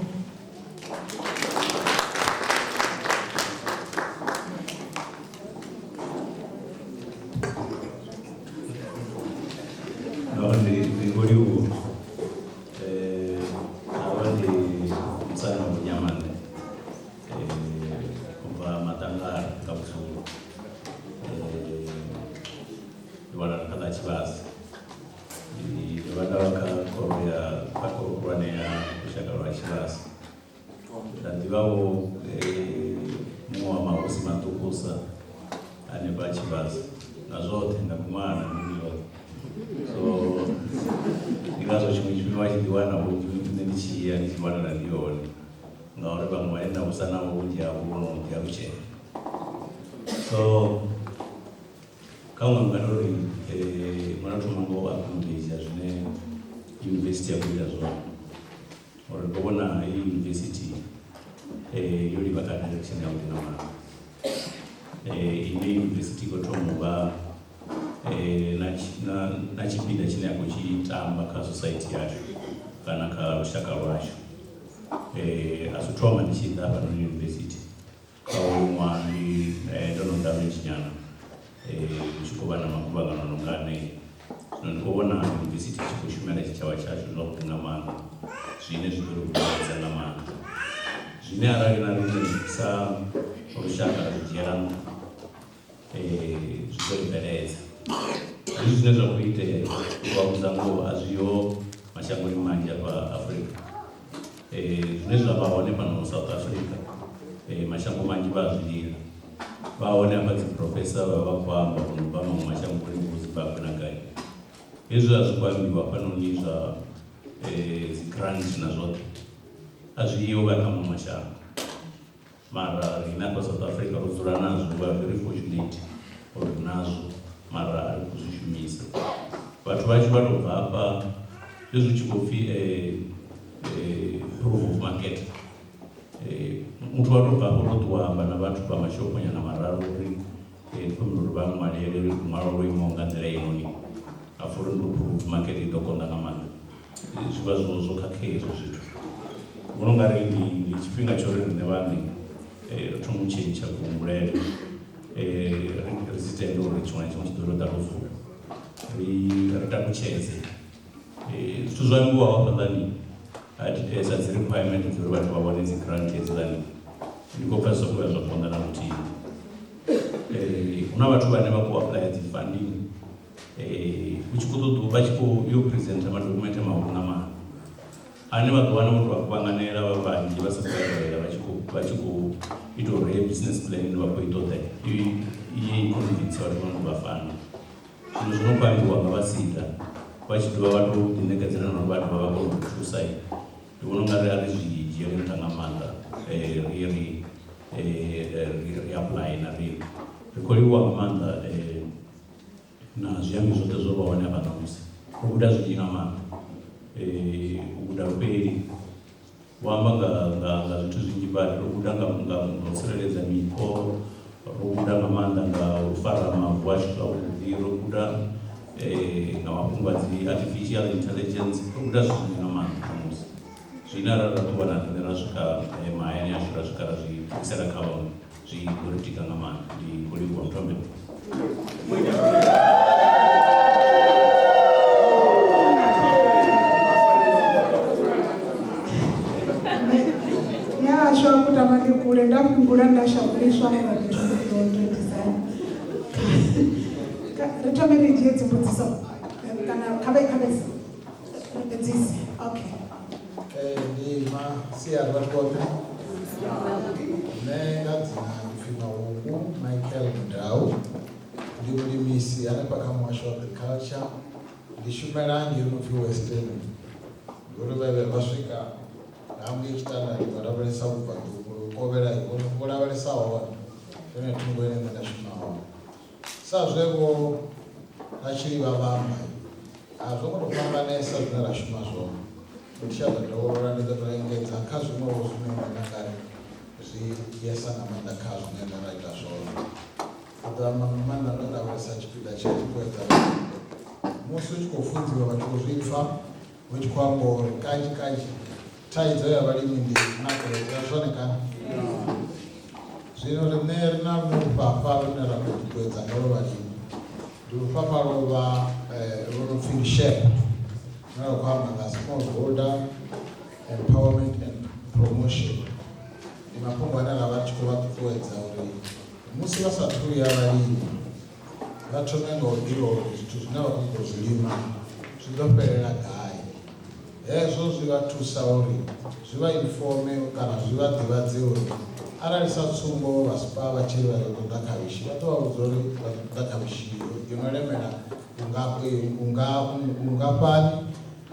So, kama mkanori mwanatumambo akumbiza zune university ya kuila zwa orikobona hii university yoli baka direction ya utina wana ine university kotomuba na chipinda chine yako chitamba ka society yashu kana ka rushaka rwashu asutoma nishinda hapa na university kwa umwani dono dame chinyana chikubana makubanga nonongane nikuona university chikushumira chichawa chacho zvakutungamana zvine zvikurikubaidza namana zvine arari narinesa rushaka rujerano zvitoriberedza izvi zvine zvakuite kuvakudzango azviyo mashangoni manje paafrica zvine zvavaone pano South Africa mashango manji vazvirira vaone apa dziprofesa vavakuamba kunobva mamwe mashango kuri kuzimbabwe nagai izvo hazvikwambiwa panoni zva zigrant nazvote hazviyo vana mumashango mara rina paSouth Africa rudzura nazvo va very fortunate uri nazvo mara ari kuzvishumisa vatu vacho vanobva apa izvo chikofi proof of market mutu vanobva kunotohamba navantu pamashopo nyana mararo uri kumuri vamwalere kumwaro rweimonga nzira inoni afuri ndoproof market itokonda namana zviva zvozvokakeizvo zvitu unonga rini chipinga chorini nevanhu tomuchencha kumurere risitendori chimwana chimwe chidorota rufu ritakucheze zvitu zvanguva wapatani as a requirement of the right to one is granted then you go first of all as upon the routine una vatu vane vakuapply the funding which could vachiko you present madocument mahunama ane vakuwana kuti vakupanganira vavanji vasakaira vachiko ito business plan vakuitota iye ikonvinsi vari vanhu vafana zvinhu zvinokwandiwa ngavasita vachidova vatodinekedzera navo vanhu vavakona kutusai ndivona ungari ari zvizhinji rinotangamanda riapply nariri rikoliwa ngamanda nazviyambi zvote zvovaoneka namusi kubuda zvichingamanda kubuda uperi wamba ngazvithu zvinji bari rokuda ngakutsireledza miko rokuda ngamanda ngaufara mavhu asvika uvi rokuda ngamapfungwadzi artificial intelligence rokuda zvinji ngamanda namusi zvina raratova narine rasvika mahayani asho rasvika razvipikisira kavanhu zvikuretika ngamanda ndikuligwa mutombe yasho kutamani kule ndapingula ndashakuliswa mwadesondodesign ritomere njie dzimbudziso kana kabekabesi edzisi okay ni masiari vatikope negadzina mfima uku Michael Mudau ndimulimisi ane pakamwasha agriculture ndishumerangi rinobvi Western ndori vaive vasvika hamwe yechitandatu vadavarisa kubva kovera vodavarisa ine tungoenenga ndashumawo sazvevo rachiri vavamba hazvokundofamba nesa zvine rashuma zvona ndichazadhokorora ndizatoengedza kazvinowo zvinoendanangari zviyesa ngamanda kazvo zvinoenda raita zvona atamamanda anodavarisa chipinda chedu kuedza musi uchikofundziwa vachikozvifa wechikwangori kanji taidzo yavarimi ndinakoezvazvonekana zvino rine rinarupapa rinerakuedza ngaro varimi ndirupapa rova runopfirishep rinokwamba small holder empowerment and promotion ndimapongo anarava chikuvakuedza uri musi vasatuya varimi vatomengawo iro zvithu zvinavakungozvirima zvindoperera gai hezvo zvivatusa uri zvivainfome kana zvivadhivadze uri ararisa tsumbo vasipa vachiri varikundakavishi vatovaudza uri ndakavishi inoremera ungapani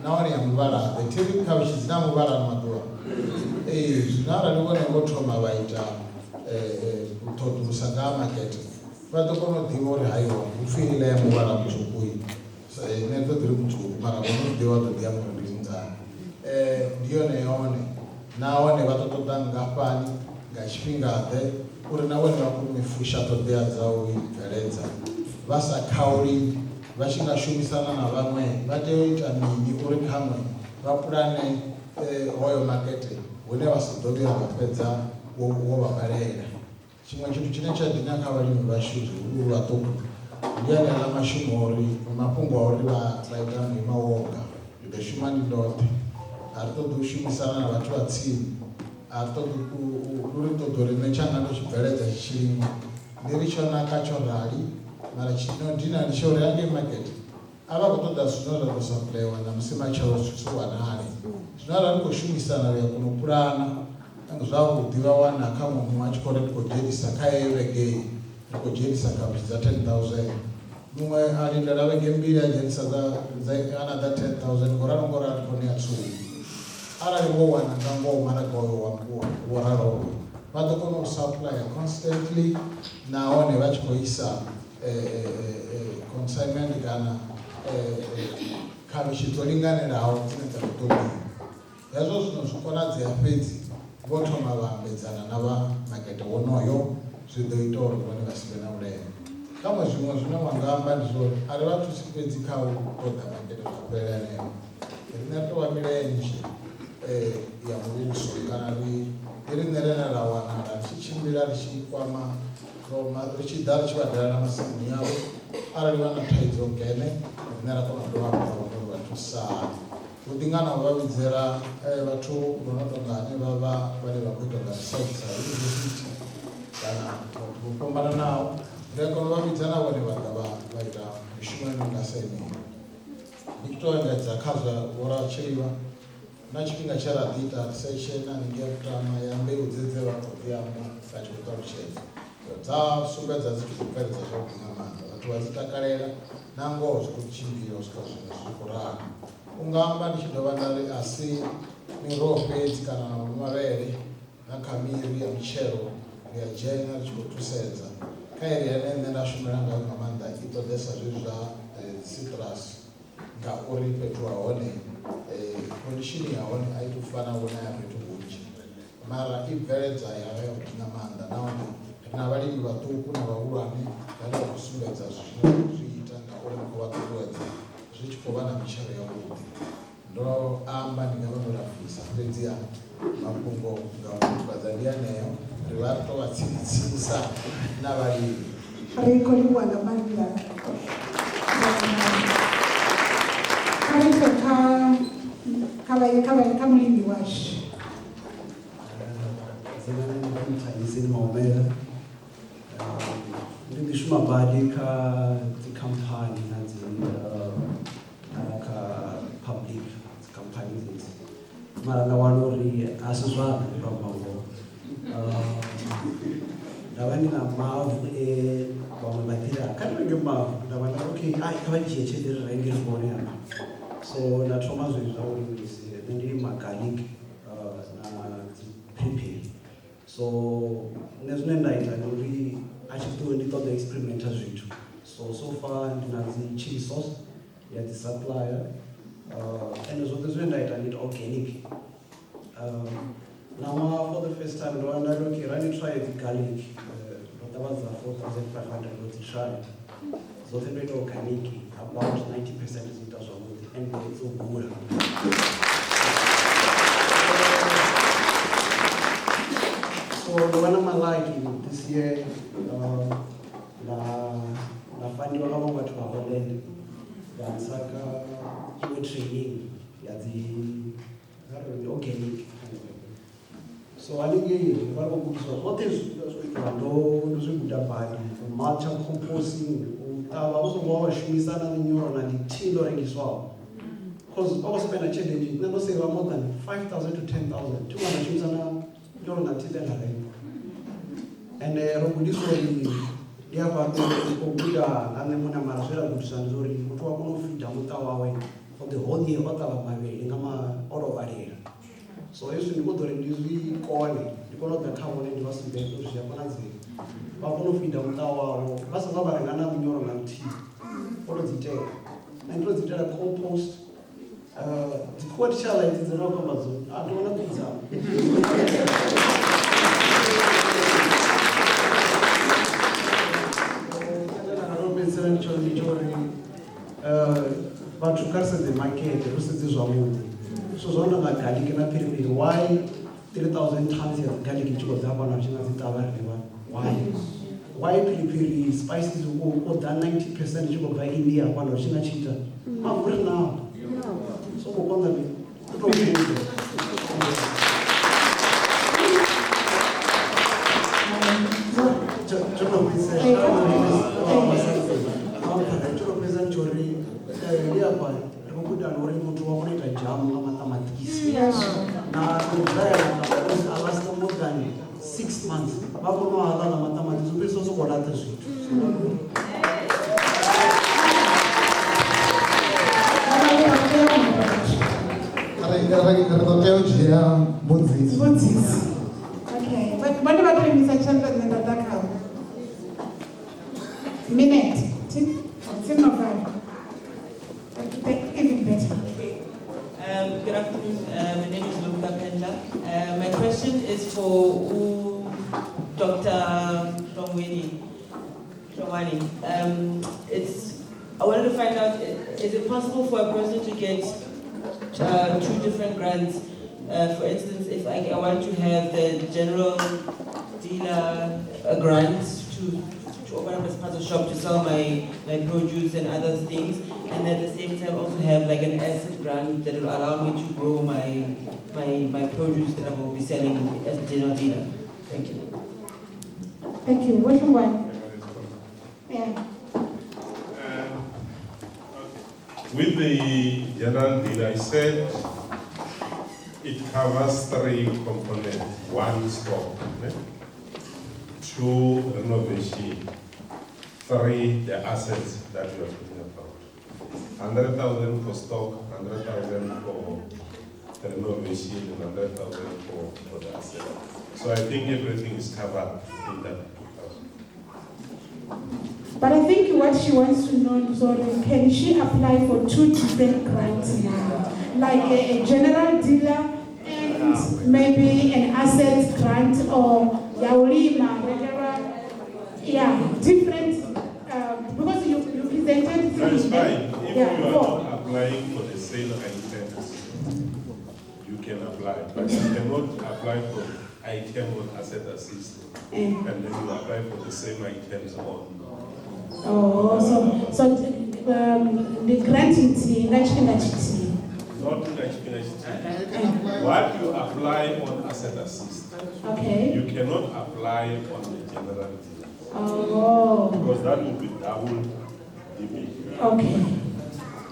naone yamuvara tiri kavishi dzina muvara namaduva zvinaraliwonengotoma vaita kutodhurusa ngamakete vatokonodhiva uri haiwa ufirila yamuvara mutsvukuyi neto dziri mutsvuku mara vanodiva todiya murindinzana ndiyo neone naone vatototangapani ngachipingadhe uri naone vakumifusha todeya dzavo ibveredza vasakauri vachingashumisana navamwe vateoita mini uri kamwe vapurane oil market une vasidovira vapedza wovabarera chimwe chinhu chine chadinaka varimi vashuzuru vatoko ndianela mashumori mapungu auri vaita mhima woga the human ndote haritodi kushumisana navatu vatsini haritodi nechangano chibveredza chichirimwa ndirichonaka chorari mara chinodhina ndichori yange market ava kutoda zvinoda kusaplewa namusima chavo zvisuwanare zvinora rikoshumisana ria kunopurana ange zvava kudhiva wana kamwe mumwe achikore rikojedisa kaevegei rikojedisa kabichi za 10,000 mumwe alinda ravenge mbiri ajedisa another 10,000 ngoranongora arikoneya tsuu arariwowana ngangomaragoyo wararova vatokona kusuplya constantly naone vachikoisa consignment kana kabichi dzolinganirawo dzinedza kutobiwa hezvo zvinhu zvikonadzea pedzi votoma vambedzana navamakete wonoyo zvidoita uri vone vasive naurema kamwe zvimwe zvinovangamba ndizvo ari vatusi pedzi kawo kutoda makete zvaperera nevo rinatova mirenje yamuruso kana rine renerawanara richichimbira richikwama richida richivadhara namasimuni yavo arari vanataidzo ngene rinerakonadovaavanhu vatusaa kudingana vavidzera vatu vanotongane vava vane vakuitonga research university kana kupombana navo rekonovavidzana vone vanga vaita mishumo inongaseni ndikutoengedza kazva vorachiriva nachipinga charadhita research anenge yakutama yambeu dzedze vakodiyamo vachikuta ruchedza dza sumbedza dzi tshi khou bveledza zwavhuḓi nga maanḓa vhathu vha dzi takalela na ngoho zwi khou tshimbila u swika zwino zwi khou ralo. U nga amba ndi tshi dovha nda ri a si miroho fhedzi kana na mavhele na kha miri ya mitshelo ri a dzhena ri tshi khou thusedza kha area ine nṋe nda shumela ngayo nga maanḓa i ṱoḓesa zwezwi zwa citrus ngauri fhethu ha hone condition ya hone a i tu fana hone ya fhethu hunzhi mara i bveledza ya nga maanḓa nahone na vhalimi vhaṱuku na vhahulwane vhane vha khou sumbedza zwine zwi ita ngauri ri khou vha ṱuṱuwedza zwi tshi khou vha na mitshelo yavhuḓi. Ndo amba ndi nga vha ndo lapfisa fhedziha mafhungo nga mutuvhadza ndi aneyo ri vha ri tou vha tsinisa na vhalimi. Ri khou livhuwa nga maanḓa kha mulimi washu. Mthanyiseni Maumela. Ndi ḓi shuma badi kha dzikhamphani na dzi kha public dzikhamphani dzedzi mara nda wana uri a si zwone ndi vha mango nda vha ndi na mavu vhaṅwe vha ḓira kha ndi renge mavu nda vha nda okay ai kha vha dzhie tshelede ri renge ri vhone hapa so nda thoma zwezwi zwa uri nṋe ndi garlic na dzi pepper so nṋe zwine nda ita ndi uri a tshi ṱuwe ndi ṱoḓa experimenta zwithu so far ndi na dzi chili sauce ya dzi supplier ende zwoṱhe zwine nda ita ndi organic now for the first time ndo anda ri okay rani try the garlic ndo ṱavhadza 4500 ndo dzi try dzoṱhe ndo ita organic about 90% dzi ita zwavhuḓi ende dzo gula so ndo vha na malike this year na fandiwa nga vhaṅwe vhathu vha Holland ya ntshaka iwe training ya dzi organic so haningei vha khou gudiswa zwoṱhe zwo itiwa ndo zwi guda badi u mulcha composting u ṱavha u songo wa shumisa na minyoro na ḽithihi ḽo rengiswaho because vha khou spenda tshelede nnzhi nṋe ndo save more than 5,000 to 10,000 thi wana shumisa na minyoro na ḽithihi ḽe nda renga and ro gudiswa uri ndi afha khou guda nga nṋe muṋe mara zwe ra gudiswa ndi zwa uri muthu wa kona u fida muṱa wawe for the whole year o ṱavha mavhele nga o rovhalela so hezwi ndi khou ḓo uri ndi zwi kone ndi kone u ḓa kha vhone ndi vha sumbedza uri zwi a konadzea vha kone u fida muṱa wavho vha songo vha renga na minyoro nga ḽithihi o to dzi itela na ndi to dzi itela compost dzi quotishala idzi dzi no khomba dzone a tovha na kudzama vhathu kha ri sedze makete ri sedze zwavhuḓi zwithu zwo no nga garlic na phiripiri why 3000 tons ya garlic i tshi khou ḓa fhano tshi nga dzi ṱavha ri ḓivha why phiripiri spices o ḓa 90% tshi khou bva India fhano tshi nga tshi ita mavuri nao so khou konḓa u tou vhudza uri muthu wa kona ita jamu nga maṱamaṱisi na last more than 6 months vha kona u haḽa nga maṱamaṱisi u fhirisa u sokou laṱa zwithu ri ḓo tea u dzhia mbudzisi okay vhane vha tou imisa tshanḓa nṋe nda ḓa khavho minute November. Even better. Good afternoon. My name is Luca Pendla. My question is for Dr. Shongwani. I wanted to find out, is it possible for a person to get 2 different grants? For instance, if I want to have the general dealer grant to open up a sponsor shop to sell my produce and other things, and at the same time also have like an asset grant that will allow me to grow my produce that I will be selling as a general dealer. Thank you. Thank you. Which one? Yeah. With the general dealer, I said it covers 3 components. 1, stock. 2, renovation. 3, the assets that we are talking about. 100,000 for stock, 100,000 for the renovation, and 100,000 for the asset. So I think everything is covered in that 2,000. But I think what she wants to know, sorry, can she apply for 2 different grants now? Like a general dealer and maybe an asset grant or Yaulima, regular, different, because you presented 3. That's fine. If you are 4. not applying for the same items, you can apply. But you cannot apply for item or asset assist. And then you apply for the same items on. Oh, so the granting tea, Not what you apply on asset assist. Okay. You cannot apply on the general dealer. Oh. Because that would be double DB. Okay.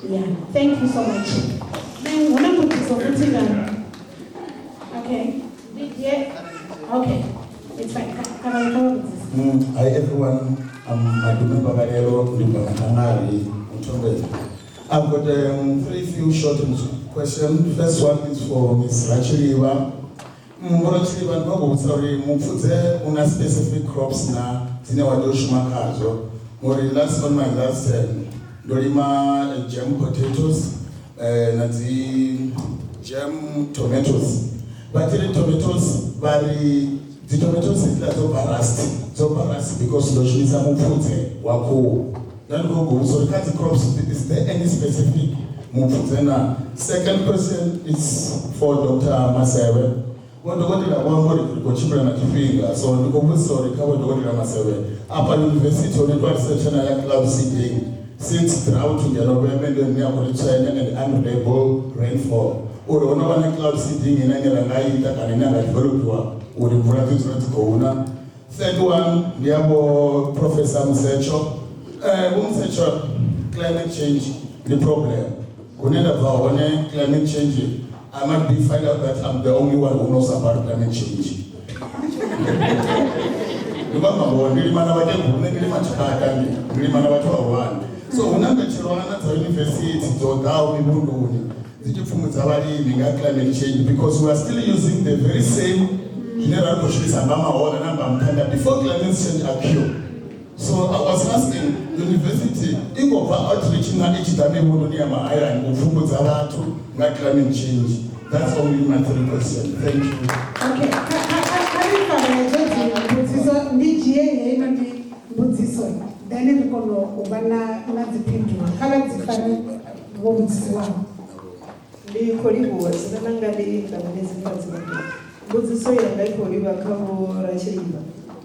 Yeah. Thank you so much. Then when I put this on okay. Yeah. Okay. It's fine. Can I cover this? Hi everyone. I'm Adume Bagarero, I've got 3 few short questions. First one is for Ms. Racheliwa. Sorry, una specific crops na zine wadoshuma kazo. Last on my last dorima jam potatoes na jam tomatoes. But the tomatoes the tomatoes is like zoparasti because doshisa mupfudze wako. Then go so the crops, is there any specific mupfudze na? Second question is for Dr. Masewe. What do you want to children at Kifinga? So the professor recovered the Masewe. Upper University on the section of cloud seeding. Since drought in November and China and unreliable rainfall. Or one cloud seeding in any Langai that can never develop or the Vratus Corona. Third one, the Professor Musecho. Climate change, the problem. Whenever climate change, I might be find out that I'm the only one who knows about climate change. So when I'm at university, climate change because we are still using the very same general before climate change occurred. So I was asking university, if over outreach na ichitame mononiama island climate change. That's only my 3 questions. Thank you. Okay. Then we go ubana nazipindula. Kala zifana wobudziwa. Ndikoliwa zinanangali ndamnezi mazibandi. Budziso yanga ikoliwa kabo racheliwa.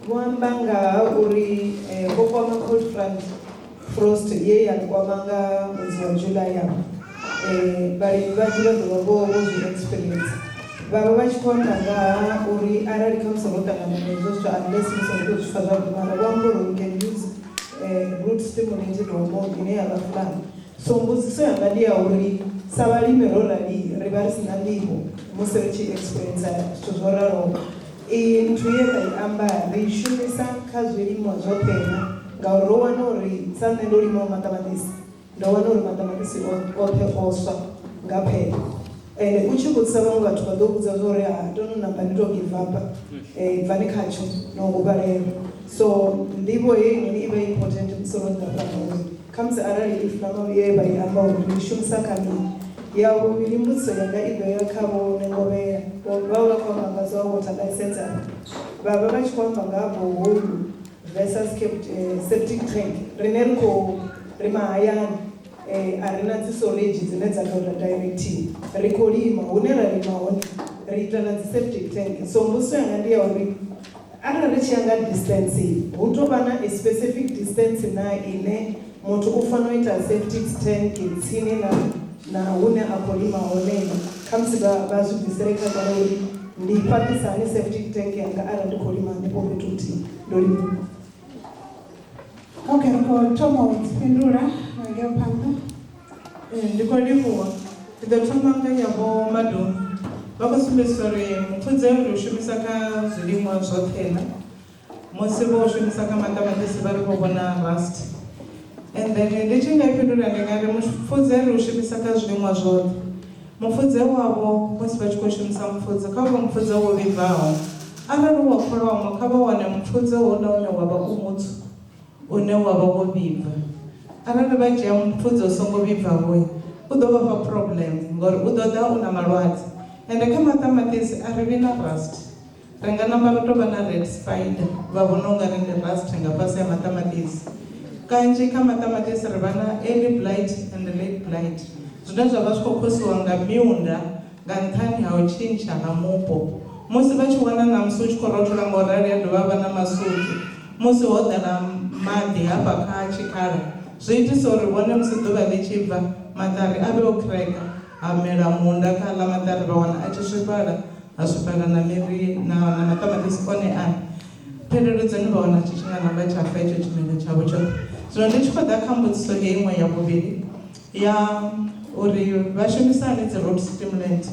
Mwambanga uri kokwama cold front frost ye yalikwamanga mwezi wa July yapo. Bali bajira ndo experience. Baba vachikwamanga uri arari kamsorota namezosta unless you further mara wamboro you can use root stimulated hormone ine yakafana. So mbudziso yangalia uri savalime rorali reverse nalivo musearch experience tuzoraro intuyeka amba rishumisa kazvirimo zvopena ngarowana uri sane ndorimo matamatisi ndowana uri matamatisi ope oswa ngapena uchikudzisa vamwe vatu vadokudza zori hatononamba nditogive up bvane kacho nokuvarero so ndivo yenini iva important musoro ndapanauri kamse arari ifamauye vaiamba uri rishumisa kamini yavo milimbuso yanga ido yakavo nengovera vauva kwamanga water license vava vachikwamba ngavo holu versus septic tank rineriko rimahayani harina dzisoreji dzine dzakaura directive rikolima hune rarimahoni riita nadziseptic tank so mbuso yanga ndiyauri arari chiyanga distance hutopana a specific distance na ine mutu ufanoita septic tank tsini na hune akolima honeni kamsiba bazvidisereka karauri ndipakisa ne septic tank yanga arandikolima ndipo vetuti ndolima. Okay, ko Tomo Pindura ngepanga ndikolimuwa tidatomanga yavo madhoni vakusumbisore mupfudze rushumisa ka zvirimwa zvopena musi vho shumisa kha maṱamaṱisi vha ri vho vhona rust. And then ndi tshi nga fhindula ndi nga ri mupfudze ri u shumisa kha zwiḽiṅwa zwoṱhe. Mupfudze wavho musi vha tshi khou shumisa mupfudze kha vha mupfudze wo vhibvaho. Arali wa kholomo kha vha wane mupfudze wouḽa une wavha u mutsu une wavha wo vhibva. Arali vha dzhia mupfudze u songo vhibvaho u ḓo vha fha problem ngori u ḓo ḓa u na malwadze. Ende kha maṱamaṱisi a ri vhi na rust. Ri nga namba ra tou vha na red spider vha vhona u nga ri ndi rust nga fhasi ya maṱamaṱisi. Kanzhi kha maṱamaṱisi ri vha na early blight and late blight zwine zwa vha zwi khou khosiwa nga miunda nga nṱhani ha u tshintsha ha mupo. Musi vha tshi wana na musi u tshi khou rothola nga u rali ya dovha vha na masutu musi ho ḓala maḓi hafha kha tshikhala zwi itisa uri vhone musi ḓuvha ḽi tshi bva maṱari a vhe o kreka ha mela munda kha ḽa maṱari vha wana a tshi swifhala ha swifhala na miri na maṱamaṱisi one a phelelo dzone vha wana tshi tshi nga namba tsha fa etsho tshimela tshavho tshoṱhe. Zwino ndi tshi khou ḓa kha mbudziso heyi iṅwe ya vhuvhili ya uri vha shumisa hani dzi root stimulant.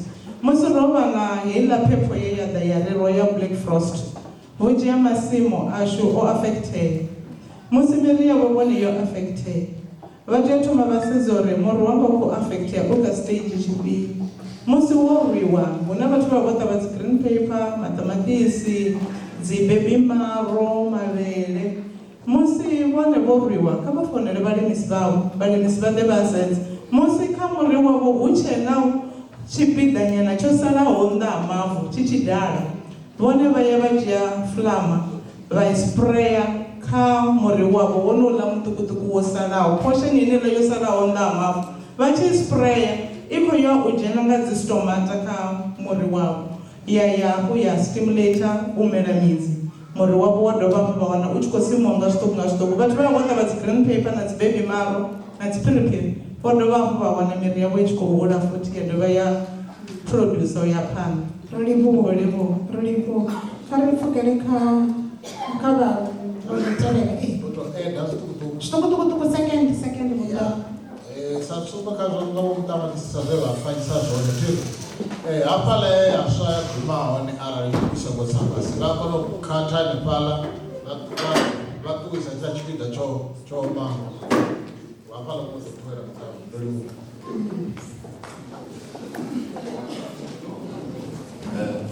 Musi ro vha na heiḽa phepho ye ya ḓa ya ri Royal Black Frost vhunzhi ha masimu ashu o affected. Musi miri yavho vhone yo affected vha tea u thoma vha sedza uri muri wanga u khou affected u kha stage tshifhio. Musi wo rwiwa huna vhathu vha vho ṱavha dzi green pepper, maṱamaṱisi, dzi baby maro, mavhele. Musi vhone vho rwiwa kha vha founele vhalimisi vhavho vhalimisi vha ḓe vha sedza musi kha muri wavho hu tshe na tshipiḓanyana tsho salaho nnḓa ha mavu tshi tshi dala vhone vha ya vha dzhia flama vha i spraya kha muri wavho wonouḽa muṱukuṱuku wo salaho portion yeneiḽa yo salaho nnḓa ha mavu vha tshi spraya i khou ya u dzhena nga dzi stomata kha muri wavho ya u ya stimulator u mela midzi. Muri wavho wa dovha hafhu vha wana u tshi khou simuwa nga zwiṱuku nga zwiṱuku. Vhathu vha ya vho ṱavha dzi green pepper na dzi baby maro na dzi phiriphiri vho dovha hafhu vha wana miri yavho i tshi khou hula futhi ya dovha ya produce u ya phanḓa. Ro livhuwa kha ri pfukele kha vha ro tevhela zwiṱukuṱukuṱuku second sa tsumba kha zwo nga vho muṱamaṱisi sa zwe vha fanyisa zwone thiri hafhaḽa he haswa ya guma hone arali i songo tsa fhasi vha kona u khatha hanefhaḽa vha ṱuwisa tsha tshipiḓa tsho omaho hafhaḽa musi ṱuwela muṱavha ndo livhuwa.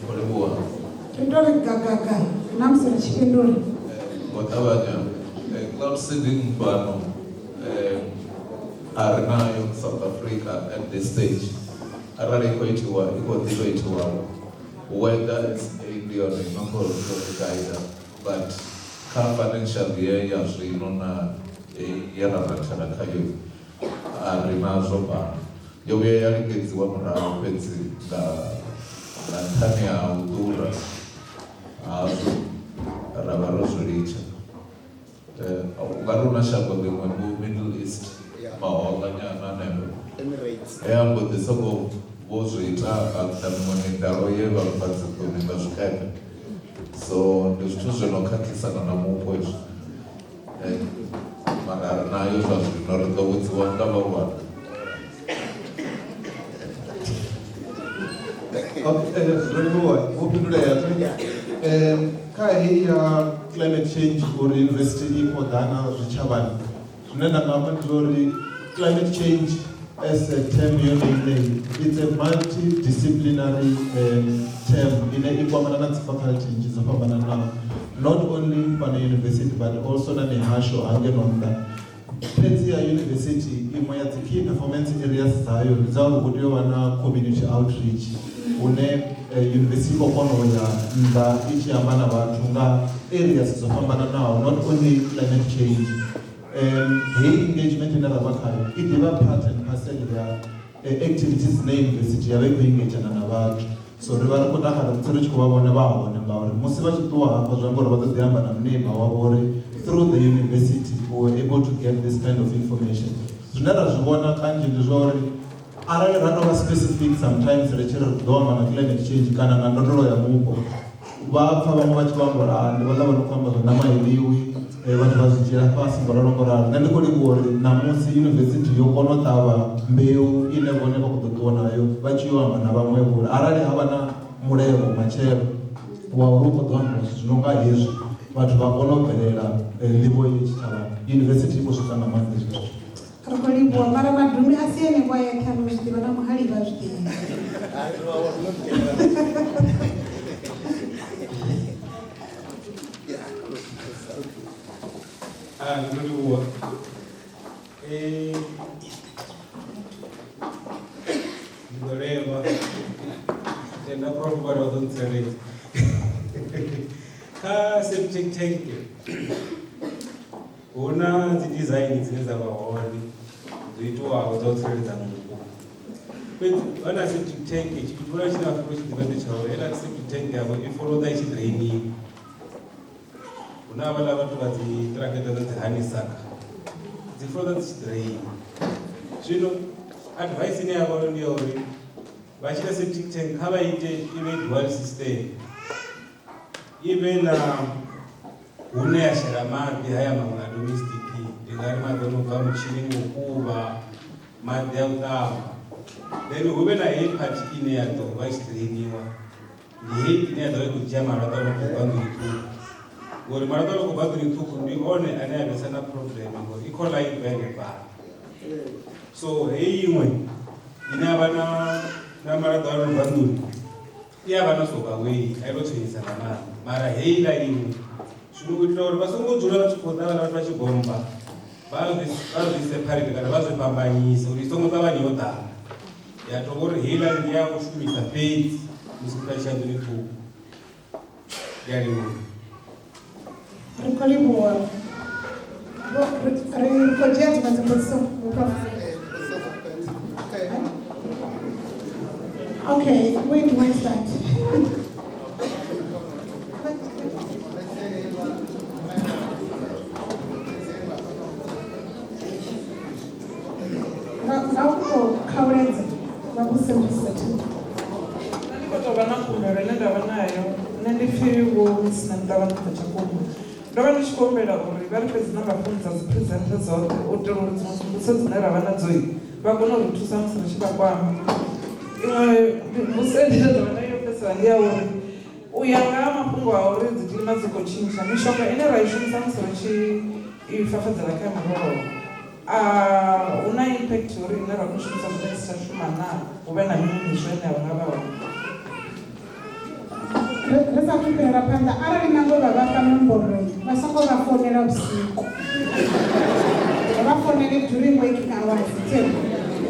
Khou livhuwa ri tou ri gagaga na musi ri tshi fhindula ngo ṱavhanya cloud seeding fhano a ri nayo South Africa at this stage. Arali i khou itiwa i khou ḓi tou itiwa whether it's aid yone no khou guide but kha financial year ya zwino na ya ra rathela khayo a ri nazwo fhano. Yo vhuya ya lingedziwa murahu fhedzi nga nṱhani ha u ḓura hazwo ra vha ro zwi litsha. Nga ri una shango ḽiṅwe vhu Middle East mahoḽa nyana hanefho ya mbo ḓi sokou vho zwi ita a ḓa miṅwe midalo ye vha fha dziḓoni nga zwikepe. So ndi zwithu zwi no khakhisana na mupo hezwo mara a ri nayo zwa zwino ri ḓo vhudziwa nga vhahulwane. Vho fhindulea kha heyi ya climate change uri university i khou ḓa na zwitshavhani zwine nda nga amba ndi zwa uri climate change as a term yone iṋei it's a multidisciplinary term ine i kwamana na dzi faculty nnzhi dzo fhambananaho not only fhano university but also na mihasho hangeno nnḓa. Fhedzi ya university iṅwe ya dzi key performance areas dzayo ndi dza uri hu tea u vha na community outreach hune university i khou kona u ya nnḓa i tshi amba na vhathu nga areas dzo fhambananaho not only climate change. Heyi engagement ine ra vha khayo i ḓivha part and parcel ya activities dzine university ya vha i khou engagana na vhathu. So ri vha ri khou takala musi ri tshi khou vha vhone vha hone ngauri musi vha tshi ṱuwa hafha zwi amba uri vha ḓo ḓi amba na muneiba wavho uri through the university we were able to get this kind of information. Zwine ra zwi vhona kanzhi ndi zwa uri arali ra tou vha specific sometimes ri tshi ri ḓo amba nga climate change kana nga ndondolo ya mupo vha pfa vhaṅwe vha tshi vha amba uri ndi vhaḽa vha no khou amba zwa nama heḽiwi vhathu vha zwi dzhiela fhasi ngoralo ngoralo. Nṋe ndi khou livhuwa uri namusi university yo kona u ṱavha mbeu ine vhone vha khou ḓo ṱuwa nayo vha tshi yo amba na vhaṅwe uri arali havha na mulevho matshelo wa uri u khou ḓo amba zwithu zwi no nga hezwi vhathu vha kona u bvelela nḓivho iyi tshitshavha yunivesithi i khou swika nga maanḓa hezwi zwithu. ri khou livhuwa mara madumi a si ene wa ya ṱhanu zwiḓivha na muhali vha zwiḓivha. Ndo livhuwa ndo leva tenda prof vha ḓo ntsireledza kha septic tank hu na dzi design dzine dza vha hone dzo itiwaho dza u tsireledza mupo. Fhedzi wana septic tank tshithu tshi na fulo tshi ḓivha ndi tsha uri ela septic tank yavho i follow i tshi drainiwa. Hu na havhaḽa vhathu vha dzi traketa dza dzi hanisaka dzi follow dzi tshi draina. Zwino advice ine yavho ndi ya uri vha tshi ita septic tank kha vha ite i vhe dual system, i vhe na hune ya shela maḓi haya maṅwe a domestic, ndi nga ri maḓi ono bva mutshini wo kuvha, maḓi a u ṱamba, then hu vhe na heyi part ine ya ḓo vha i tshi drainiwa. Ndi heyi ine ya ḓo vha i khou dzhia malaṱwa ano khou bva nḓuni ṱhukhu, ngori malaṱwa ano khou bva nḓuni ṱhukhu ndi one ane a vhesa na problem ngori i khou ḽa i bva hanefhala. So heyi iṅwe ine ya vha na malaṱwa ano bva nḓuni i ya vha na soka wei, a i tou tshonyisa nga maanḓa, mara heiḽa iṅwe zwino u itela uri vha songo dzula vha tshi khou ṱavhanya vhathu vha tshi bomba vha zwi separate kana vha zwi fhambanyisa uri i songo ṱavhanya yo ḓala, ya tou uri heiḽa ndi ya u shumisa fhedzi musi muthu a tshi ya nḓuni ṱhukhu. Ndi a livhuwa. Ri khou livhuwa ri khou dzhia dziṅwe dzi mbudziso. Okay, where do I start? Khawuledza vha ku sembisa tu. Ndi khou tou vha na khumbelo ine nda vha nayo, nṋe ndi pfhi vho sina muṱavha ndi khou tshakumu. Ndo vha ndi tshi khou humbela uri vha ri fhedzi na mafhungo dza dzi presente dzoṱhe u itela uri dziṅwe mbudziso dzine ra vha nadzo vha kone u ri thusa musi ri tshi vha kwama. Iṅwe mbudziso ine nda ḓo vha nayo fhedzisela ndi ya uri u ya nga ha mafhungo a uri dzi kilima dzi khou tshintsha, mishonga ine ra i shumisa musi ri tshi i fafadzela kha miroho hu na impact uri ine ra khou shumisa zwine dzi tsha shuma na hu vhe na mimiswa ine ya nga vha hone. Ri sa thu fhirela phanḓa, arali nangwe vha vha fha nomboro vha songo vha founela vhusiku, vha founele during working hours too.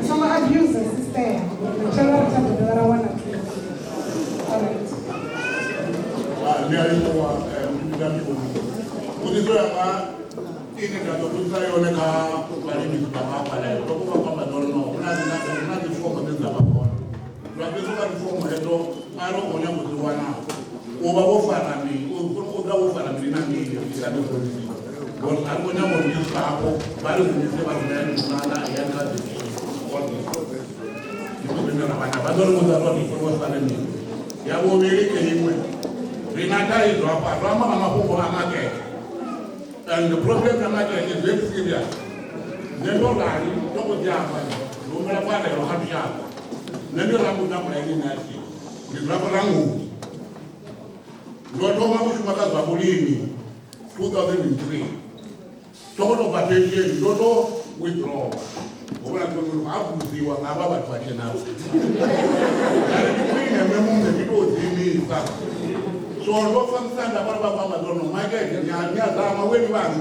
Songo abuse system, matshelo ri tsha ḓo dovha ra wana thuso. Alright. Ndi a livhuwa mudambiwo mbudziso yanga ine nda ḓo vhudzisa yone kha vhalimi vha mafhaḽelo ndo vha kwamba uri no hu na dzi fomo dzine dza vha hone. Zwa fhedzi kha dzi fomo hedzo arali u khou nyaga u dzi wana u vha wo fara mini, u ḓa wo fara mini na mini u isa dzi polisi ngori a ri khou nyaga uri ndi swika hafho vha ri humise vha rumele munana ya kha dzi vha ḓo ri vhudza uri wo fara mini. Ya vhuvhili ke iṅwe ri na thaidzo hafha ro amba nga mafhungo a makete, and the problem ya makete is very serious. Nṋe ndo rali ndo khou ḓi amba ndi humbela pfanelo kha lushaka, nṋe ndi rambuḓa mulaini nasi ndi dzulapo ḽa nguvho. Ndo thoma u shuma kha zwa vhulimi 2003, ndo khou tou bva pension, ndo tou withdraw uvula tonolo a vhudziwa nga havha vhathu vhatshenaho ari ndi khwine nṋe muṋe ndi tou ḓiimisa. So ndo fambisa ndavha vha khou amba uri makete ni a zama weni vanhu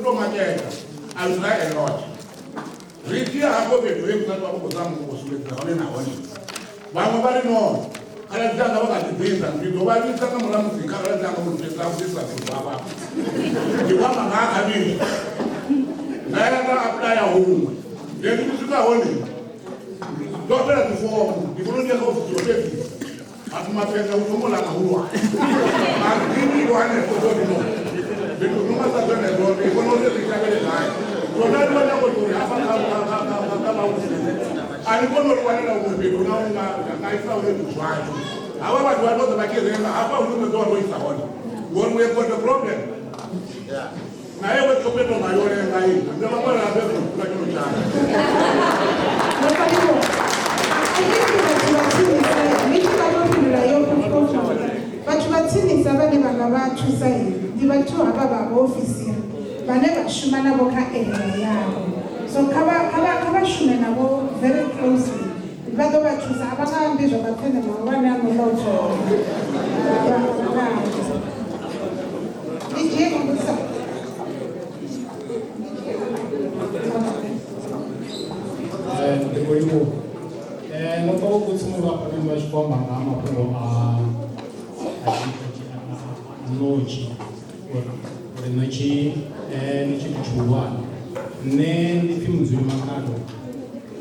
to maketa a try a lot. Ri tshi ya hafho fhethu he kusati vha khou zama u sumbedzisa hone na hone vhaṅwe vha ri no kharali dzanga vha nga ḓi ḓisa ndi ḓo vha vhidza nga murahu musi kharali dzanga muthu fhedza a vhudzisa fhethu hafha ndi kwamba nga ha khavhishi nga ya nda apuḽaya huṅwe ndi tshi swika hone ndo fhela dzi fomo ndi funa ndi ya kha ofisi yo fhedzi ati maphenga u songo la mahulwane adini hanefho zodino zwithu zwi nga sa zwenezwo ndi vhona uri ri tavhele nayo zona ndi vhona uri hafha kha vhausine a ni koni uri wanela huṅwe fhethu na nga isa hune ndi zwayo havha vhathu vha ṱoḓa vha tshi renga hafha hune ḓo ḓo isa hone ngori we got a problem naye wetsopeto ngayo lenga iyi ndi vhakwela fhethu kha tshino tshana vhathu vha tsinisa vhane vha nga vha thusa ndi shuma navho kha area yavho. So kha shume navho very closely. Vha ḓo vha thusa, a vha nga ambi zwa mapfhene mahulwane a no lotho. Ndi dzhie muvhuso. Ndi khou iwo no ṱoḓa u tsumula phanele vha tshi khou amba nga ha mafhungo a ṋotshi uri ṋotshi ndi tshithu tshihulwane. Nṋe ndi pfhi Mudzimu Makhado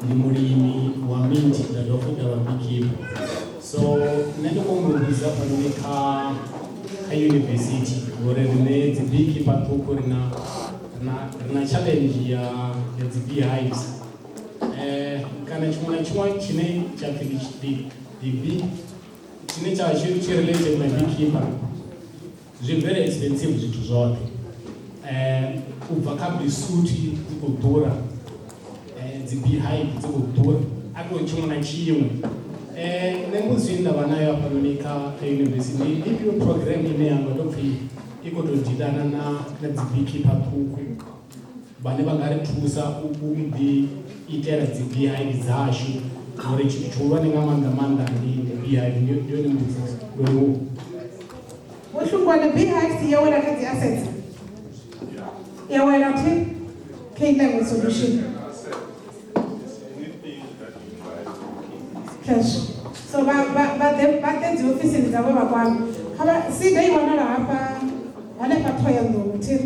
ndi mulimi wa minti nda dovha futhi nda vha beekeeper. So nṋe ndi khou muvhudza phanele kha yunivesithi uri riṋe dzi beekeeper ṱhukhu ri na challenge ya dzi beehives. Kana tshiṅwe na tshiṅwe tshine tsha pfhi tshine tsha tshi related na beekeeper zwi very expensive zwithu zwoṱhe. U bva kha bisuthi dzi khou ḓura, dzi beehive dzi khou ḓura, a tou tshiṅwe na tshiṅwe. Nṋe mbudziso ine ndavha nayo hafhanoni kha yunivesithi ndi ifhio program ine yanga tou pfhi I khou tou didana na dzi beekeeper ṱhukhu vhane vha nga ri thusa u ḓi itela dzi beehive dzashu uri tshithu tshihulwane nga maanḓa ndi beehive. Ndi yone mbudziso. Wo hlungwane beehives ya wela kha dzi assets. Ya wela thi K-level solution. Cash. So ba dzi ofisini dzavho vha kwami. Kha vha sida I wanala hafha hanefha Thohoyandou thi.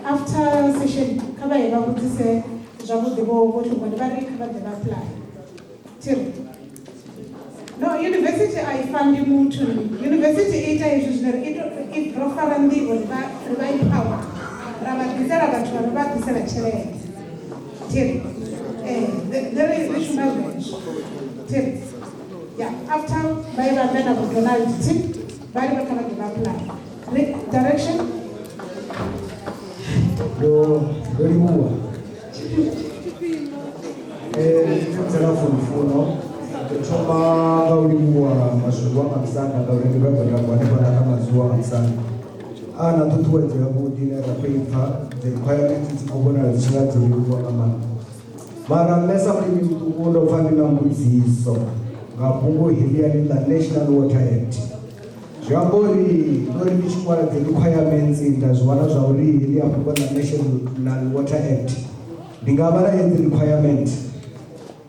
After session kha vha ye vha vhudzise zwavhuḓi vho hlungwane vha ri kha vha ḓe vha apply. Thiri. No, university I fund muthu. University ita hezwi zwine I ro fara nḓivho ri vha empower. Ra vha ḓisela vhathu vha vha ḓisela tshelede. Thiri. There is shuma zwezwo. Thiri. Yeah, after vha ye vha vhe na vhudonality vha ri vha kha vha ḓe vha apply. Direction. Ndo livhuwa. Tsela funo. Thoma nga u livhuwa mashudu a musanda ngauri ndi vhabva hanefha na mazuwa a musanda a na ṱhuṱhuwedzo yavhuḓi ine ra khou ipfa dzi requirements dzi khou vhonala dzi tshi nga dzo livhuwa nga maanḓa. Mara nṋe sa mulimi muṱuku ndo pfa ndi na mbudziso nga fhungo heḽiani ḽa National Water Act. Zwi amba uri ndo ri ndi tshi ṅwala dzi requirements nda zwi wana zwa uri heḽi ya fhungo ḽa National Water Act ndi nga vha na hedzi requirement.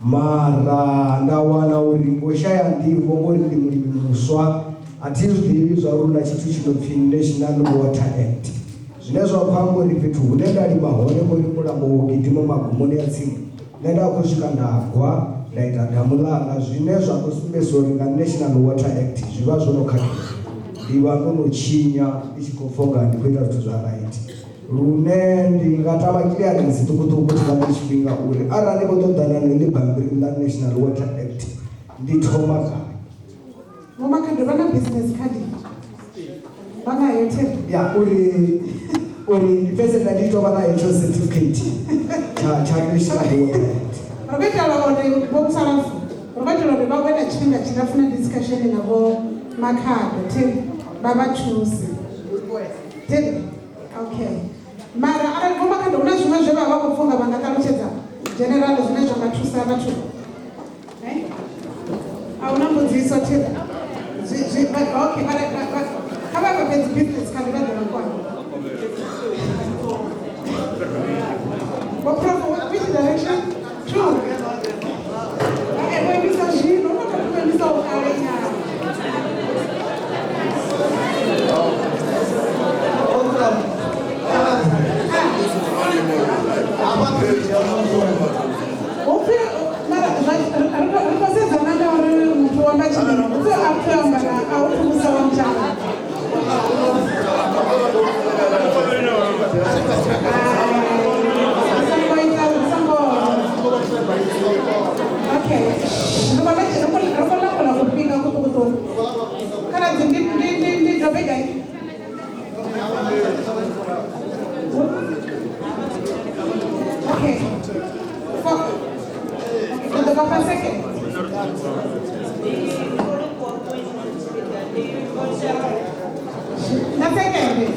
Mara nda wana uri ngo shaya nḓivho ngori ndi mulimi muswa a thi zwiḓivhi zwa uri na tshithu tshi no pfhi National Water Act. Zwine zwa khou amba uri fhethu hune nda lima hone ngori mulambo wo gidima magumoni ya tsini nṋe nda khou swika nda gwa nda ita damu ḽanga zwine zwa khou sumbedza uri nga National Water Act zwi vha zwo no khakhea. Ndi vha ndo no tshinya ndi tshi khou pfha nga ndi khou ita zwithu zwa right. Lune ndi nga tama clearance ṱukuṱuku nga tshifhinga uri arali vho ṱoḓana na ḽi bambiri ḽa National Water Act ndi thoma gai. Vho Makhado vha na business card. Vha nayo the. Ya uri ndi pfese nda ndi tou vha na hetsho certificate tsha National Water Act. Ro khou itela uri vho Musalafu ro khou itela uri vha vhe na tshifhinga tshilapfu na discussion na vho Makhado thi vha vha thuse. Okay. Mara arali vho Makhado huna zwiṅwe zwe vha khou pfha vha nga ṱalutshedza general zwine zwa nga thusa vhathu. A huna mbudziso thi. Okay, kha vha vhe dzi business kha vha ḓe vha kwama. What program? Which direction? Two. When you say she, no, when you say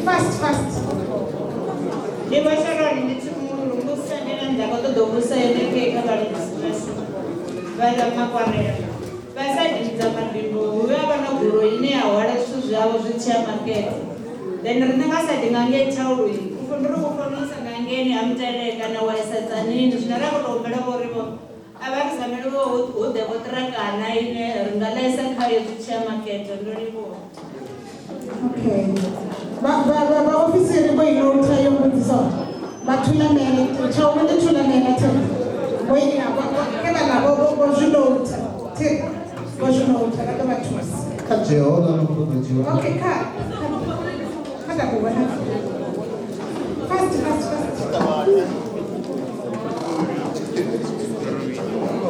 Fast. Ndi vho Sharon ndi muvhuso ndine nda khou ṱoḓa u vhusa henengei kha vhaledzisirasi vha makwarela vha sa dinidza mabindu hu ya vha na gulo ine ya hwala zwithu zwavho zwi tshi ya makete then riṋe nga sadi nga ngei thauluni ndi ri khou kona u isa nga ngeni ha mutele kana wa isa tsanini zwine ra khou tou humbela vho uri vho a vha ri zamele hu ḓe vho ṱirakana ine ri nga ḽaisa khayo zwi tshi ya makete ndo livhuwa. Okay. Ba-ofisiri bo ilotha yombudziso bathulamele tshawo ndi thulamele themba boyina ke bana bo zwilotha thi bo zwilotha ka bathusi Kha Jehola no kudziwa. okay kha kada kubona fast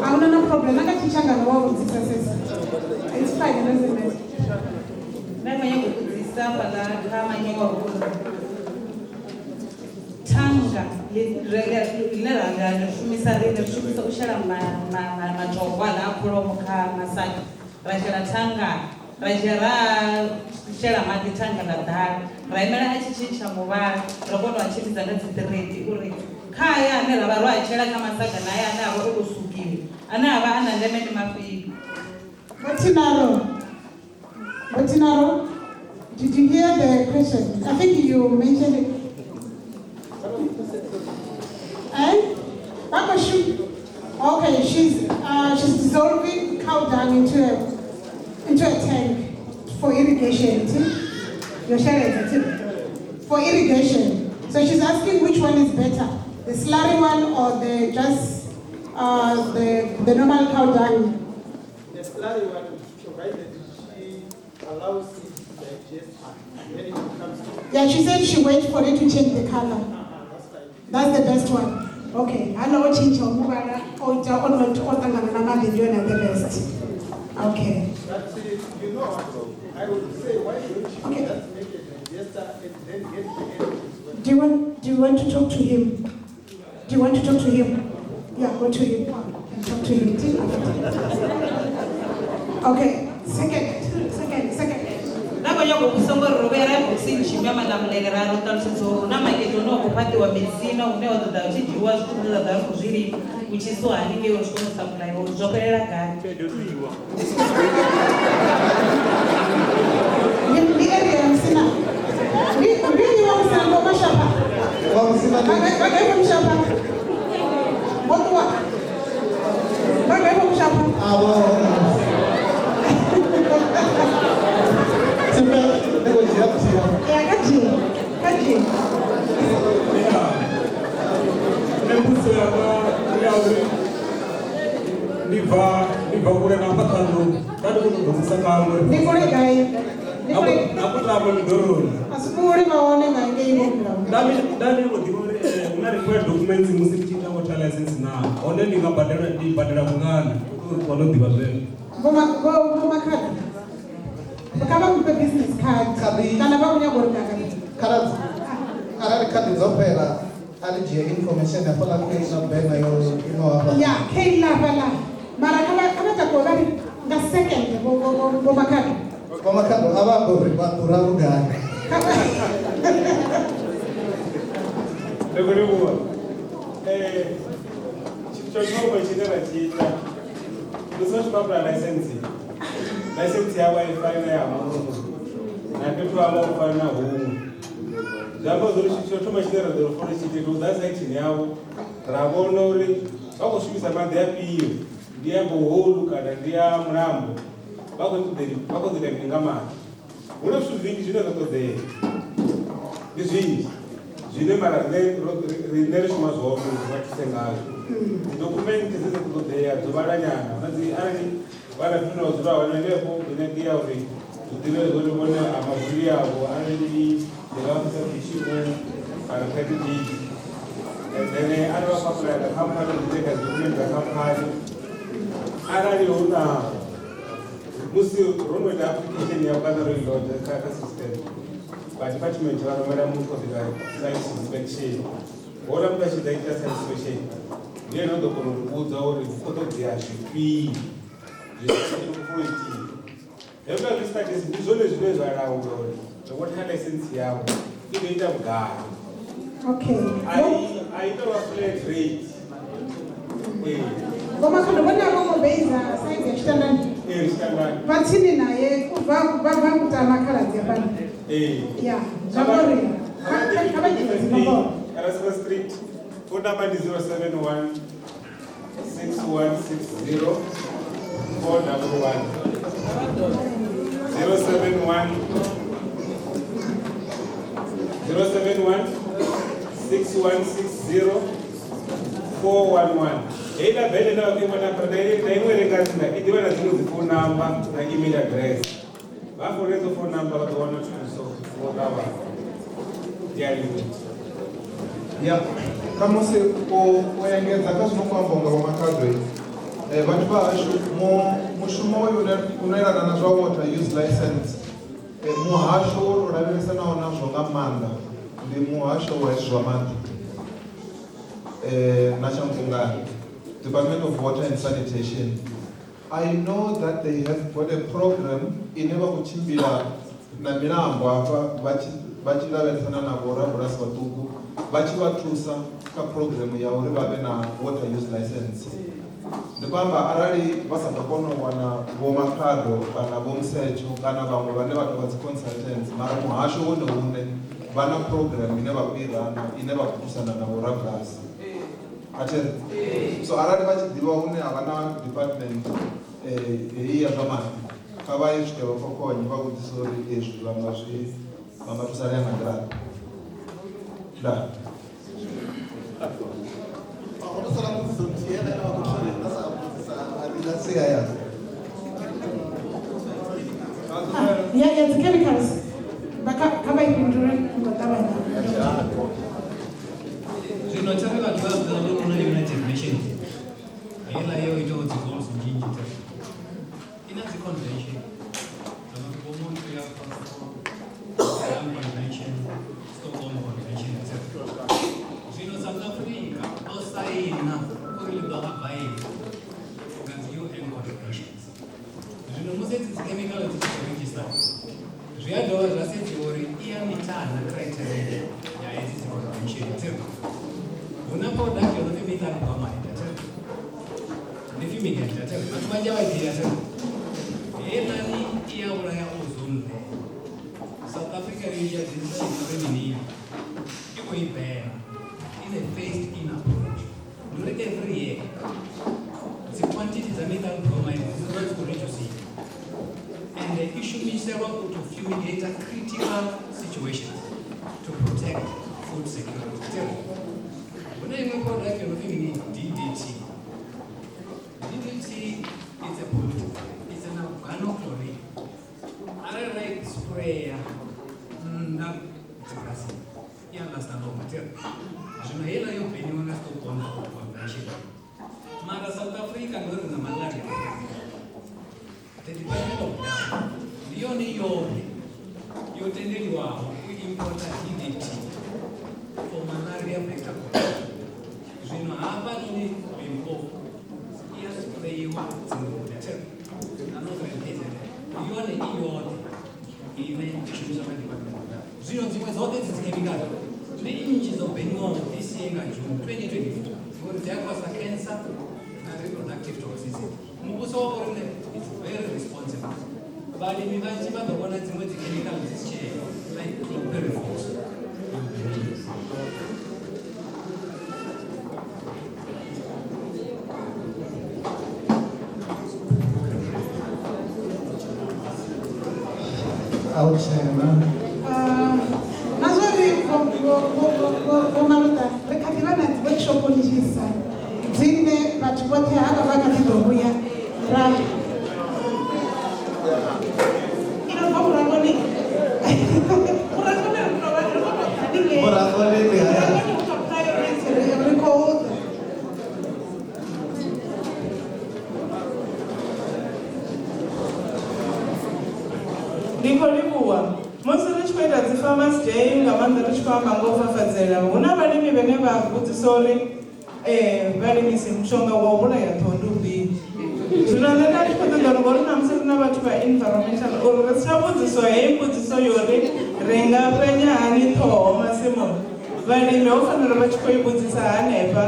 awuna no problem akachichanga no wabudzisa sesi it's fine doesn't matter Nanganya kukudzisa fhala kha manyengo thanga line ranga shumisa rine shumisa u shela matogwa la kholomo kha masaki ra shela thanga ra shela shela maḓi thanga la ḓala ra imela a tshi tshintsha muvhala ro kona u tshimbiza nga dzi ṱiredi uri khaya ane ra vha ro a shela kha masaga naye ane a vha o sukiwe ane a vha a na ndeme ndi mafhio. Botinaro, did you hear the question? I think you mentioned it. Okay, she's dissolving cow dung into a tank for irrigation. For irrigation. So she's asking which one is better, the slurry one or the just the normal cow dung. The slurry one, provided she allows it to digest when it comes to. Yeah, she said she waits for it to change the color. That's the best one. Okay, I know change your mobile or the best. Okay. But you know what? I would say, why don't you just make a digester and then get the end? Do you want to talk to him? Do you want to talk to him? Yeah, go to him and talk to him. Okay, second. Nanganya kukusongora robera boxing shimya malamulele ra rotalso na maketo no kupati wa medicina une wa ḓoḓa u tshi dzhiwa zwithu zwa ḓa kuzwili uchiswa haningei wa zwikona supply wa zwokelela gani Ni area msina. Ni wa msina ndo mashapa. Wa msina ni mshapa. Motwa. Baba mshapa. Niva kule na patano tadi kutoka kamwe Nikole gai. Akutaba midoroni Asipuri maone ngai hivyo. Ndani ngodiore una require documents musikichita water license na one ndingabadala kungana kuno diba zenu Ngoma card. Kama mpe business card. Kana ba kunya gorka Karaz. Arari kadi zopera. Alijia information ya pala kwa ina bena yo ino hapa. Ya, keila pala. Mara kama takobari nga second ngoma card. Ngoma card aba bori batura ruga. Ndegoriwa chichochoma chidera chita kusoshi babla license ya wifi na ya mungu na kitu aba ufana huu jambo zuri chichochoma chidera zuri fone chitito that's action yavo rabono uri vakusvibisa madhi apiyo ndiya boholu kana ndiya murambo vakozita kuningamana une zvinhu zvinji zvinozatodzera ndizvinji zvine mara rine rishoma zvavo zvatise ngazvo dokumenti dzese kutodzeya dzovaranyana ari vanapinwa zuva vanendepo inendiya uri zvidive zvotivona amavhuri avo anei ndingavisa kuchimu kana kaiti dii and then anivapapuraya kampani kuteka dokumenti dzakampani arariona musi ronoita application yavo kana roiloda kaka system padepartment vanomera mukozita science inspection ona muda chidaita science inspection ndiye nodokona kuudza uri kutodziya zvipii zvisikuiti ekuda zvistudies ndizvone zvine zvaraura uri zvokuti license yavo inoita mugaro Okay. I don't have flat rate. Ngoma khona bona ngobeza size yashitandani. Standard. Bathini naye kuva kutama khala dzapana. Yeah. Zabori. Arasaka Street. Phone number is 071 6160 411. 071 6160 411. Ila bele na ukimwona na imwe rekazina idiwa na zinu phone number na email address. Bafo rezo phone number wataona tuso whatever. Yeah, kama se oyengeza kasino kwambonga kwa makadwe vantu vahashu mushumo unoerana na zva water use license muhasho unoravirisanawo nazvo ngamanda ndi muhasho waizva maḓi nachamfungani Department of Water and Sanitation. I know that they have got a program ine vakuchimbira na milambo apa vachilaverisana na vorabulasi vatuku vachivathusa ka program ya uri vave na water use license. Ndikwamba arali vasingakona wana vomakhado kana vomsecho kana vamwe vane vatova dzi-consultants mara muhasho wone une vana program ine vakuirana ine vakuthusana na vorabulasi ateri. So arali vachidiva une havana department iya zvamati kavaisvike vafokonyi vakudzisa uri izvi vamathusana yangandirani da Yeah, the chemicals. Kama ipindure ngotabana. Zvinotevera zvazvino na United Nations. Hela yo ito goals njinji tete. Ina the convention. Amabomo ya convention, Stockholm convention etc. Zvino South Africa osaina kurilwa habai. That's UN conventions. Zvino museti chemical register. Zviadova zvaseti ori iya mitana criteria ya edzisi convention etc. Una product yonotimita kwama ita nifimigenta tena atwaja waidira tena elani iya ulaya ozone South Africa region is remini iko ibera in a phased in approach during every year the quantity of methyl bromide is going to reduce and the issue is several to fumigate critical situations to protect food security. When I remember that you're looking at DDT. DDT is a pollutant. It's an organochloride. I like sprayer. Not depressing. You understand what material? Je ne sais pas si opinion est au convention. Mara South Africa no na malaria. The Department of Health. Lioni yo tendeliwa import DDT for malaria vector. Zvino hapa ni bimbo yasprayiwa dzinoletera anozvendezera yone iyone ine ishuza madipatment zvino dzimwe dzote dzichemikali neinji dzobheniwa this year June 2024 ngori dzakwasa cancer na reproductive toxicity mubuso waporine is very responsible valimi vanji vanogona dzimwe dzichemikali dzichichea like chlorpyrifos. Nazori komaruta rekativana workshop njisa dzine vatu vote hava vakatizobuya ra inobva kurangoni ndikolipuwa musi richikuita dzi-farmers day ngavanza richifamba ngofafadzela huna valimi vene vakudzisa uri valimisi mushonga wauraya thondo mbiri zvino ndenda ndikudzidza ngori namusi rina vatu vaenvironmental uri richabudziswa hei mbudziso yori ringapenya hani toho masimoni Vanhu vafanele vachikoibudzisa hanhepha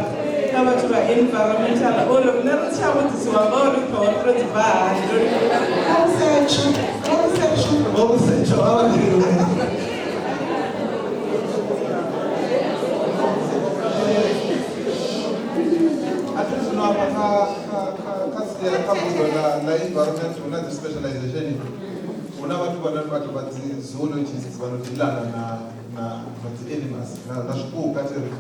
na vhathu va environmental uri kune ri chavudzisiwa va uri pawatiro dzibva hando vokusecho avakiriwe ati zvinova kasiyana kabudzwa naenvironment una despecialization una vatu vanatu vadzizoologists vanodhilana nadzianimas nazvipuka tiri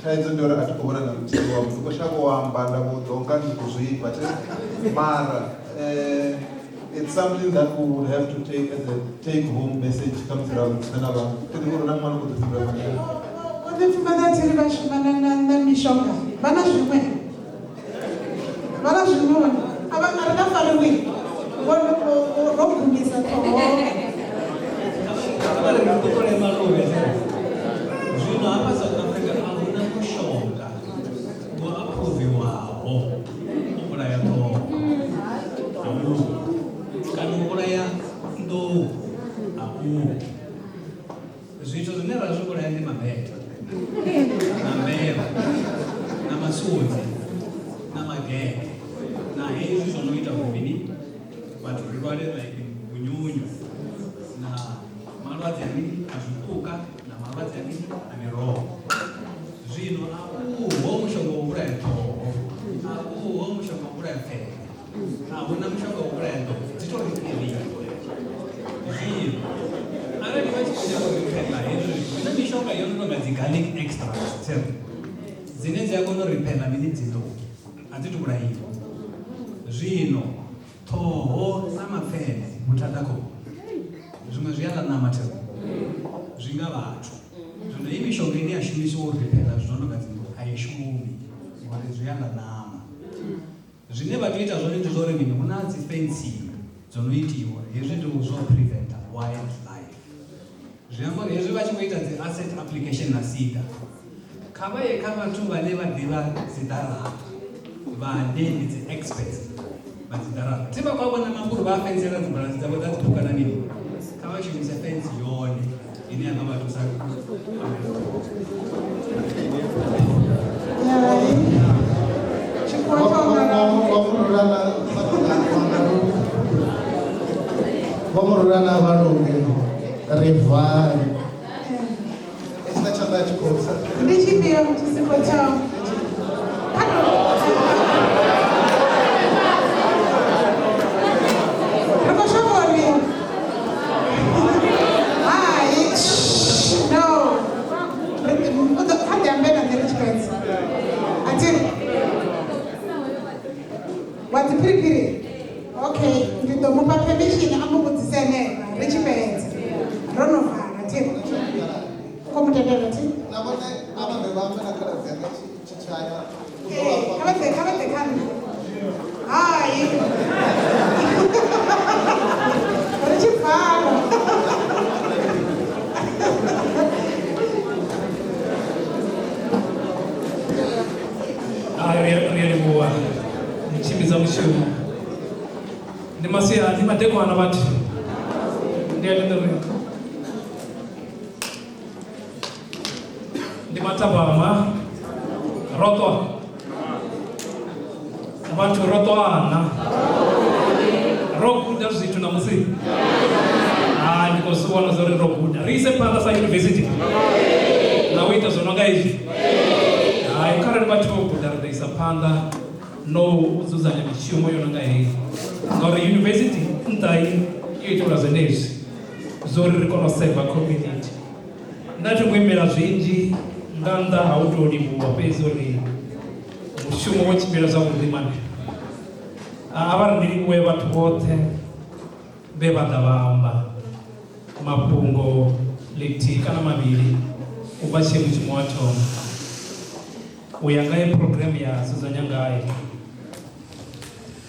taidzo ndori atikuona namutivi wavo ndikoshakowamba ndavodzonga ndikuzvipa tiri mara it's something that we would have to take as a take-home message comes around Sanaba. Vana tiri vashimana na mishonga. Vana zvimwe. Vana zvimwe. Ava arikafariwi. Rokundisa toho. Vari kutore maruve. Zvino hapa South Africa hakuna mushonga waapproviwawo kuuraya toho. Kana kuuraya ndou hakuwo. Zvito zvine zvazvouraya ndemamhete, namvera, namasodzi, namagege, naizvi zvinoita kuvini vantu rivare like unyunyu, namarwadzi anini azvipuka, namarwadzi anini ane roho. Zvino akuwo mushonga wouraya toho, akuwo mushonga wouraya pfere, hakuna mushonga wouraya ndou, dzitori iripo. Zvino arali vachikuita kuripela hezvi kune mishonga inononga garlic extract dzine dziyakunoripela mini dzindo hadziti kurayiwa. Zvino toho namapfene mutadako zvimwe zviyananama tero zvingavatsvo. Zvino imishonga ine yashumiswa kuripela zvinononga dzindo haishumi kuti zviyananama. Zvine vatoita zvone ndizvori mini muna dzifensi dzonoitiwa hezvi ndozvopreventa wildlife. Zvingangori hezvi vachingoita dzi-asset application nasida kavaye kavatu vane vadiva dzidarava vane ndidzi-experts vadzidarava tiva kwavona makuru vafensera dzimbaladzi dzavo dzadzipukana nini kavashumisa fensi yone ine yakavatusa vamururana valonge rivhari isina chanda chikosa ndichipira muchisiko chavo rakashongoni hai no kandiyambena nderichikwenzi atiri wadzipiripiri okay ndidomupa permission amukudzisenera richipedza ronovhara tiri komutendera ti kavadzekani hai richivhara riribuwa ndichimbiza mushumo ndimasiya ndimadekwana vati ndiyatenderera ndimatabama roto vantu rotoana roguda zvitu namusi ndikoziona zori roguda riise panda sauniversity nauita zvononga izvi kare vati voguda ridaisa panda no udzuzanya michiumo yononga iyi ngauri university ntai yoitora zvenezvi zori rikonoseva community ndatingwemera zvinji nganda hautolibuwa pezori mushumo wechipira zvakurimani avari ndiriwe vatu vote vevada vaamba mapungo liti kana maviri kubva chemu chimwe wacho uyangaye program yasuzanyangaye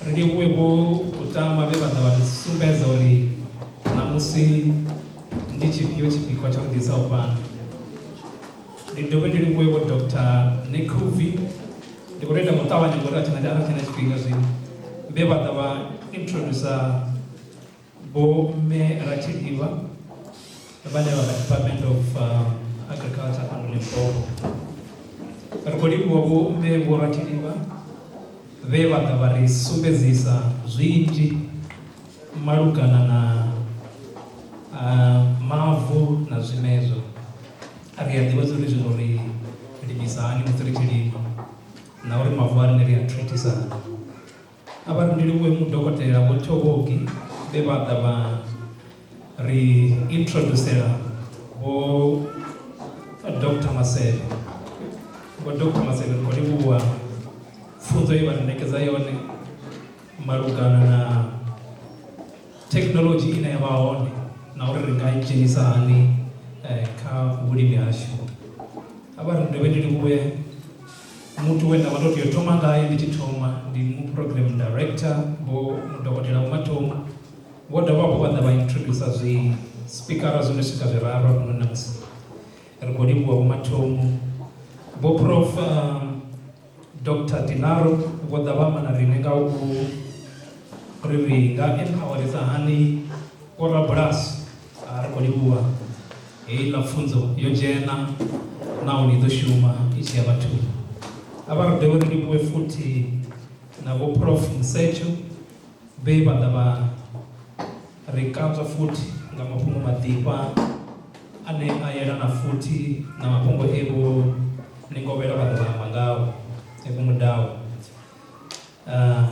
ririwevo kutama vevada vatisumbedza uri namusi ndichipiwo chipikwa chakudisa upano ndindove ndiriwevo Dr. Nekuvi ndikurenda mutavanya ngori achina chipinga zvino vevada vaintrodusa bome rachidiva vane vaka Department of agriculture and Limpopo. Rikodi wabo me boratiliwa veva davari sumbezisa zwinji malugana na mavu na zimezo ariadhiwa zuri zinori limisani mutirikilima na uri mavu ari neri atriti sana abaru ndiriwe mudokotera botobogi bebadaba reintroducera bo Dr. Masebe bo Dr. Masebe kolibuwa funzo ibarenekeza yone malugana na technology inayabaone na uri ringaichinisa ka bulimi ashu abaru ndebendiriwe muntu wenda watoto yotoma ngaye ndichitoma ndi mu program director bo mudokotera mumatomo woda wapo badaba introduce zwi speaker azoneshika zveraro kunonamsi rikodiwa mumatomo bo prof Dr. Dinaro woda vamana rinenga uku rivinga empowerisa hani ora bras rikodiwa ila funzo yojena nao nidhoshuma ichi ya batu abaru deweriliwe futi na bo prof Msecho beba daba rikanza futi nga mapungo matipa ane ayera na futi na mapungo ebo ningobera badaba mangao ebo mudao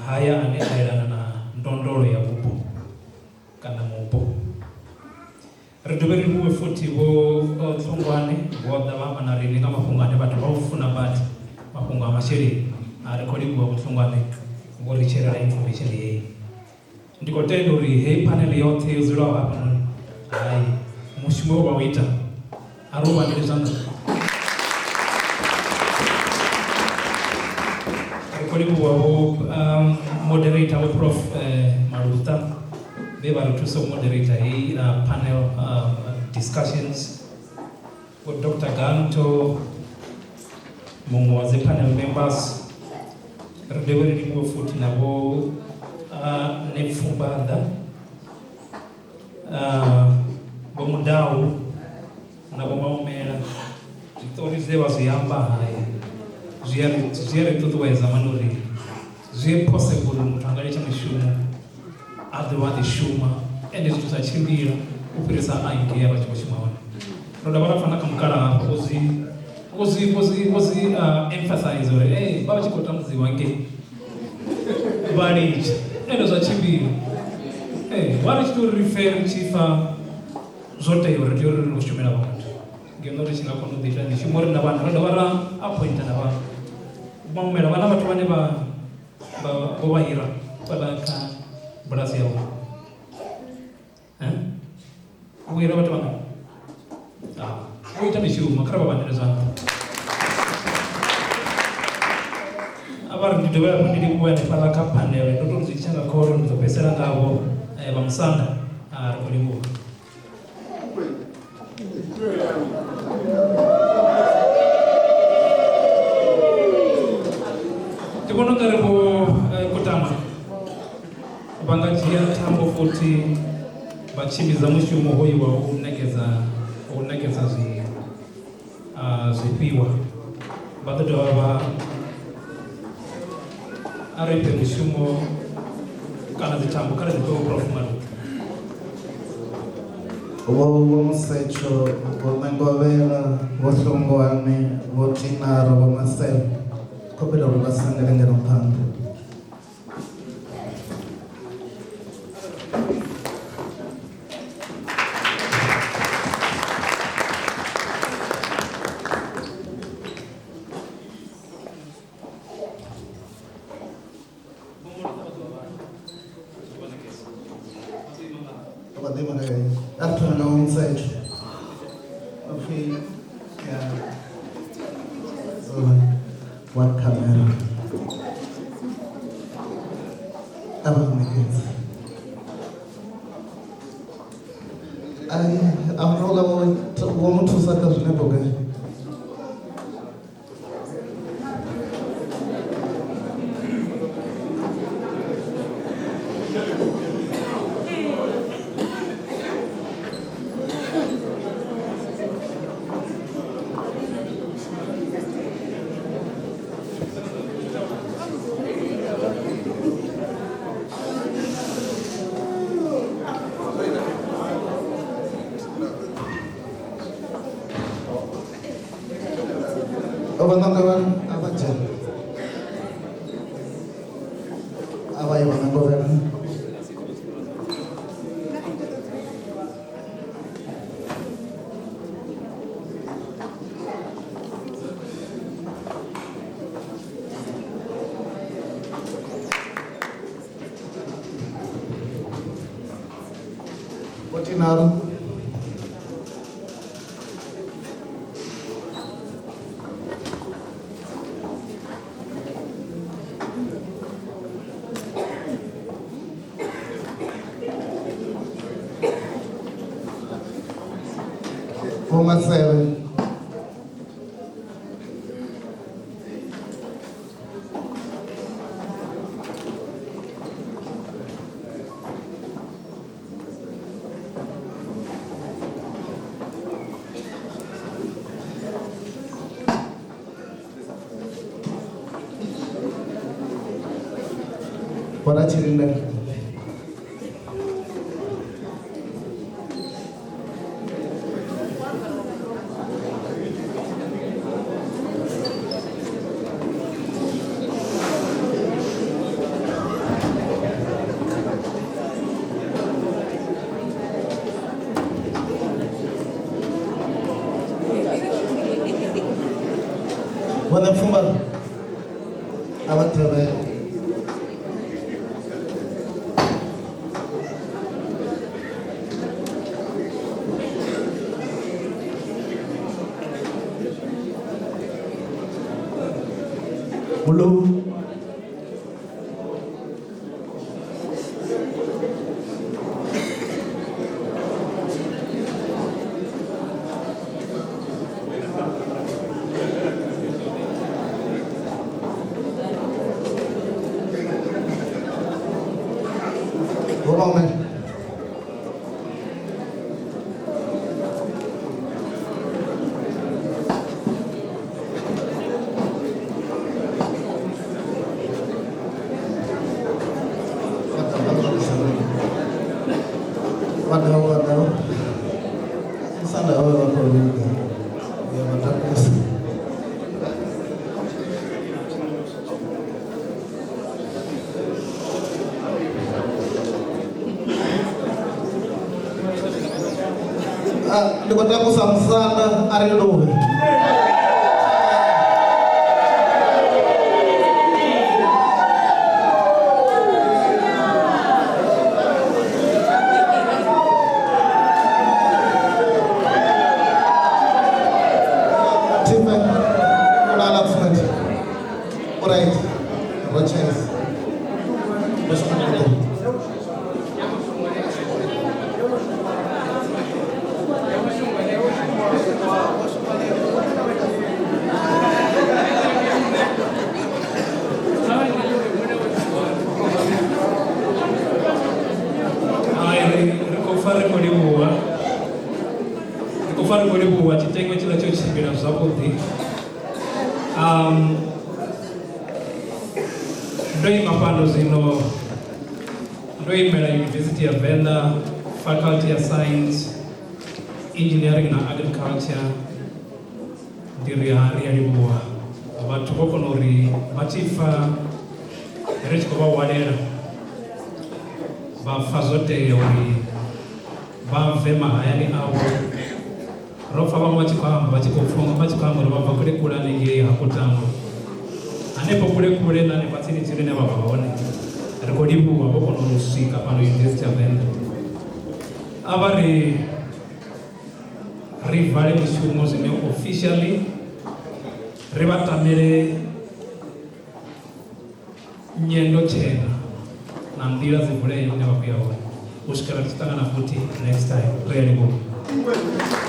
haya ane ayera na ndondoro ya bubu kana mubo ridoberibuwe futi bo tsongwane bo daba mana rininga mapungo ane batu bafuna bati mapungo amashiri rekodiwa kutsongwane bo richera information yeyi ndikotendo ri hei panel yote yozulawa hapa ai mushumo wawita aruba nilizanga rekodiwa bo moderator wa prof Maruta beba rutuso moderator hii na panel discussions with Dr. Ganto mungu waze panel members redeweri libuwe futi na bo nefumbanda bomudau na bomaumera zitori zeva ziyamba haya ziyari tutuweza manuri ziye possible mutu angalicha mishumo adhiwadi shuma ende zitusachimbira upirisa idea vachikushimawani roda vanafana kamukala hapo ozi emphasize ore hey baba chikota mzi wange balicha endo zachimbira wari chitori refer chifa zote yore yore kushumira vantu ngenori chingakona kuita ndishumori na vanhu roda vara appointa na vanhu mamumera vana vatu vane vovahira valaka brasi yavo uhira vatu vanga uita mishumo kara vavandire zvangu avari ndidovera ndiri kuva nepalaka panel ndotonzi chichanga koro ndizopesera ngavo vamusanda rikolivuva ndivona ngarivo kutama vangajiya tambo futi vachimbiza mushumo hoyiwa unegeza zvipiwa vatotova aripe mushumo kana zitambo kana zipewa prof Maruta Musecho vomengovera vohlongwane votinaro vomaseve kopela vovasangela phanḓa. One camera. I'm not going to say that. kawan apa aja? Apa yang kawan? Naru Format 7 Para Chirinda. Wanafumba abatebe Mulu Romang Waduh, sana orang perlu ya mantap. Debat aku sama Ari Dobe. Alright, Rochelle. Kufari kulibuwa chitengo chila cho chibira zabuti ndoi mapando zino ndoi mera University ya Venda, Faculty ya Science, Engineering na Agriculture ndiri ya libuwa watu koko nori matifa rechiko ba wadera ba fazote yori ba vema hayani awo rofa ba mwachikamba bachikofunga bachikamba bava kule kula ninge hakutama anepo kule nani patini chirene babaone rekodibu waboko no rusika pano University ya Venda abari rivale mishumo zime officially ribatamere nyendo chena na ndira zivule ne bakuyaona ushikara tutanga na futi next time really good.